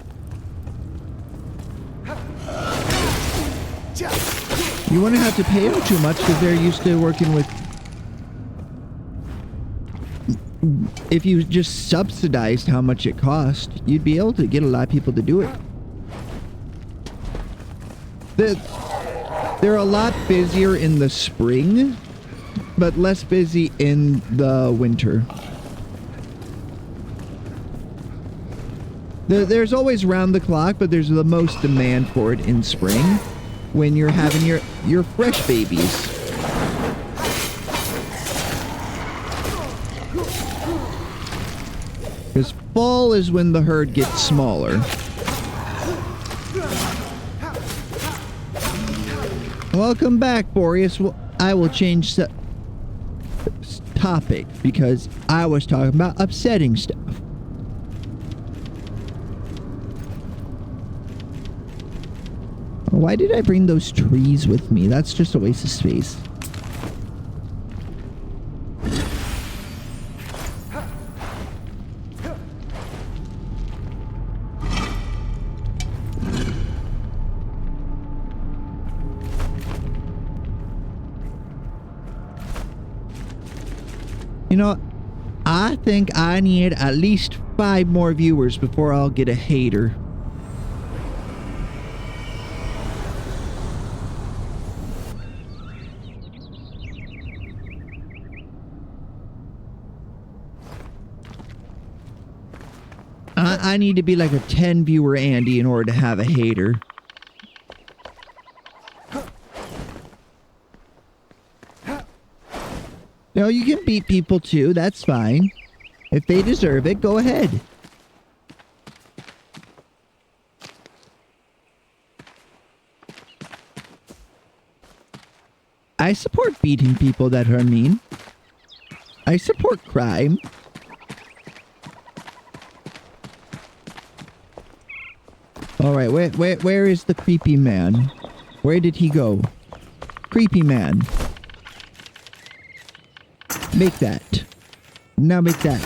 You wouldn't have to pay them too much because they're used to working with. If you just subsidized how much it cost, you'd be able to get a lot of people to do it. They're a lot busier in the spring, but less busy in the winter. There's always round the clock, but there's the most demand for it in spring when you're having your fresh babies. Because fall is when the herd gets smaller. Welcome back, Boreas. I will change the topic because I was talking about upsetting stuff. Why did I bring those trees with me? That's just a waste of space. You know, I think I need at least 5 more viewers before I'll get a hater. I need to be like a 10 viewer Andy in order to have a hater. No, you can beat people too, that's fine. If they deserve it, go ahead. I support beating people that are mean. I support crime. Alright, where is the creepy man? Where did he go? Creepy man. Make that. Now make that.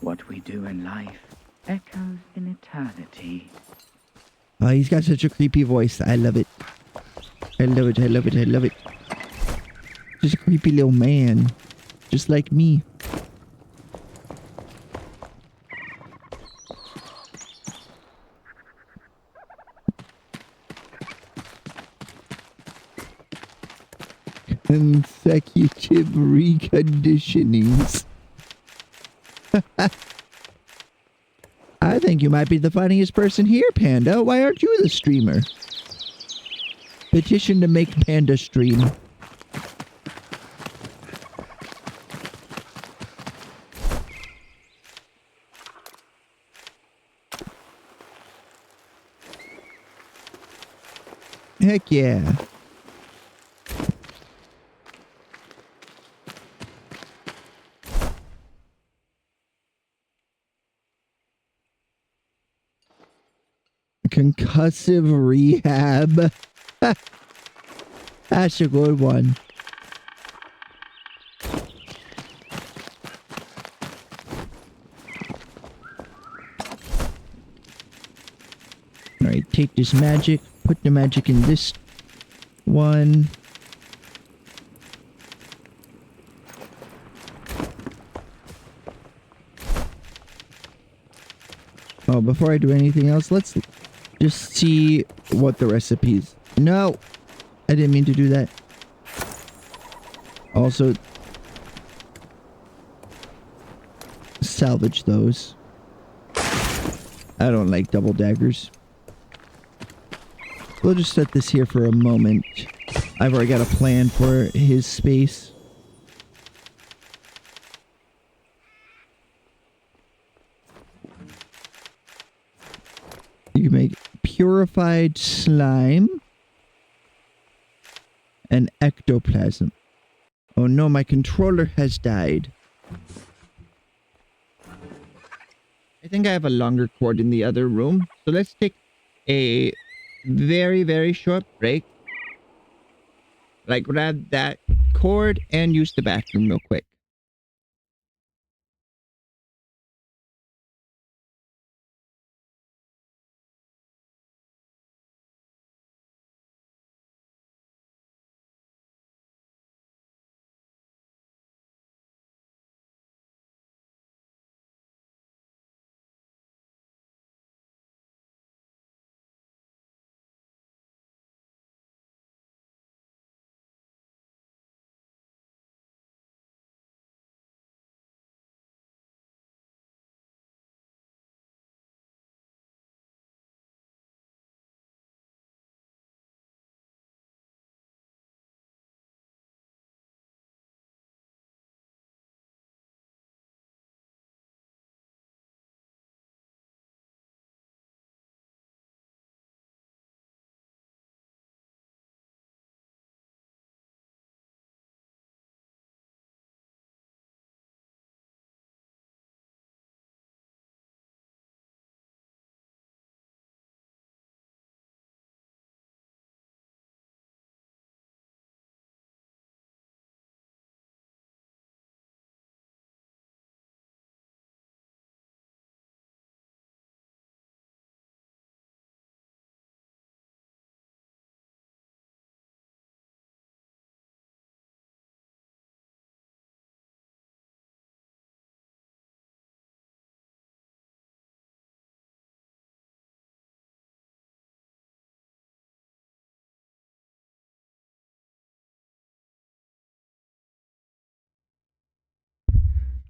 What we do in life echoes in eternity. Oh, he's got such a creepy voice. I love it. I love it, I love it, I love it. Just a creepy little man. Just like me. Consecutive reconditionings. I think you might be the funniest person here, Panda. Why aren't you the streamer? Petition to make Panda stream. Heck yeah. Concussive rehab. That's a good one. Alright, take this magic. Put the magic in this one. Oh, before I do anything else, let's just see what the recipes. No! I didn't mean to do that. Also, salvage those. I don't like double daggers. We'll just set this here for a moment. I've already got a plan for his space. You can make purified slime and ectoplasm. Oh no, my controller has died. I think I have a longer cord in the other room. So let's take a very, very short break. Like, grab that cord and use the bathroom real quick.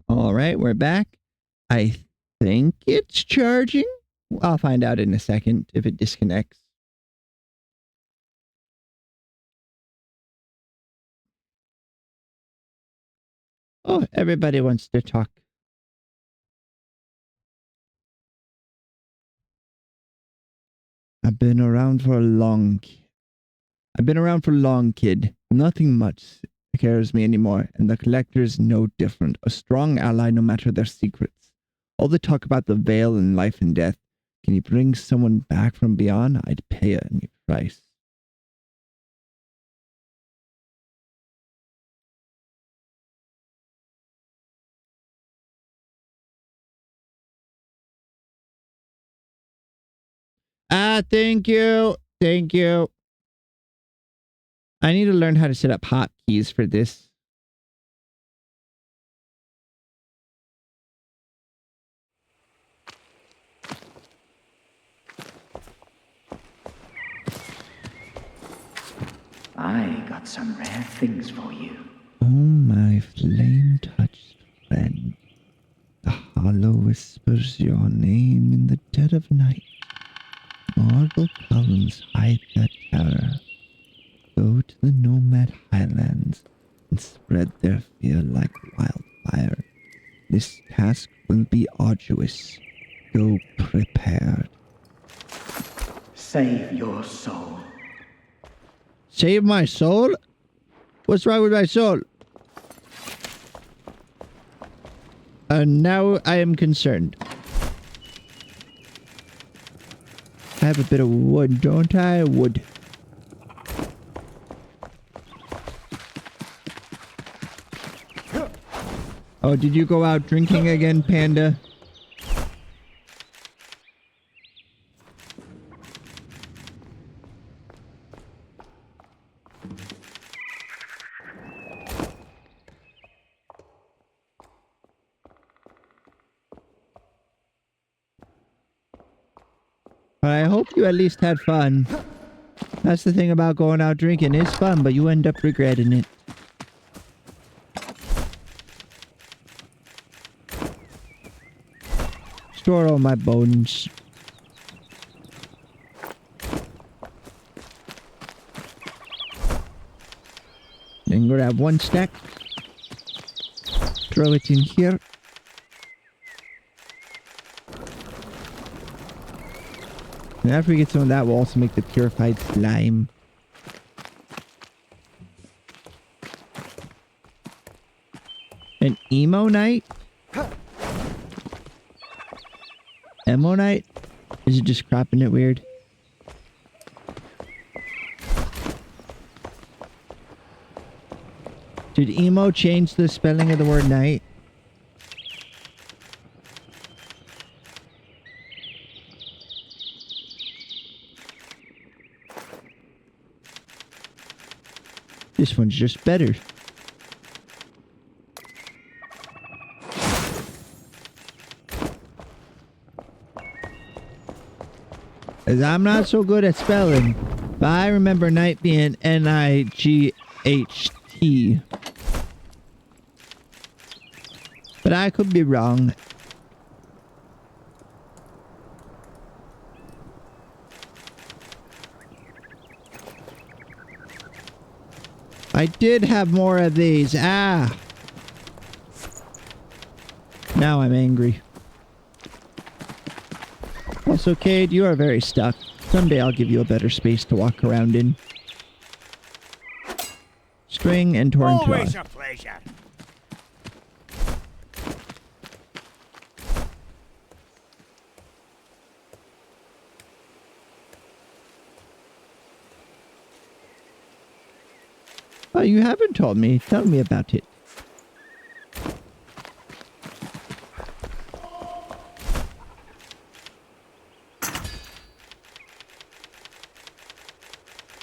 All right, we're back. I think it's charging. I'll find out in a second if it disconnects. Oh, everybody wants to talk. I've been around for long, kid. Nothing much scares me anymore, and the collector's no different. A strong ally no matter their secrets. All the talk about the veil and life and death. Can you bring someone back from beyond? I'd pay any price. Thank you. Thank you. I need to learn how to set up hotkeys for this. I got some rare things for you. Oh, my flame-touched friend. The hollow whispers your name in the dead of night. Mortal columns hide their terror. Go to the nomad highlands and spread their fear like wildfire. This task will be arduous. Go prepared. Save your soul. Save my soul? What's wrong with my soul? Now I am concerned. I have a bit of wood, don't I? Wood. Oh, did you go out drinking again, Panda? But I hope you at least had fun. That's the thing about going out drinking. It's fun, but you end up regretting it. Store all my bones. and grab one stack. Throw it in here. And after we get some of that, we'll also make the purified slime. An emo night? Emo night? Is it just cropping it weird? Did emo change the spelling of the word night? This one's just better. As I'm not so good at spelling, but I remember night being Night. But I could be wrong. I did have more of these. Ah! Now I'm angry. Also, Cade, you are very stuck. Someday I'll give you a better space to walk around in. String and torn Always cloth. a pleasure. Oh, you haven't told me. Tell me about it.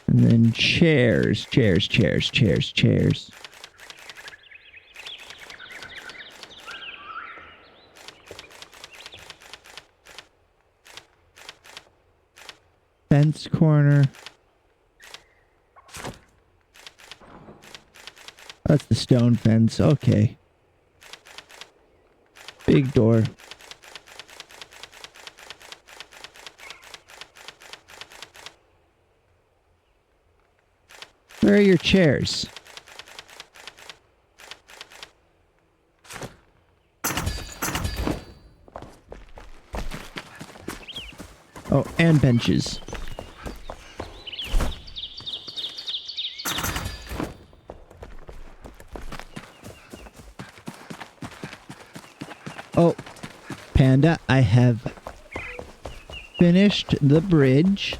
And then chairs. Fence corner. That's the stone fence. Okay. Big door. Where are your chairs? Oh, and benches. Oh, Panda, I have finished the bridge.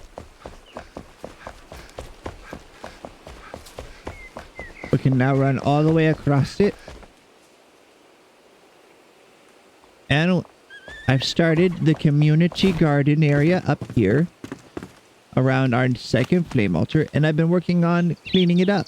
We can now run all the way across it. And I've started the community garden area up here around our second flame altar, and I've been working on cleaning it up.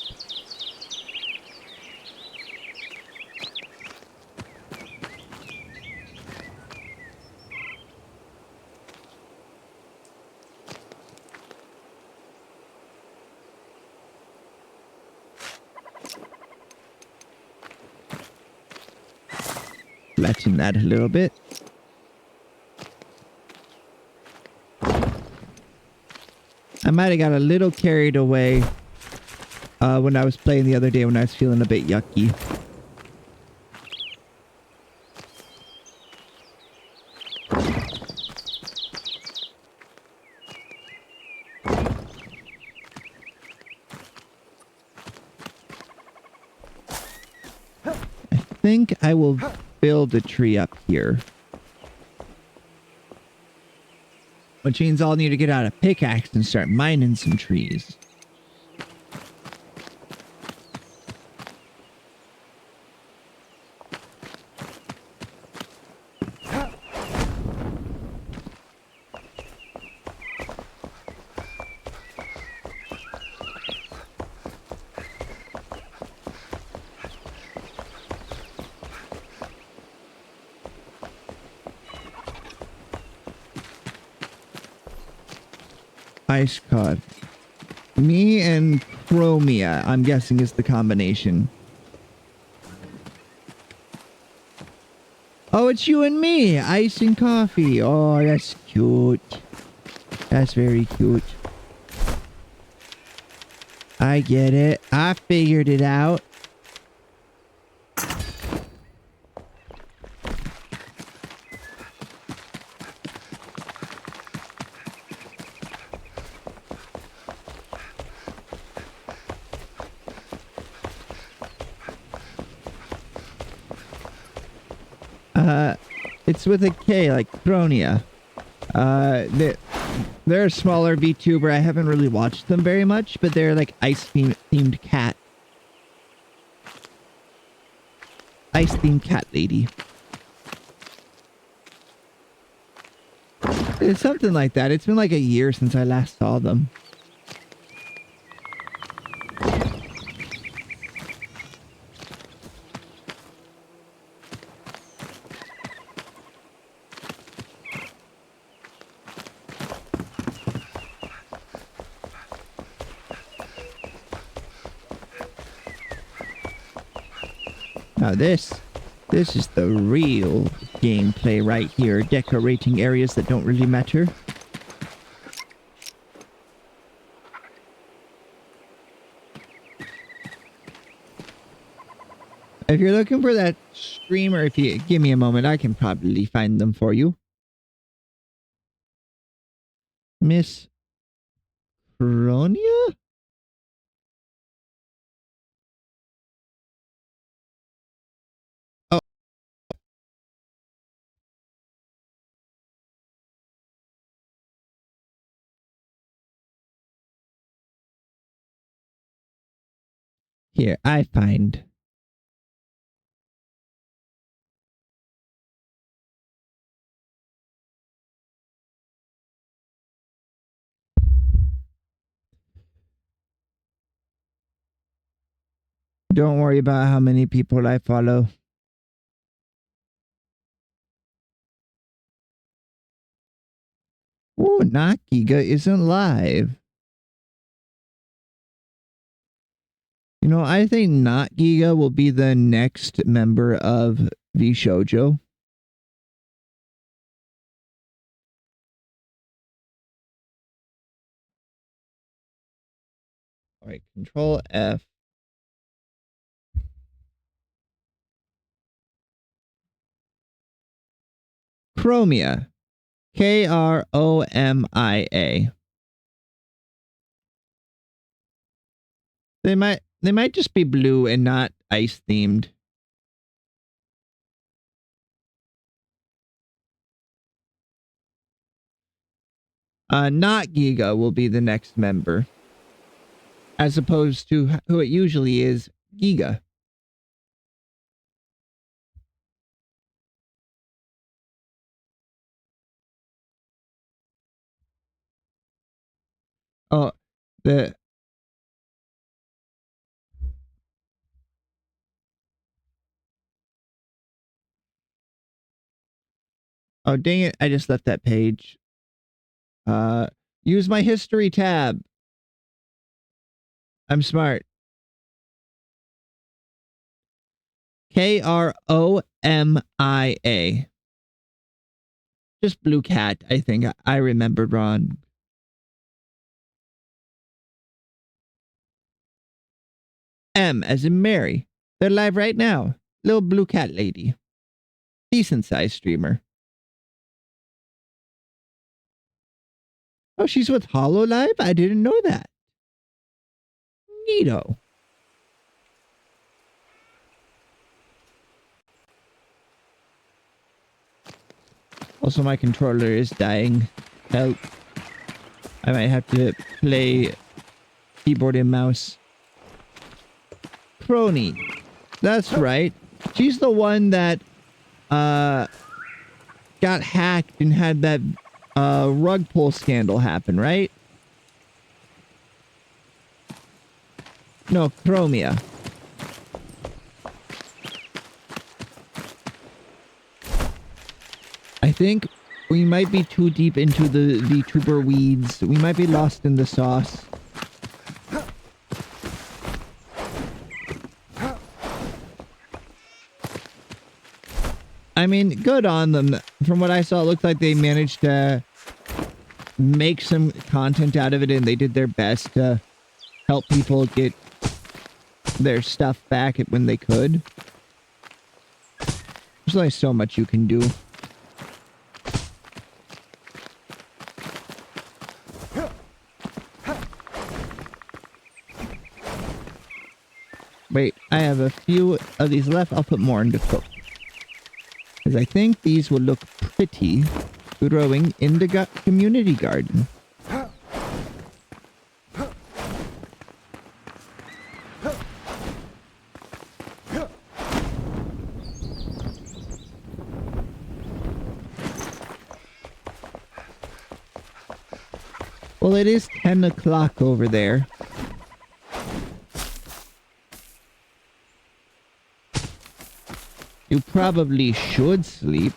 Flatten that a little bit. I might have got a little carried away when I was playing the other day when I was feeling a bit yucky. I think I will build a tree up here. Which means I'll need to get out a pickaxe and start mining some trees. Ice cod. Me and Chromia, I'm guessing, is the combination. Oh, it's you and me. Ice and coffee. Oh, that's cute. That's very cute. I get it. I figured it out. It's with a K, like Kronia. They're a smaller VTuber. I haven't really watched them very much, but they're like ice-themed cat. Ice-themed cat lady. It's something like that. It's been like a year since I last saw them. Now this is the real gameplay right here. Decorating areas that don't really matter. If you're looking for that streamer, if you give me a moment, I can probably find them for you. Miss Kronia? Oh. Here, I find. Don't worry about how many people I follow. Oh, Nakiga isn't live. You know, I think Not Giga will be the next member of VShojo. All right, Control F. Chromia. Kromia. They might just be blue and not ice themed. Not Giga will be the next member. As opposed to who it usually is, Giga. Oh, the... Oh, dang it. I just left that page. Use my history tab. I'm smart. Kromia. Just blue cat, I think. I remembered wrong. M as in Mary. They're live right now. Little blue cat lady. Decent sized streamer. Oh, she's with HoloLive? I didn't know that. Neato. Also, my controller is dying. Help. I might have to play keyboard and mouse. Crony. That's right. She's the one that got hacked and had that rug pull scandal happen, right? No, Chromia. I think we might be too deep into the VTuber weeds. We might be lost in the sauce. I mean, good on them. From what I saw, it looked like they managed to make some content out of it, and they did their best to help people get their stuff back when they could. There's only so much you can do. Wait, I have a few of these left. I'll put more into cook. Because I think these will look pretty growing in the community garden. Well, it is 10 o'clock over there. You probably should sleep.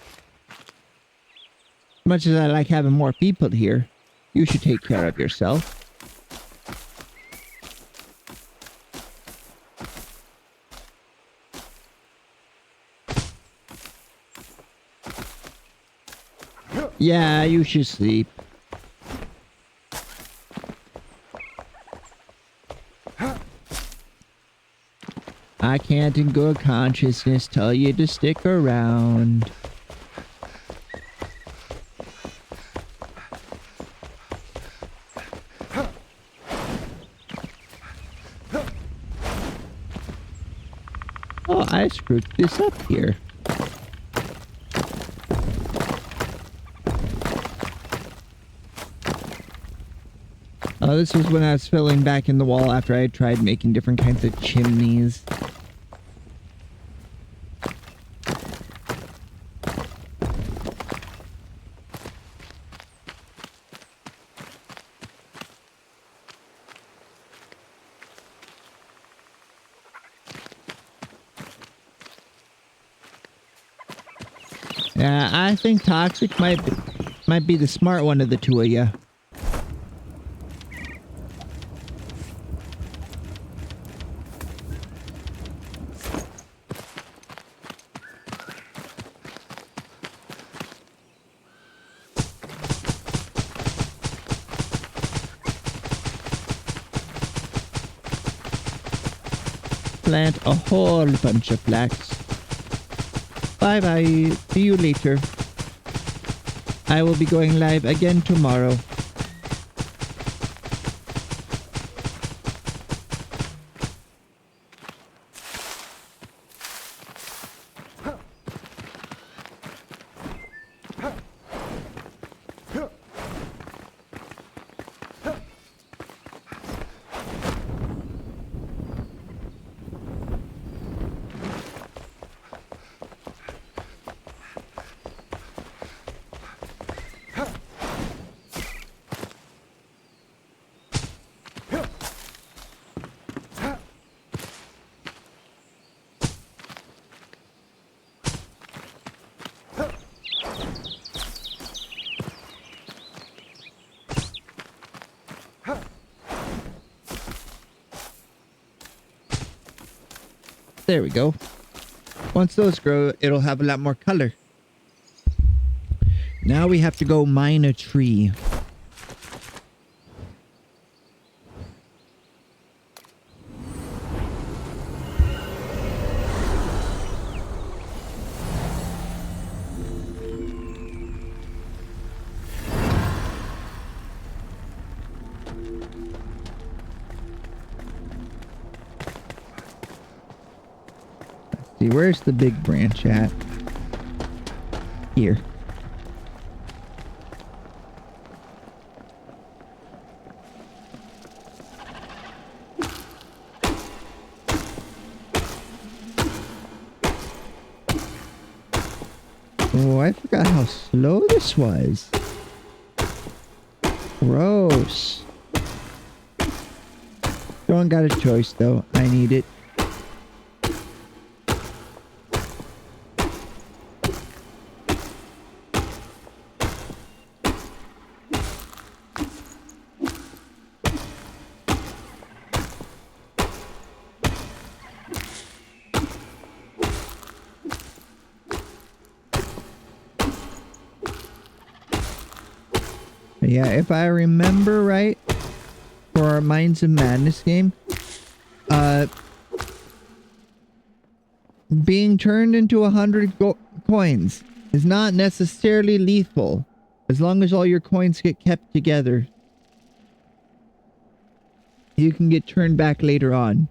As much as I like having more people here, you should take care of yourself. Yeah, you should sleep. I can't in good consciousness tell you to stick around. Oh, I screwed this up here. Oh, this was when I was filling back in the wall after I had tried making different kinds of chimneys. Yeah, I think Toxic might be the smart one of the two of you. Plant a whole bunch of flax. Bye bye. See you later. I will be going live again tomorrow. There we go. Once those grow, it'll have a lot more color. Now we have to go mine a tree. See, where's the big branch at? Here. Oh, I forgot how slow this was. Gross. Don't got a choice though. I need it. Yeah, if I remember right, for our Minds of Madness game, being turned into 100 coins is not necessarily lethal, as long as all your coins get kept together. You can get turned back later on.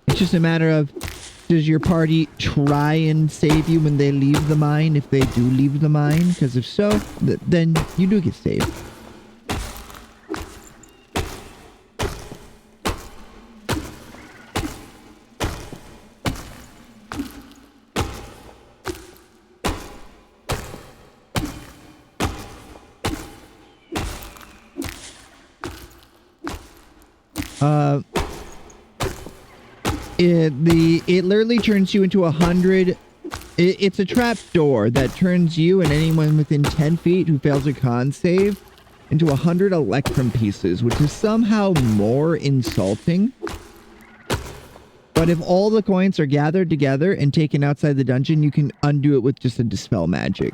It's just a matter of, does your party try and save you when they leave the mine, if they do leave the mine? Because if so, then you do get saved. It literally turns you into 100. It's a trap door that turns you and anyone within 10 feet who fails a con save into 100 electrum pieces, which is somehow more insulting. But if all the coins are gathered together and taken outside the dungeon, you can undo it with just a dispel magic.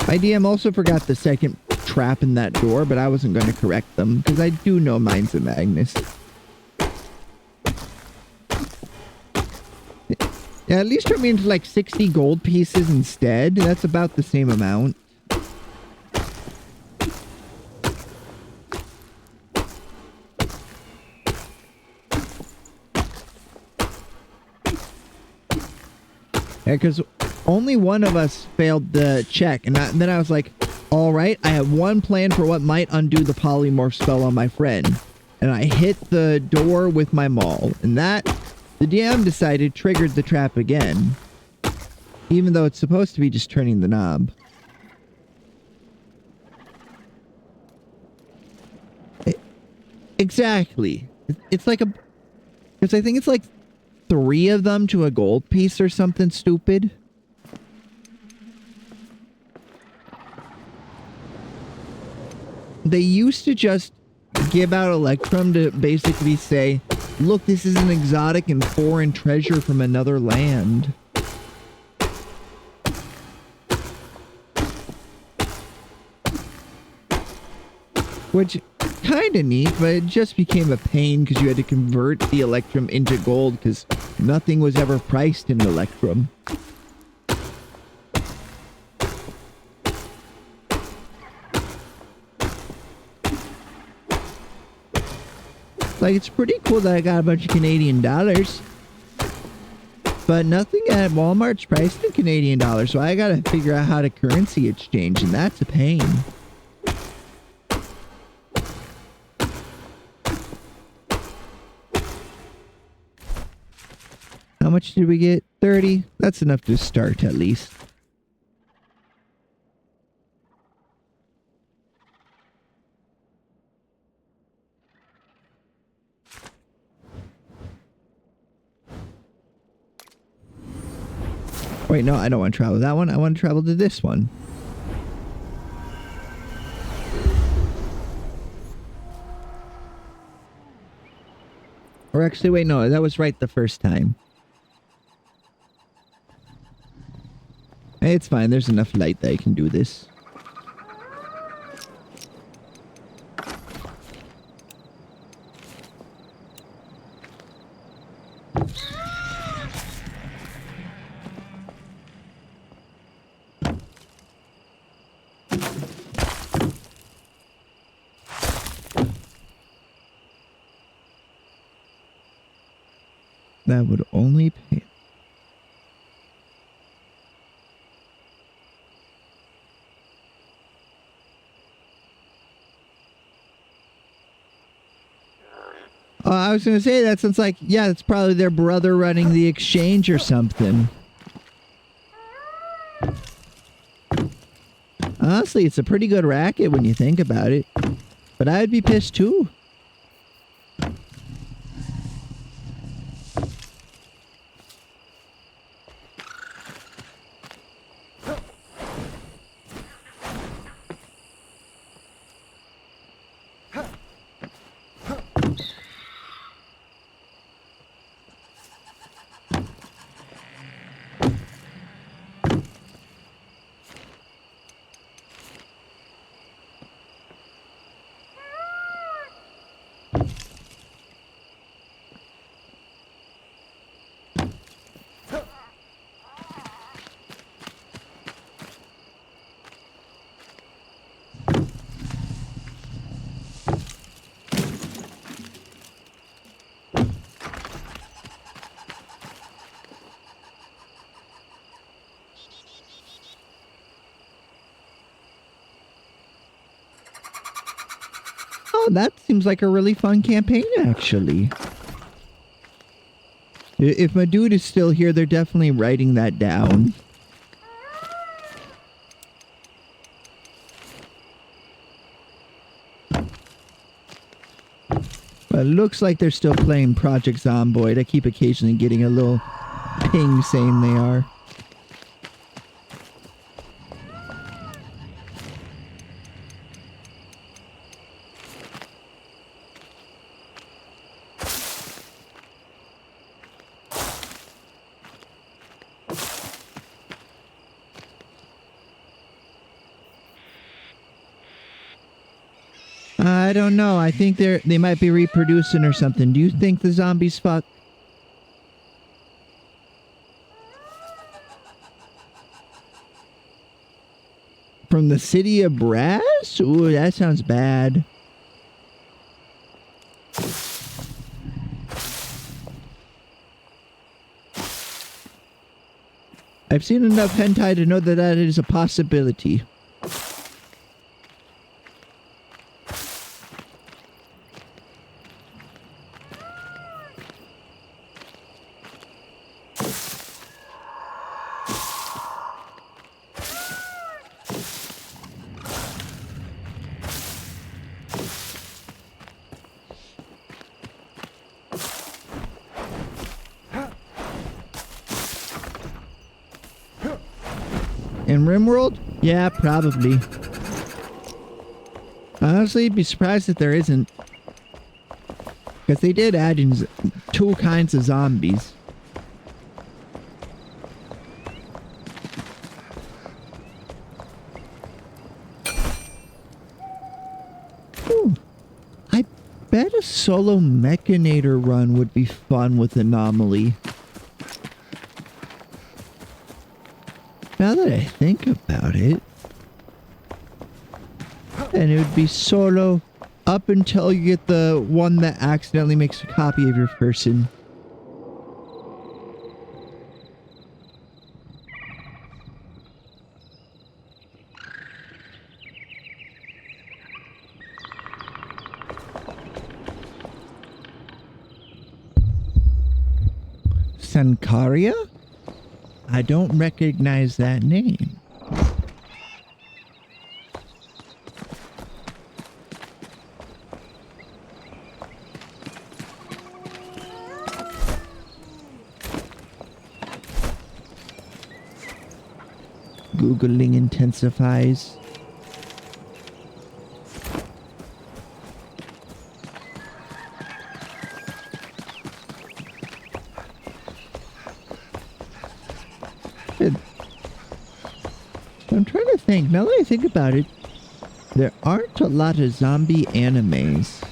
My DM also forgot the second trap in that door, but I wasn't going to correct them because I do know Minds of Magnus. Yeah, at least turn me into like 60 gold pieces instead. That's about the same amount. Yeah, because only one of us failed the check, and then I was like, all right, I have one plan for what might undo the polymorph spell on my friend. And I hit the door with my maul, and that, the DM decided, triggered the trap again. Even though it's supposed to be just turning the knob. Exactly. It's like a... Because I think it's like 3 of them to a gold piece or something stupid. They used to just give out Electrum to basically say, look, this is an exotic and foreign treasure from another land. Which, kinda neat, but it just became a pain because you had to convert the Electrum into gold because nothing was ever priced in Electrum. Like, it's pretty cool that I got a bunch of Canadian dollars. But nothing at Walmart's priced in Canadian dollars, so I gotta figure out how to currency exchange, and that's a pain. How much did we get? 30? That's enough to start, at least. Wait, no, I don't want to travel to that one. I want to travel to this one. Or actually, wait, no, that was right the first time. Hey, it's fine. There's enough light that I can do this. That would only pay. I was going to say, that sounds like, yeah, it's probably their brother running the exchange or something. Honestly, it's a pretty good racket when you think about it. But I'd be pissed too. Oh, that seems like a really fun campaign, actually. If my dude is still here, they're definitely writing that down. But it looks like they're still playing Project Zomboid. I keep occasionally getting a little ping saying they are. I don't know. I think they might be reproducing or something. Do you think the zombies fuck? From the city of Brass? Ooh, that sounds bad. I've seen enough hentai to know that that is a possibility. In RimWorld? Yeah, probably. Honestly, I'd be surprised if there isn't. Because they did add in two kinds of zombies. Ooh. I bet a solo Mechanator run would be fun with Anomaly. Now that I think about it. And it would be solo up until you get the one that accidentally makes a copy of your person. Sankaria? I don't recognize that name. Googling intensifies. I'm trying to think. Now that I think about it, there aren't a lot of zombie animes.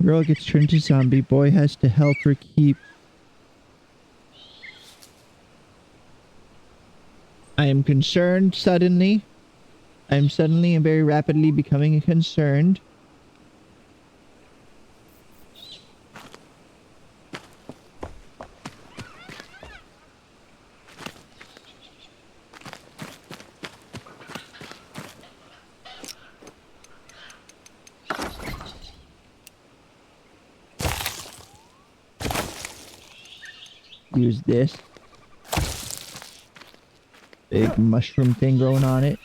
Girl gets turned to zombie. Boy has to help her keep. I am concerned suddenly. I'm suddenly and very rapidly becoming concerned. Use this. Big mushroom thing growing on it.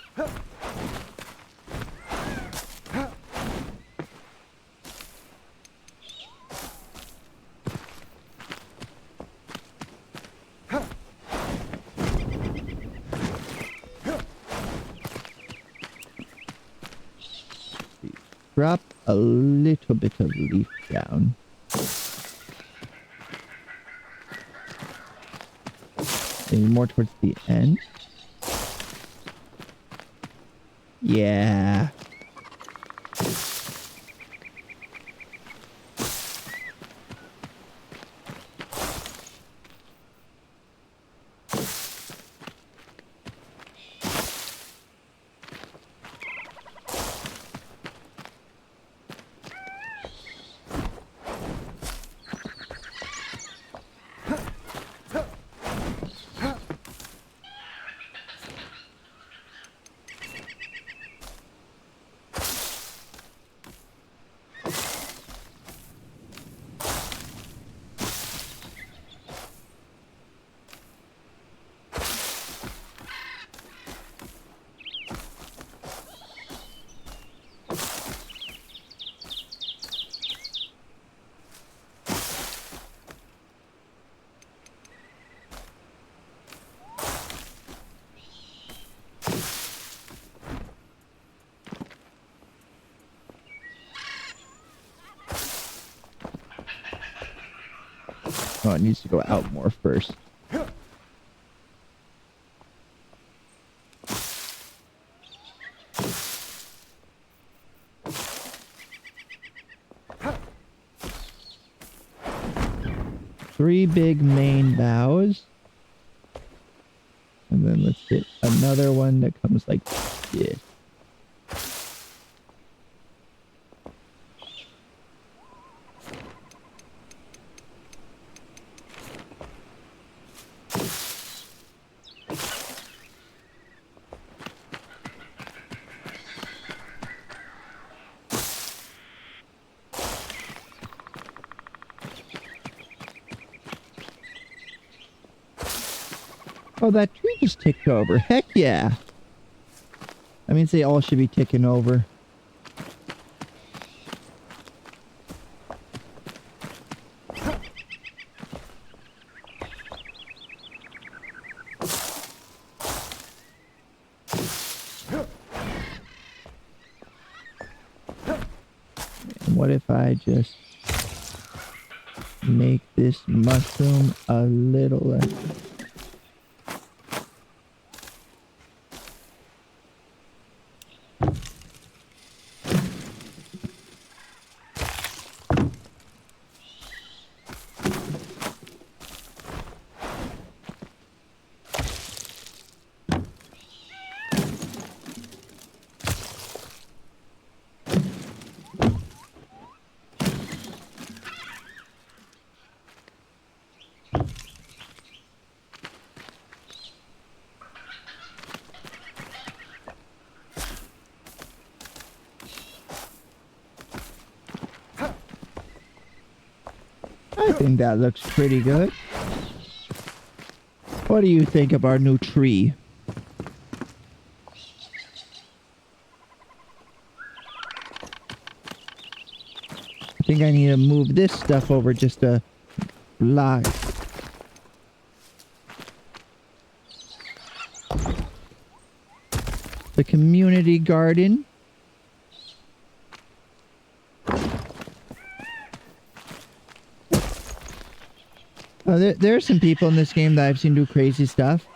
Drop a little bit of leaf down. Maybe more towards the end. Yeah. Oh, it needs to go out more first. Three big main boughs. And then let's get another one that comes like this. Oh, that tree just ticked over. Heck yeah. That means they all should be ticking over. And what if I just make this mushroom a little... I think that looks pretty good. What do you think of our new tree? I think I need to move this stuff over just a block. The community garden. There are some people in this game that I've seen do crazy stuff.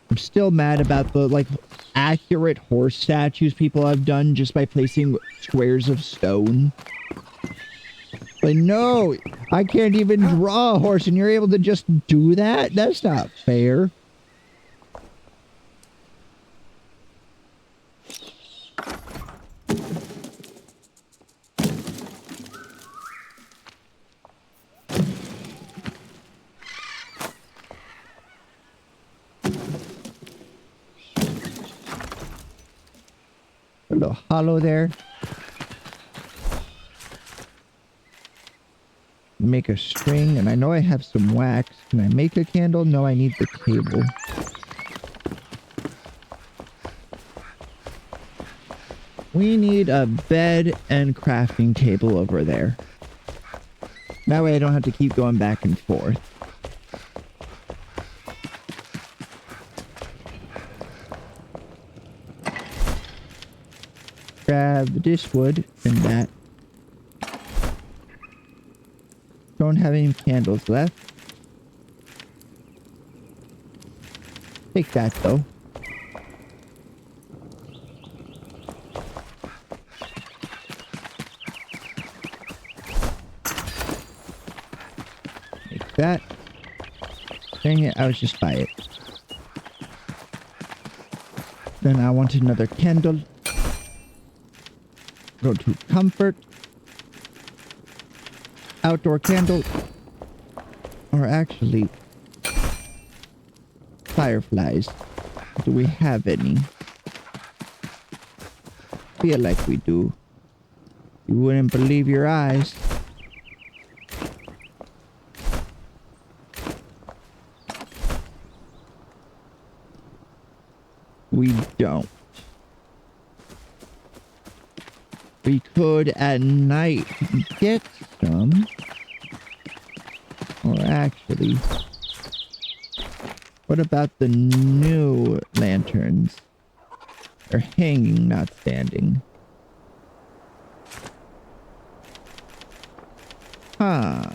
I'm still mad about the, like, accurate horse statues people have done just by placing squares of stone. But no, I can't even draw a horse and you're able to just do that? That's not fair. A little hollow there. Make a string, and I know I have some wax. Can I make a candle? No, I need the cable. We need a bed and crafting table over there. That way I don't have to keep going back and forth. Grab this wood and that. Don't have any candles left. Take that though. Take that. Dang it, I was just by it. Then I want another candle. Go to comfort. Outdoor candle. Or actually, fireflies. Do we have any? Feel like we do. You wouldn't believe your eyes. We don't. We could at night get some. Or actually, what about the new lanterns? They're hanging, not standing. Huh.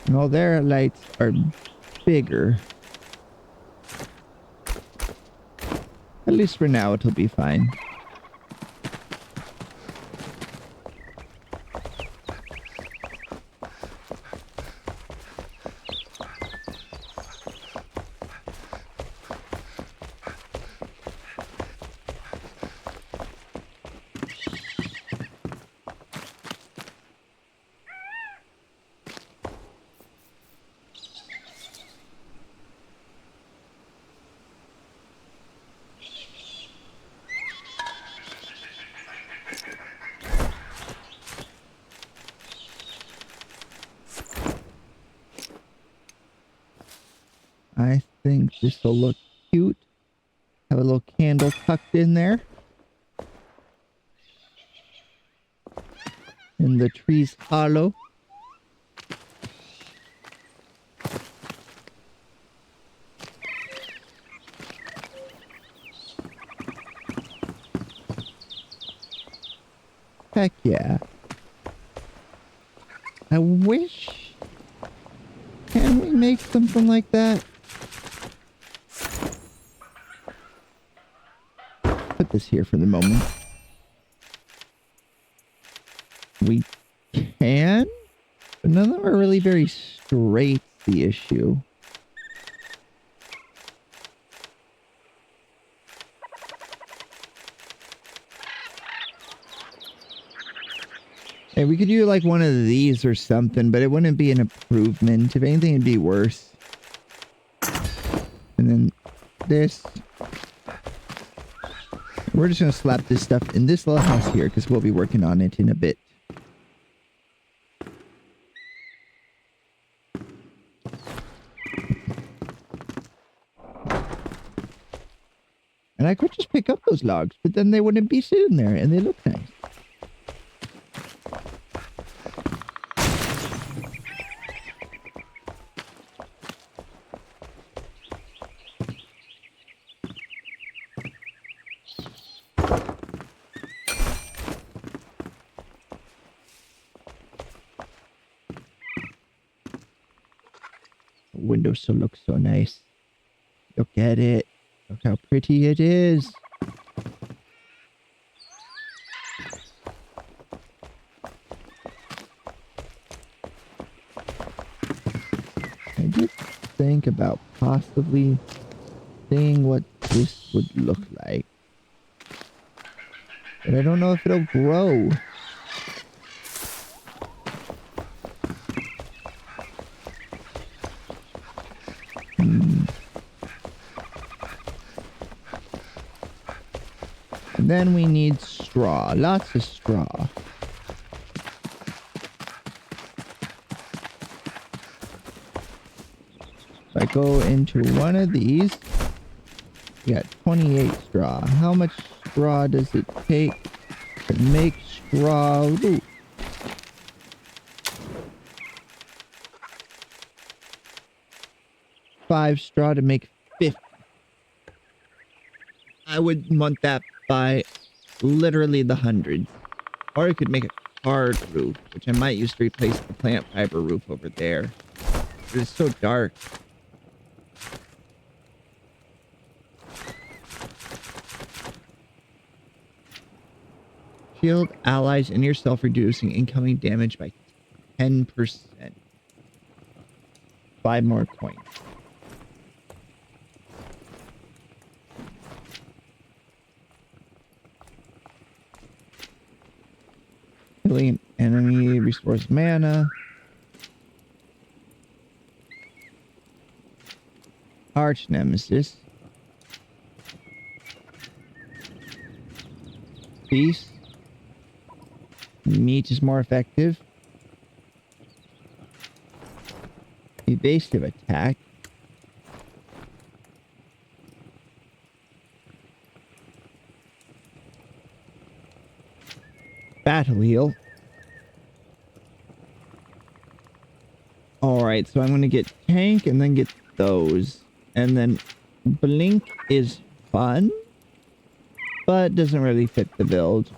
Well, their lights are bigger. At least for now, it'll be fine. I think this will look cute. Have a little candle tucked in there. In the tree's hollow. Heck yeah. I wish... Can we make something like that? Put this here for the moment. We can? But none of them are really very straight, the issue. Hey, we could do like one of these or something, but it wouldn't be an improvement. If anything, it'd be worse. And then this. We're just going to slap this stuff in this little house here because we'll be working on it in a bit. And I could just pick up those logs, but then they wouldn't be sitting there and they look nice. Window still looks so nice. Look at it. Look how pretty it is. I did think about possibly seeing what this would look like. But I don't know if it'll grow. Then we need straw. Lots of straw. If I go into one of these, we got 28 straw. How much straw does it take to make straw? Ooh. Five straw to make 50. I would want that by literally the hundreds. Or I could make a hard roof, which I might use to replace the plant fiber roof over there. But it's so dark. Shield allies and yourself, reducing incoming damage by 10%. 5 more coins. Killing an enemy restores mana. Arch Nemesis. Beast. Meat is more effective. Evasive attack. Battle heal. Alright, so I'm going to get tank and then get those. And then blink is fun, but doesn't really fit the build.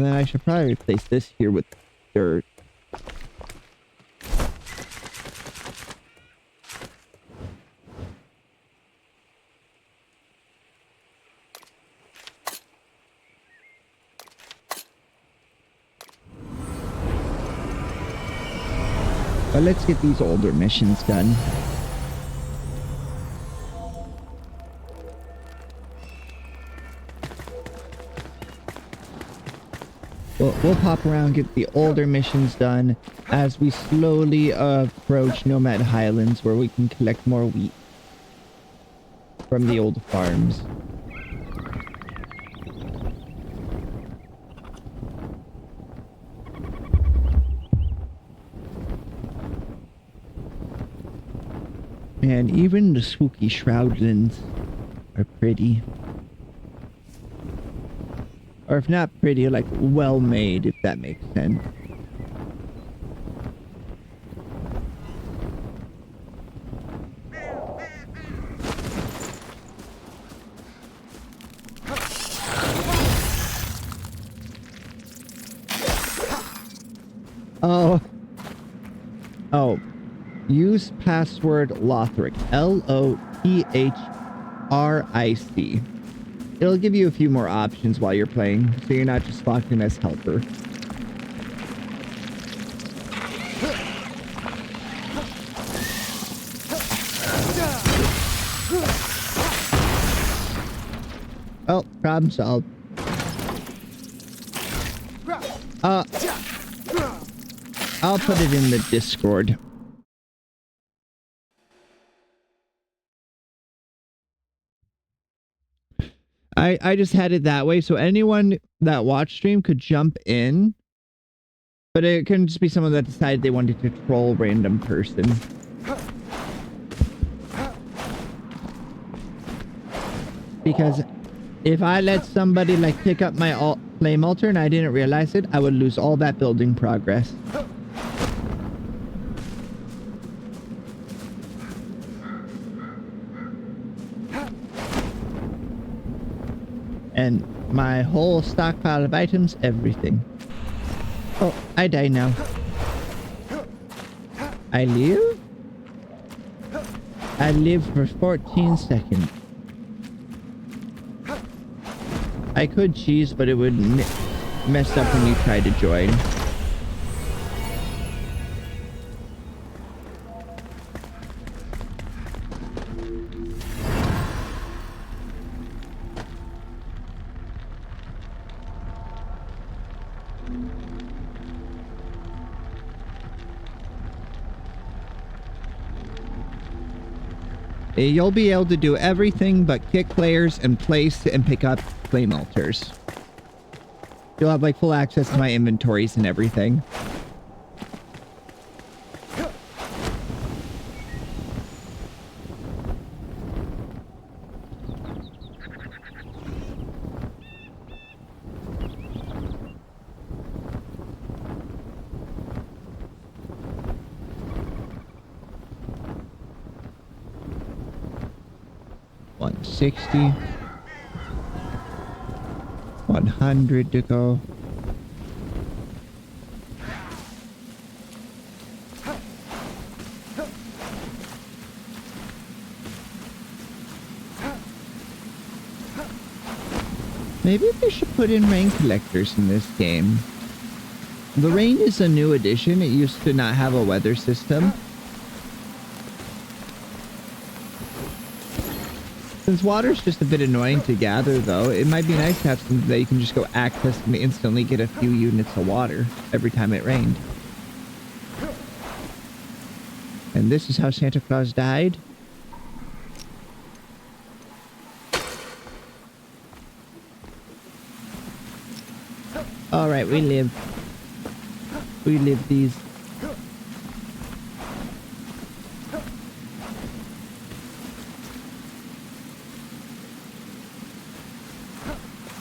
And then I should probably replace this here with dirt. But let's get these older missions done. We'll pop around, get the older missions done as we slowly approach Nomad Highlands, where we can collect more wheat from the old farms. And even the spooky Shroudlands are pretty. Or if not pretty, like well made, if that makes sense. Oh. Use password Lothric. Lothric. It'll give you a few more options while you're playing, so you're not just locked in as helper. Oh, problem solved. I'll put it in the Discord. I just had it that way, so anyone that watched stream could jump in, but it couldn't just be someone that decided they wanted to troll random person. Because if I let somebody like pick up my flame altar and I didn't realize it, I would lose all that building progress. And my whole stockpile of items, everything. Oh, I die now. I live? I live for 14 seconds. I could cheese, but it would mess up when you try to join. You'll be able to do everything but kick players and place and pick up flame altars. You'll have like full access to my inventories and everything. $60. 100 to go. Maybe they should put in rain collectors in this game. The rain is a new addition. It used to not have a weather system. Since water's just a bit annoying to gather, though, it might be nice to have something that you can just go access and instantly get a few units of water every time it rained. And this is how Santa Claus died. Alright, we live. We live these.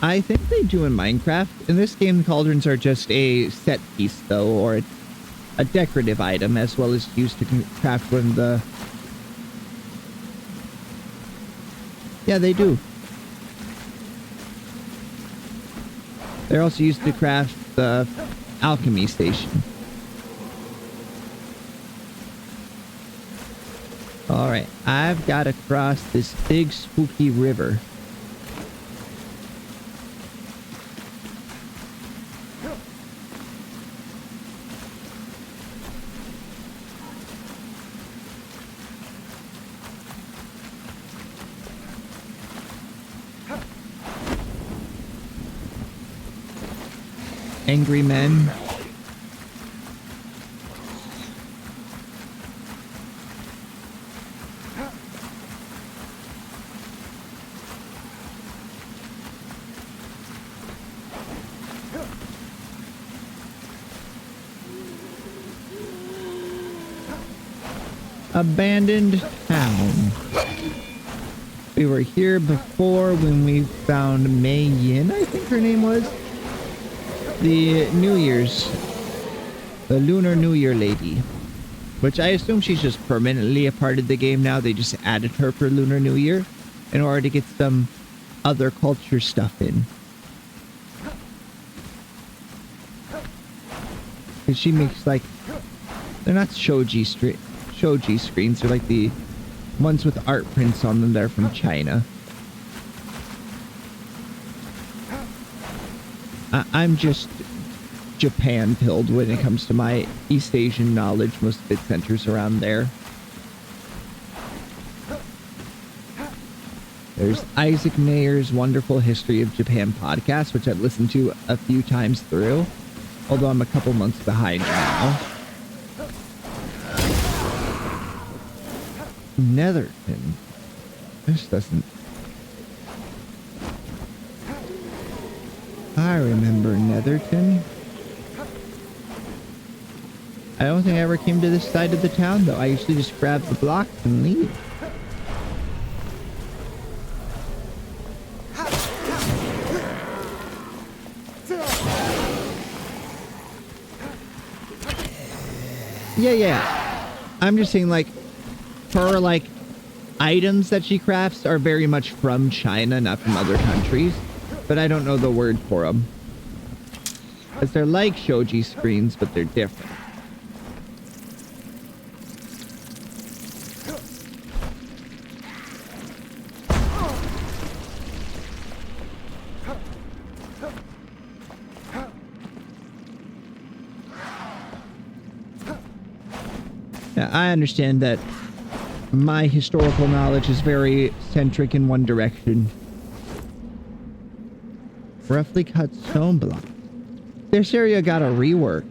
I think they do in Minecraft. In this game, the cauldrons are just a set piece, though, or a decorative item, as well as used to craft one of the... Yeah, they do. They're also used to craft the alchemy station. Alright, I've got to cross this big spooky river. Angry men. Abandoned town. We were here before when we found Mei Yin, I think her name was. The Lunar New Year lady. Which I assume she's just permanently a part of the game now. They just added her for Lunar New Year in order to get some other culture stuff in. Because she makes like... They're not shoji screens. They're like the ones with art prints on them that are from China. I'm just Japan pilled when it comes to my East Asian knowledge. Most of it centers around there. There's Isaac Mayer's Wonderful History of Japan podcast, which I've listened to a few times through, although I'm a couple months behind now. Netherton. This doesn't... I remember Netherton. I don't think I ever came to this side of the town, though. I usually just grab the blocks and leave. Yeah. I'm just saying, like, her, like, items that she crafts are very much from China, not from other countries. But I don't know the word for them. Because they're like shoji screens, but they're different. Yeah, I understand that my historical knowledge is very centric in one direction. Roughly cut stone block. This area got a rework.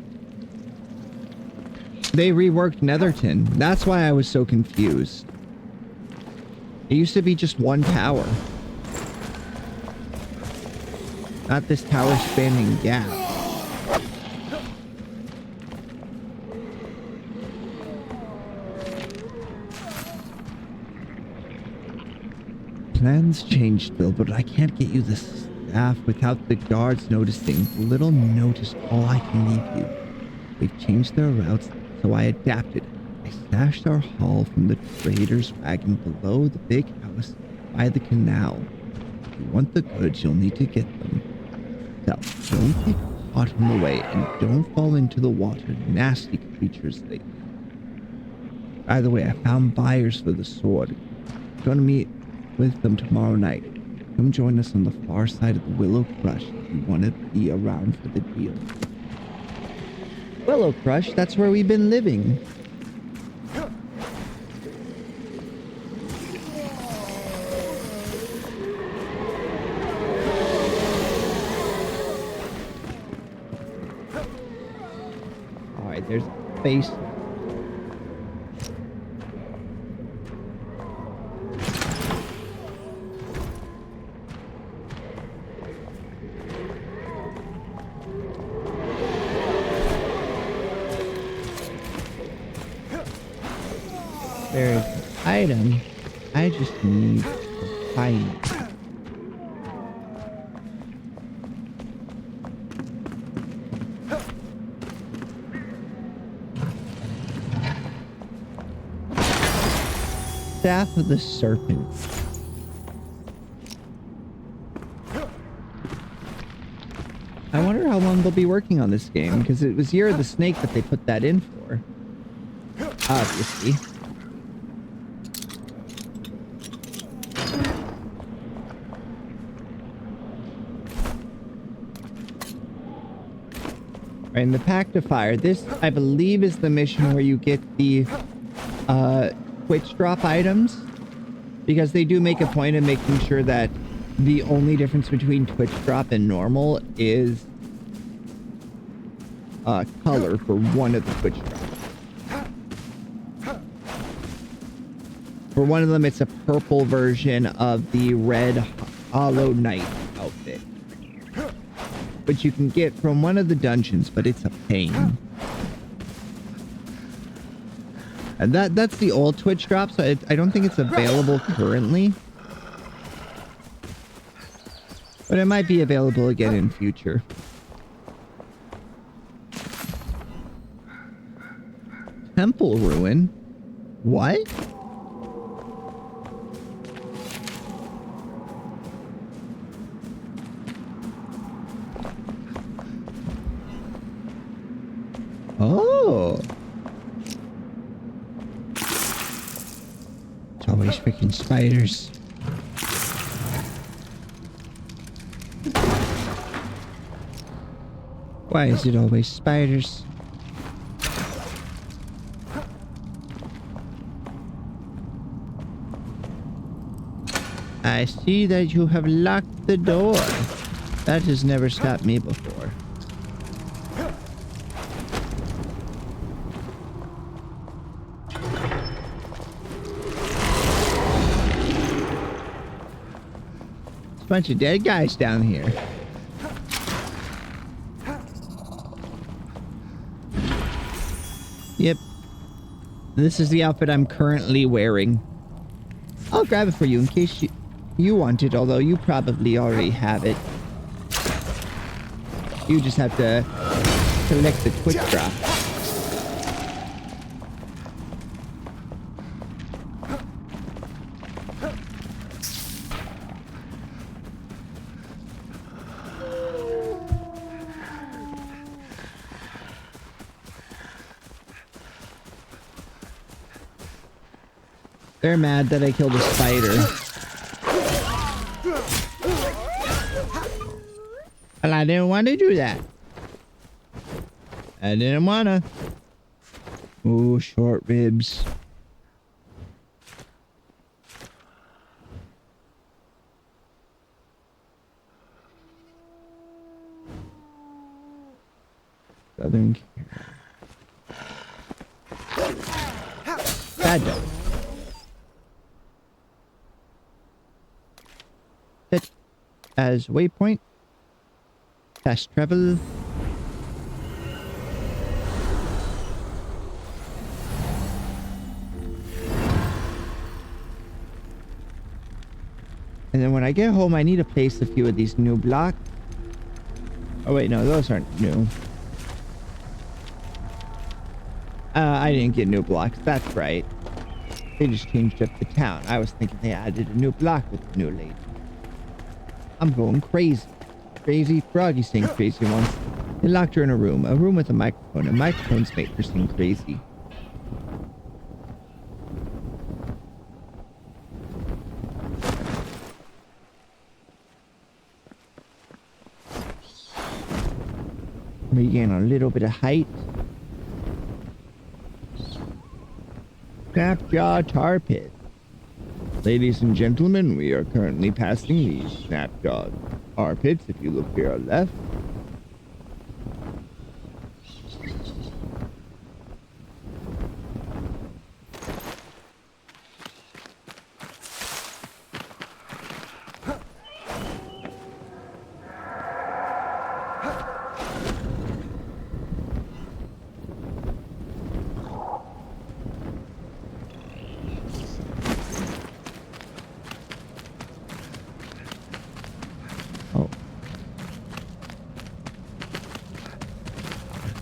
They reworked Netherton. That's why I was so confused. It used to be just one tower. Not this tower spanning gap. Plans changed, Bill, but I can't get you this staff without the guards noticing. Little notice all I can leave you. They've changed their routes, so I adapted. I stashed our haul from the trader's wagon below the big house by the canal. If you want the goods, you'll need to get them. So, don't get caught on the way, and don't fall into the water. Nasty creatures they... By the way, I found buyers for the sword. Gonna meet with them tomorrow night. Come join us on the far side of the Willow Crush if you want to be around for the deal. Willow Crush? That's where we've been living. Alright, there's a face. There's an item. I just need to find it. Staff of the Serpent. I wonder how long they'll be working on this game, because it was Year of the Snake that they put that in for. Obviously. Right, in the Pact of Fire, this, I believe, is the mission where you get the Twitch drop items. Because they do make a point of making sure that the only difference between Twitch drop and normal is color for one of the Twitch drops. For one of them, it's a purple version of the red Hollow Knight outfit, which you can get from one of the dungeons, but it's a pain. And that's the old Twitch drop, so I don't think it's available currently. But it might be available again in future. Temple ruin? What? Oh. It's always freaking spiders. Why is it always spiders? I see that you have locked the door. That has never stopped me before. There's a bunch of dead guys down here. Yep. This is the outfit I'm currently wearing. I'll grab it for you in case you want it, although you probably already have it. You just have to collect the Twitch drop. They're mad that I killed a spider. Well, I didn't want to do that. I didn't want to. Ooh, short ribs. Southern Carolina. Bad dog. Set as waypoint. Fast travel. And then when I get home, I need to place a few of these new blocks. Oh wait, no, those aren't new. I didn't get new blocks. That's right. They just changed up the town. I was thinking they added a new block with the new lady. I'm going crazy. Crazy Froggy saying crazy once. They locked her in a room with a microphone. And microphones make her seem crazy. Regain a little bit of height. Snapjaw tar pit. Ladies and gentlemen, we are currently passing the Snapjaw tar pits. If you look here on left.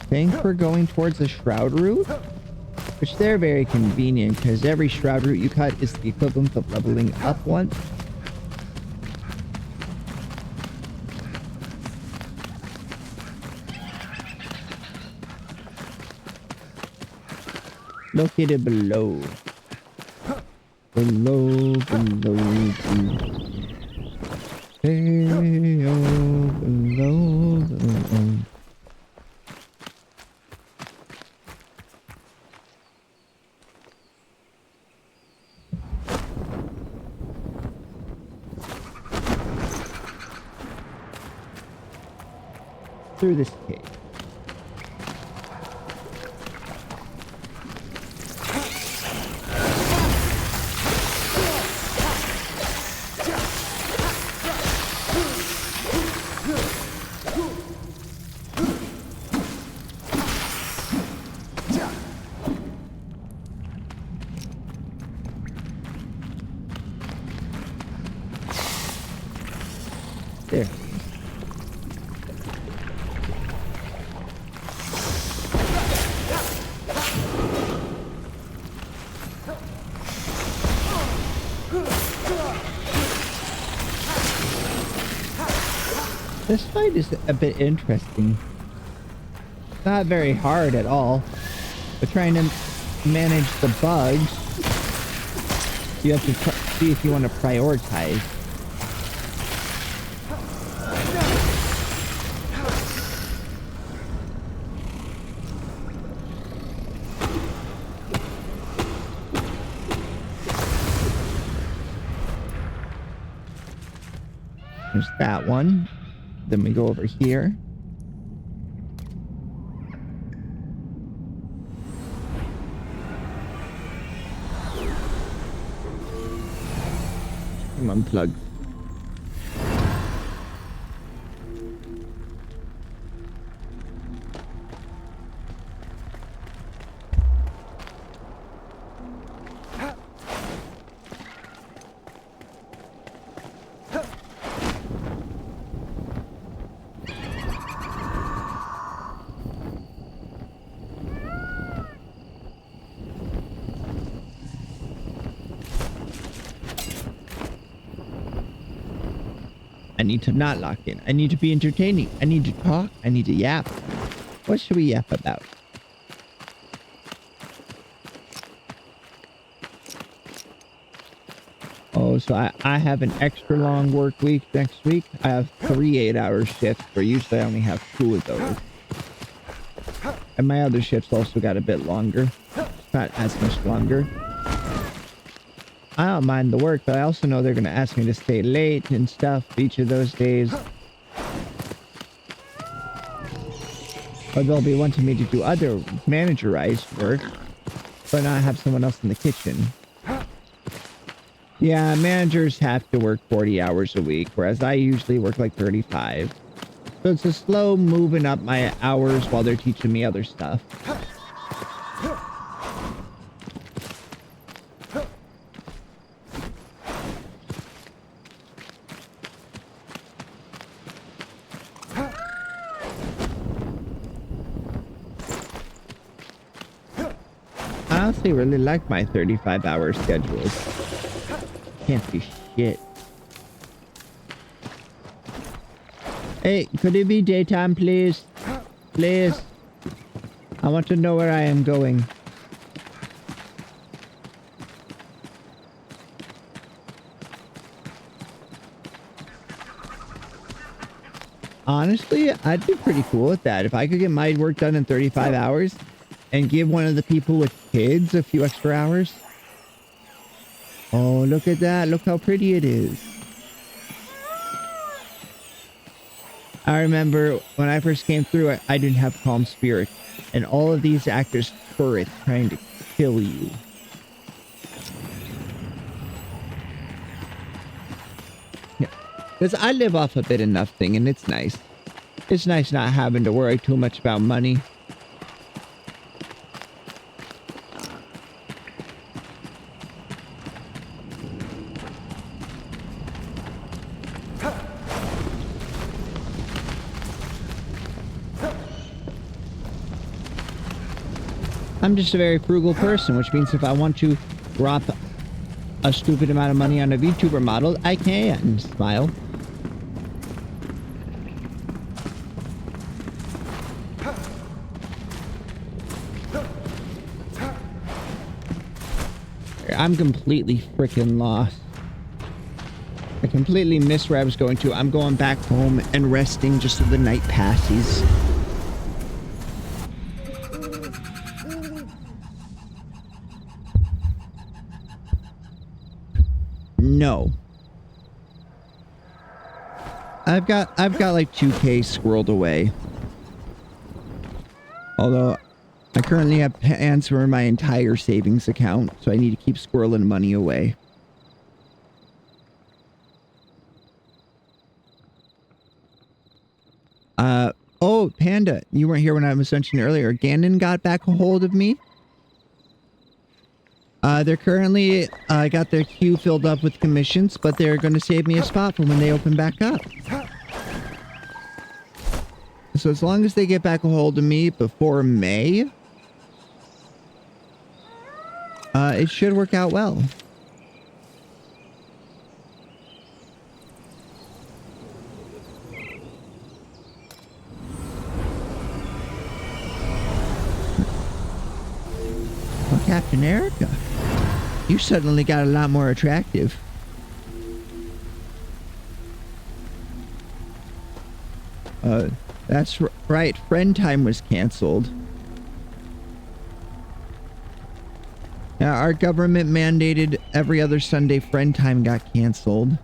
I think we're going towards the Shroud route, which they're very convenient because every Shroud route you cut is the equivalent of leveling up once. Located below. Below, below, below. Hey, oh, below, below. Through this cave. There. This fight is a bit interesting. Not very hard at all. But trying to manage the bugs, you have to see if you want to prioritize. There's that one. Then we go over here. Come on, plug. I need to not lock in. I need to be entertaining. I need to talk. I need to yap. What should we yap about? Oh, so I have an extra long work week next week. I have 3 8-hour shifts, where usually I only have 2 of those. And my other shifts also got a bit longer. Not as much longer. I don't mind the work, but I also know they're going to ask me to stay late and stuff each of those days. Or they'll be wanting me to do other managerized work, but not have someone else in the kitchen. Yeah, managers have to work 40 hours a week, whereas I usually work like 35. So it's a slow moving up my hours while they're teaching me other stuff. I honestly really like my 35-hour schedules. Can't be shit. Hey, could it be daytime, please? Please. I want to know where I am going. Honestly, I'd be pretty cool with that. If I could get my work done in 35 hours and give one of the people with kids a few extra hours. Oh, look at that. Look how pretty it is. I remember when I first came through, I didn't have calm spirit. And all of these actors turrets trying to kill you. Yeah. Because I live off a bit of nothing, and it's nice. It's nice not having to worry too much about money. I'm just a very frugal person, which means if I want to drop a stupid amount of money on a VTuber model, I can. Smile. I'm completely freaking lost. I completely missed where I was going to. I'm going back home and resting just so the night passes. No. I've got like 2K squirreled away. Although I currently have plans for my entire savings account, so I need to keep squirreling money away. Oh, Panda, you weren't here when I was mentioning earlier. Ganon got back a hold of me. They're currently, got their queue filled up with commissions, but they're going to save me a spot for when they open back up. So as long as they get back a hold of me before May, it should work out well. Well, Captain Erica, you suddenly got a lot more attractive. That's right. Friend time was canceled. Now, our government mandated every other Sunday friend time got canceled.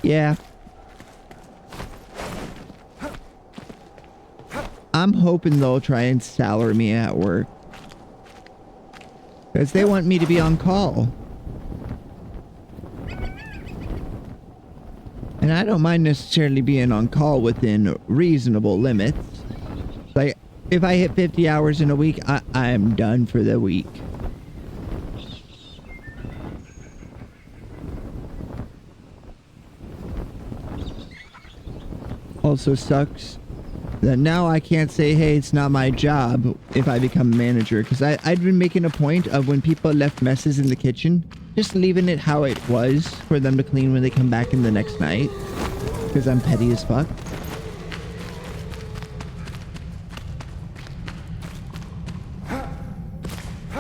Yeah. I'm hoping they'll try and salary me at work. Because they want me to be on call. And I don't mind necessarily being on call within reasonable limits. Like, if I hit 50 hours in a week, I'm done for the week. Also sucks that now I can't say, hey, it's not my job if I become manager. Because I'd been making a point of when people left messes in the kitchen, just leaving it how it was for them to clean when they come back in the next night. Because I'm petty as fuck.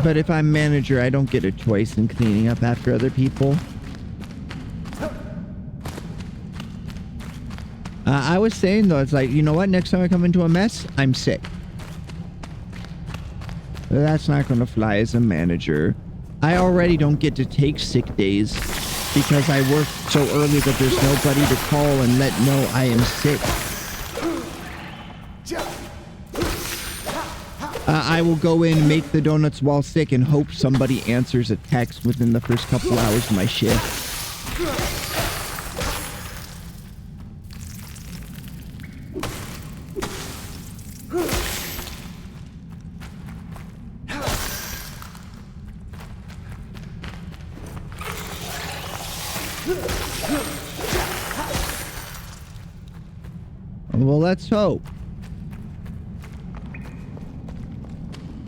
But if I'm manager, I don't get a choice in cleaning up after other people. I was saying though, it's like, you know what? Next time I come into a mess, I'm sick. But that's not going to fly as a manager. I already don't get to take sick days because I work so early that there's nobody to call and let know I am sick. I will go in, make the donuts while sick, and hope somebody answers a text within the first couple hours of my shift. Well, let's hope.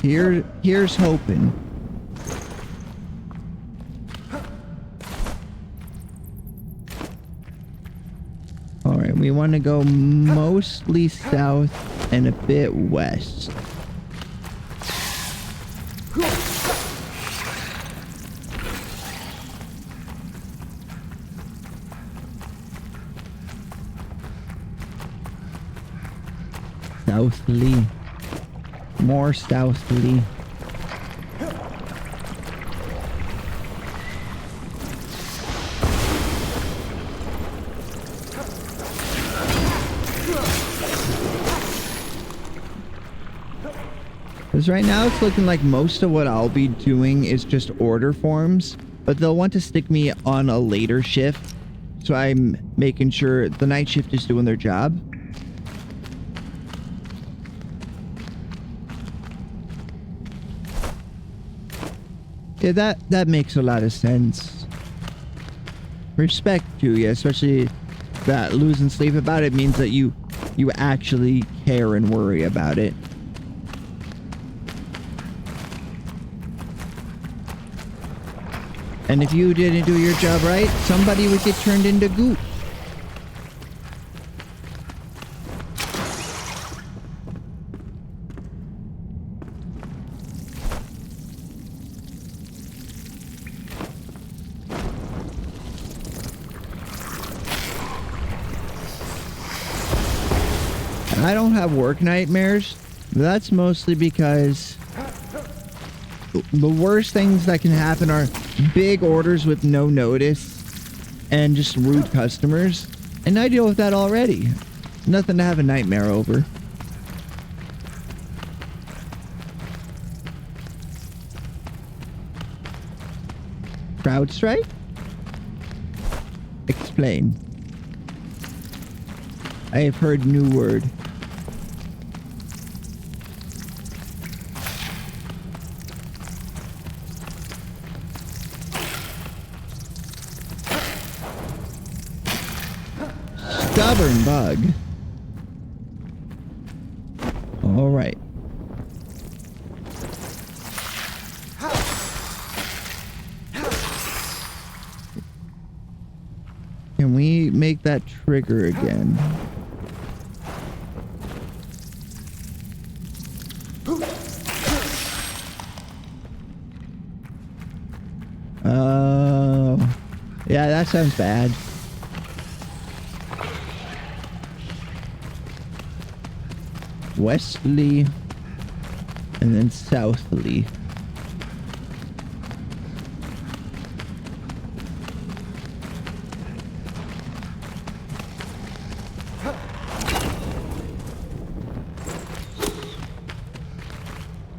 Here's hoping. All right, we want to go mostly south and a bit west. Southerly. More southerly. Because right now it's looking like most of what I'll be doing is just order forms, but they'll want to stick me on a later shift. So I'm making sure the night shift is doing their job. Yeah, that makes a lot of sense. Respect to you, especially that losing sleep about it means that you actually care and worry about it. And if you didn't do your job right, somebody would get turned into goop. I don't have work nightmares. That's mostly because the worst things that can happen are big orders with no notice and just rude customers. And I deal with that already. Nothing to have a nightmare over. Crowd strike? Explain. I have heard new word. Stubborn bug. All right. Can we make that trigger again? Yeah, that sounds bad. Westerly and then southerly.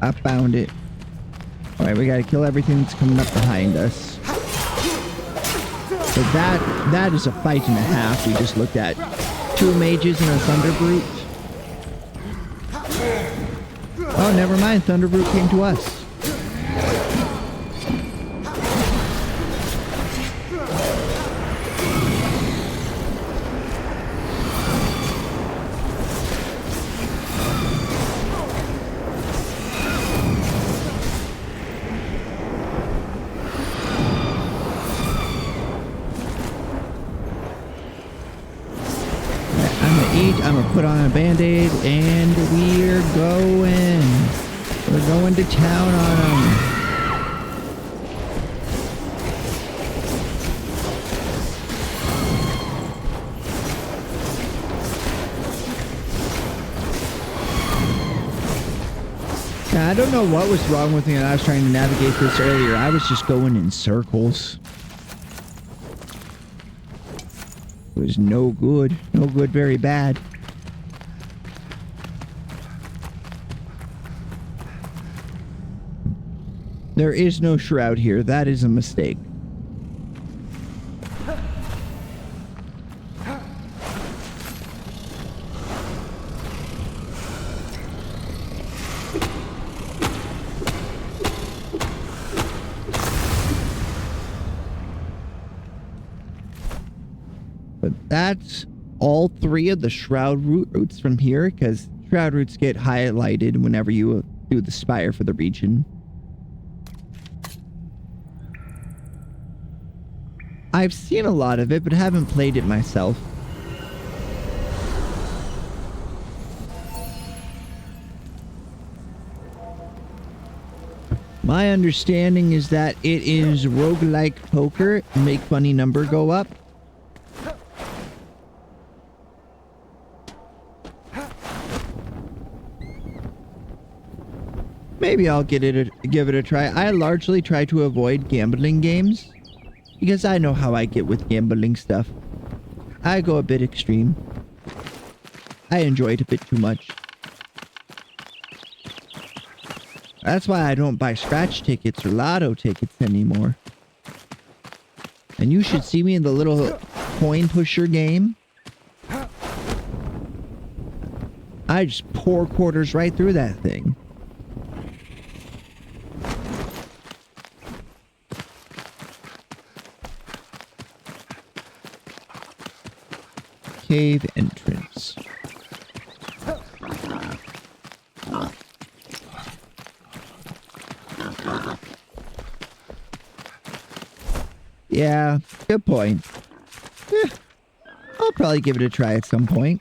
I found it. Alright, we gotta kill everything that's coming up behind us. So that is a fight and a half we just looked at. 2 mages and a thunder brute. Oh, never mind. Thunder brute came to us. I'm gonna put on a band-aid and we're going to town on them. I don't know what was wrong with me when I was trying to navigate this earlier. I was just going in circles. It was no good. No good, very bad. There is no shroud here. That is a mistake. But that's all 3 of the Shroud routes from here, because Shroud routes get highlighted whenever you do the spire for the region. I've seen a lot of it, but haven't played it myself. My understanding is that it is roguelike poker, make funny number go up. Maybe I'll give it a try. I largely try to avoid gambling games, because I know how I get with gambling stuff. I go a bit extreme. I enjoy it a bit too much. That's why I don't buy scratch tickets or lotto tickets anymore. And you should see me in the little coin pusher game. I just pour quarters right through that thing. Cave entrance. Yeah, good point. I'll probably give it a try at some point.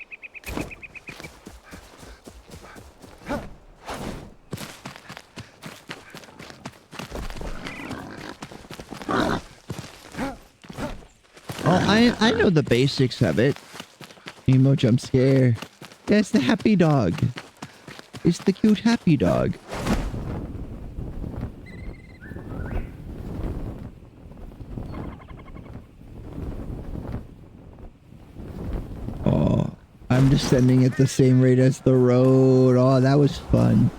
Oh, I know the basics of it. Emo jump scare. Yeah, it's the happy dog. It's the cute happy dog. Oh, I'm descending at the same rate as the road. Oh, that was fun.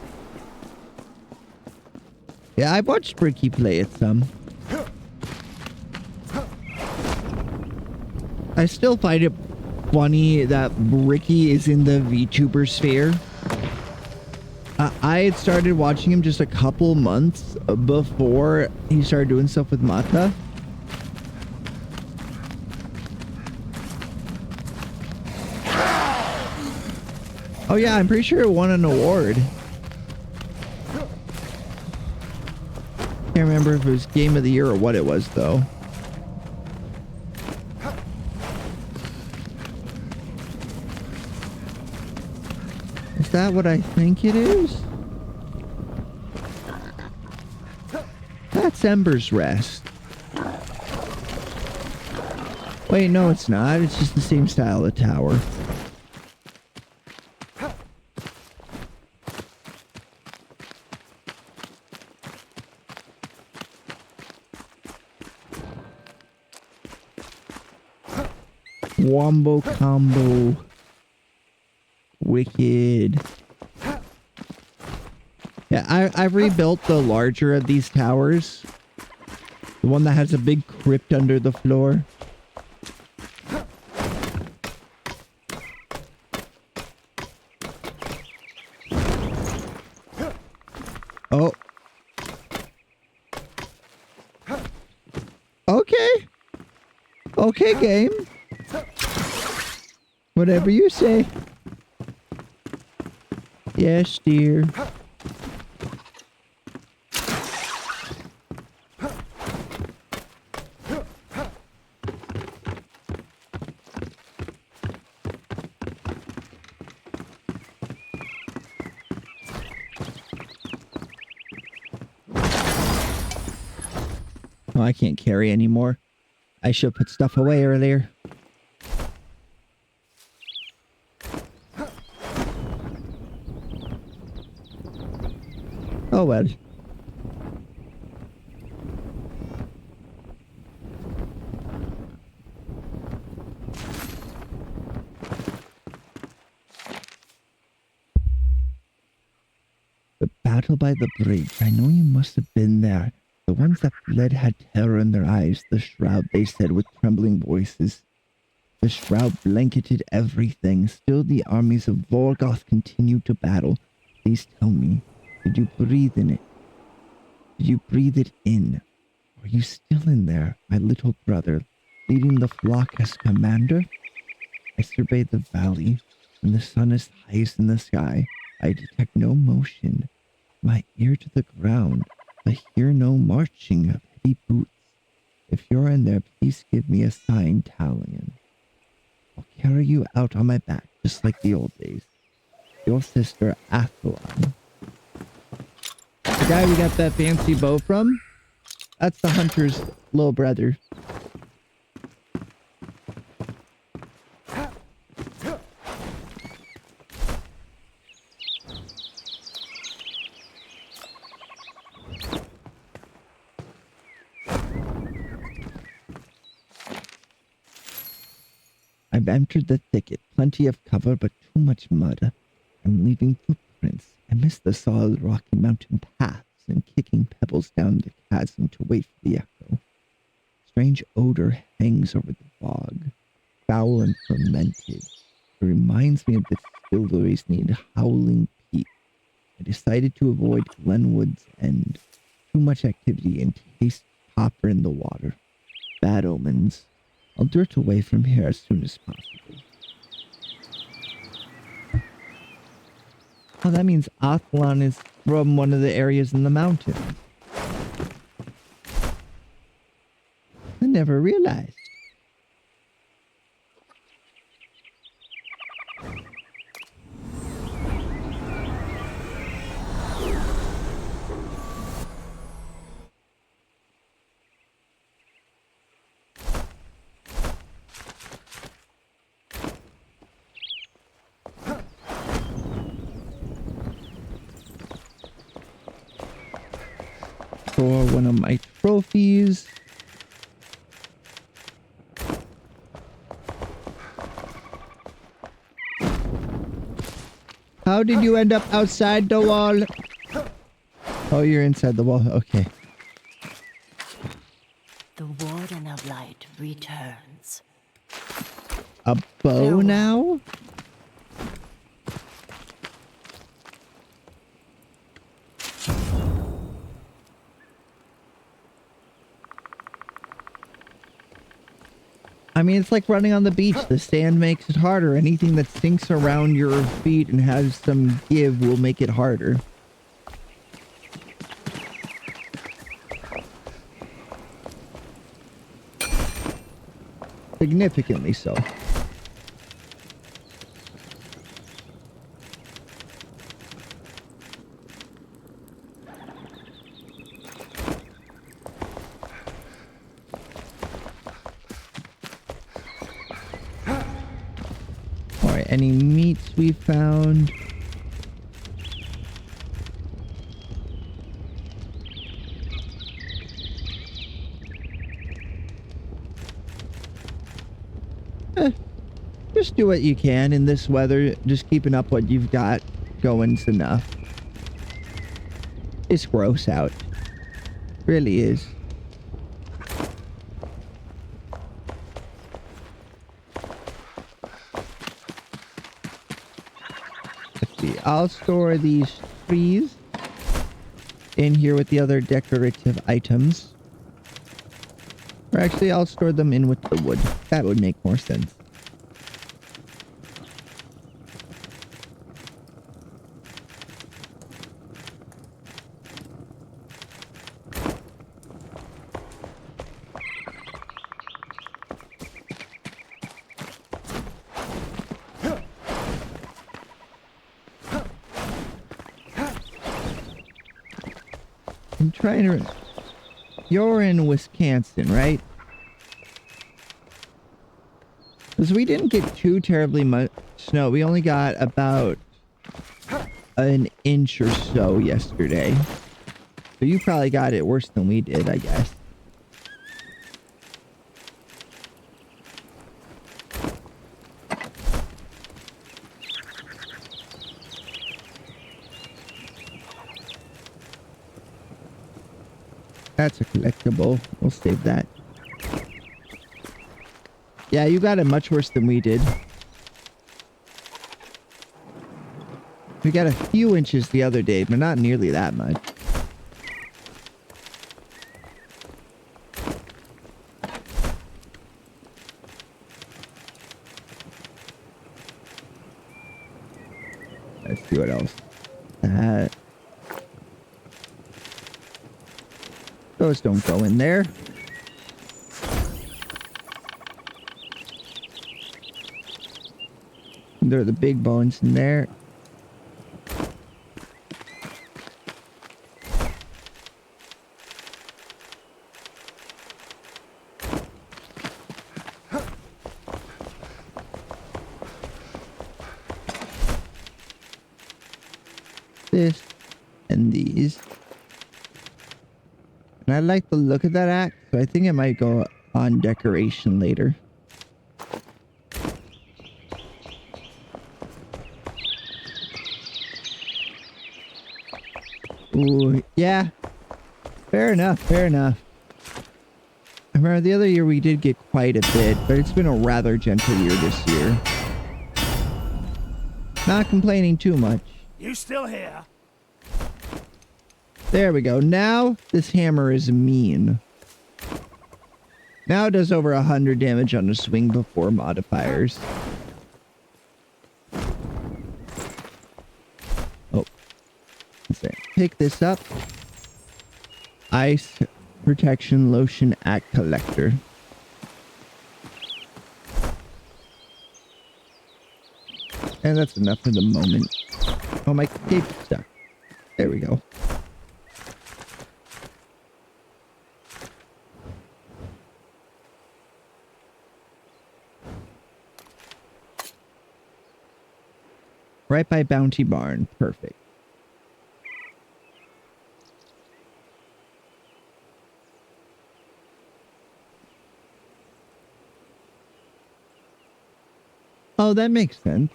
Yeah, I watched Bricky play it some. I still find it funny that Bricky is in the VTuber sphere. I had started watching him just a couple months before he started doing stuff with Mata. Oh yeah, I'm pretty sure it won an award. Can't remember if it was Game of the Year or what it was though. Is that what I think it is? That's Ember's Rest. Wait, no it's not. It's just the same style of tower. Wombo combo. Wicked. Yeah, I rebuilt the larger of these towers. The one that has a big crypt under the floor. Oh. Okay. Okay, game. Whatever you say. Yes, dear. Oh, I can't carry anymore. I should put stuff away earlier. Oh well. The battle by the bridge. I know you must have been there. The ones that fled had terror in their eyes. The shroud, they said with trembling voices. The shroud blanketed everything. Still the armies of Vorgoth continued to battle. Please tell me, did you breathe in it? Did you breathe it in? Are you still in there, my little brother, leading the flock as commander? I survey the valley. When the sun is highest in the sky, I detect no motion. My ear to the ground. I hear no marching of heavy boots. If you're in there, please give me a sign, Talion. I'll carry you out on my back, just like the old days. Your sister, Athlon. The guy we got that fancy bow from? That's the hunter's little brother. I've entered the thicket. Plenty of cover, but too much mud. I'm leaving footprints. I miss the solid rocky mountain paths and kicking pebbles down the chasm to wait for the echo. Strange odor hangs over the bog, foul and fermented. It reminds me of the distilleries near Howling Peak. I decided to avoid Glenwood's End. Too much activity and taste copper in the water. Bad omens. I'll dirt away from here as soon as possible. Oh, that means Athlon is from one of the areas in the mountains. I never realized. store one of my trophies. How did you end up outside the wall? Oh, you're inside the wall. Okay. The Warden of Light returns. A bow Farewell. now? I mean, it's like running on the beach. The sand makes it harder. Anything that sinks around your feet and has some give will make it harder. Significantly so. Alright, any meats we found? Just do what you can in this weather. Just keeping up what you've got going's enough. It's gross out. Really is. Let's see. I'll store these trees in here with the other decorative items. Or actually, I'll store them in with the wood. That would make more sense. I'm trying to... You're in Wisconsin, right? Because we didn't get too terribly much snow. We only got about an inch or so yesterday. So you probably got it worse than we did, I guess. That's a collectible. We'll save that. Yeah, you got it much worse than we did. We got a few inches the other day, but not nearly that much. Let's see what else. Those don't go in there. There are the big bones in there. This and these. And I like the look of that axe, so I think it might go on decoration later. Ooh, yeah. Fair enough, fair enough. I remember the other year we did get quite a bit, but it's been a rather gentle year this year. Not complaining too much. You still here? There we go. Now this hammer is mean. Now it does over 100 damage on a swing before modifiers. Oh. Let's see. Pick this up. Ice protection lotion act collector. And that's enough for the moment. Oh, my cape's stuck. There we go. Right by Bounty Barn. Perfect. Oh, that makes sense.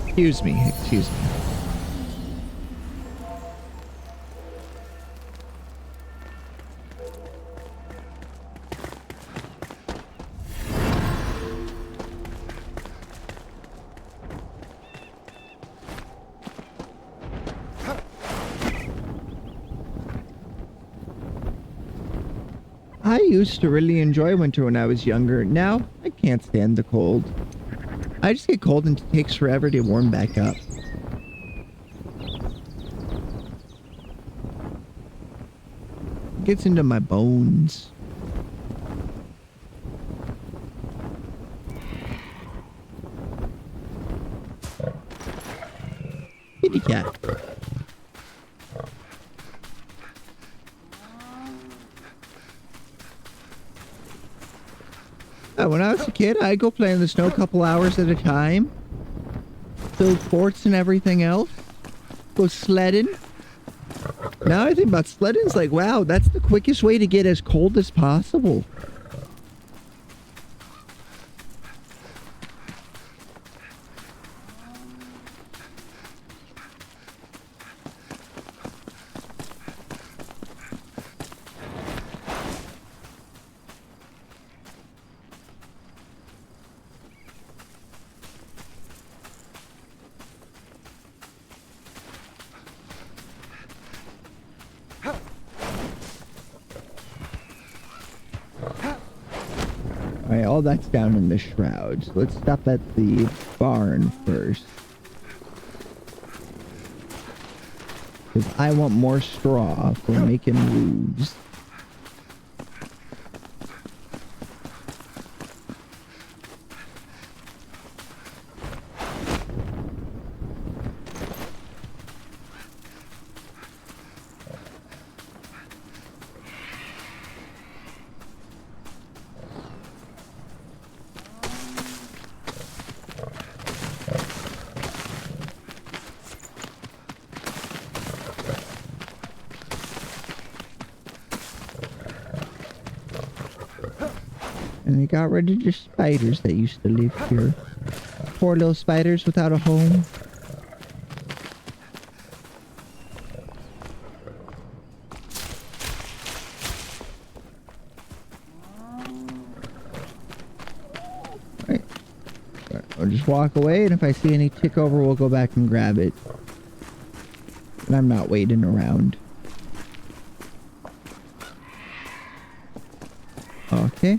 Excuse me, excuse me. I used to really enjoy winter when I was younger. Now, I can't stand the cold. I just get cold and it takes forever to warm back up. It gets into my bones. Kitty cat. When I was a kid, I'd go play in the snow a couple hours at a time. Build forts and everything else. Go sledding. Now I think about sledding, it's like, wow, that's the quickest way to get as cold as possible. Alright, all that's down in the Shroud. So let's stop at the barn first. Because I want more straw for making roofs. And they got rid of the spiders that used to live here. Poor little spiders without a home. Right. I'll just walk away, and if I see any tick over, we'll go back and grab it. And I'm not waiting around. Okay.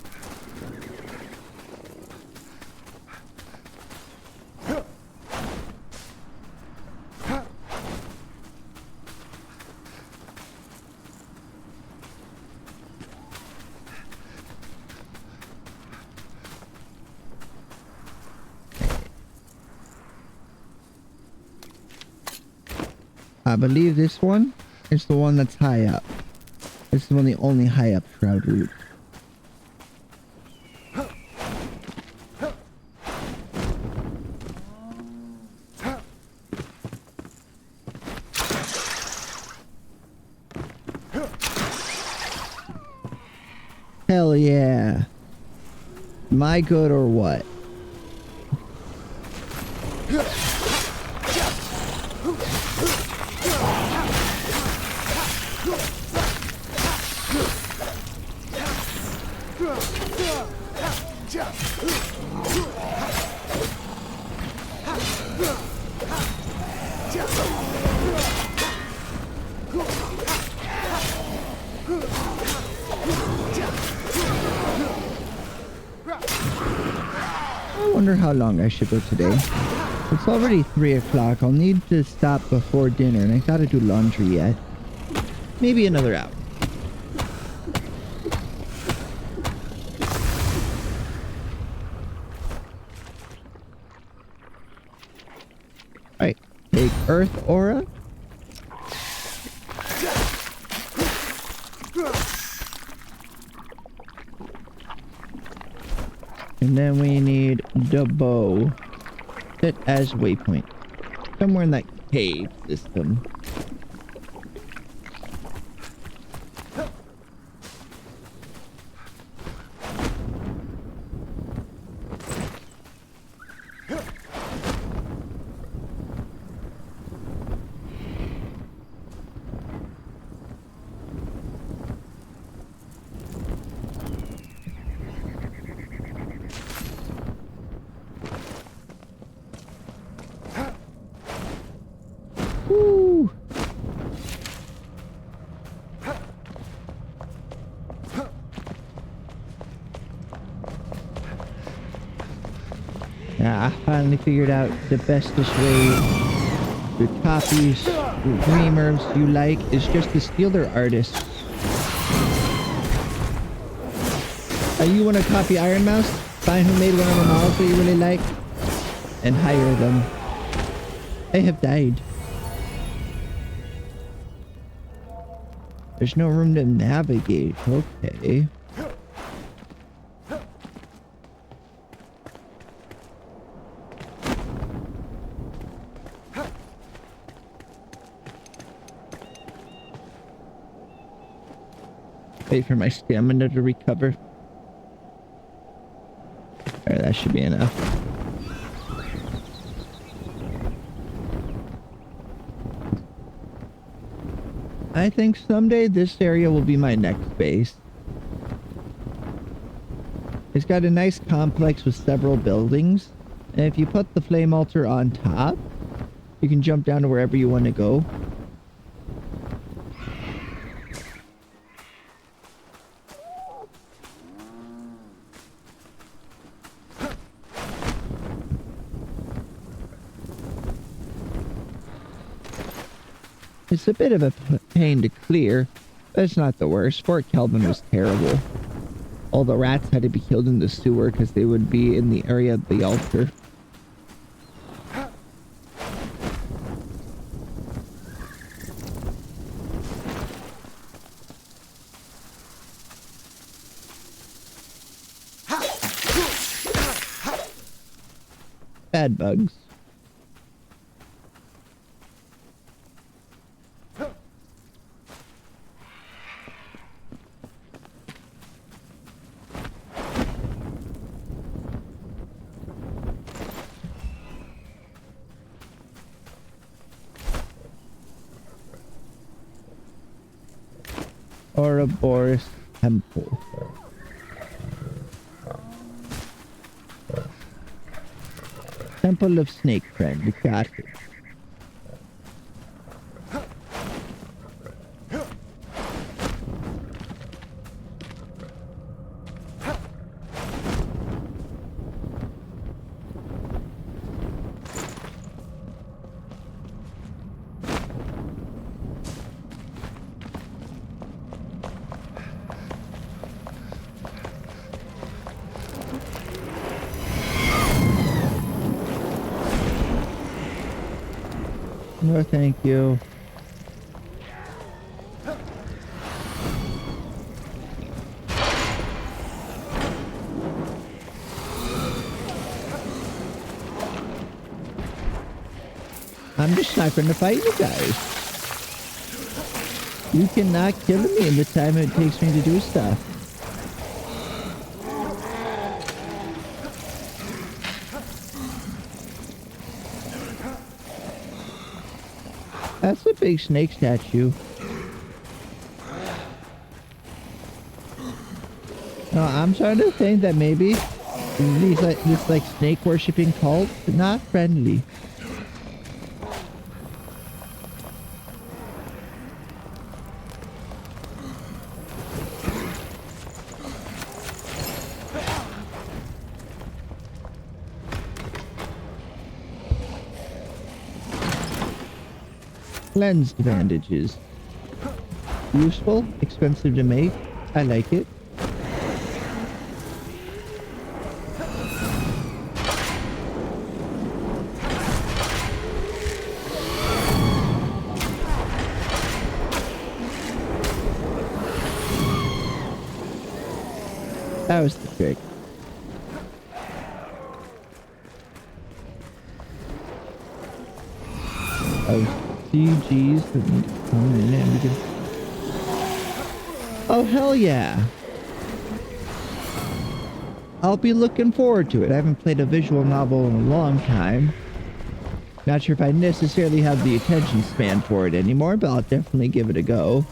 I believe this one is the one that's high up. This is one of the only high up Shroud routes. Hell yeah. Am I good or what? I wonder how long I should go today. It's already 3 o'clock. I'll need to stop before dinner, and I gotta do laundry yet. Maybe another hour. Alright, take Earth Aura. And then we need the bow. Set as waypoint. Somewhere in that cave system. Yeah, I finally figured out the bestest way to copy dreamers you like is just to steal their artists. You want to copy Iron Mouse? Find who made one of the models that you really like and hire them. I have died. There's no room to navigate. Okay. Wait for my stamina to recover. Alright, that should be enough. I think someday this area will be my next base. It's got a nice complex with several buildings. And if you put the flame altar on top, you can jump down to wherever you want to go. It's a bit of a pain to clear, but it's not the worst. Fort Kelvin was terrible. All the rats had to be killed in the sewer because they would be in the area of the altar. Bad bugs. Ouroboros Temple. Temple of Snake Friend. We got it. No, thank you. I'm just not going to fight you guys. You cannot kill me in the time it takes me to do stuff. That's a big snake statue. No, I'm starting to think that maybe this snake worshipping cult is not friendly. Cleansed bandages. Useful, expensive to make. I like it. That was the trick. CGs that need to come in and we can... Oh, hell yeah. I'll be looking forward to it. I haven't played a visual novel in a long time. Not sure if I necessarily have the attention span for it anymore, but I'll definitely give it a go.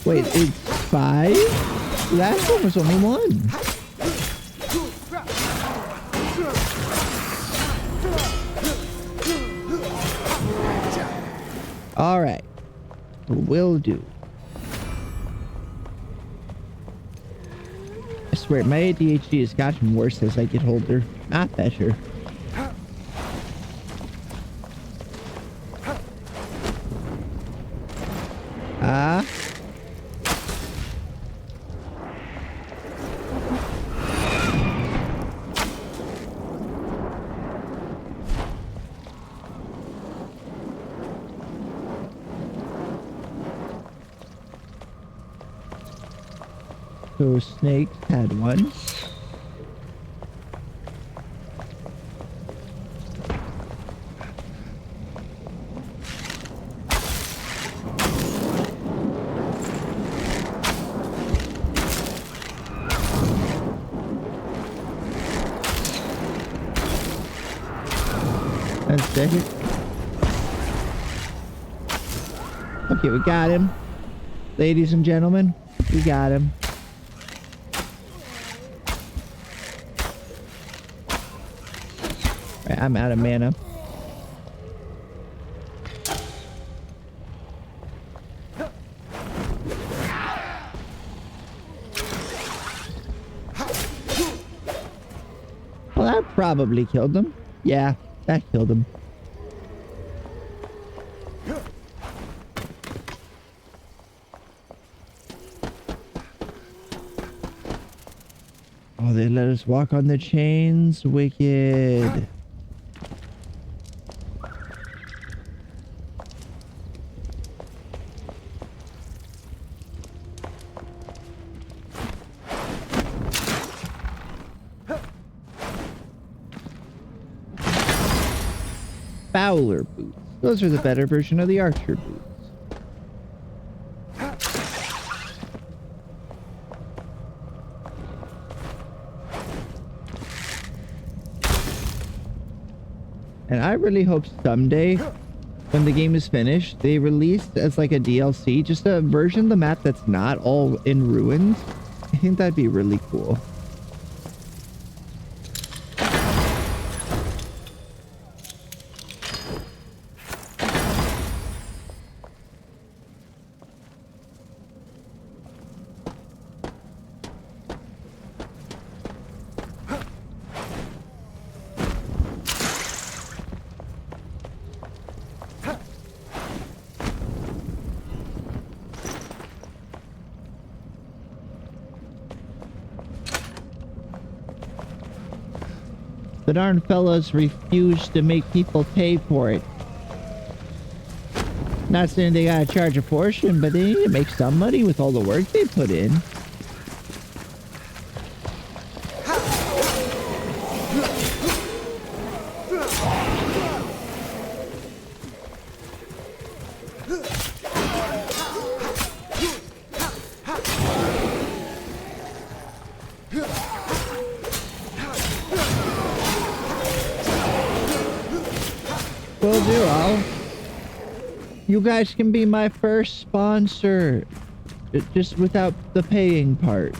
Wait, it's 5? Last one was only 1. Alright. Will do. I swear, my ADHD has gotten worse as I get older, not better. Ah. So snakes had one. That's it. Okay, we got him. Ladies and gentlemen, we got him. Right, I'm out of mana. Well, that probably killed him. Yeah, that killed him. Oh, they let us walk on the chains? Wicked. Fowler boots. Those are the better version of the archer boots. And I really hope someday, when the game is finished, they release as like a DLC, just a version of the map that's not all in ruins. I think that'd be really cool. The darn fellas refuse to make people pay for it. Not saying they gotta charge a portion, but they need to make some money with all the work they put in. Will do, you guys can be my first sponsor. Just without the paying part.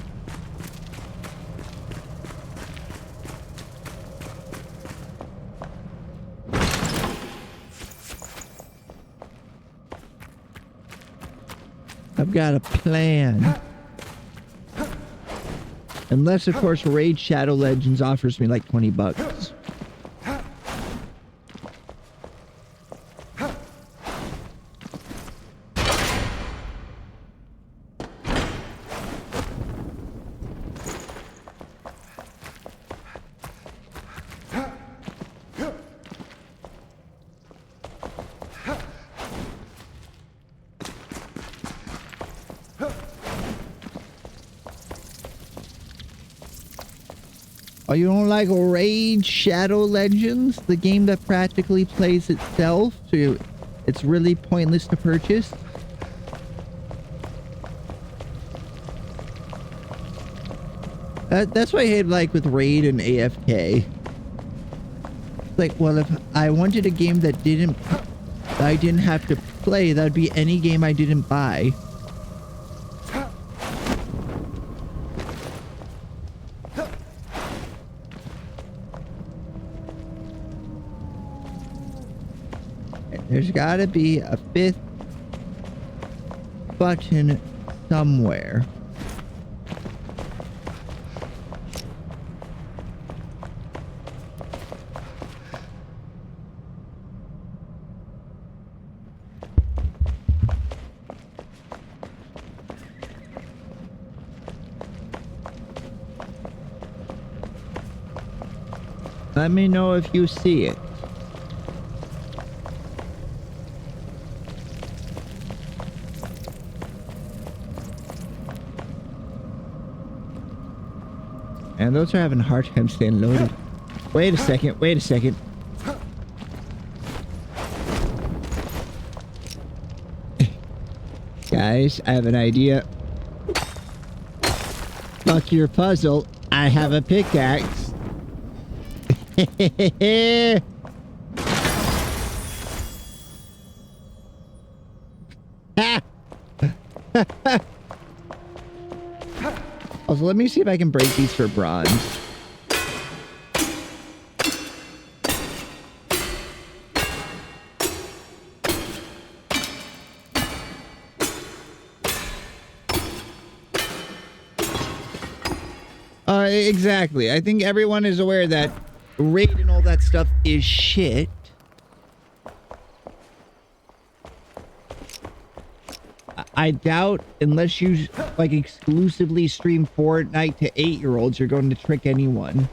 I've got a plan. Unless, of course, Raid Shadow Legends offers me like 20 bucks. Oh, you don't like Raid Shadow Legends? The game that practically plays itself, so it's really pointless to purchase? That's what I hate, like, with Raid and AFK. Like, well, if I wanted a game that I didn't have to play, that would be any game I didn't buy. There's gotta be a fifth button somewhere. Let me know if you see it. And those are having a hard time staying loaded. Wait a second, wait a second. Guys, I have an idea. Fuck your puzzle. I have a pickaxe. Also, let me see if I can break these for bronze. Exactly. I think everyone is aware that raid and all that stuff is shit. I doubt, unless you like exclusively stream Fortnite to 8-year-olds, you're going to trick anyone.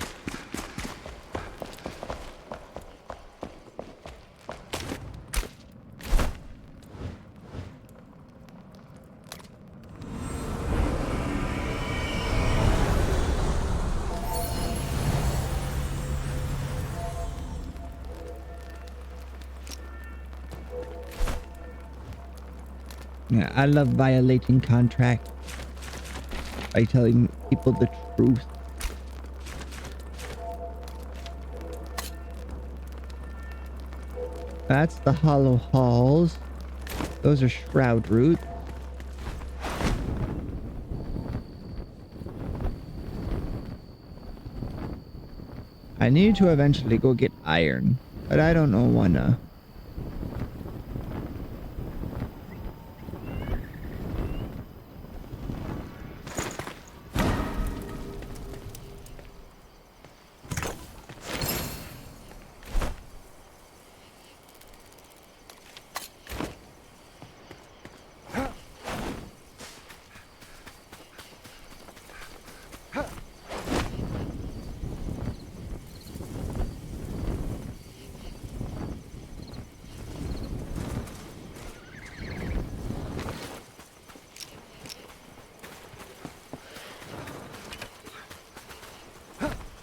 Yeah, I love violating contract by telling people the truth. That's the hollow halls. Those are Shroud root. I need to eventually go get iron, but I don't know wanna.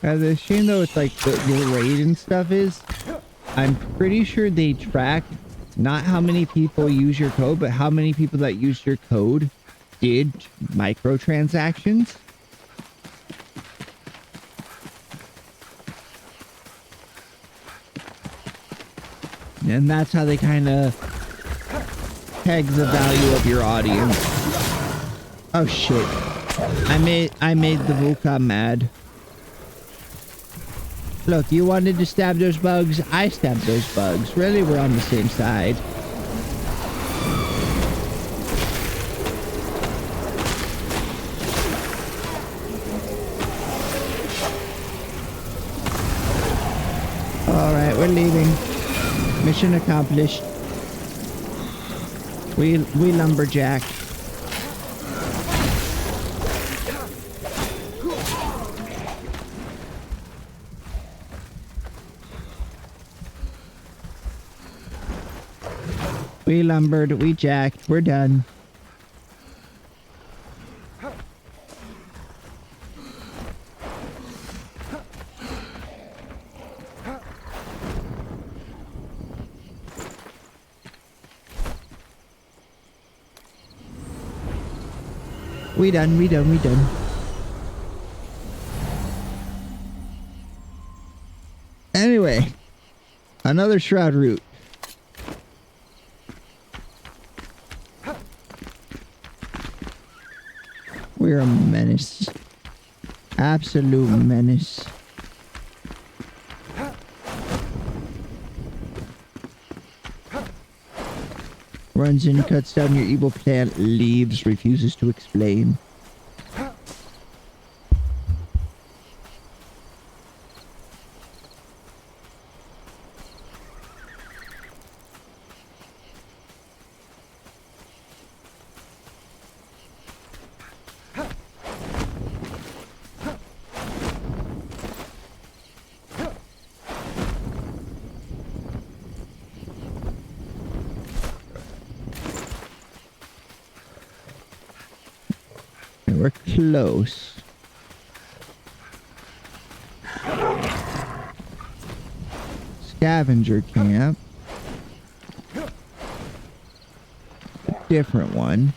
The shame though, it's like the raid and stuff is, I'm pretty sure they track not how many people use your code, but how many people that used your code did microtransactions. And that's how they kind of peg the value of your audience. Oh shit. I made the Vulcan mad. Look, you wanted to stab those bugs, I stabbed those bugs. Really, we're on the same side. Alright, we're leaving. Mission accomplished. We lumberjack. We lumbered, we jacked, we're done. We done. Anyway, another Shroud route. We're a menace. Absolute menace. Runs in, cuts down your evil plant, leaves, refuses to explain. We're close. Scavenger camp. Different one.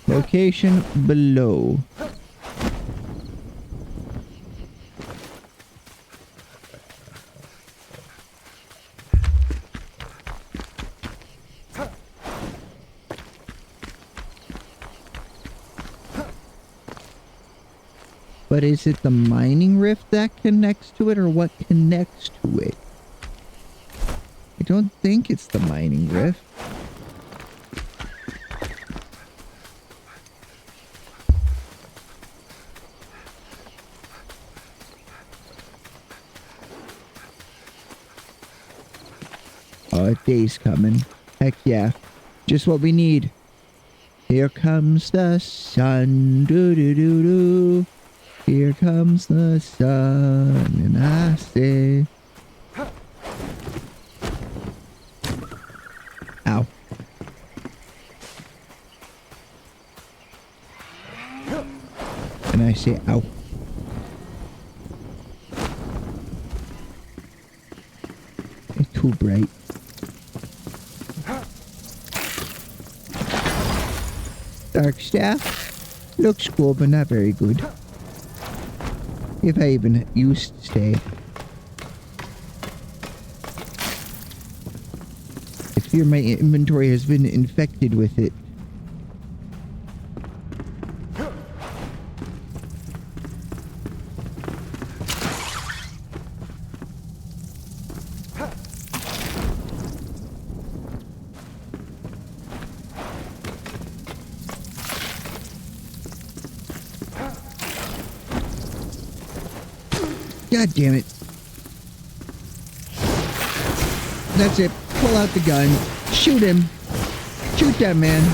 Location below. But is it the mining rift that connects to it, or what connects to it? I don't think it's the mining rift. Oh, day's coming. Heck yeah. Just what we need. Here comes the sun. Doo doo doo doo. Here comes the sun. And I say... Ow. And I say ow. It's too bright. Dark staff looks cool, but not very good. If I even used to stay. I fear my inventory has been infected with it. God damn it. That's it. Pull out the gun. Shoot him. Shoot that man.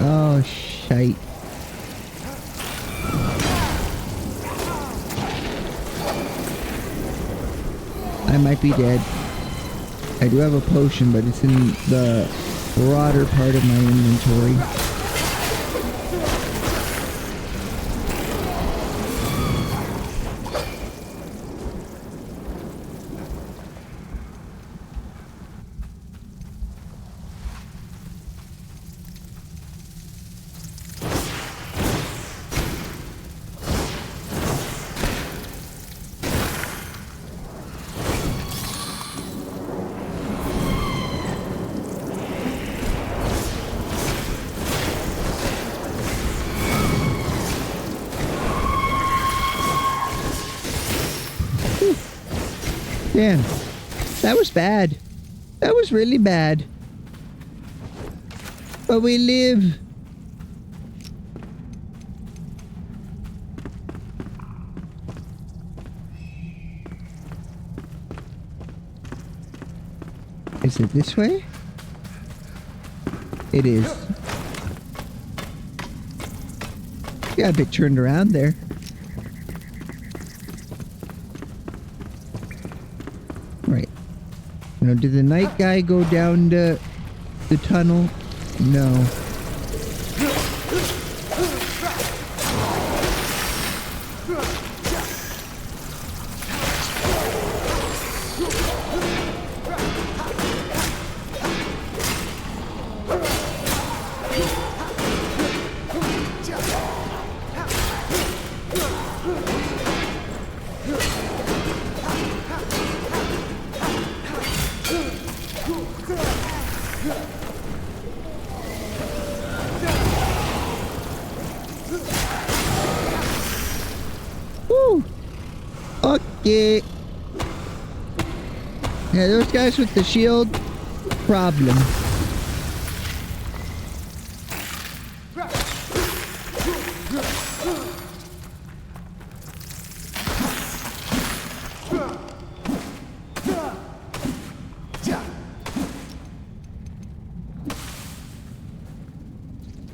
Oh, shite. I might be dead. I do have a potion, but it's in the broader part of my inventory. Damn, that was bad. That was really bad. But we live. Is it this way? It is. Got a bit turned around there. Right. Now, did the night guy go down the tunnel? No. Woo! Okay. Yeah, those guys with the shield, problem.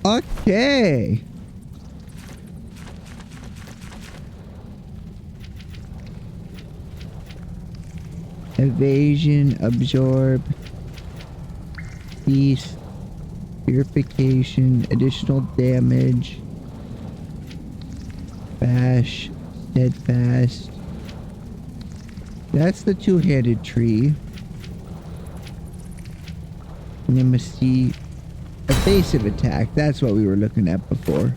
Okay. Evasion, absorb, peace, purification, additional damage, bash, steadfast. That's the two-handed tree. Intimacy, evasive attack. That's what we were looking at before.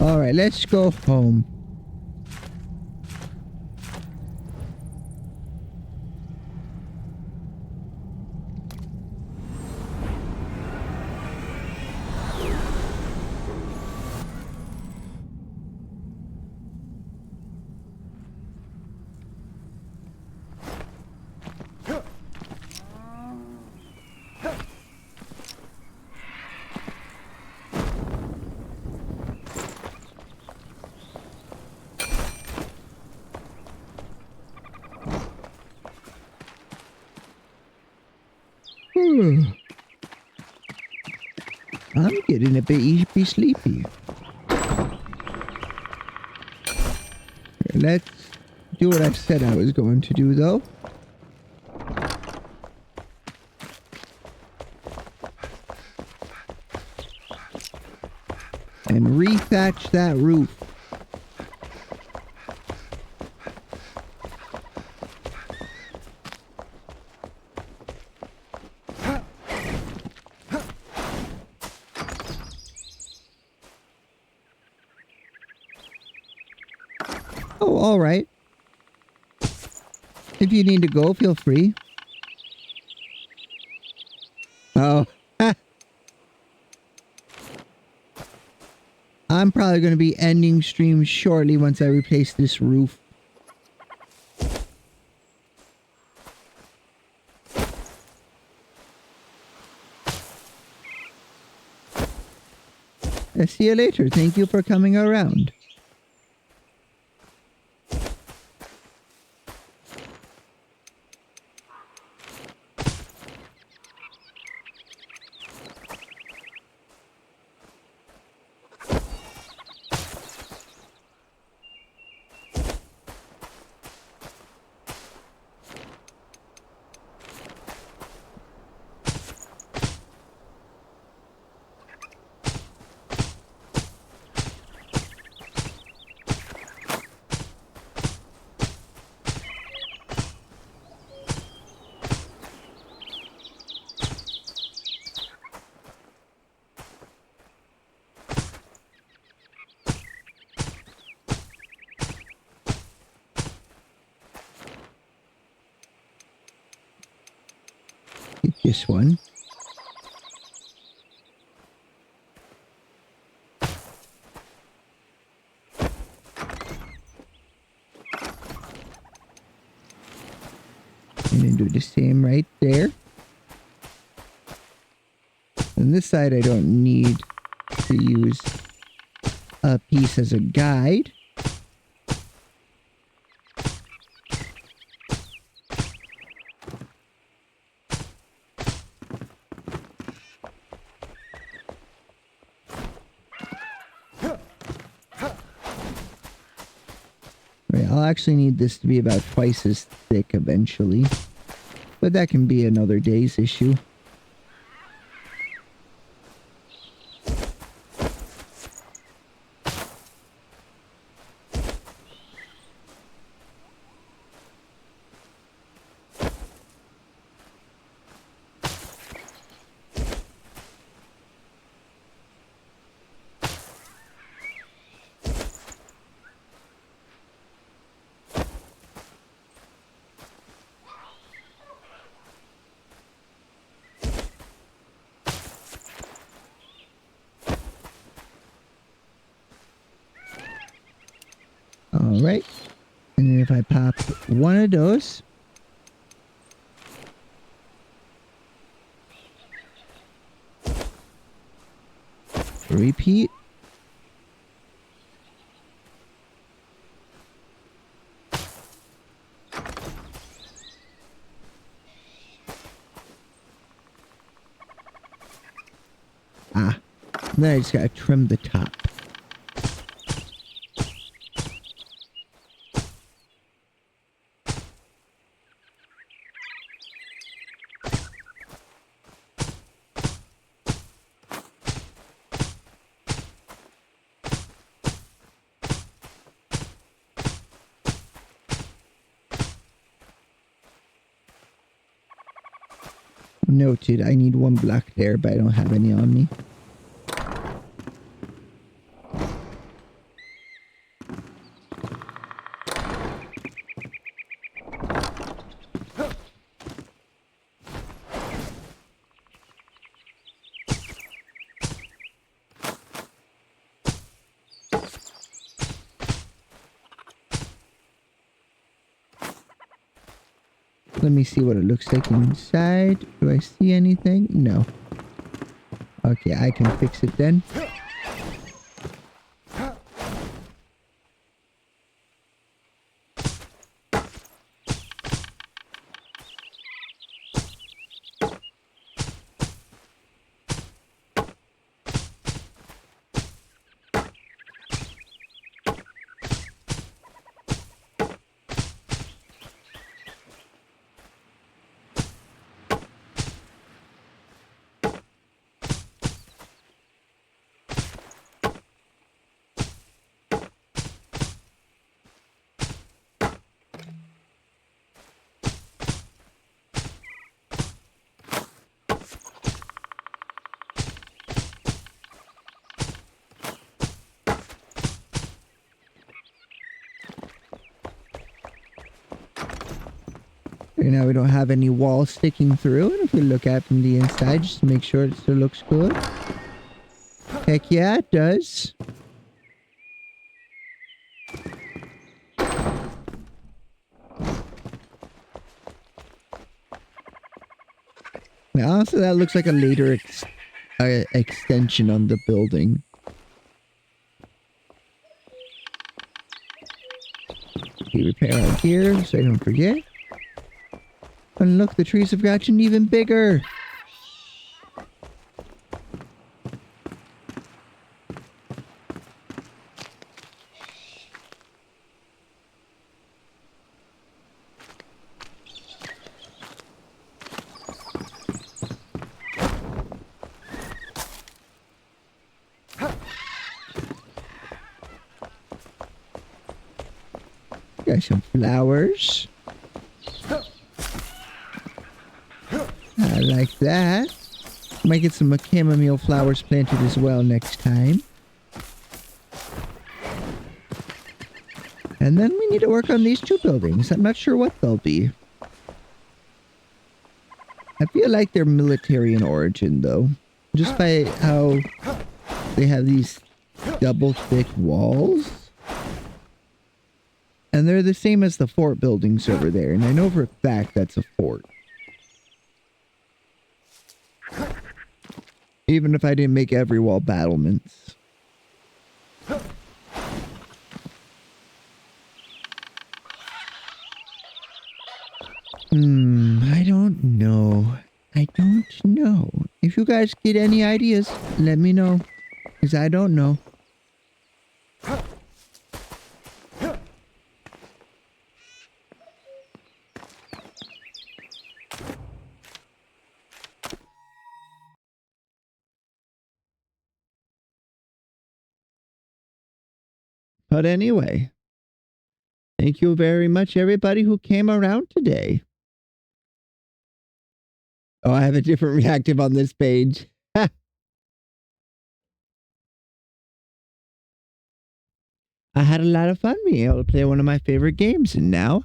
All right, let's go home. I'm getting a bit sleepy. Let's do what I said I was going to do, though. And rethatch that roof. Oh, all right. If you need to go, feel free. Oh. I'm probably going to be ending stream shortly once I replace this roof. I'll see you later. Thank you for coming around. Get this one. And then do the same right there. On this side, I don't need to use a piece as a guide. Right, I'll actually need this to be about twice as thick eventually. But that can be another day's issue. Alright. And then if I pop one of those. Repeat. Ah. Then I just gotta trim the top. Noted, I need one block there, but I don't have any on me. Let me see what it looks like inside. Do I see anything? No. Okay, I can fix it then. Right now we don't have any walls sticking through, and if we look at it from the inside just to make sure it still looks good. Heck yeah, it does. Now, also that looks like a later extension on the building. Okay, repair our gear so I don't forget. And look, the trees have gotten even bigger. Got some flowers. I like that. Might get some chamomile flowers planted as well next time. And then we need to work on these two buildings. I'm not sure what they'll be. I feel like they're military in origin, though. Just by how they have these double thick walls. And they're the same as the fort buildings over there. And I know for a fact that's a fort. Even if I didn't make every wall battlements. I don't know. I don't know. If you guys get any ideas, let me know. Because I don't know. But anyway, thank you very much, everybody who came around today. Oh, I have a different reactive on this page. I had a lot of fun being able to play one of my favorite games, and now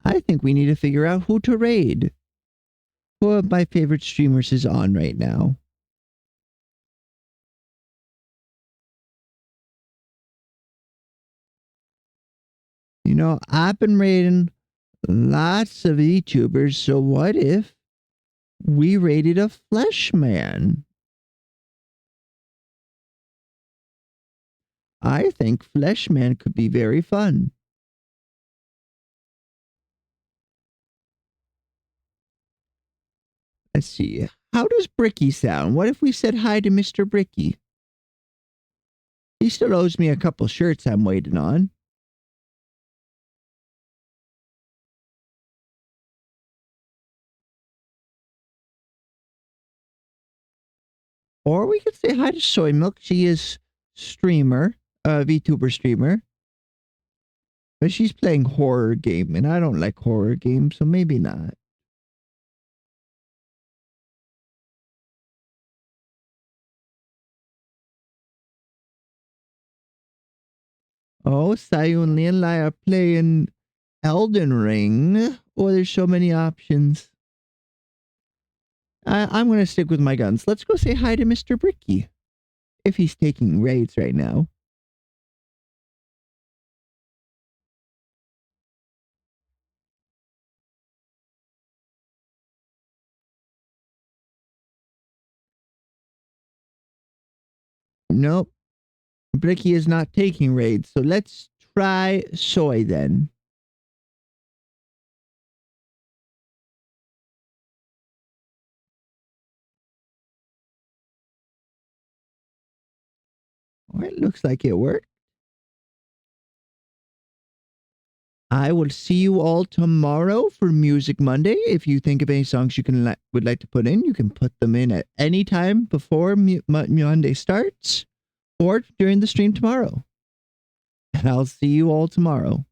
I think we need to figure out who to raid. Who of my favorite streamers is on right now? I've been rating lots of YouTubers, so what if we rated a flesh man? I think flesh man could be very fun. Let's see. How does Bricky sound? What if we said hi to Mr. Bricky? He still owes me a couple shirts I'm waiting on. Or we could say hi to Soy Milk. She is streamer, VTuber streamer. But she's playing horror game, and I don't like horror games, so maybe not. Oh, Sayu and Lianlai are playing Elden Ring. Oh, there's so many options. I'm going to stick with my guns. Let's go say hi to Mr. Bricky. If he's taking raids right now. Nope. Bricky is not taking raids, so let's try Soy then. Oh, it looks like it worked. I will see you all tomorrow for Music Monday. If you think of any songs you would like to put in, you can put them in at any time before Monday starts or during the stream tomorrow. And I'll see you all tomorrow.